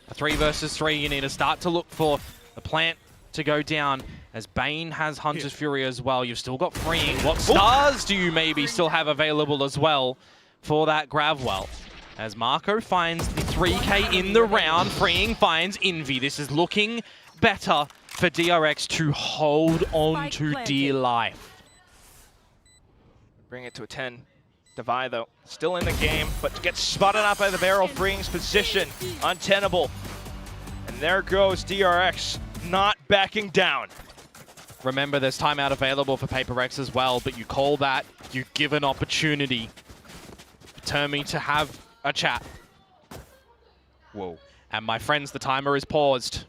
A 3 versus 3, you need to start to look for the plant to go down. As Bane has Hunter's Fury as well, you've still got freeing. What stars do you maybe still have available as well for that Gravwell? As Mako finds the 3K in the round, freeing finds Envy. This is looking better for DRX to hold on to dear life. Bring it to a 10. Devi, though, still in the game, but gets spotted out by the barrel, freeing's position untenable. And there goes DRX, not backing down. Remember, there's timeout available for PRX as well, but you call that, you give an opportunity. Determined to have a chat. Whoa. And my friends, the timer is paused.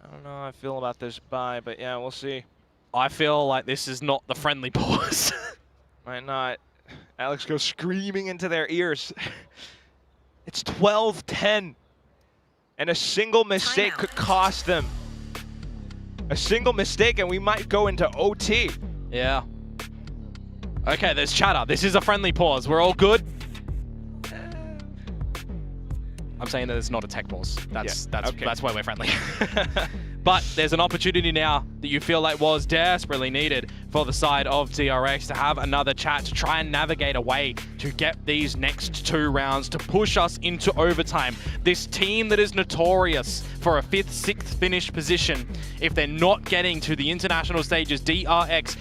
I don't know how I feel about this buy, but yeah, we'll see. I feel like this is not the friendly pause. Might not. Alex goes screaming into their ears. It's 12-10. And a single mistake could cost them. A single mistake and we might go into OT. Yeah. Okay, there's chatter. This is a friendly pause. We're all good. I'm saying that it's not a tech pause. That's why we're friendly. But there's an opportunity now that you feel like was desperately needed for the side of DRX to have another chat, to try and navigate a way to get these next 2 rounds, to push us into overtime. This team that is notorious for a 5th, 6th finish position, if they're not getting to the international stages, DRX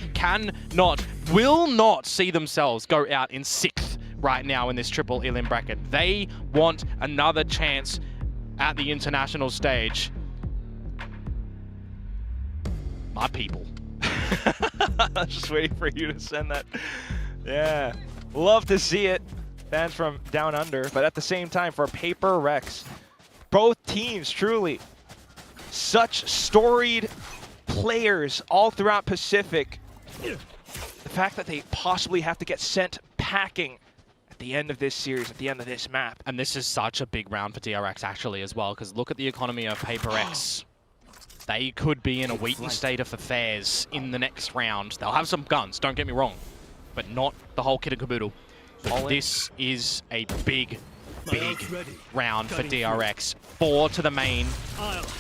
will not see themselves go out in 6th right now in this triple elim bracket. They want another chance at the international stage. My people. I was just waiting for you to send that. Yeah, love to see it. Fans from down under, but at the same time for PRX, both teams truly such storied players all throughout Pacific. The fact that they possibly have to get sent packing at the end of this series, at the end of this map. And this is such a big round for DRX actually as well, because look at the economy of PRX. They could be in a Wheaton state of affairs in the next round. They'll have some guns, don't get me wrong, but not the whole kit and caboodle. But this is a big round for DRX. 4 to the main.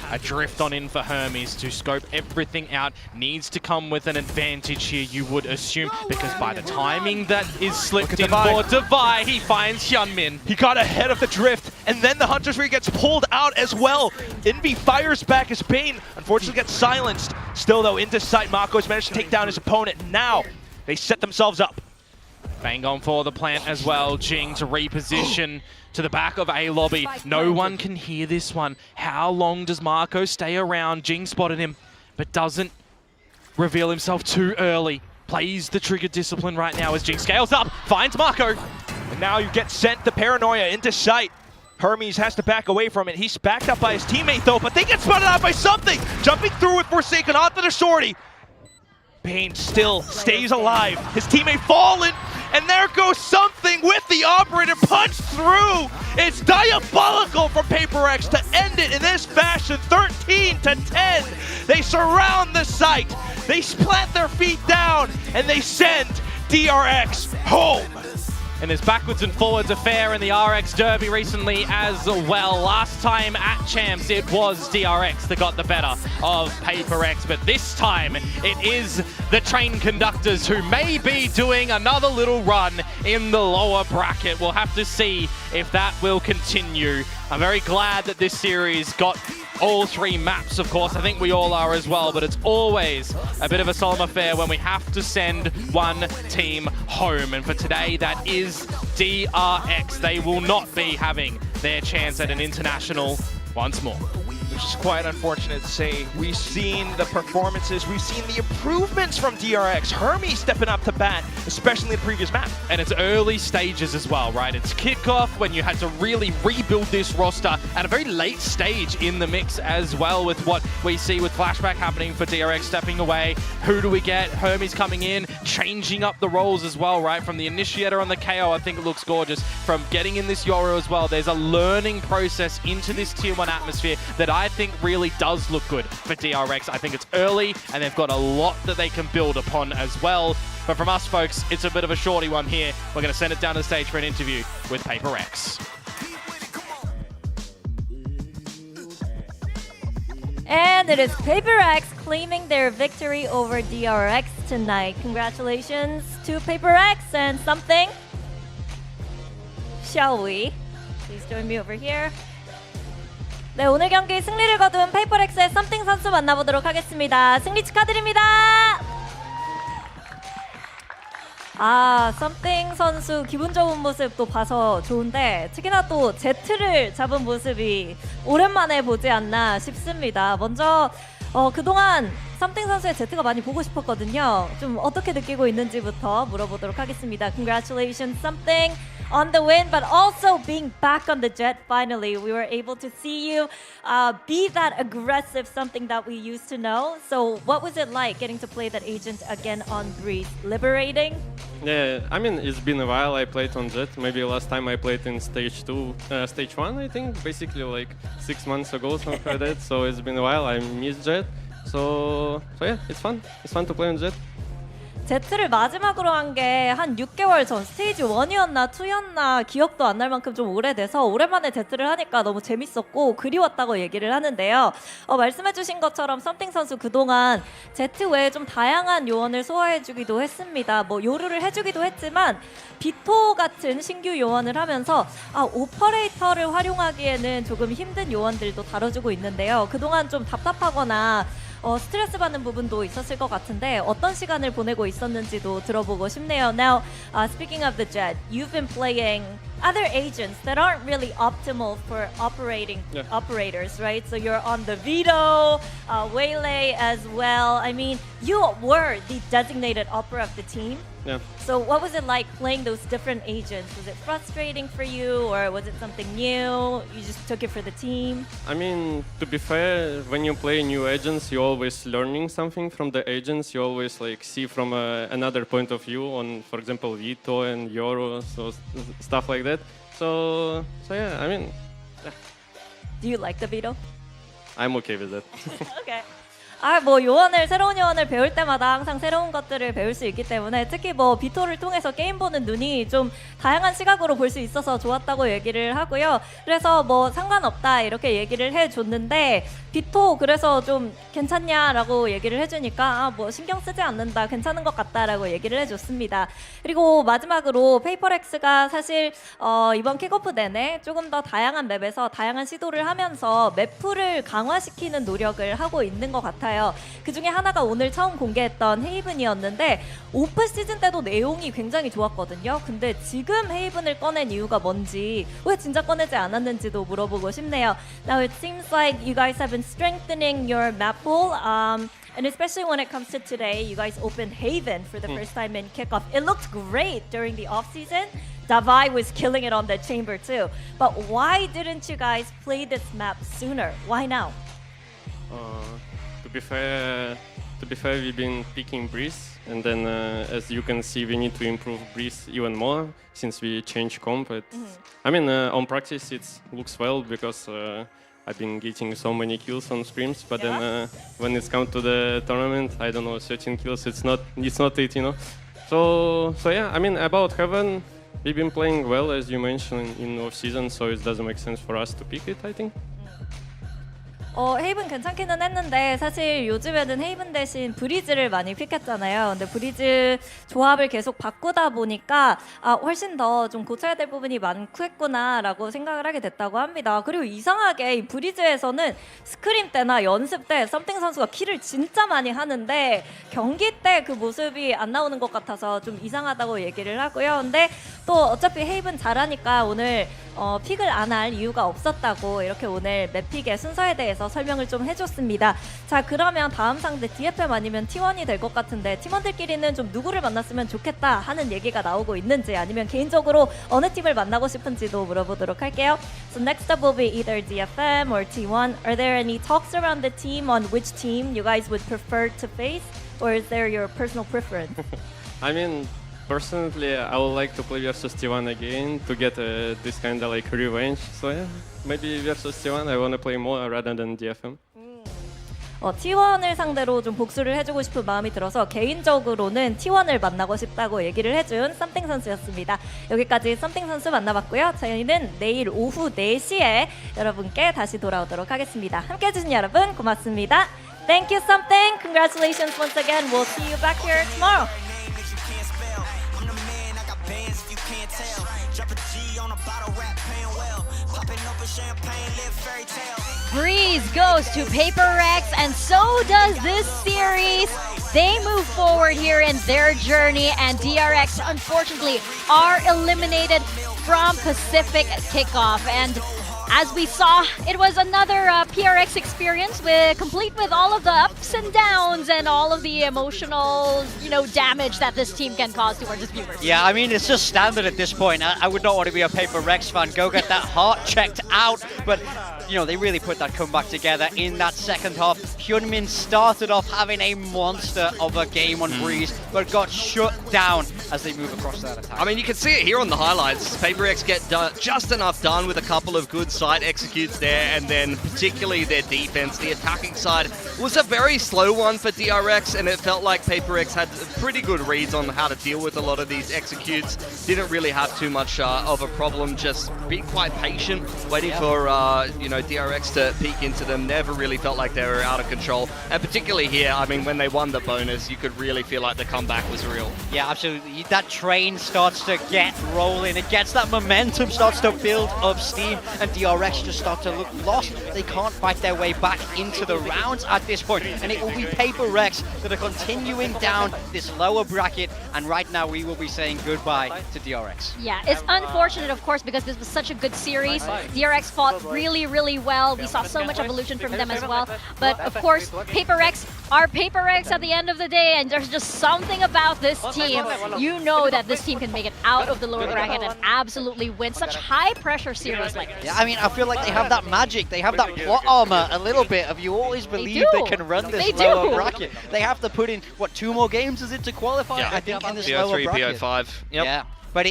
A drift on in for Hermes to scope everything out. Needs to come with an advantage here, you would assume, because by the timing that is slipped in for Divide, he finds Hyunmin. He got ahead of the drift, and then the Hunter's Rear gets pulled out as well. Invi fires back as Bane unfortunately gets silenced. Still though, into sight, Mako's managed to take down his opponent. Now, they set themselves up. Bang on for the plant as well. Jing to reposition to the back of A lobby. No one can hear this one. How long does Marco stay around? Jing spotted him, but doesn't reveal himself too early. Plays the trigger discipline right now as Jing scales up, finds Marco. And now you get sent the Paranoia into sight. Hermes has to back away from it. He's backed up by his teammate though, but they get spotted out by something. Jumping through with Forsaken onto the shorty. Bane still stays alive. His teammate fallen, and there goes something with the operator punch through. It's diabolical from PRX to end it in this fashion, 13-10. They surround the site, they plant their feet down, and they send DRX home. And there's backwards and forwards affair in the RX Derby recently as well. Last time at Champs, it was DRX that got the better of PRX, but this time it is the train conductors who may be doing another little run in the lower bracket. We'll have to see if that will continue. I'm very glad that this series got all 3 maps, of course. I think we all are as well, but it's always a bit of a solemn affair when we have to send one team home. And for today, that is DRX. They will not be having their chance at an international once more. Which is quite unfortunate to say. We've seen the performances, we've seen the improvements from DRX. Hermes stepping up to bat, especially in the previous map. And it's early stages as well, right? It's Kickoff when you had to really rebuild this roster at a very late stage in the mix as well, with what we see with Flashback happening for DRX stepping away. Who do we get? Hermes coming in, changing up the roles as well, right? From the Initiator on the KO, I think it looks gorgeous. From getting in this Yoru as well, there's a learning process into this Tier 1 atmosphere that I think really does look good for DRX. I think it's early, and they've got a lot that they can build upon as well. But from us, folks, it's a bit of a shorty one here. We're going to send it down to the stage for an interview with PRX. And it is PRX claiming their victory over DRX tonight. Congratulations to PRX and something. Shall we? Please join me over here. 네, 오늘 경기 승리를 거둔 PRX의 썸띵 선수 만나보도록 하겠습니다. 승리 축하드립니다. 아, 썸띵 선수 기분 좋은 모습 또 봐서 좋은데 특히나 또 Z를 잡은 모습이 오랜만에 보지 않나 싶습니다. 먼저 그동안 썸띵 선수의 Z가 많이 보고 싶었거든요. 좀 어떻게 느끼고 있는지부터 물어보도록 하겠습니다. Congratulations, 썸띵. on the win, but also being back on the jet finally. We were able to see you be that aggressive, something that we used to know. So what was it like getting to play that agent again on Breeze? Liberating? Yeah, I mean, it's been a while I played on Jet. Maybe last time I played in stage 1, I think, basically like 6 months ago, something like that. So it's been a while. I miss Jet. So yeah, it's fun. It's fun to play on Jet. 제트를 마지막으로 한 게 한 6개월 전 스테이지 1이었나 2였나 기억도 안 날 만큼 좀 오래돼서 오랜만에 제트를 하니까 너무 재밌었고 그리웠다고 얘기를 하는데요. 말씀해주신 것처럼 썸띵 선수 그동안 제트 외에 좀 다양한 요원을 소화해주기도 했습니다. 뭐 요루를 해주기도 했지만 비토 같은 신규 요원을 하면서 오퍼레이터를 활용하기에는 조금 힘든 요원들도 다뤄주고 있는데요. 그동안 좀 답답하거나 스트레스 받는 부분도 있었을 것 같은데 어떤 시간을 보내고 있었는지도 들어보고 싶네요. Now, speaking of the Jet, you've been playing other agents that aren't really optimal for operators, right? So you're on the Vito, Waylay as well. I mean, you were the designated opera of the team. Yeah. So what was it like playing those different agents? Was it frustrating for you or was it something new? You just took it for the team? I mean, to be fair, when you play new agents, you're always learning something from the agents. You always like see from another point of view on, for example, Vito and Yoro, so stuff like that. So yeah, I mean, yeah. Do you like the Vito? I'm okay with that. Okay. 새로운 요원을 배울 때마다 항상 새로운 것들을 배울 수 있기 때문에 특히 비토를 통해서 게임 보는 눈이 좀 다양한 시각으로 볼 수 있어서 좋았다고 얘기를 하고요. 그래서 상관없다 이렇게 얘기를 해줬는데 비토 그래서 좀 괜찮냐라고 얘기를 해주니까 신경 쓰지 않는다 괜찮은 것 같다라고 얘기를 해줬습니다. 그리고 마지막으로 페이퍼렉스가 사실 이번 킥오프 내내 조금 더 다양한 맵에서 다양한 시도를 하면서 맵풀을 강화시키는 노력을 하고 있는 것 같아요. 그 중에 하나가 오늘 처음 공개했던 헤이븐이었는데 오프 시즌 때도 내용이 굉장히 좋았거든요. 근데 지금 헤이븐을 꺼낸 이유가 뭔지 왜 진짜 꺼내지 않았는지도 물어보고 싶네요. Now it seems like you guys have been strengthening your map pool. And especially when it comes to today, you guys opened Haven for the first time in Kickoff. It looked great during the off-season. Davai was killing it on the chamber too. But why didn't you guys play this map sooner? Why now? To be fair, we've been picking Breeze, and then as you can see, we need to improve Breeze even more since we changed comp. I mean, on practice it looks well because I've been getting so many kills on scrims, but then when it's come to the tournament, I don't know, 13 kills. It's not it, you know. So yeah, I mean, about Heaven, we've been playing well as you mentioned in off season, so it doesn't make sense for us to pick it, I think. 헤이븐 괜찮기는 했는데 사실 요즘에는 헤이븐 대신 브리즈를 많이 픽했잖아요. 근데 브리즈 조합을 계속 바꾸다 보니까 훨씬 더 좀 고쳐야 될 부분이 많고 했구나라고 생각을 하게 됐다고 합니다. 그리고 이상하게 이 브리즈에서는 스크림 때나 연습 때 썸띵 선수가 킬을 진짜 많이 하는데 경기 때 그 모습이 안 나오는 것 같아서 좀 이상하다고 얘기를 하고요. 근데 또 어차피 헤이븐 잘하니까 오늘 픽을 안 할 이유가 없었다고 이렇게 오늘 맵픽의 순서에 대해서 설명을 좀 해줬습니다. 자, 그러면 다음 상대 DFM 아니면 T1이 될 것 같은데 팀원들끼리는 좀 누구를 만났으면 좋겠다 하는 얘기가 나오고 있는지 아니면 개인적으로 어느 팀을 만나고 싶은지도 물어보도록 할게요. So next up will be either DFM or T1. Are there any talks around the team on which team you guys would prefer to face, or is there your personal preference? I mean, personally, I would like to play versus T1 again to get this kind of like revenge. So yeah, maybe versus T1 I want to play more rather than DFM. T1을 상대로 좀 복수를 해주고 싶은 마음이 들어서 개인적으로는 T1을 만나고 싶다고 얘기를 해준 썸띵 선수였습니다. 여기까지 썸띵 선수 만나봤고요. 저희는 내일 오후 4시에 여러분께 다시 돌아오도록 하겠습니다. 함께 해주신 여러분 고맙습니다. Thank you, something. Congratulations once again. We'll see you back here tomorrow. Breeze goes to PRX, and so does this series. They move forward here in their journey, and DRX unfortunately are eliminated from Pacific Kickoff. And as we saw, it was another PRX experience complete with all of the ups and downs and all of the emotional, damage that this team can cause towards its viewers. Yeah, I mean, it's just standard at this point. I would not want to be a PRX fan. Go get that heart checked out. But, they really put that comeback together in that second half. Hyunmin started off having a monster of a game on Breeze, but got shut down as they move across that attack. I mean, you can see it here on the highlights. PRX get just enough done with a couple of good side executes there, and then particularly their defense. The attacking side was a very slow one for DRX, and it felt like PRX had pretty good reads on how to deal with a lot of these executes. Didn't really have too much of a problem, just being quite patient, waiting for, DRX to peek into them. Never really felt like they were out of control. And particularly here, I mean, when they won the bonus, you could really feel like the comeback was real. Yeah, absolutely. That train starts to get rolling. It gets that momentum, starts to build up steam, and DRX just start to look lost. They can't fight their way back into the rounds at this point, and it will be PRX that are continuing down this lower bracket, and right now we will be saying goodbye to DRX. Yeah, it's unfortunate, of course, because this was such a good series. DRX fought really, really well. We saw so much evolution from them as well. But, of course, PRX are PRX at the end of the day, and there's just something about this team. You know that this team can make it out of the lower bracket and absolutely win such high-pressure series like this. Yeah, I mean, I feel like they have that magic. They have that plot armor a little bit of you always believe they can run this lower bracket. They have to put in, 2 more games is it to qualify? Yeah. I think in this BO3, lower bracket. BO5. Yep. Yeah. But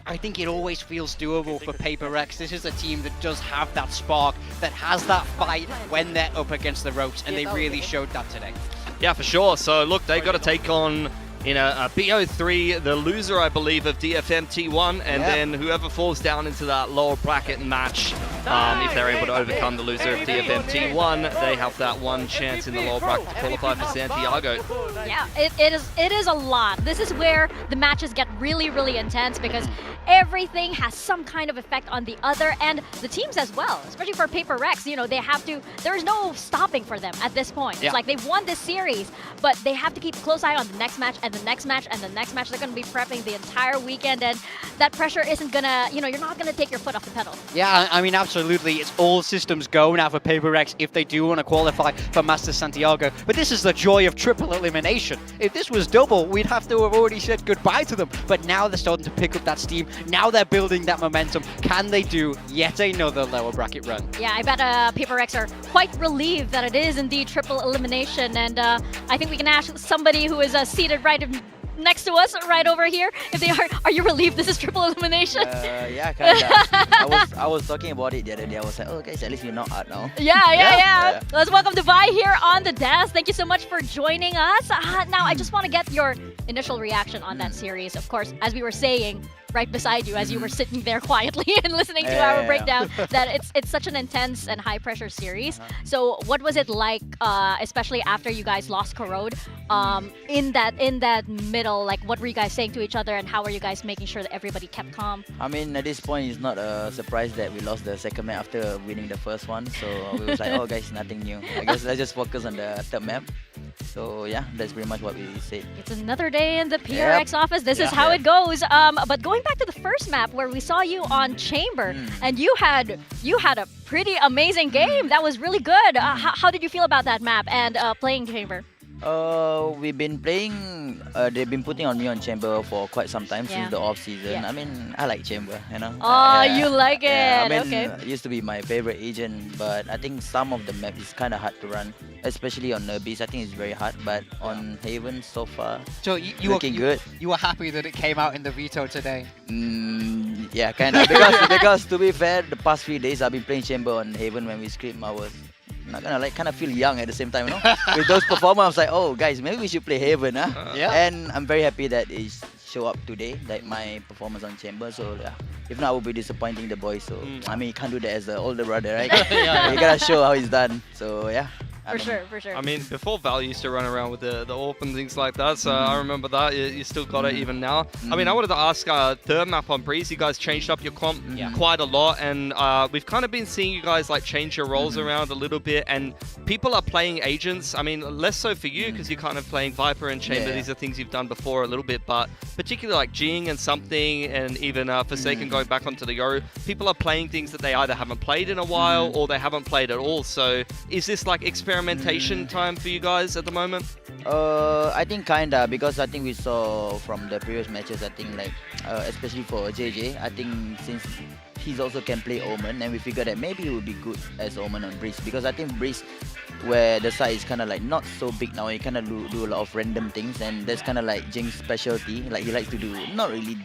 I think it always feels doable for PRX. This is a team that does have that spark, that has that fight when they're up against the ropes, and they really showed that today. Yeah, for sure. So look, they got to take on in a BO3, the loser, I believe, of DFM T1, and then whoever falls down into that lower bracket match, if they're able to overcome the loser of DFM T1, they have that one chance in the lower bracket to qualify for Santiago. Yeah, it is a lot. This is where the matches get really, really intense because everything has some kind of effect on the other and the teams as well. Especially for PRX, they have to. There's no stopping for them at this point. Yeah. It's like they've won this series, but they have to keep a close eye on the next match and the next match and the next match. They're going to be prepping the entire weekend, and that pressure isn't gonna. You're not gonna take your foot off the pedal. Yeah, I mean, absolutely. It's all systems go now for PRX if they do want to qualify for Masters Santiago. But this is the joy of triple elimination. If this was double, we'd have to have already said goodbye to them. But now they're starting to pick up that steam. Now they're building that momentum. Can they do yet another lower bracket run? Yeah, I bet PRX are quite relieved that it is indeed triple elimination. And I think we can ask somebody who is seated right next to us, right over here, if they are you relieved this is triple elimination? Yeah, kinda. I was talking about it the other day. I was like, oh guys, at least you're not out now. Yeah. Let's welcome Dubai here on the desk. Thank you so much for joining us. Now, I just want to get your initial reaction on that series. Of course, as we were saying, right beside you as you were sitting there quietly and listening to our breakdown, that it's such an intense and high pressure series. So what was it like, especially after you guys lost Corrode, in that middle? Like, what were you guys saying to each other, and how were you guys making sure that everybody kept calm? I mean, at this point, it's not a surprise that we lost the second map after winning the first one. So we was like, oh guys, nothing new. I guess let's just focus on the third map. So yeah, that's pretty much what we said. It's another day in the PRX office. This is how it goes. But going back to the first map where we saw you on Chamber, and you had a pretty amazing game. That was really good. How did you feel about that map and playing Chamber? We've been playing, they've been putting on me on Chamber for quite some time since the off season. I mean, I like Chamber, Oh, you like it? I mean, okay. It used to be my favorite agent, but I think some of the map is kind of hard to run, especially on Nerbies. I think it's very hard, but on Haven so far, so looking good. You were happy that it came out in the veto today? Yeah, kind of. because to be fair, the past few days I've been playing Chamber on Haven when we scrim. I was not gonna kind of feel young at the same time, With those performances, I was like, oh guys, maybe we should play Haven, And I'm very happy that it show up today, like my performance on Chamber. So yeah, if not, I would be disappointing the boys. So I mean, you can't do that as the older brother, right? You gotta show how it's done. So yeah. For sure, for sure. I mean, before Val used to run around with the AWP and things like that, so I remember that. You still got it even now. I mean, I wanted to ask, third map on Breeze, you guys changed up your comp quite a lot, and we've kind of been seeing you guys like change your roles around a little bit, and people are playing agents. I mean, less so for you because you're kind of playing Viper and Chamber. These are things you've done before a little bit, but particularly like Jing and something, and even Forsaken going back onto the Yoru, people are playing things that they either haven't played in a while or they haven't played at all. So is this like experimentation time for you guys at the moment? I think kinda, because I think we saw from the previous matches, I think like especially for JJ, I think since he's also can play Omen, and we figured that maybe he would be good as Omen on Breeze, because I think Breeze, where the side is kind of like not so big now, he kind of do a lot of random things, and that's kind of like Jing's specialty. Like he likes to do not really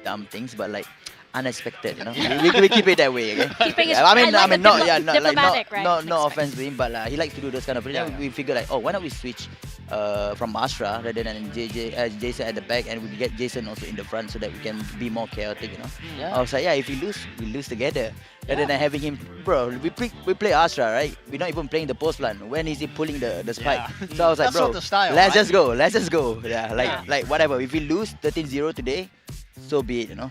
dumb things, but like unexpected, you know. we keep it that way, okay? Keeping his, I mean, right? No offense to him, but he likes to do those kind of things. We figure like, oh, why not we switch from Astra rather than Jason at the back, and we get Jason also in the front so that we can be more chaotic, you know. I was like, if we lose together. Rather than having him, bro, we play Astra, right? We're not even playing the post plan. When is he pulling the spike? So I was like, bro, let's just go. Yeah, like whatever. If we lose 13-0 today, so be it, you know.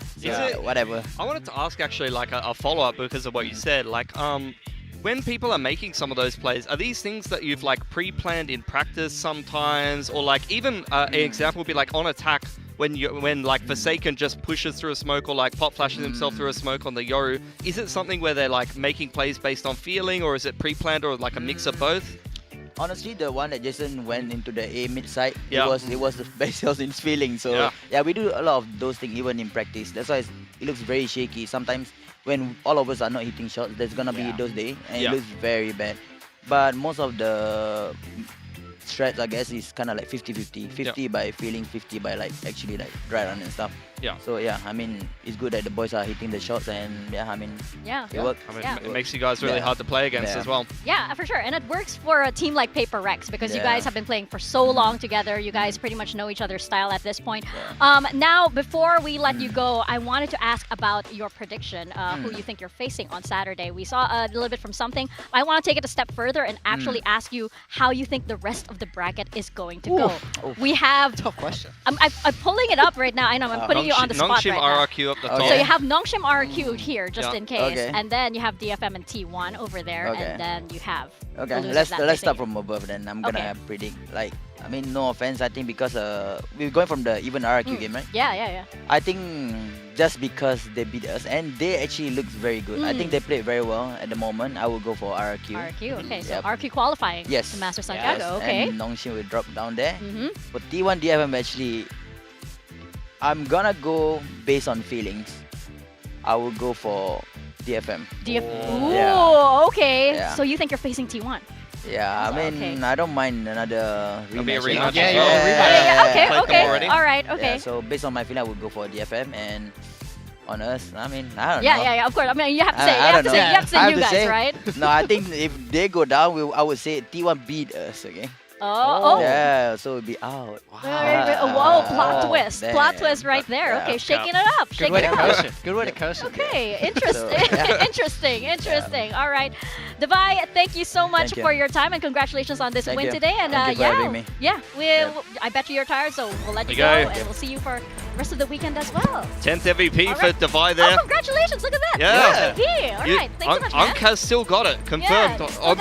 Whatever. I wanted to ask actually like a follow-up because of what you said. Like, when people are making some of those plays, are these things that you've like pre-planned in practice sometimes, or like even an example would be like on attack when like Forsaken just pushes through a smoke, or like pop flashes himself through a smoke on the Yoru? Is it something where they're like making plays based on feeling, or is it pre-planned, or like a mix of both? Honestly, the one that Jason went into the A mid side, it was the best in his feeling. So we do a lot of those things even in practice. That's why it looks very shaky. Sometimes when all of us are not hitting shots, there's gonna be those days, and it looks very bad. But most of the strats, I guess, is kind of like 50-50. 50 by feeling, 50 by like actually like dry run and stuff. So I mean, it's good that the boys are hitting the shots, and it works. I mean, it makes you guys really hard to play against as well. Yeah, for sure. And it works for a team like PRX because you guys have been playing for so long together. You guys pretty much know each other's style at this point. Now, before we let you go, I wanted to ask about your prediction, who you think you're facing on Saturday. We saw a little bit from something. I want to take it a step further and actually ask you how you think the rest of the bracket is going to go. We have... Tough question. I'm pulling it up right now. I know, I'm putting you on the spot right now. RRQ up the top. So you have Nongshim RRQ here, just in case, and then you have DFM and T1 over there, and then you have. Let's start from above then. I'm gonna predict, like, I mean, no offense, I think because we're going from the even RRQ game, right? Yeah. I think just because they beat us, and they actually look very good. I think they played very well at the moment. I will go for RRQ. Okay, so RRQ qualifying to Master Santiago, okay. And Nongshim will drop down there. For T1 DFM, actually, I'm gonna go based on feelings. I will go for DFM. Ooh, okay. So you think you're facing T1? Yeah, I mean, I don't mind another rematch. Okay. All right, okay. Yeah, so based on my feeling, I would go for DFM, and on us, I mean, I don't know. Yeah, of course. I mean, you have to say, you have to say you guys, right? No, I think if they go down, I would say T1 beat us, okay? Yeah, so it'll be out. Whoa, plot twist. Plot twist right there. Okay, shaking it up. Good way to curse it. Good way to curse it. Okay, interesting. All right. Devai, thank you so much for your time, and congratulations on this win today. And thank you for having me. I bet you you're tired, so we'll let you go, and we'll see you for the rest of the weekend as well. 10th MVP for Devai there. Oh, congratulations. Look at that. Yeah. MVP. All right. Thanks so much, man. Has still got it. Confirmed on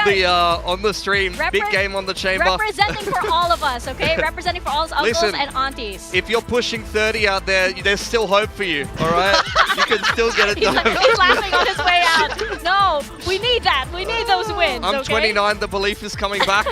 the stream. Big game on the chamber. Representing for all of us, okay? Representing for all his uncles and aunties. If you're pushing 30 out there, there's still hope for you, all right? You can still get it done. He's laughing on his way out. No, we need that. We need those wins, I'm 29. The belief is coming back.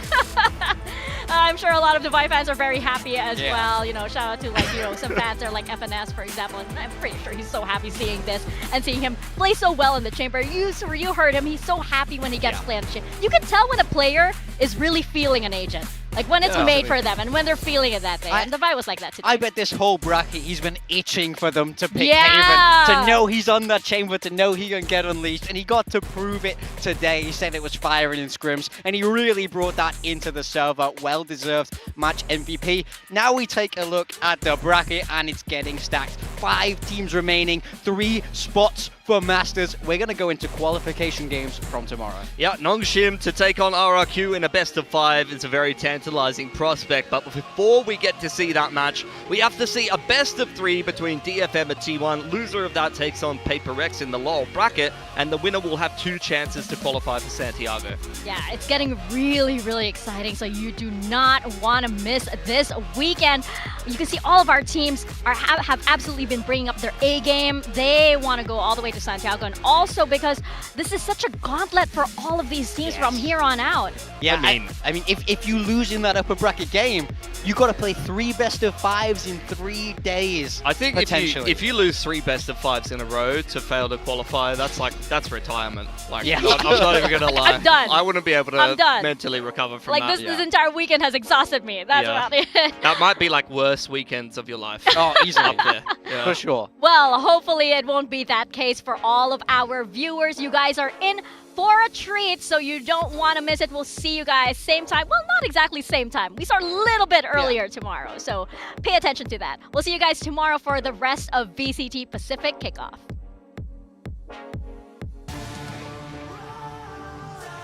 I'm sure a lot of Devai fans are very happy as well. You know, shout out to like, some fans that are like FNS, for example, and I'm pretty sure he's so happy seeing this and seeing him play so well in the chamber. You heard him. He's so happy when he gets to play on the chamber. You can tell when a player is really feeling an agent. Like when it's made for them and when they're feeling it that day. And Devai was like that today. I bet this whole bracket, he's been itching for them to pick Haven, to know he's on that chamber, to know he can get unleashed. And he got to prove it today. He said it was firing in scrims, and he really brought that into the server. Well-deserved match MVP. Now we take a look at the bracket, and it's getting stacked. 5 teams remaining, 3 spots for Masters. We're going to go into qualification games from tomorrow. Yeah, Nongshim to take on RRQ in a best of 5 is a very tantalizing prospect, but before we get to see that match, we have to see a best of 3 between DFM and T1. Loser of that takes on PRX in the lower bracket, and the winner will have 2 chances to qualify for Santiago. Yeah, it's getting really, really exciting, so you do not want to miss this weekend. You can see all of our teams have absolutely been bringing up their A game. They want to go all the way to Santiago, and also because this is such a gauntlet for all of these teams from here on out. Yeah, I mean, if you lose in that upper bracket game, you got to play 3 best of 5s in 3 days. I think if you lose 3 best of 5s in a row to fail to qualify, that's retirement. Like, Yeah. I'm not even gonna lie. I'm done. I wouldn't be able I'm to done. mentally recover from Like that. this entire weekend has exhausted me. That's Yeah. about it. That might be like worst weekends of your life. Oh, easily. Up there. Yeah. For sure. Well, hopefully it won't be that case for all of our viewers. You guys are in for a treat, so you don't want to miss it. We'll see you guys same time. Well, not exactly same time. We start a little bit earlier tomorrow, so pay attention to that. We'll see you guys tomorrow for the rest of VCT Pacific Kickoff.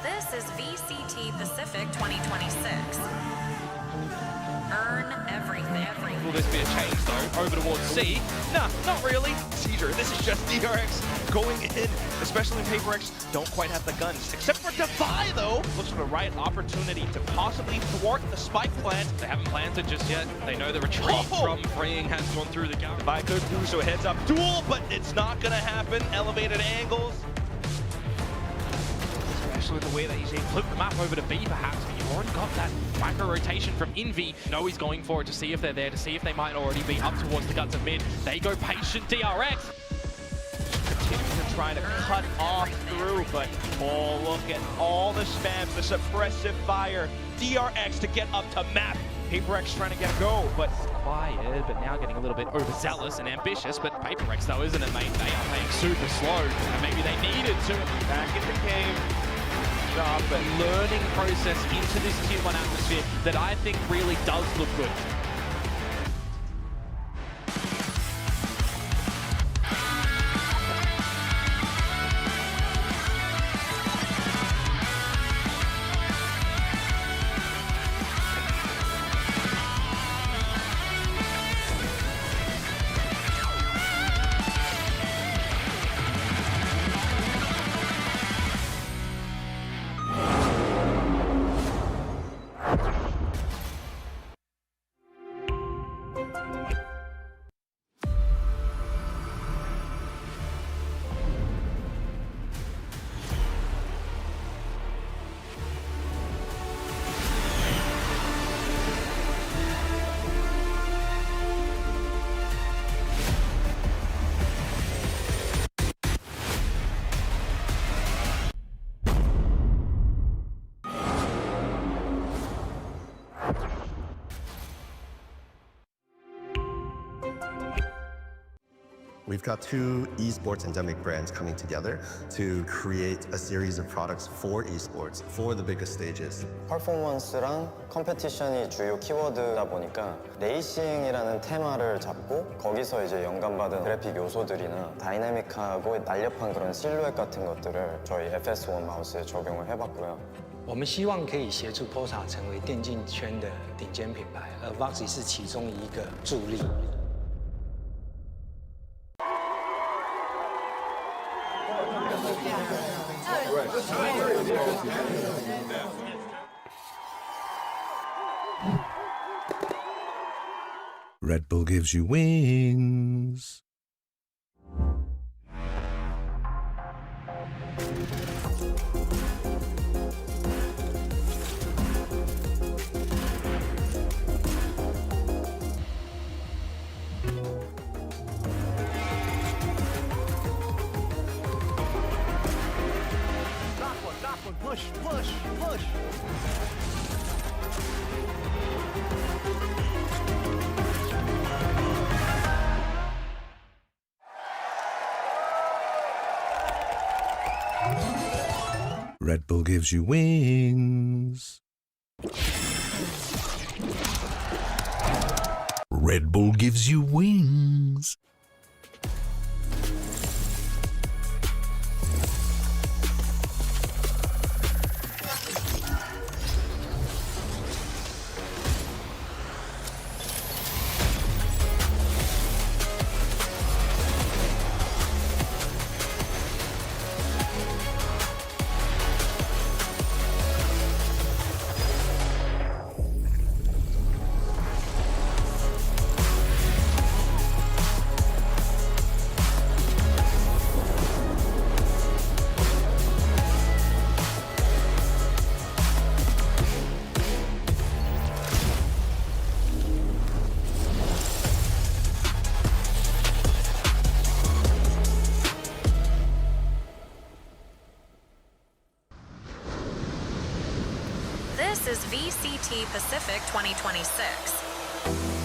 This is VCT Pacific 2026. Earn everything. Will this be a change though? Over towards C? Nah, not really. Seizure, this is just DRX going in, especially when PRX don't quite have the guns. Except for Defy though. Looks for the right opportunity to possibly thwart the spike plant. They haven't planted just yet. They know the retreat from freeing has gone through the gap. Defy could do so, heads up duel, but it's not gonna happen. Elevated angles. Especially the way that he's flipped the map over to B perhaps, but you've already got that micro rotation from Envy. No, he's going for it to see if they're there, to see if they might already be up towards the guts of mid. They go patient DRX. Continuing to try to cut off through, but oh, look at all the spams, the suppressive fire. DRX to get up to map. PRX trying to get a go, but Quiet, but now getting a little bit overzealous and ambitious. But PRX though, isn't it, mate? They are playing super slow, and maybe they needed to. back in the game. But learning process into this tier 1 atmosphere that I think really does look good. We've got 2 esports endemic brands coming together to create a series of products for esports, for the biggest stages. 퍼포먼스랑 컴페티션이 주요 키워드다 보니까 레이싱이라는 테마를 잡고 거기서 이제 영감받은 그래픽 요소들이나 다이내믹하고 날렵한 그런 실루엣 같은 것들을 저희 FS1 마우스에 적용을 해봤고요. 我们希望可以协助 POSA 成为电竞圈的顶尖品牌，而 Voxy 是其中一个助力。 Red Bull gives you wings. Push, push, push. Red Bull gives you wings. Red Bull gives you wings. VCT Pacific 2026.